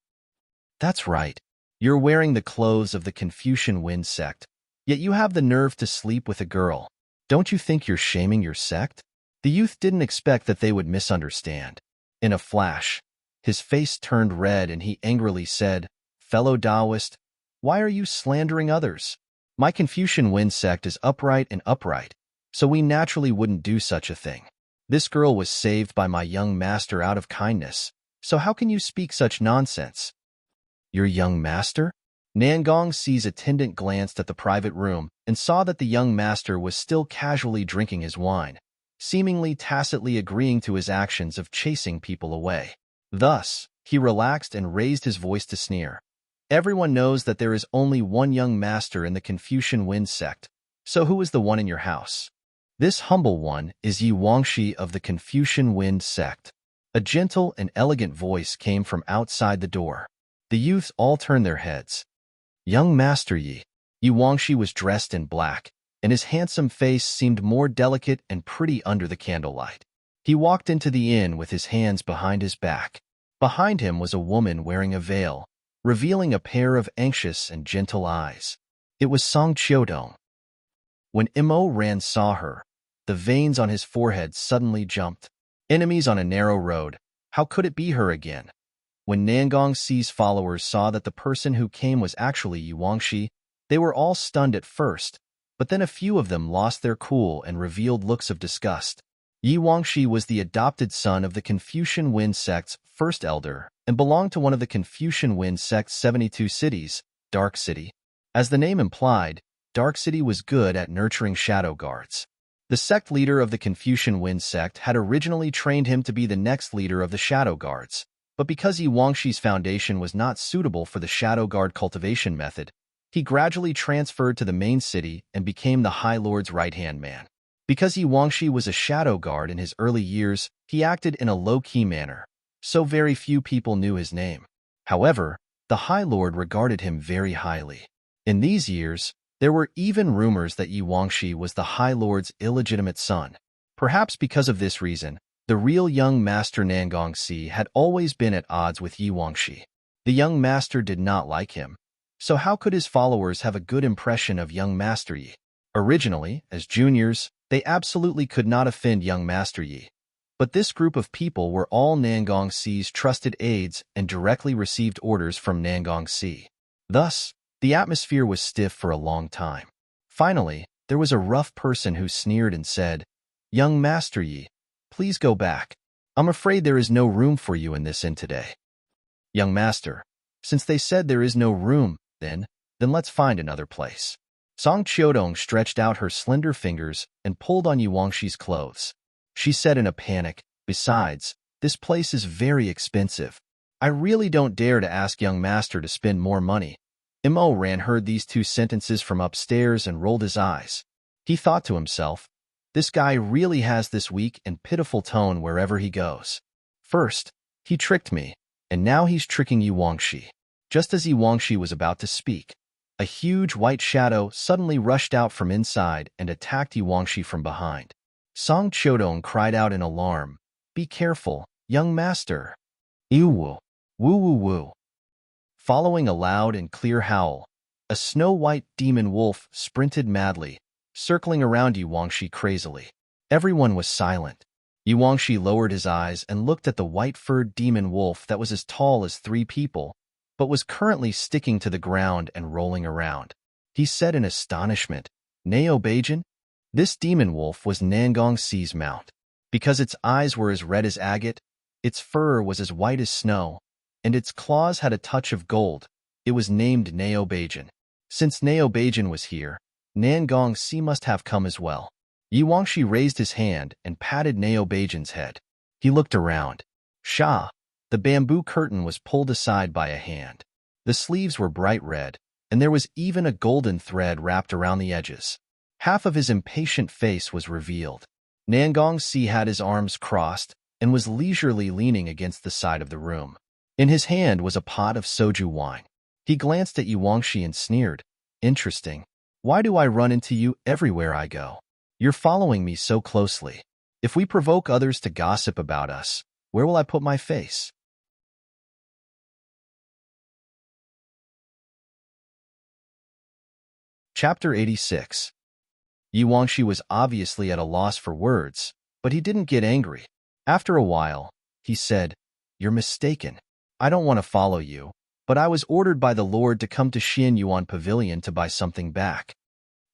That's right. You're wearing the clothes of the Confucian Wind sect, yet you have the nerve to sleep with a girl. Don't you think you're shaming your sect? The youth didn't expect that they would misunderstand. In a flash, his face turned red and he angrily said, Fellow Taoist, why are you slandering others? My Confucian Wind sect is upright and upright, so we naturally wouldn't do such a thing. This girl was saved by my young master out of kindness, so how can you speak such nonsense? Your young master? Nangong Si's attendant glanced at the private room and saw that the young master was still casually drinking his wine, seemingly tacitly agreeing to his actions of chasing people away. Thus, he relaxed and raised his voice to sneer. Everyone knows that there is only one young master in the Confucian Wind sect, so who is the one in your house? This humble one is Yi Wangshi of the Confucian Wind sect. A gentle and elegant voice came from outside the door. The youths all turned their heads. Young Master Yi. Yi Wangshi was dressed in black, and his handsome face seemed more delicate and pretty under the candlelight. He walked into the inn with his hands behind his back. Behind him was a woman wearing a veil, revealing a pair of anxious and gentle eyes. It was Song Chiodong. When Immo Ran saw her, the veins on his forehead suddenly jumped. Enemies on a narrow road, how could it be her again? When Nangong Si's followers saw that the person who came was actually Yi Wangshi, they were all stunned at first, but then a few of them lost their cool and revealed looks of disgust. Yi Wangshi was the adopted son of the Confucian Wind sect's first elder and belonged to one of the Confucian Wind sect's 72 cities, Dark City. As the name implied, Dark City was good at nurturing shadow guards. The sect leader of the Confucian Wind sect had originally trained him to be the next leader of the shadow guards, but because Yi Wangshi's foundation was not suitable for the shadow guard cultivation method, he gradually transferred to the main city and became the High Lord's right-hand man. Because Yi Wangshi was a shadow guard in his early years, he acted in a low-key manner, so very few people knew his name. However, the High Lord regarded him very highly. In these years, There were even rumors that Yi Wangxi was the High Lord's illegitimate son. Perhaps because of this reason, the real young master Nangongxi had always been at odds with Yi Wangxi. The young master did not like him, so how could his followers have a good impression of young Master Yi? Originally, as juniors, they absolutely could not offend young Master Yi. But this group of people were all Nangongxi's trusted aides and directly received orders from Nangongxi. Thus, the atmosphere was stiff for a long time. Finally, there was a rough person who sneered and said, "Young Master Yi, please go back. I'm afraid there is no room for you in this inn today." "Young master, since they said there is no room, then let's find another place." Song Qiudong stretched out her slender fingers and pulled on Yi Wangxi's clothes. She said in a panic, "Besides, this place is very expensive. I really don't dare to ask young master to spend more money." Mo Ran heard these two sentences from upstairs and rolled his eyes. He thought to himself, this guy really has this weak and pitiful tone wherever he goes. First, he tricked me, and now he's tricking Yi Wangxi. Just as Yi Wangxi was about to speak, a huge white shadow suddenly rushed out from inside and attacked Yi Wangxi from behind. Song Qiudong cried out in alarm, "Be careful, young master!" Ew-woo, woo-woo-woo. Following a loud and clear howl, a snow-white demon wolf sprinted madly, circling around Yi Wangxi crazily. Everyone was silent. Yi Wangxi lowered his eyes and looked at the white-furred demon wolf that was as tall as 3 people, but was currently sticking to the ground and rolling around. He said in astonishment, "Neo Beijing?" This demon wolf was Nangongxi's mount. Because its eyes were as red as agate, its fur was as white as snow, and its claws had a touch of gold, it was named Neo Beijing. Since Neo Beijing was here, Nangongxi must have come as well. Yi Wangxi raised his hand and patted Neo Beijing's head. He looked around. Sha! The bamboo curtain was pulled aside by a hand. The sleeves were bright red, and there was even a golden thread wrapped around the edges. Half of his impatient face was revealed. Nangongxi had his arms crossed and was leisurely leaning against the side of the room. In his hand was a pot of soju wine. He glanced at Yi Wangxi and sneered, "Interesting. Why do I run into you everywhere I go? You're following me so closely. If we provoke others to gossip about us, where will I put my face?" Chapter 86. Yi Wangxi was obviously at a loss for words, but he didn't get angry. After a while, he said, "You're mistaken. I don't want to follow you, but I was ordered by the Lord to come to Xian Yuan Pavilion to buy something back."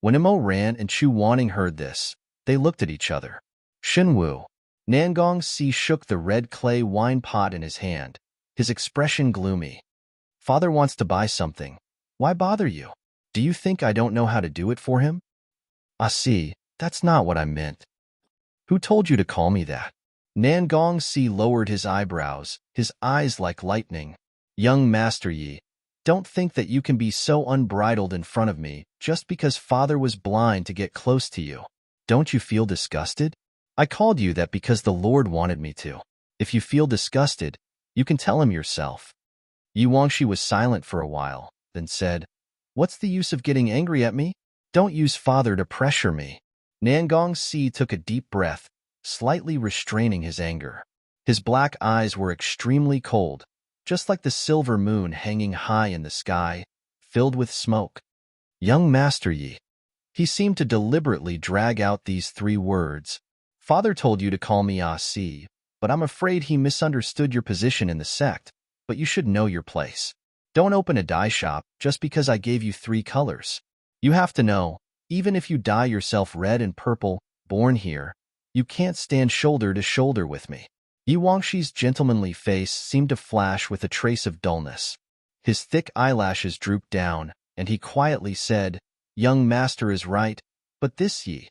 When Mo Ran and Chu Wanning heard this, they looked at each other. "Shenwu." Nangongxi shook the red clay wine pot in his hand, his expression gloomy. "Father wants to buy something. Why bother you? Do you think I don't know how to do it for him?" "Ah, see, that's not what I meant." "Who told you to call me that?" Nangongxi lowered his eyebrows, his eyes like lightning. "Young Master Yi, don't think that you can be so unbridled in front of me just because father was blind to get close to you. Don't you feel disgusted? I called you that because the Lord wanted me to. If you feel disgusted, you can tell him yourself." Yi Wangxi was silent for a while, then said, "What's the use of getting angry at me? Don't use father to pressure me." Nangongxi took a deep breath, slightly restraining his anger. His black eyes were extremely cold, just like the silver moon hanging high in the sky, filled with smoke. "Young Master Yi." He seemed to deliberately drag out these 3 words. "Father told you to call me Ah Si, but I'm afraid he misunderstood your position in the sect, but you should know your place. Don't open a dye shop just because I gave you 3 colors. You have to know, even if you dye yourself red and purple, born here, you can't stand shoulder to shoulder with me." Yi Wangxi's gentlemanly face seemed to flash with a trace of dullness. His thick eyelashes drooped down, and he quietly said, "Young master is right, but this Yi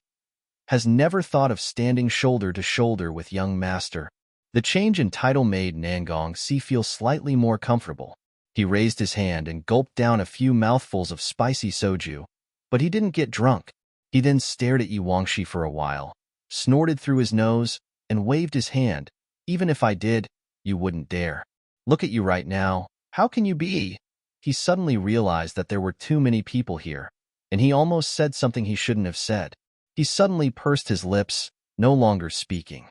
has never thought of standing shoulder to shoulder with young master." The change in title made Nangongxi feel slightly more comfortable. He raised his hand and gulped down a few mouthfuls of spicy soju, but he didn't get drunk. He then stared at Yi Wangxi for a while, snorted through his nose, and waved his hand. "Even if I did, you wouldn't dare. Look at you right now. How can you be?" He suddenly realized that there were too many people here. and he almost said something he shouldn't have said. He suddenly pursed his lips, no longer speaking.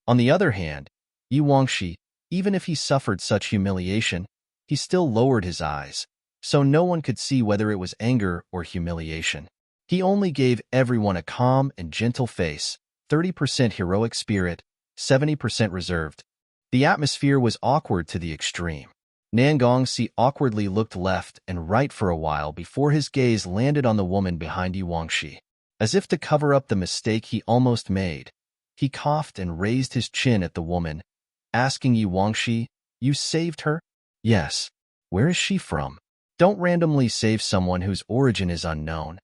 On the other hand, Yi Wangshi, even if he suffered such humiliation, he still lowered his eyes, so no one could see whether it was anger or humiliation. He only gave everyone a calm and gentle face, 30% heroic spirit, 70% reserved. The atmosphere was awkward to the extreme. Nan Gongxi awkwardly looked left and right for a while before his gaze landed on the woman behind Yi Wangshi. As if to cover up the mistake he almost made, he coughed and raised his chin at the woman, asking Yi Wangshi, "You saved her?" "Yes." "Where is she from?" "Don't randomly save someone whose origin is unknown."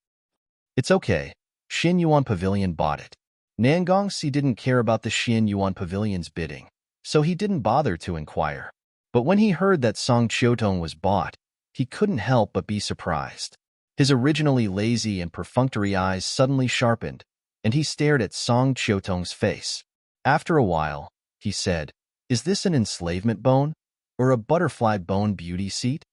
"It's okay. Xin Yuan Pavilion bought it." Nan Gongxi didn't care about the Xin Yuan Pavilion's bidding, so he didn't bother to inquire. But when he heard that Song Qiutong was bought, he couldn't help but be surprised. His originally lazy and perfunctory eyes suddenly sharpened, and he stared at Song Qiutong's face. After a while, he said, "Is this an enslavement bone, or a butterfly bone beauty seat?"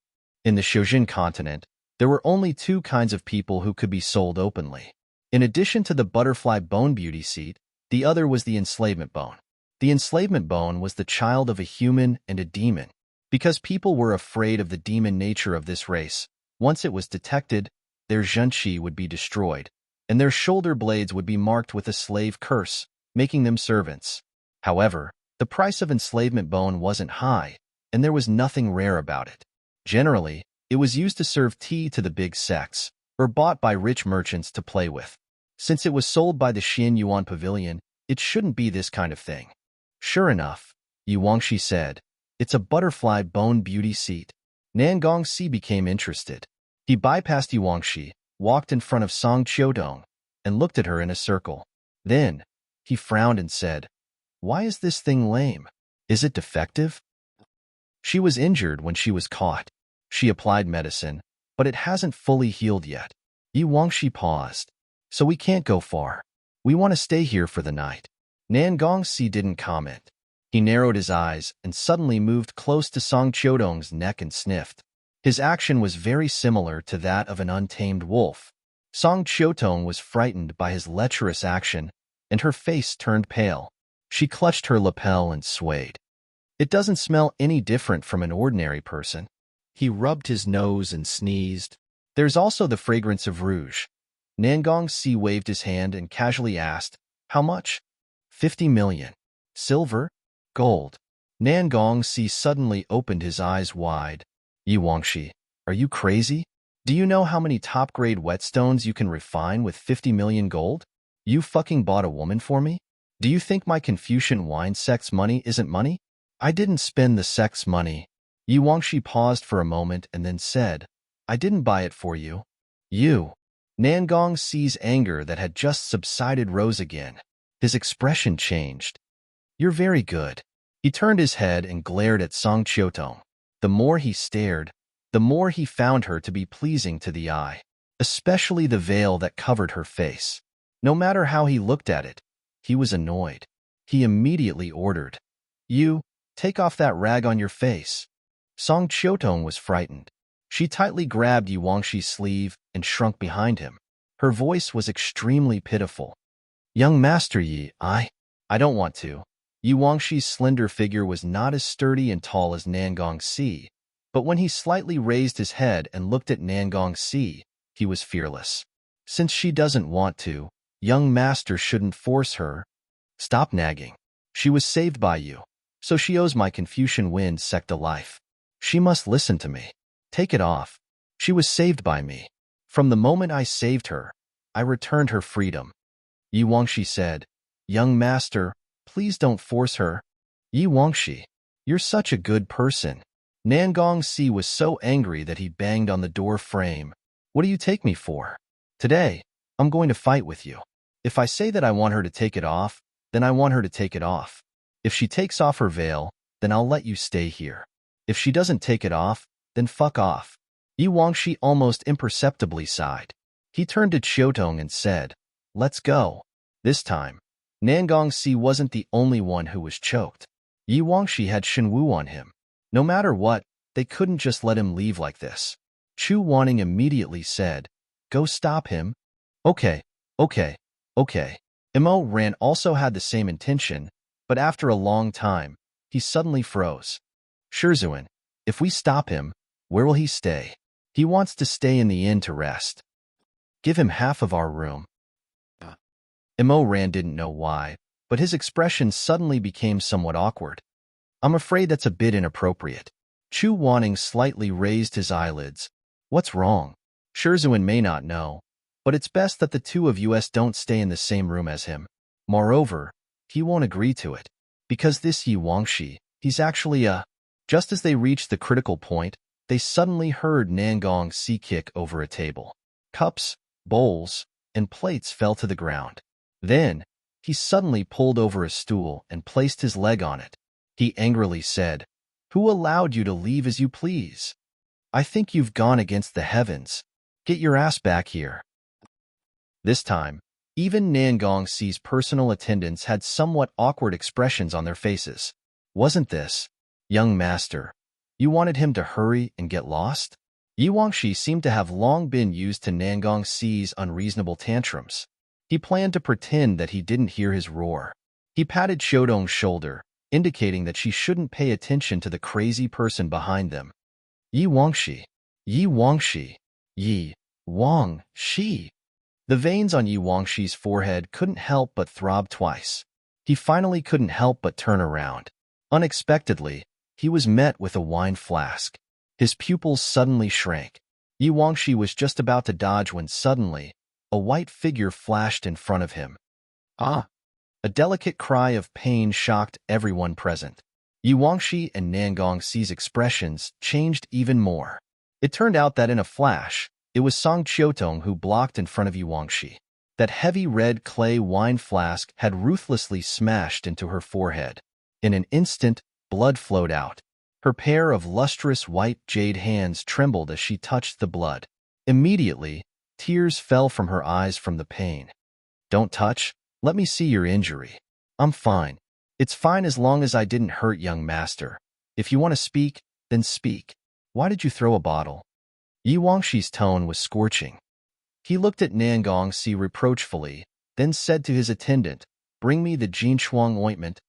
In the Shizun continent, there were only two kinds of people who could be sold openly. In addition to the butterfly bone beauty seat, the other was the enslavement bone. The enslavement bone was the child of a human and a demon. Because people were afraid of the demon nature of this race, once it was detected, their zhenqi would be destroyed, and their shoulder blades would be marked with a slave curse, making them servants. However, the price of enslavement bone wasn't high, and there was nothing rare about it. Generally, it was used to serve tea to the big sects, or bought by rich merchants to play with. Since it was sold by the Xin Yuan Pavilion, it shouldn't be this kind of thing. Sure enough, Yi Wangshi said, "It's a butterfly bone beauty seat." Nan Gongxi became interested. He bypassed Yi Wangshi, walked in front of Song Qiutong, and looked at her in a circle. Then, he frowned and said, "Why is this thing lame? Is it defective?" "She was injured when she was caught. She applied medicine, but it hasn't fully healed yet." Yi Wangshi paused. "So we can't go far. We want to stay here for the night." Nan Gongxi didn't comment. He narrowed his eyes and suddenly moved close to Song Qiutong's neck and sniffed. His action was very similar to that of an untamed wolf. Song Qiutong was frightened by his lecherous action, and her face turned pale. She clutched her lapel and swayed. "It doesn't smell any different from an ordinary person." He rubbed his nose and sneezed. "There's also the fragrance of rouge." Nan Gongxi waved his hand and casually asked, "How much?" 50 million. "Silver? Gold?" Nan Gongxi suddenly opened his eyes wide. "Yi Wangshi, are you crazy? Do you know how many top-grade whetstones you can refine with 50 million gold? You fucking bought a woman for me? Do you think my Confucian wine sect's money isn't money?" "I didn't spend the sect's money." Yi Wangshi paused for a moment and then said, "I didn't buy it for you." "You." Nan Gongxi's anger that had just subsided rose again. His expression changed. "You're very good." He turned his head and glared at Song Qiutong. The more he stared, the more he found her to be pleasing to the eye, especially the veil that covered her face. No matter how he looked at it, he was annoyed. He immediately ordered, "You, take off that rag on your face." Song Qiutong was frightened. She tightly grabbed Yi Wangshi's sleeve and shrunk behind him. Her voice was extremely pitiful. "Young Master Yi, I don't want to." Yi Wangshi's slender figure was not as sturdy and tall as Nan Gongxi, but when he slightly raised his head and looked at Nan Gongxi, he was fearless. "Since she doesn't want to, young master shouldn't force her." "Stop nagging. She was saved by you, so she owes my Confucian Wind sect a life. She must listen to me. Take it off. She was saved by me. From the moment I saved her, I returned her freedom." Yi Wangshi said, "Young master, please don't force her." "Yi Wangshi, you're such a good person." Nan Gongxi was so angry that he banged on the door frame. "What do you take me for? Today, I'm going to fight with you. If I say that I want her to take it off, then I want her to take it off. If she takes off her veil, then I'll let you stay here. If she doesn't take it off, then fuck off." Yi Wangshi almost imperceptibly sighed. He turned to Qiutong and said, "Let's go." This time, Nan Gongxi wasn't the only one who was choked. Yi Wangshi had Shenwu on him. No matter what, they couldn't just let him leave like this. Chu Wanning immediately said, Go stop him. Okay, okay, okay. Imo Ran also had the same intention, but after a long time, he suddenly froze. Shizun, if we stop him, where will he stay? He wants to stay in the inn to rest. Give him half of our room. Imo Ran didn't know why, but his expression suddenly became somewhat awkward. I'm afraid that's a bit inappropriate. Chu Wanning slightly raised his eyelids. What's wrong? Shizun may not know, but it's best that the two of us don't stay in the same room as him. Moreover, he won't agree to it. Because this Yi Wangshi, he's actually a... Just as they reached the critical point, they suddenly heard Nangong sea kick over a table. Cups, bowls, and plates fell to the ground. Then, he suddenly pulled over a stool and placed his leg on it. He angrily said, Who allowed you to leave as you please? I think you've gone against the heavens. Get your ass back here. This time, even Nangong Si's personal attendants had somewhat awkward expressions on their faces. Wasn't this, young master, you wanted him to hurry and get lost? Yi Wangshi seemed to have long been used to Nangong Si's unreasonable tantrums. He planned to pretend that he didn't hear his roar. He patted Xiaodong's shoulder, indicating that she shouldn't pay attention to the crazy person behind them. Yi Wangshi, Yi Wangshi, Yi Wangshi. The veins on Yi Wangshi's forehead couldn't help but throb twice. He finally couldn't help but turn around. Unexpectedly, he was met with a wine flask. His pupils suddenly shrank. Yi Wangshi was just about to dodge when suddenly, a white figure flashed in front of him. Ah! A delicate cry of pain shocked everyone present. Yi Wangshi and Nangong Si's expressions changed even more. It turned out that in a flash, it was Song Qiutong who blocked in front of Yi Wangshi. That heavy red clay wine flask had ruthlessly smashed into her forehead. In an instant, blood flowed out. Her pair of lustrous white jade hands trembled as she touched the blood. Immediately, tears fell from her eyes from the pain. Don't touch. Let me see your injury. I'm fine. It's fine as long as I didn't hurt young master. If you want to speak, then speak. Why did you throw a bottle? Yi Wangshi's tone was scorching. He looked at Nangong Si reproachfully, then said to his attendant, Bring me the Jinchuang ointment.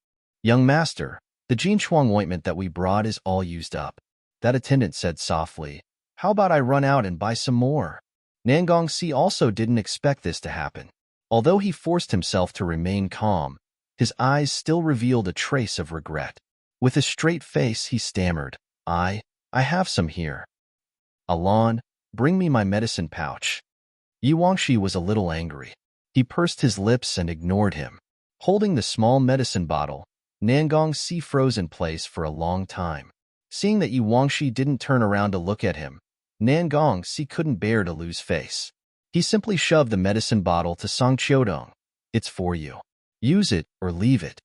Young master, the Jinchuang ointment that we brought is all used up. That attendant said softly, How about I run out and buy some more? Nangong Si also didn't expect this to happen. Although he forced himself to remain calm, his eyes still revealed a trace of regret. With a straight face, he stammered, I have some here. Alon, bring me my medicine pouch. Yi Wangshi was a little angry. He pursed his lips and ignored him. Holding the small medicine bottle, Nangong Si froze in place for a long time. Seeing that Yi Wangshi didn't turn around to look at him, Nangong Si couldn't bear to lose face. He simply shoved the medicine bottle to Song Qiutong. It's for you. Use it or leave it.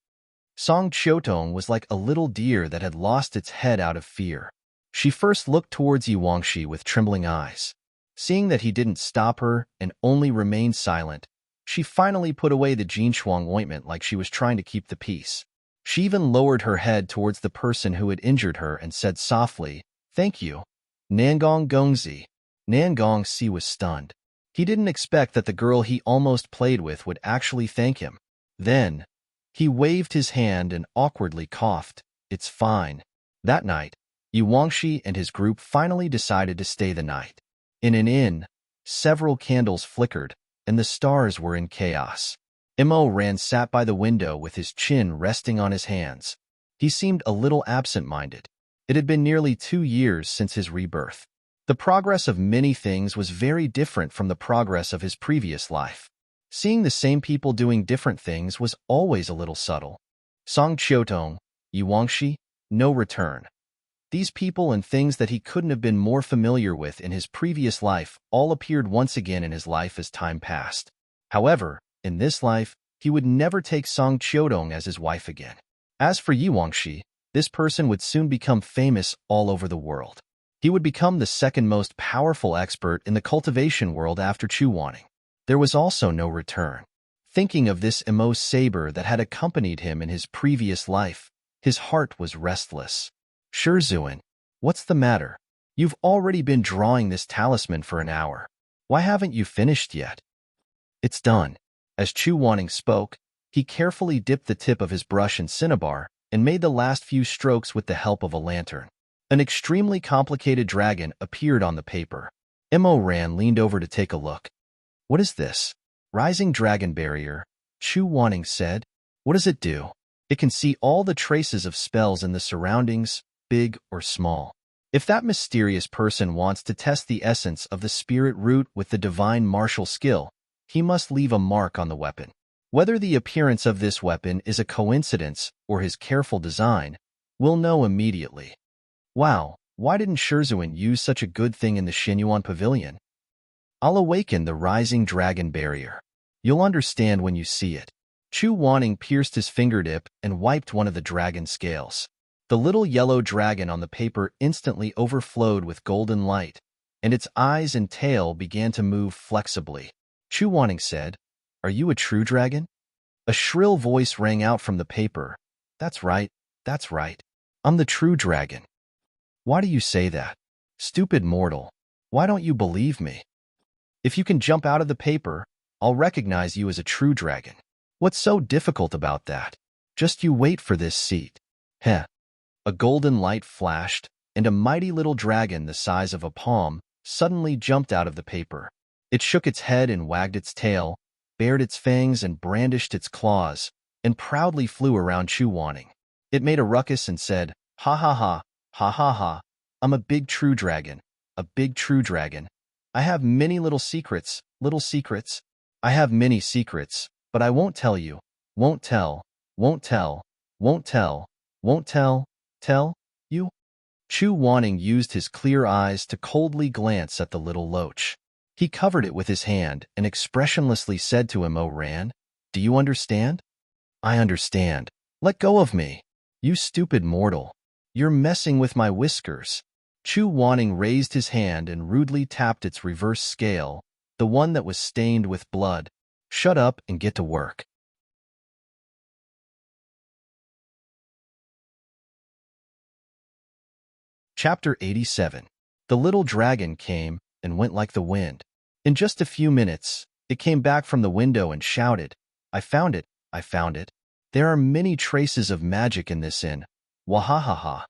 Song Qiutong was like a little deer that had lost its head out of fear. She first looked towards Yi Wangshi with trembling eyes. Seeing that he didn't stop her and only remained silent, she finally put away the Jinchuang ointment like she was trying to keep the peace. She even lowered her head towards the person who had injured her and said softly, Thank you. Nangong Gongzi. Nangong Si was stunned. He didn't expect that the girl he almost played with would actually thank him. Then, he waved his hand and awkwardly coughed. It's fine. That night, Yi Wangshi and his group finally decided to stay the night. In an inn, several candles flickered, and the stars were in chaos. Imo Ran sat by the window with his chin resting on his hands. He seemed a little absent-minded. It had been nearly 2 years since his rebirth. The progress of many things was very different from the progress of his previous life. Seeing the same people doing different things was always a little subtle. Song Qiutong, Yi Wangshi, no return. These people and things that he couldn't have been more familiar with in his previous life all appeared once again in his life as time passed. However, in this life, he would never take Song Qiutong as his wife again. As for Yi Wangshi, this person would soon become famous all over the world. He would become the second most powerful expert in the cultivation world after Chu Wanning. There was also no return. Thinking of this Immerse saber that had accompanied him in his previous life, his heart was restless. Shizun, what's the matter? You've already been drawing this talisman for an hour. Why haven't you finished yet? It's done. As Chu Wanning spoke, he carefully dipped the tip of his brush in cinnabar and made the last few strokes with the help of a lantern. An extremely complicated dragon appeared on the paper. Mo Ran leaned over to take a look. What is this? Rising dragon barrier, Chu Wanning said. What does it do? It can see all the traces of spells in the surroundings, big or small. If that mysterious person wants to test the essence of the spirit root with the divine martial skill, he must leave a mark on the weapon. Whether the appearance of this weapon is a coincidence or his careful design, we'll know immediately. Wow, why didn't Shizun use such a good thing in the Xinyuan Pavilion? I'll awaken the rising dragon barrier. You'll understand when you see it. Chu Wanning pierced his fingertip and wiped one of the dragon scales. The little yellow dragon on the paper instantly overflowed with golden light, and its eyes and tail began to move flexibly. Chu Wanning said, Are you a true dragon? A shrill voice rang out from the paper. That's right, that's right. I'm the true dragon. Why do you say that? Stupid mortal, why don't you believe me? If you can jump out of the paper, I'll recognize you as a true dragon. What's so difficult about that? Just you wait for this seat. Heh. A golden light flashed, and a mighty little dragon the size of a palm suddenly jumped out of the paper. It shook its head and wagged its tail, bared its fangs and brandished its claws, and proudly flew around Chu Wanning. It made a ruckus and said, Ha ha ha, ha ha ha, I'm a big true dragon, a big true dragon. I have many little secrets. I have many secrets, but I won't tell you, won't tell you. Chu Wanning used his clear eyes to coldly glance at the little loach. He covered it with his hand and expressionlessly said to him, Mo Ran, do you understand? I understand. Let go of me. You stupid mortal. You're messing with my whiskers. Chu Wanning raised his hand and rudely tapped its reverse scale, the one that was stained with blood. Shut up and get to work. Chapter 87. The little dragon came and went like the wind. In just a few minutes, it came back from the window and shouted, I found it, I found it. There are many traces of magic in this inn. Wahahaha.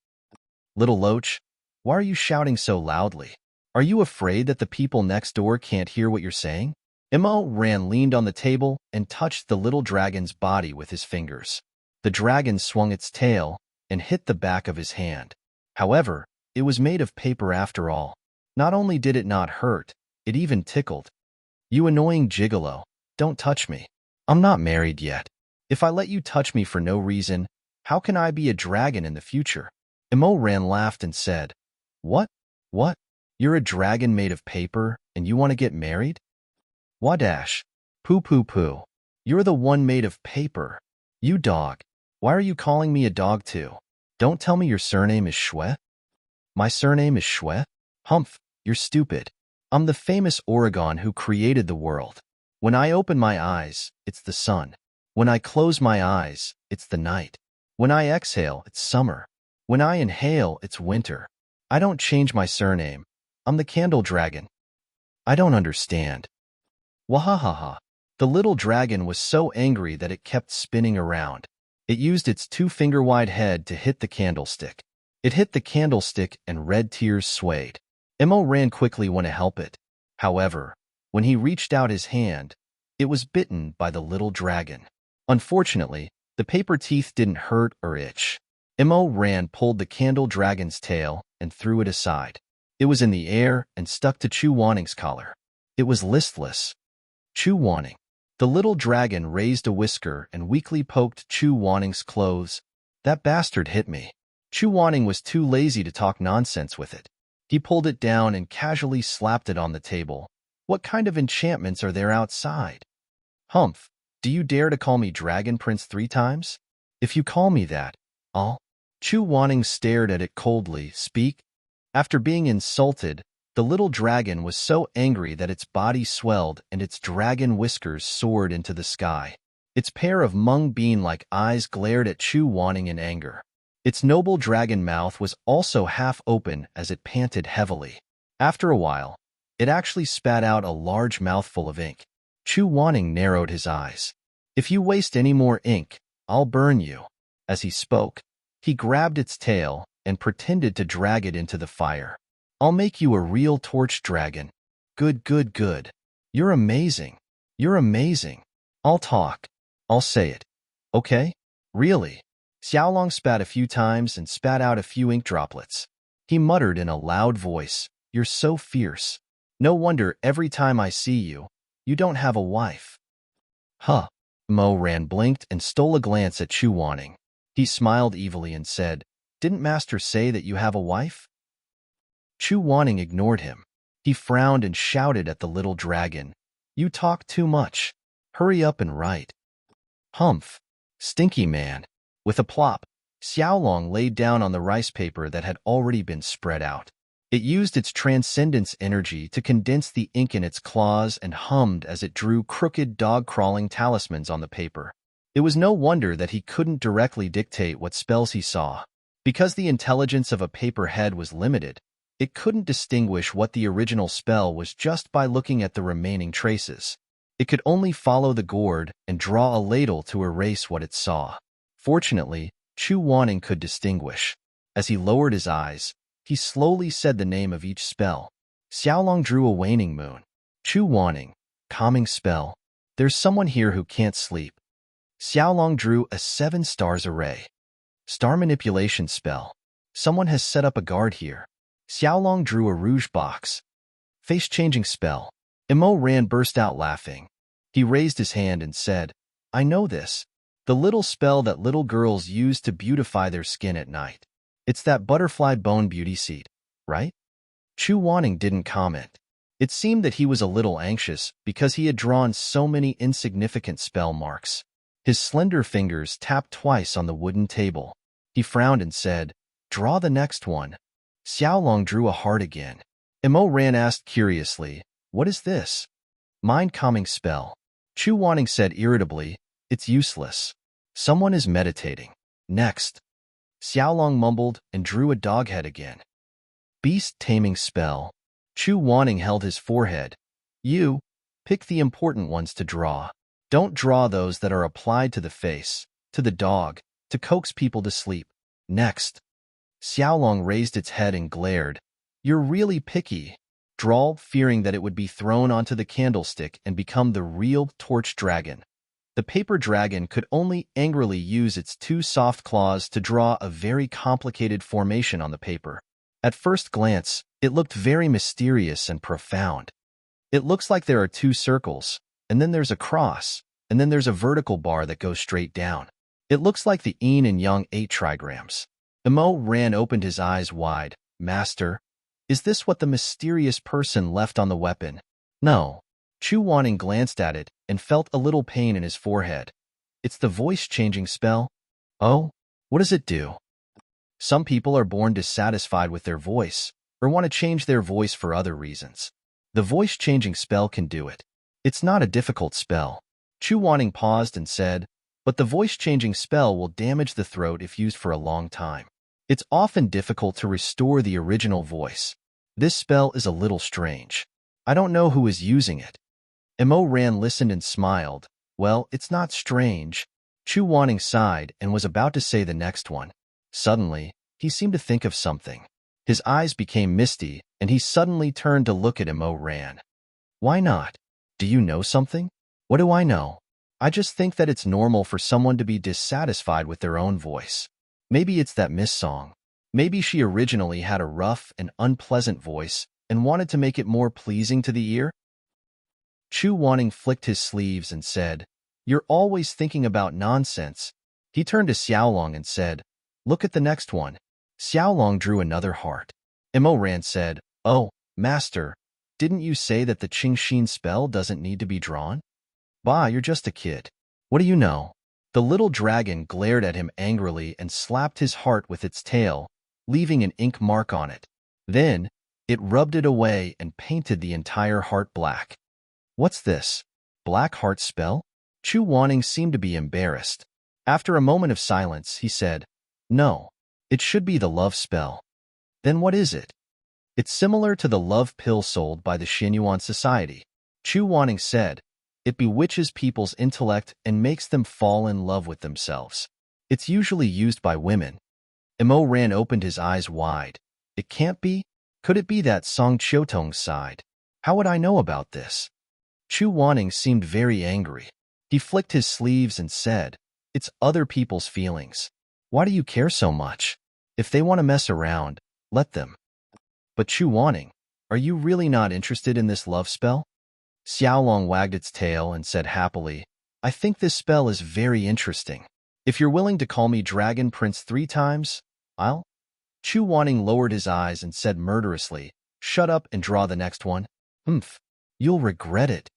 Little Loach, why are you shouting so loudly? Are you afraid that the people next door can't hear what you're saying? Mo Ran leaned on the table and touched the little dragon's body with his fingers. The dragon swung its tail and hit the back of his hand. However, it was made of paper after all. Not only did it not hurt, it even tickled. You annoying gigolo, don't touch me. I'm not married yet. If I let you touch me for no reason, how can I be a dragon in the future? Mo Ran laughed and said, What? You're a dragon made of paper and you want to get married? Wadash. Poo. You're the one made of paper. You dog. Why are you calling me a dog too? Don't tell me your surname is Shui. My surname is Shui? Humph, you're stupid. I'm the famous Oregon who created the world. When I open my eyes, it's the sun. When I close my eyes, it's the night. When I exhale, it's summer. When I inhale, it's winter. I don't change my surname. I'm the candle dragon. I don't understand. Wahahaha. The little dragon was so angry that it kept spinning around. It used its 2-finger-wide head to hit the candlestick. It hit the candlestick and red tears swayed. Mo ran quickly want to help it. However, when he reached out his hand, it was bitten by the little dragon. Unfortunately, the paper teeth didn't hurt or itch. Mo Ran pulled the candle dragon's tail and threw it aside. It was in the air and stuck to Chu Wanning's collar. It was listless. Chu Wanning. The little dragon raised a whisker and weakly poked Chu Wanning's clothes. That bastard hit me. Chu Wanning was too lazy to talk nonsense with it. He pulled it down and casually slapped it on the table. What kind of enchantments are there outside? Humph, do you dare to call me Dragon Prince 3 times? If you call me that, I'll... Chu Wanning stared at it coldly. Speak? After being insulted, the little dragon was so angry that its body swelled and its dragon whiskers soared into the sky. Its pair of mung bean-like eyes glared at Chu Wanning in anger. Its noble dragon mouth was also half open as it panted heavily. After a while, It actually spat out a large mouthful of ink. Chu Wanning narrowed his eyes. If you waste any more ink, I'll burn you. As he spoke, he grabbed its tail and pretended to drag it into the fire. I'll make you a real torch dragon. Good, good, good. You're amazing. You're amazing. I'll talk. I'll say it. Okay? Really? Xiaolong spat a few times and spat out a few ink droplets. He muttered in a loud voice, You're so fierce. No wonder every time I see you, you don't have a wife. Huh. Mo Ran blinked and stole a glance at Chu Wanning. He smiled evilly and said, Didn't Master say that you have a wife? Chu Wanning ignored him. He frowned and shouted at the little dragon, You talk too much. Hurry up and write. Humph. Stinky man. With a plop, Xiaolong laid down on the rice paper that had already been spread out. It used its transcendence energy to condense the ink in its claws and hummed as it drew crooked dog-crawling talismans on the paper. It was no wonder that he couldn't directly dictate what spells he saw. Because the intelligence of a paper head was limited, it couldn't distinguish what the original spell was just by looking at the remaining traces. It could only follow the gourd and draw a ladle to erase what it saw. Fortunately, Chu Wanning could distinguish. As he lowered his eyes, he slowly said the name of each spell. Xiaolong drew a waning moon. Chu Wanning, calming spell. There's someone here who can't sleep. Xiaolong drew a 7 stars array. Star manipulation spell. Someone has set up a guard here. Xiaolong drew a rouge box. Face-changing spell. Mo Ran burst out laughing. He raised his hand and said, I know this. The little spell that little girls use to beautify their skin at night. It's that butterfly bone beauty seed, right? Chu Wanning didn't comment. It seemed that he was a little anxious because he had drawn so many insignificant spell marks. His slender fingers tapped twice on the wooden table. He frowned and said, Draw the next one. Xiaolong drew a heart again. Mo Ran asked curiously, What is this? Mind-calming spell. Chu Wanning said irritably, It's useless. Someone is meditating. Next. Xiaolong mumbled and drew a dog head again. Beast-taming spell. Chu Wanning held his forehead. You, pick the important ones to draw. Don't draw those that are applied to the face, to the dog, to coax people to sleep. Next. Xiaolong raised its head and glared. You're really picky. Drawled, fearing that it would be thrown onto the candlestick and become the real torch dragon. The paper dragon could only angrily use its 2 soft claws to draw a very complicated formation on the paper. At first glance, it looked very mysterious and profound. It looks like there are 2 circles, and then there's a cross, and then there's a vertical bar that goes straight down. It looks like the yin and yang 8 trigrams. Mo Ran opened his eyes wide. Master, is this what the mysterious person left on the weapon? No. Chu Wanning glanced at it and felt a little pain in his forehead. It's the voice-changing spell? Oh? What does it do? Some people are born dissatisfied with their voice, or want to change their voice for other reasons. The voice-changing spell can do it. It's not a difficult spell. Chu Wanning paused and said, But the voice-changing spell will damage the throat if used for a long time. It's often difficult to restore the original voice. This spell is a little strange. I don't know who is using it. Mo Ran listened and smiled. Well, it's not strange. Chu Wanning sighed and was about to say the next one. Suddenly, he seemed to think of something. His eyes became misty, and he suddenly turned to look at Mo Ran. Why not? Do you know something? What do I know? I just think that it's normal for someone to be dissatisfied with their own voice. Maybe it's that Miss Song. Maybe she originally had a rough and unpleasant voice and wanted to make it more pleasing to the ear? Chu Wanning flicked his sleeves and said, You're always thinking about nonsense. He turned to Xiaolong and said, Look at the next one. Xiaolong drew another heart. Mo Ran said, Oh, Master, didn't you say that the Qingxin spell doesn't need to be drawn? Bah, you're just a kid. What do you know? The little dragon glared at him angrily and slapped his heart with its tail, leaving an ink mark on it. Then, it rubbed it away and painted the entire heart black. What's this? Black heart spell? Chu Wanning seemed to be embarrassed. After a moment of silence, he said, No, it should be the love spell. Then what is it? It's similar to the love pill sold by the Xinyuan Society. Chu Wanning said, it bewitches people's intellect and makes them fall in love with themselves. It's usually used by women. Imo Ran opened his eyes wide. It can't be? Could it be that Song Chiotong's side? How would I know about this? Chu Wanning seemed very angry. He flicked his sleeves and said, it's other people's feelings. Why do you care so much? If they want to mess around, let them. But Chu Wanning, are you really not interested in this love spell? Xiaolong wagged its tail and said happily, I think this spell is very interesting. If you're willing to call me Dragon Prince 3 times, I'll. Chu Wanning lowered his eyes and said murderously, shut up and draw the next one. You'll regret it.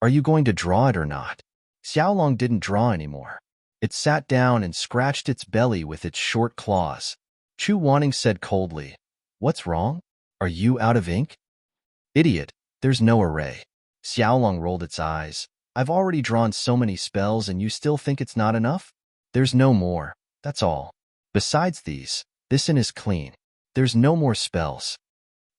Are you going to draw it or not? Xiaolong didn't draw anymore. It sat down and scratched its belly with its short claws. Chu Wanning said coldly, what's wrong? Are you out of ink? Idiot, there's no array. Xiaolong rolled its eyes. I've already drawn so many spells and you still think it's not enough? There's no more, that's all. Besides these, this inn is clean. There's no more spells.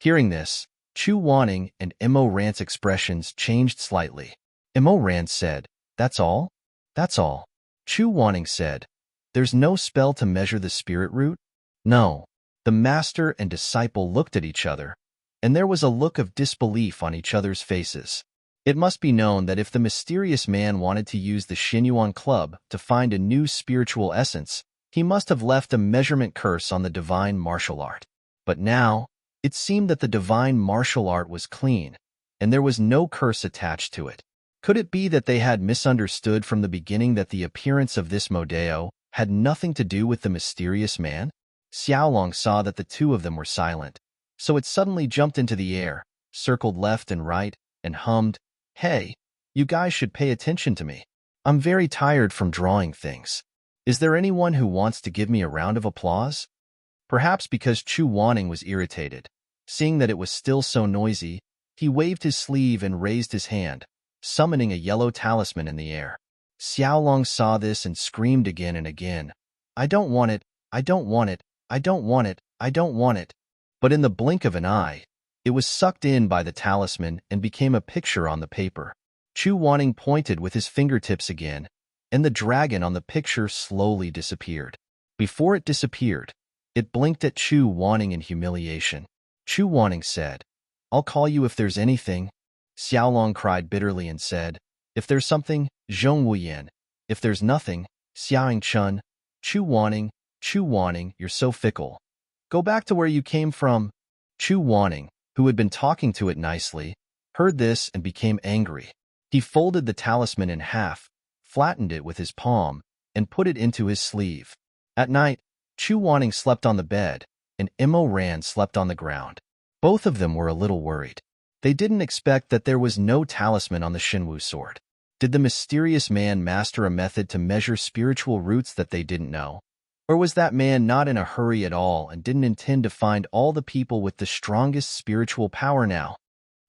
Hearing this, Chu Wanning and Imo Ran's expressions changed slightly. Imo Ran said, that's all? That's all. Chu Wanning said, there's no spell to measure the spirit root? No. The master and disciple looked at each other, and there was a look of disbelief on each other's faces. It must be known that if the mysterious man wanted to use the Xinyuan Club to find a new spiritual essence, he must have left a measurement curse on the divine martial art. But now, it seemed that the divine martial art was clean, and there was no curse attached to it. Could it be that they had misunderstood from the beginning that the appearance of this Modeo had nothing to do with the mysterious man? Xiaolong saw that the two of them were silent, so it suddenly jumped into the air, circled left and right, and hummed, Hey, you guys should pay attention to me. I'm very tired from drawing things. Is there anyone who wants to give me a round of applause? Perhaps because Chu Wanning was irritated. Seeing that it was still so noisy, he waved his sleeve and raised his hand, summoning a yellow talisman in the air. Xiaolong saw this and screamed again and again, I don't want it, I don't want it, I don't want it, I don't want it. But in the blink of an eye, it was sucked in by the talisman and became a picture on the paper. Chu Wanning pointed with his fingertips again, and the dragon on the picture slowly disappeared. Before it disappeared, it blinked at Chu Wanning in humiliation. Chu Wanning said, I'll call you if there's anything. Xiaolong cried bitterly and said, if there's something, Zhong Wuyan. If there's nothing, Xiaoying Chun. Chu Wanning, you're so fickle. Go back to where you came from. Chu Wanning, who had been talking to it nicely, heard this and became angry. He folded the talisman in half, flattened it with his palm, and put it into his sleeve. At night, Chu Wanning slept on the bed, and Imo Ran slept on the ground. Both of them were a little worried. They didn't expect that there was no talisman on the Xinwu sword. Did the mysterious man master a method to measure spiritual roots that they didn't know? Or was that man not in a hurry at all and didn't intend to find all the people with the strongest spiritual power now?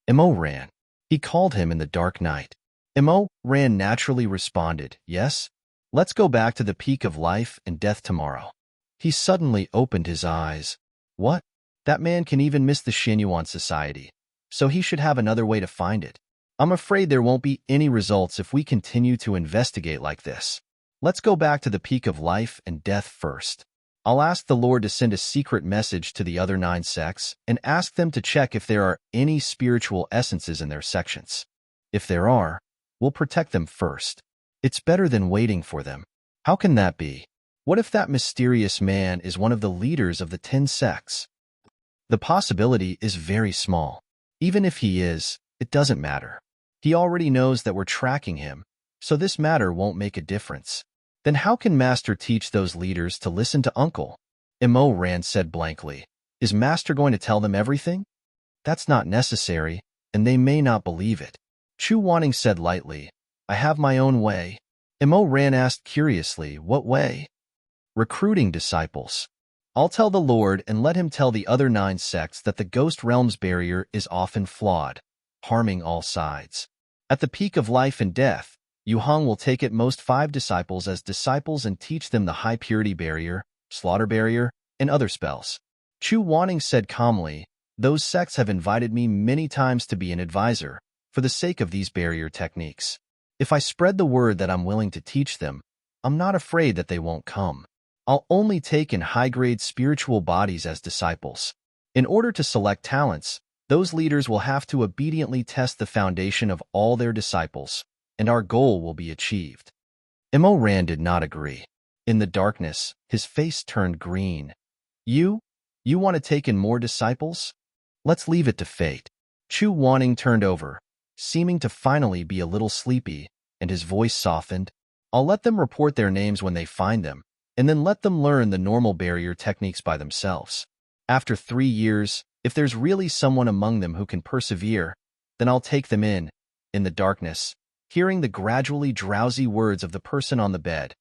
Imo Ran. He called him in the dark night. Imo Ran naturally responded, yes? Let's go back to the peak of life and death tomorrow. He suddenly opened his eyes. What? That man can even miss the Xinyuan Society, so he should have another way to find it. I'm afraid there won't be any results if we continue to investigate like this. Let's go back to the peak of life and death first. I'll ask the Lord to send a secret message to the other 9 sects and ask them to check if there are any spiritual essences in their sections. If there are, we'll protect them first. It's better than waiting for them. How can that be? What if that mysterious man is one of the leaders of the 10 sects? The possibility is very small. Even if he is, it doesn't matter. He already knows that we're tracking him, so this matter won't make a difference. Then how can Master teach those leaders to listen to Uncle? Imo Ran said blankly. Is Master going to tell them everything? That's not necessary, and they may not believe it. Chu Wanning said lightly, I have my own way. Imo Ran asked curiously, what way? Recruiting disciples. I'll tell the Lord and let him tell the other 9 sects that the Ghost Realm's barrier is often flawed, harming all sides. At the peak of life and death, Yu Hong will take at most 5 disciples as disciples and teach them the high purity barrier, slaughter barrier, and other spells. Chu Wanning said calmly, Those sects have invited me many times to be an advisor, for the sake of these barrier techniques. If I spread the word that I'm willing to teach them, I'm not afraid that they won't come. I'll only take in high-grade spiritual bodies as disciples. In order to select talents, those leaders will have to obediently test the foundation of all their disciples, and our goal will be achieved. Immerse did not agree. In the darkness, his face turned green. You want to take in more disciples? Let's leave it to fate. Chu Wanning turned over, seeming to finally be a little sleepy, and his voice softened. I'll let them report their names when they find them, and then let them learn the normal barrier techniques by themselves. After 3 years, if there's really someone among them who can persevere, then I'll take them in. In the darkness, hearing the gradually drowsy words of the person on the bed,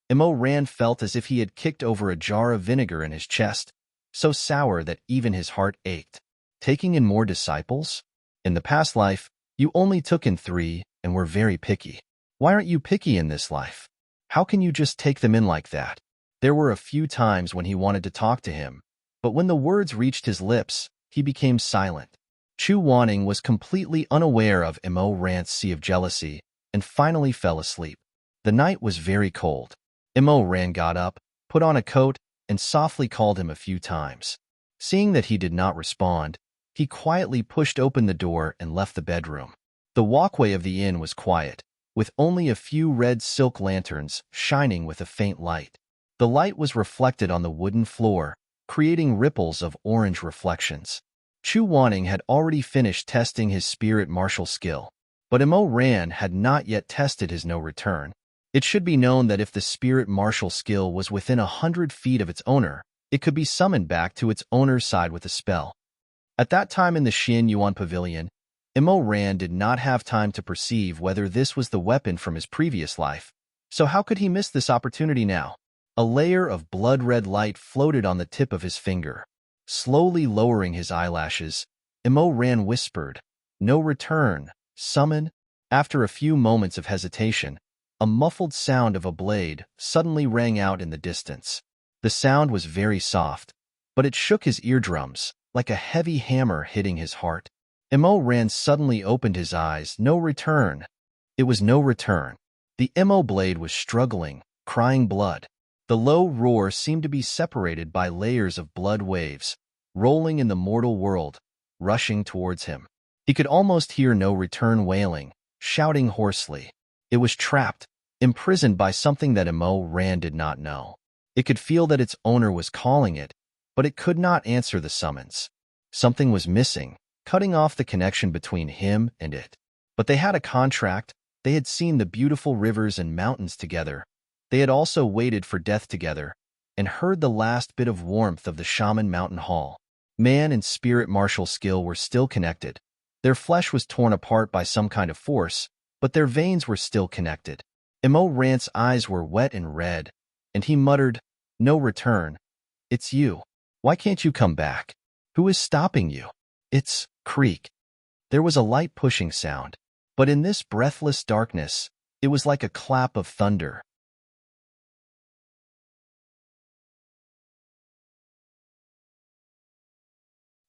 Immerse felt as if he had kicked over a jar of vinegar in his chest, so sour that even his heart ached. Taking in more disciples? In the past life, you only took in 3 and were very picky. Why aren't you picky in this life? How can you just take them in like that? There were a few times when he wanted to talk to him, but when the words reached his lips, he became silent. Chu Wanning was completely unaware of Immerse's sea of jealousy and finally fell asleep. The night was very cold. Immerse got up, put on a coat, and softly called him a few times. Seeing that he did not respond, he quietly pushed open the door and left the bedroom. The walkway of the inn was quiet, with only a few red silk lanterns shining with a faint light. The light was reflected on the wooden floor, creating ripples of orange reflections. Chu Wanning had already finished testing his spirit martial skill, but Immerse had not yet tested his no return. It should be known that if the spirit martial skill was within 100 feet of its owner, it could be summoned back to its owner's side with a spell. At that time in the Xin Yuan Pavilion, Immerse did not have time to perceive whether this was the weapon from his previous life, so how could he miss this opportunity now? A layer of blood-red light floated on the tip of his finger. Slowly lowering his eyelashes, Immerse whispered, "No return, summon." After a few moments of hesitation, a muffled sound of a blade suddenly rang out in the distance. The sound was very soft, but it shook his eardrums, like a heavy hammer hitting his heart. Immerse suddenly opened his eyes. No return. It was no return. The Immerse blade was struggling, crying blood. The low roar seemed to be separated by layers of blood waves, rolling in the mortal world, rushing towards him. He could almost hear No Return wailing, shouting hoarsely. It was trapped, imprisoned by something that Immerse did not know. It could feel that its owner was calling it, but it could not answer the summons. Something was missing, cutting off the connection between him and it. But they had a contract. They had seen the beautiful rivers and mountains together. They had also waited for death together, and heard the last bit of warmth of the Shaman Mountain Hall. Man and spirit martial skill were still connected. Their flesh was torn apart by some kind of force, but their veins were still connected. Immerse's eyes were wet and red, and he muttered, "No return. It's you. Why can't you come back? Who is stopping you?" It's creak. There was a light pushing sound, but in this breathless darkness, it was like a clap of thunder.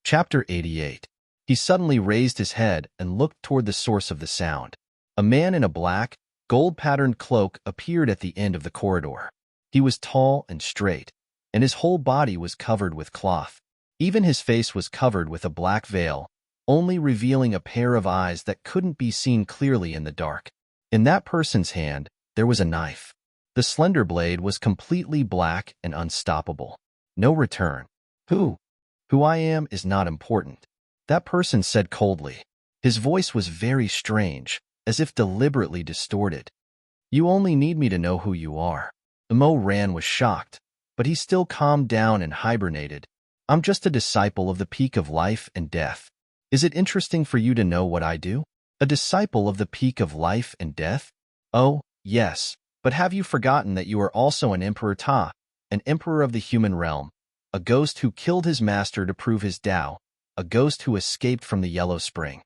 Chapter 88. He suddenly raised his head and looked toward the source of the sound. A man in a black, gold-patterned cloak appeared at the end of the corridor. He was tall and straight, and his whole body was covered with cloth. Even his face was covered with a black veil, only revealing a pair of eyes that couldn't be seen clearly in the dark. In that person's hand, there was a knife. The slender blade was completely black and unstoppable. No return. Who I am is not important, that person said coldly. His voice was very strange, as if deliberately distorted. You only need me to know who you are. Immerse was shocked, but he still calmed down and hibernated. I'm just a disciple of the peak of life and death. Is it interesting for you to know what I do? A disciple of the peak of life and death? Oh, yes, but have you forgotten that you are also an Emperor Ta, an emperor of the human realm, a ghost who killed his master to prove his Tao, a ghost who escaped from the Yellow Spring?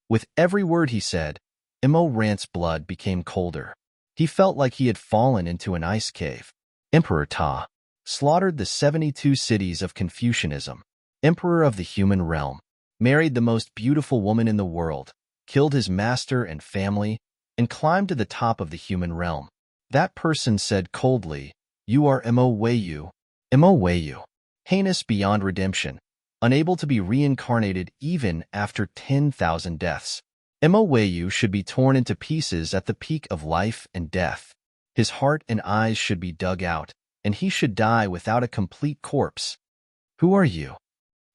With every word he said, Immerse's blood became colder. He felt like he had fallen into an ice cave. Emperor Ta slaughtered the 72 cities of Confucianism, emperor of the human realm. married the most beautiful woman in the world, killed his master and family, and climbed to the top of the human realm. That person said coldly, "You are Mo Weiyu." Mo Weiyu. Heinous beyond redemption, unable to be reincarnated even after 10,000 deaths. Mo Weiyu should be torn into pieces at the peak of life and death. His heart and eyes should be dug out, and he should die without a complete corpse. Who are you?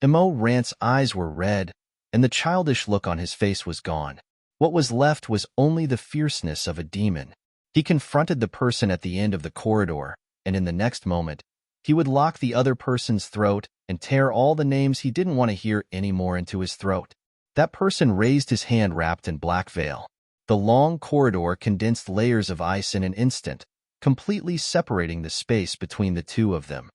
Mo Rant's eyes were red, and the childish look on his face was gone. What was left was only the fierceness of a demon. He confronted the person at the end of the corridor, and in the next moment, he would lock the other person's throat and tear all the names he didn't want to hear anymore into his throat. That person raised his hand wrapped in black veil. The long corridor condensed layers of ice in an instant, completely separating the space between the two of them.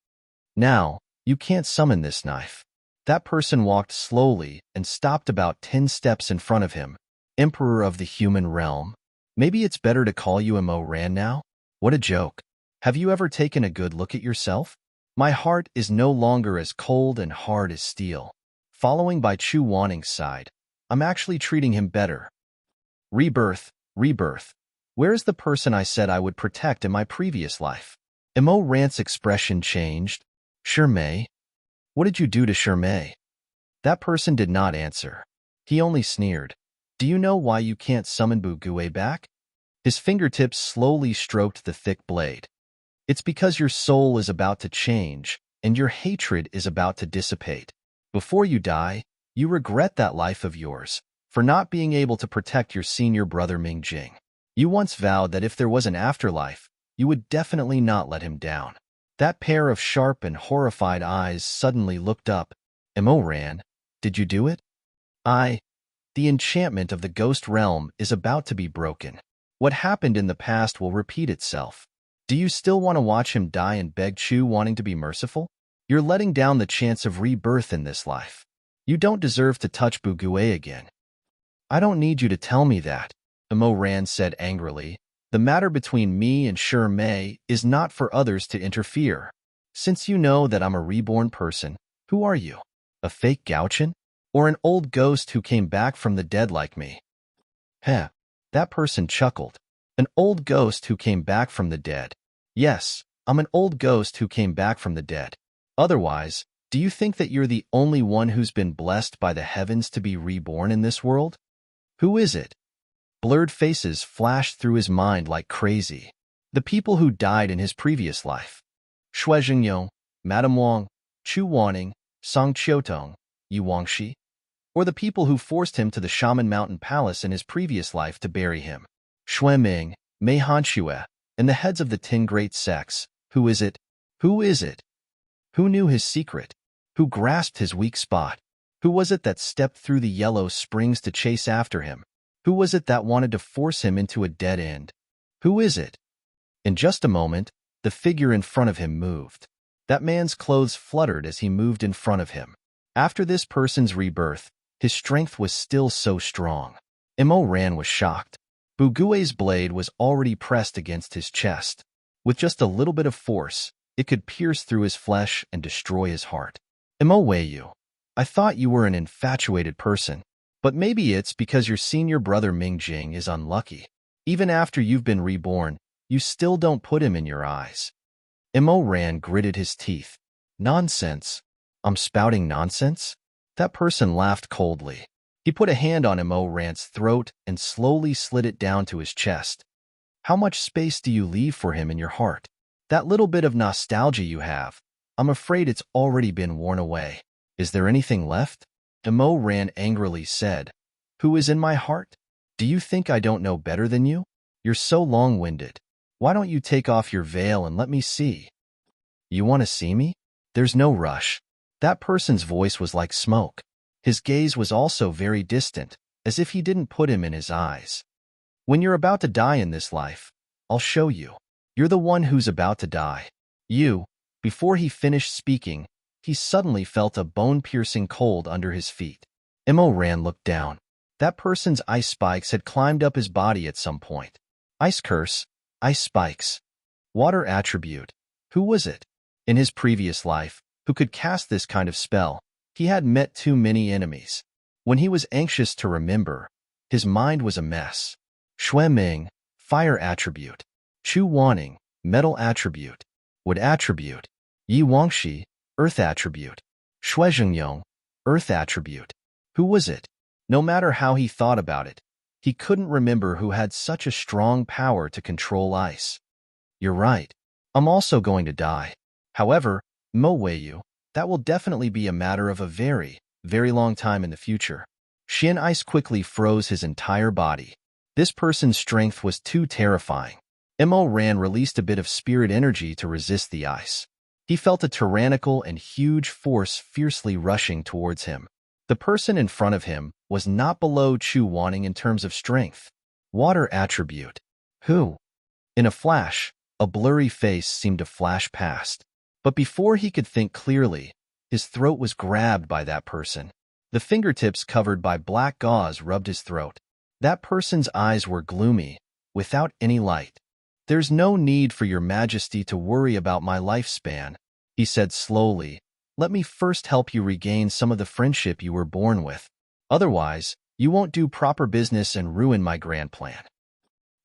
Now, you can't summon this knife. That person walked slowly and stopped about 10 steps in front of him. Emperor of the human realm? Maybe it's better to call you Mo Ran now? What a joke. Have you ever taken a good look at yourself? My heart is no longer as cold and hard as steel. Following by Chu Wanning's side, I'm actually treating him better. Rebirth, rebirth. Where is the person I said I would protect in my previous life? Mo Rant's expression changed. Shirmei? What did you do to Shirmei? That person did not answer. He only sneered. Do you know why you can't summon Bugue back? His fingertips slowly stroked the thick blade. It's because your soul is about to change, and your hatred is about to dissipate. Before you die, you regret that life of yours, for not being able to protect your senior brother Mingjing. You once vowed that if there was an afterlife, you would definitely not let him down. That pair of sharp and horrified eyes suddenly looked up. Mo Ran, did you do it? The enchantment of the ghost realm is about to be broken. What happened in the past will repeat itself. Do you still want to watch him die and beg Chu wanting to be merciful? You're letting down the chance of rebirth in this life. You don't deserve to touch Bugue again. I don't need you to tell me that, Mo Ran said angrily. The matter between me and Shirmei is not for others to interfere. Since you know that I'm a reborn person, who are you? A fake Gauchin? Or an old ghost who came back from the dead like me? Heh, that person chuckled. An old ghost who came back from the dead. Yes, I'm an old ghost who came back from the dead. Otherwise, do you think that you're the only one who's been blessed by the heavens to be reborn in this world? Who is it? Blurred faces flashed through his mind like crazy. The people who died in his previous life. Shui Jingyong, Madame Wang, Chu Wanning, Song Qiutong, Yu Wangxi. Or the people who forced him to the Shaman Mountain Palace in his previous life to bury him. Shui Ming, Mei Hanxue, and the heads of the 10 great sects. Who is it? Who is it? Who knew his secret? Who grasped his weak spot? Who was it that stepped through the yellow springs to chase after him? Who was it that wanted to force him into a dead end? Who is it? In just a moment, the figure in front of him moved. That man's clothes fluttered as he moved in front of him. After this person's rebirth, his strength was still so strong. Mo Ran was shocked. Bugue's blade was already pressed against his chest. With just a little bit of force, it could pierce through his flesh and destroy his heart. Mo Weiyu, I thought you were an infatuated person, but maybe it's because your senior brother Mingjing is unlucky. Even after you've been reborn, you still don't put him in your eyes. Mo Ran gritted his teeth. Nonsense. I'm spouting nonsense? That person laughed coldly. He put a hand on Mo Ran's throat and slowly slid it down to his chest. How much space do you leave for him in your heart? That little bit of nostalgia you have, I'm afraid it's already been worn away. Is there anything left? Mo Ran angrily said. Who is in my heart? Do you think I don't know better than you? You're so long-winded. Why don't you take off your veil and let me see? You want to see me? There's no rush. That person's voice was like smoke. His gaze was also very distant, as if he didn't put him in his eyes. When you're about to die in this life, I'll show you. You're the one who's about to die. Before he finished speaking, he suddenly felt a bone-piercing cold under his feet. Mo Ran looked down. That person's ice spikes had climbed up his body at some point. Ice curse, ice spikes. Water attribute. Who was it? In his previous life, who could cast this kind of spell? He had met too many enemies. When he was anxious to remember, his mind was a mess. Shui Ming, fire attribute. Chu Wanning, metal attribute. Wood attribute. Yi Wangxi, earth attribute. Shui Zhengyong, earth attribute. Who was it? No matter how he thought about it, he couldn't remember who had such a strong power to control ice. You're right. I'm also going to die. However, Mo Weiyu, that will definitely be a matter of a very, very long time in the future. Xian Ice quickly froze his entire body. This person's strength was too terrifying. Mo Ran released a bit of spirit energy to resist the ice. He felt a tyrannical and huge force fiercely rushing towards him. The person in front of him was not below Chu Wanning in terms of strength. Water attribute. Who? In a flash, a blurry face seemed to flash past. But before he could think clearly, his throat was grabbed by that person. The fingertips covered by black gauze rubbed his throat. That person's eyes were gloomy, without any light. There's no need for your majesty to worry about my lifespan, he said slowly. Let me first help you regain some of the friendship you were born with. Otherwise, you won't do proper business and ruin my grand plan.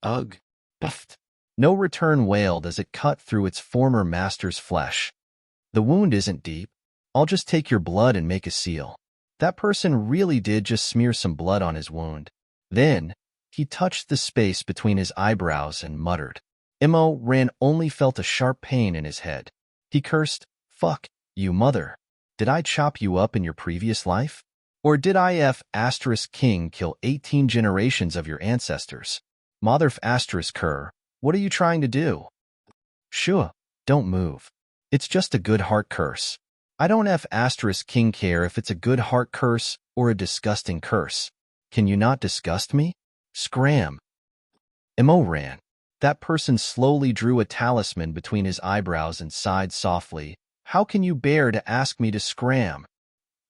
Ugh. Buffed. No return wailed as it cut through its former master's flesh. The wound isn't deep. I'll just take your blood and make a seal. That person really did just smear some blood on his wound. Then, he touched the space between his eyebrows and muttered. Mo Ran only felt a sharp pain in his head. He cursed, "Fuck, you mother. Did I chop you up in your previous life? Or did King kill 18 generations of your ancestors? Mother Ker, what are you trying to do?" "Sure, don't move. It's just a good heart curse. I don't King care if it's a good heart curse or a disgusting curse. Can you not disgust me? Scram." Mo Ran. That person slowly drew a talisman between his eyebrows and sighed softly. "How can you bear to ask me to scram?"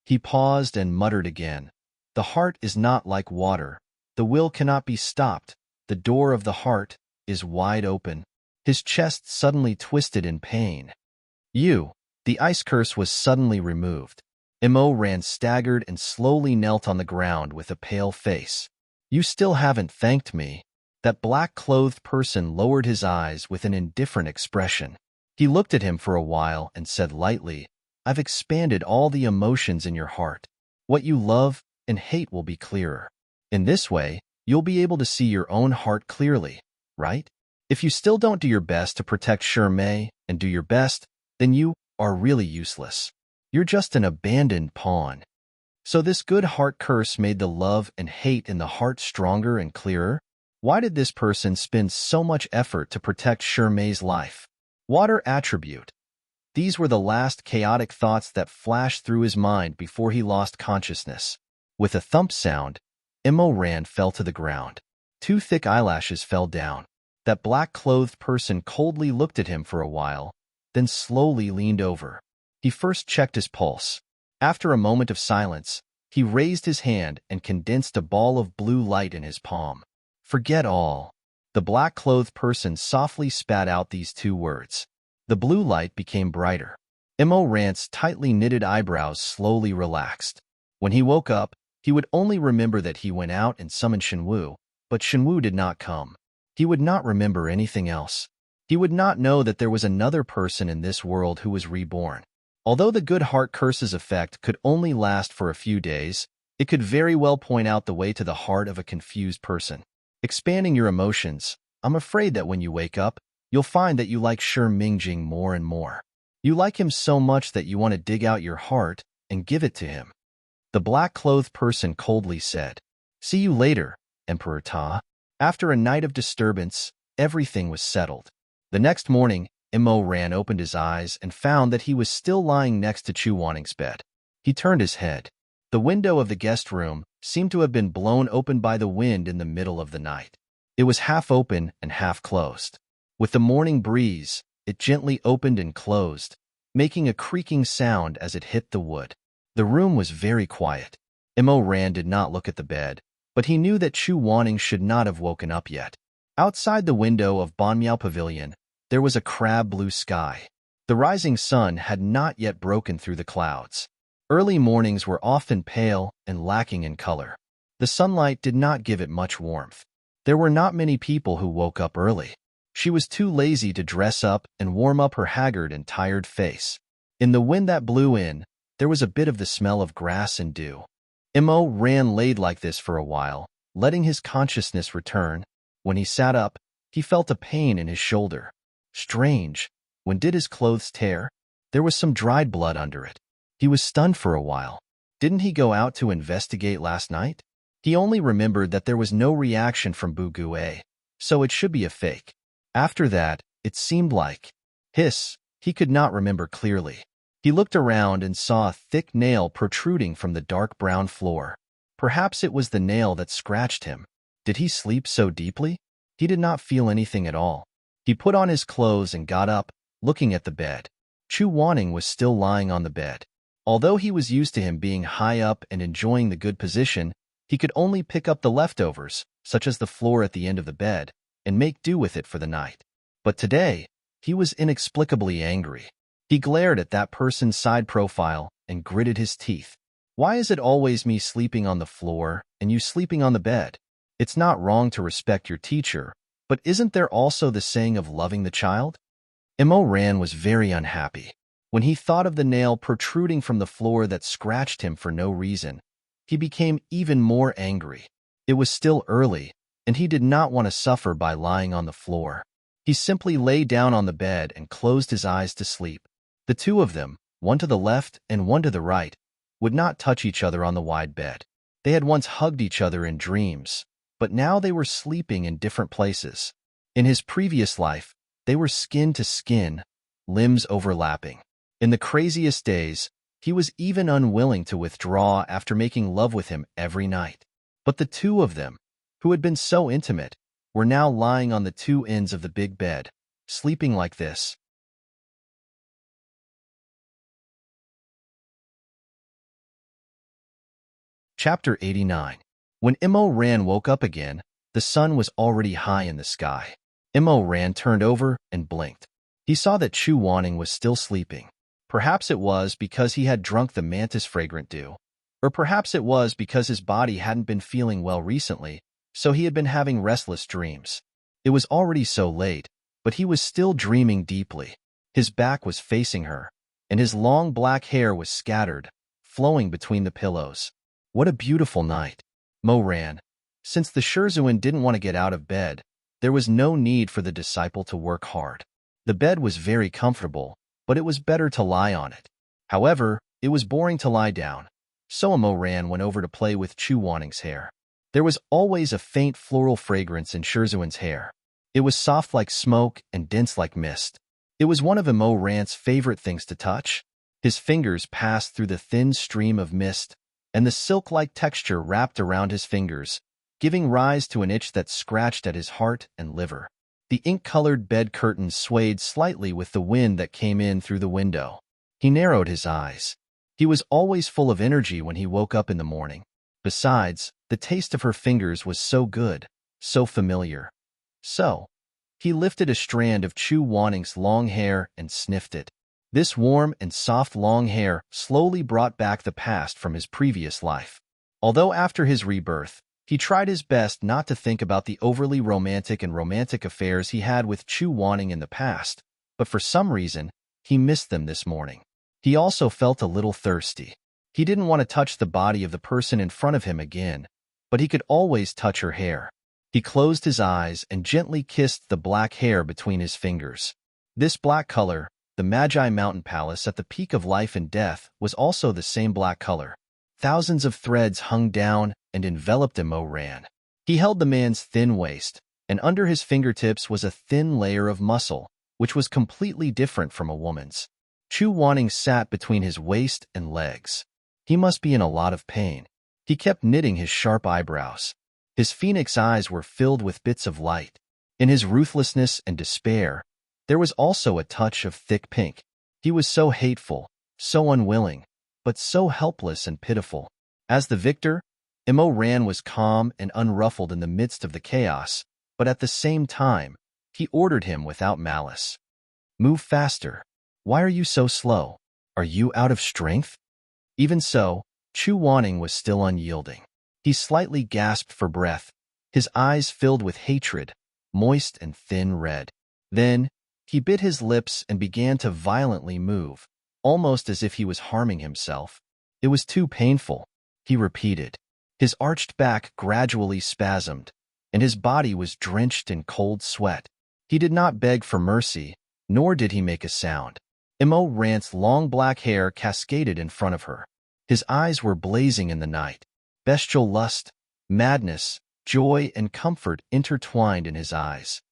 He paused and muttered again. "The heart is not like water. The will cannot be stopped. The door of the heart is wide open." His chest suddenly twisted in pain. The ice curse was suddenly removed. Mo Ran staggered and slowly knelt on the ground with a pale face. "You still haven't thanked me." That black-clothed person lowered his eyes with an indifferent expression. He looked at him for a while and said lightly, "I've expanded all the emotions in your heart. What you love and hate will be clearer. In this way, you'll be able to see your own heart clearly, right? If you still don't do your best to protect Mei and do your best, then you are really useless. You're just an abandoned pawn." So this good heart curse made the love and hate in the heart stronger and clearer? Why did this person spend so much effort to protect Mei's life? Water attribute. These were the last chaotic thoughts that flashed through his mind before he lost consciousness. With a thump sound, Mo Ran fell to the ground. 2 thick eyelashes fell down. That black-clothed person coldly looked at him for a while, then slowly leaned over. He first checked his pulse. After a moment of silence, he raised his hand and condensed a ball of blue light in his palm. "Forget all." The black-clothed person softly spat out these 2 words. The blue light became brighter. Mo Ran's tightly knitted eyebrows slowly relaxed. When he woke up, he would only remember that he went out and summoned Shenwu, but Shenwu did not come. He would not remember anything else. He would not know that there was another person in this world who was reborn. Although the good heart curse's effect could only last for a few days, it could very well point out the way to the heart of a confused person. Expanding your emotions, I'm afraid that when you wake up, you'll find that you like Mingjing more and more. You like him so much that you want to dig out your heart and give it to him. The black-clothed person coldly said. "See you later, Emperor Ta." After a night of disturbance, everything was settled. The next morning, Mo Ran opened his eyes and found that he was still lying next to Chu Wanning's bed. He turned his head. The window of the guest room seemed to have been blown open by the wind in the middle of the night. It was half open and half closed. With the morning breeze, it gently opened and closed, making a creaking sound as it hit the wood. The room was very quiet. Mo Ran did not look at the bed, but he knew that Chu Wanning should not have woken up yet. Outside the window of Banmiao Pavilion, there was a crab-blue sky. The rising sun had not yet broken through the clouds. Early mornings were often pale and lacking in color. The sunlight did not give it much warmth. There were not many people who woke up early. She was too lazy to dress up and warm up her haggard and tired face. In the wind that blew in, there was a bit of the smell of grass and dew. Mo ran laid like this for a while, letting his consciousness return. When he sat up, he felt a pain in his shoulder. Strange. When did his clothes tear? There was some dried blood under it. He was stunned for a while. Didn't he go out to investigate last night? He only remembered that there was no reaction from Bugue, so it should be a fake. After that, it seemed like he could not remember clearly. He looked around and saw a thick nail protruding from the dark brown floor. Perhaps it was the nail that scratched him. Did he sleep so deeply? He did not feel anything at all. He put on his clothes and got up, looking at the bed. Chu Wanning was still lying on the bed. Although he was used to him being high up and enjoying the good position, he could only pick up the leftovers, such as the floor at the end of the bed, and make do with it for the night. But today, he was inexplicably angry. He glared at that person's side profile and gritted his teeth. Why is it always me sleeping on the floor and you sleeping on the bed? It's not wrong to respect your teacher, but isn't there also the saying of loving the child? Mo Ran was very unhappy. When he thought of the nail protruding from the floor that scratched him for no reason, he became even more angry. It was still early, and he did not want to suffer by lying on the floor. He simply lay down on the bed and closed his eyes to sleep. The two of them, one to the left and one to the right, would not touch each other on the wide bed. They had once hugged each other in dreams, but now they were sleeping in different places. In his previous life, they were skin to skin, limbs overlapping. In the craziest days, he was even unwilling to withdraw after making love with him every night. But the two of them, who had been so intimate, were now lying on the two ends of the big bed, sleeping like this. Chapter 89. When Mo Ran woke up again, the sun was already high in the sky. Mo Ran turned over and blinked. He saw that Chu Wanning was still sleeping. Perhaps it was because he had drunk the mantis fragrant dew, or perhaps it was because his body hadn't been feeling well recently, so he had been having restless dreams. It was already so late, but he was still dreaming deeply. His back was facing her, and his long black hair was scattered, flowing between the pillows. What a beautiful night. Mo Ran. Since the Shizun didn't want to get out of bed, there was no need for the disciple to work hard. The bed was very comfortable, but it was better to lie on it. However, it was boring to lie down, so Mo Ran went over to play with Chu Wanning's hair. There was always a faint floral fragrance in Shizun's hair. It was soft like smoke and dense like mist. It was one of Mo Ran's favorite things to touch. His fingers passed through the thin stream of mist, and the silk-like texture wrapped around his fingers, giving rise to an itch that scratched at his heart and liver. The ink-colored bed curtains swayed slightly with the wind that came in through the window. He narrowed his eyes. He was always full of energy when he woke up in the morning. Besides, the taste of her fingers was so good, so familiar. So, he lifted a strand of Chu Wanning's long hair and sniffed it. This warm and soft long hair slowly brought back the past from his previous life. Although after his rebirth, he tried his best not to think about the overly romantic affairs he had with Chu Wanning in the past, but for some reason, he missed them this morning. He also felt a little thirsty. He didn't want to touch the body of the person in front of him again, but he could always touch her hair. He closed his eyes and gently kissed the black hair between his fingers. This black color, the Magi Mountain Palace at the peak of life and death, was also the same black color. Thousands of threads hung down and enveloped Mo Ran. He held the man's thin waist, and under his fingertips was a thin layer of muscle, which was completely different from a woman's. Chu Wanning sat between his waist and legs. He must be in a lot of pain. He kept knitting his sharp eyebrows. His phoenix eyes were filled with bits of light. In his ruthlessness and despair, there was also a touch of thick pink. He was so hateful, so unwilling, but so helpless and pitiful. As the victor, Mo Ran was calm and unruffled in the midst of the chaos, but at the same time, he ordered him without malice. Move faster. Why are you so slow? Are you out of strength? Even so, Chu Wanning was still unyielding. He slightly gasped for breath, his eyes filled with hatred, moist and thin red. Then, he bit his lips and began to violently move, almost as if he was harming himself. It was too painful, he repeated. His arched back gradually spasmed, and his body was drenched in cold sweat. He did not beg for mercy, nor did he make a sound. Immerse Rant's long black hair cascaded in front of her. His eyes were blazing in the night. Bestial lust, madness, joy, and comfort intertwined in his eyes.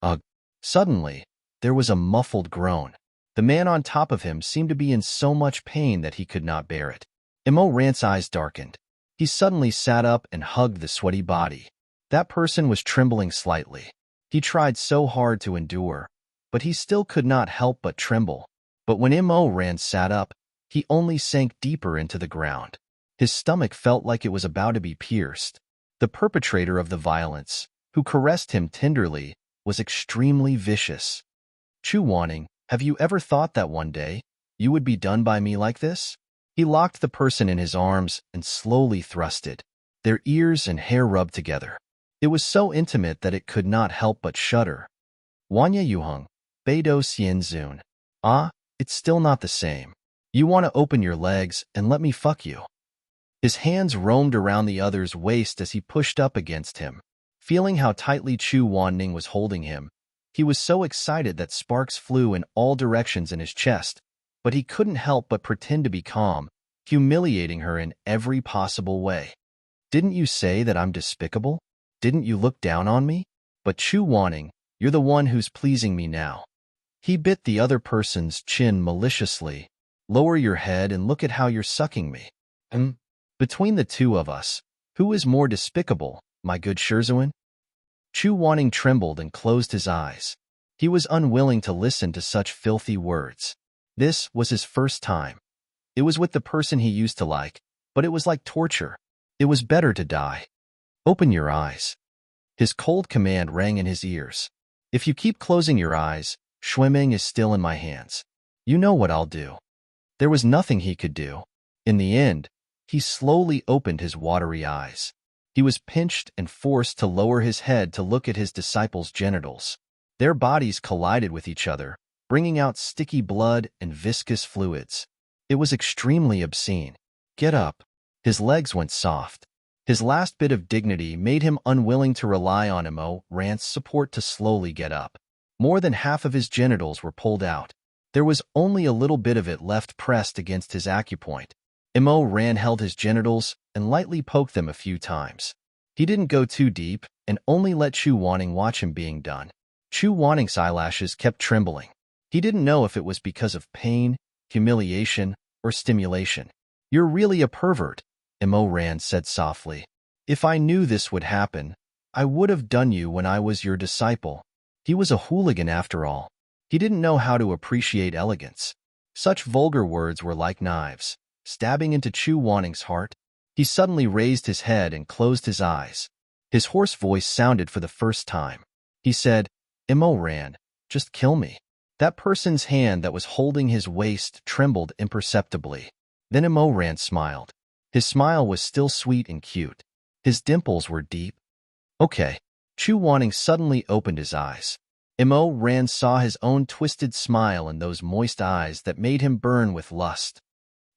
Ugh! Suddenly, there was a muffled groan. The man on top of him seemed to be in so much pain that he could not bear it. Immerse Rant's eyes darkened. He suddenly sat up and hugged the sweaty body. That person was trembling slightly. He tried so hard to endure, but he still could not help but tremble. But when Immerse Rant sat up, he only sank deeper into the ground. His stomach felt like it was about to be pierced. The perpetrator of the violence, who caressed him tenderly, was extremely vicious. Chu Wanning, have you ever thought that one day you would be done by me like this? He locked the person in his arms and slowly thrusted. Their ears and hair rubbed together. It was so intimate that it could not help but shudder. Wanya Yuheng, Beidou Xian Zun. Ah, it's still not the same. You want to open your legs and let me fuck you. His hands roamed around the other's waist as he pushed up against him. Feeling how tightly Chu Wanning was holding him, he was so excited that sparks flew in all directions in his chest, but he couldn't help but pretend to be calm, humiliating her in every possible way. Didn't you say that I'm despicable? Didn't you look down on me? But Chu Wanning, you're the one who's pleasing me now. He bit the other person's chin maliciously. Lower your head and look at how you're sucking me. Between the two of us, who is more despicable, my good Shizun? Chu Wanning trembled and closed his eyes. He was unwilling to listen to such filthy words. This was his first time. It was with the person he used to like, but it was like torture. It was better to die. Open your eyes. His cold command rang in his ears. If you keep closing your eyes, Shuiming is still in my hands. You know what I'll do. There was nothing he could do. In the end, he slowly opened his watery eyes. He was pinched and forced to lower his head to look at his disciples' genitals. Their bodies collided with each other, bringing out sticky blood and viscous fluids. It was extremely obscene. Get up. His legs went soft. His last bit of dignity made him unwilling to rely on Immerse Rant's support to slowly get up. More than half of his genitals were pulled out. There was only a little bit of it left pressed against his acupoint. Immerse Rant held his genitals and lightly poked them a few times. He didn't go too deep and only let Chu Wanning watch him being done. Chu Wanning's eyelashes kept trembling. He didn't know if it was because of pain, humiliation, or stimulation. You're really a pervert, Immerse Rant said softly. If I knew this would happen, I would have done you when I was your disciple. He was a hooligan after all. He didn't know how to appreciate elegance. Such vulgar words were like knives, stabbing into Chu Wanning's heart. He suddenly raised his head and closed his eyes. His hoarse voice sounded for the first time. He said, Immerse Rant, just kill me. That person's hand that was holding his waist trembled imperceptibly. Then Immerse Rant smiled. His smile was still sweet and cute. His dimples were deep. Okay. Chu Wanning suddenly opened his eyes. Immerse Rant saw his own twisted smile in those moist eyes that made him burn with lust.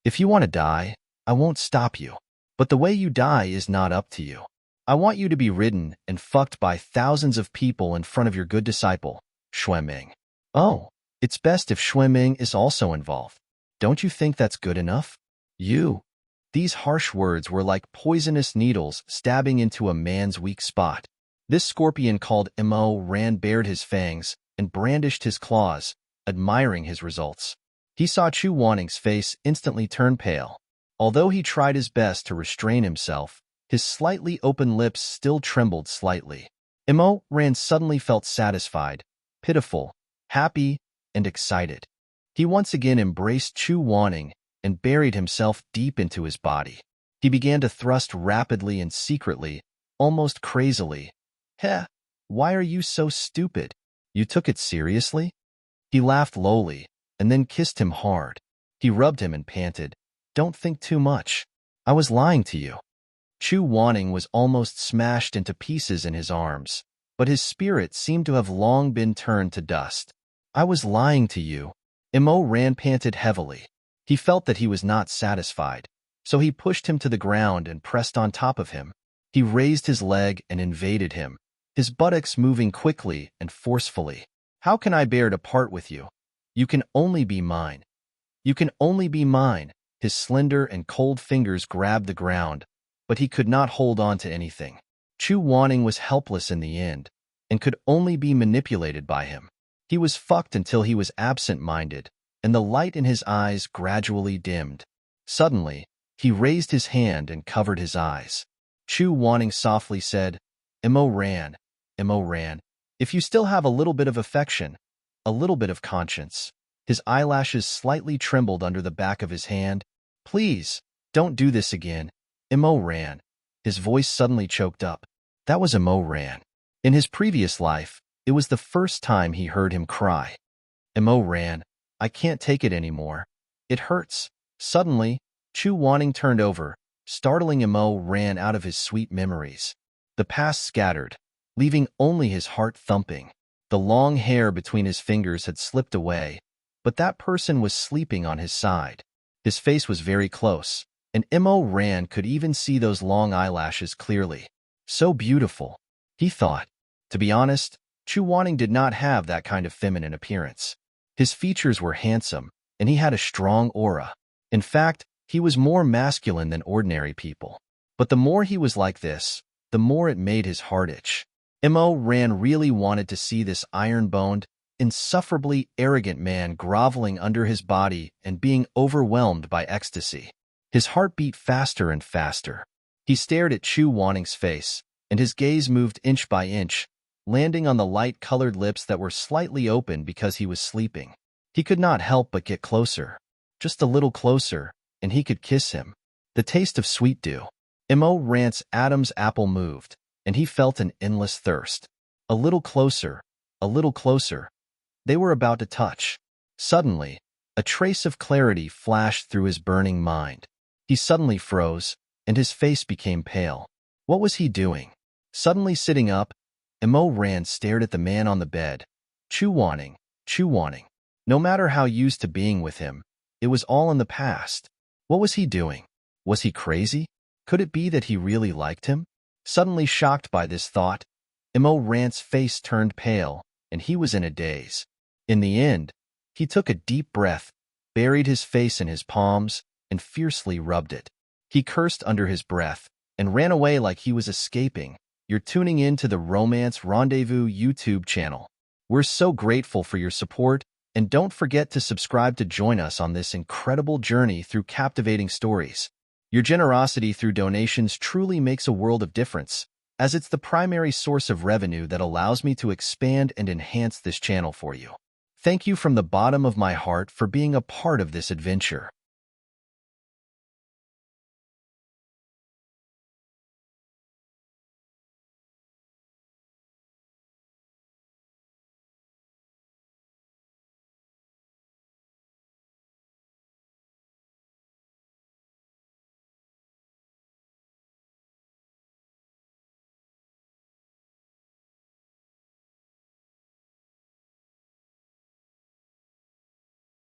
If you want to die, I won't stop you. But the way you die is not up to you. I want you to be ridden and fucked by thousands of people in front of your good disciple, Shuiming. Oh, it's best if Shuiming is also involved. Don't you think that's good enough? You. These harsh words were like poisonous needles stabbing into a man's weak spot. This scorpion called Immerse Rant bared his fangs and brandished his claws, admiring his results. He saw Chu Wanning's face instantly turn pale. Although he tried his best to restrain himself, his slightly open lips still trembled slightly. Immerse Rant suddenly felt satisfied, pitiful, happy, and excited. He once again embraced Chu Wanning and buried himself deep into his body. He began to thrust rapidly and secretly, almost crazily. Heh, why are you so stupid? You took it seriously? He laughed lowly, and then kissed him hard. He rubbed him and panted. don't think too much. I was lying to you. Chu Wanning was almost smashed into pieces in his arms, but his spirit seemed to have long been turned to dust. I was lying to you. Immo Ran panted heavily. He felt that he was not satisfied, so he pushed him to the ground and pressed on top of him. He raised his leg and invaded him, his buttocks moving quickly and forcefully. How can I bear to part with you? You can only be mine. You can only be mine. His slender and cold fingers grabbed the ground, but he could not hold on to anything. Chu Wanning was helpless in the end, and could only be manipulated by him. He was fucked until he was absent-minded, and the light in his eyes gradually dimmed. Suddenly, he raised his hand and covered his eyes. Chu Wanning softly said, Immo Ran, if you still have a little bit of affection, a little bit of conscience. His eyelashes slightly trembled under the back of his hand. Please, don't do this again. Immo Ran. His voice suddenly choked up. That was Immo Ran. In his previous life, it was the first time he heard him cry. Immo Ran, I can't take it anymore. It hurts. Suddenly, Chu Wanning turned over, startling Immo Ran out of his sweet memories. The past scattered, leaving only his heart thumping. The long hair between his fingers had slipped away, but that person was sleeping on his side. His face was very close, and Immo Ran could even see those long eyelashes clearly. So beautiful, he thought. To be honest, Chu Wanning did not have that kind of feminine appearance. His features were handsome, and he had a strong aura. In fact, he was more masculine than ordinary people. But the more he was like this, the more it made his heart itch. Immo Ran really wanted to see this iron-boned, insufferably arrogant man groveling under his body and being overwhelmed by ecstasy. His heart beat faster and faster. He stared at Chu Wanning's face, and his gaze moved inch by inch, landing on the light-colored lips that were slightly open because he was sleeping. He could not help but get closer. Just a little closer, and he could kiss him. The taste of sweet dew. Immo Ran's Adam's apple moved, and he felt an endless thirst. A little closer, a little closer. They were about to touch. Suddenly, a trace of clarity flashed through his burning mind. He suddenly froze, and his face became pale. What was he doing? Suddenly sitting up, Immo Ran stared at the man on the bed. Chu Wanning. No matter how used to being with him, it was all in the past. What was he doing? Was he crazy? Could it be that he really liked him? Suddenly shocked by this thought, Immo Ran's face turned pale, and he was in a daze. In the end, he took a deep breath, buried his face in his palms, and fiercely rubbed it. He cursed under his breath and ran away like he was escaping. You're tuning in to the Romance Rendezvous YouTube channel. We're so grateful for your support, and don't forget to subscribe to join us on this incredible journey through captivating stories. Your generosity through donations truly makes a world of difference, as it's the primary source of revenue that allows me to expand and enhance this channel for you. Thank you from the bottom of my heart for being a part of this adventure.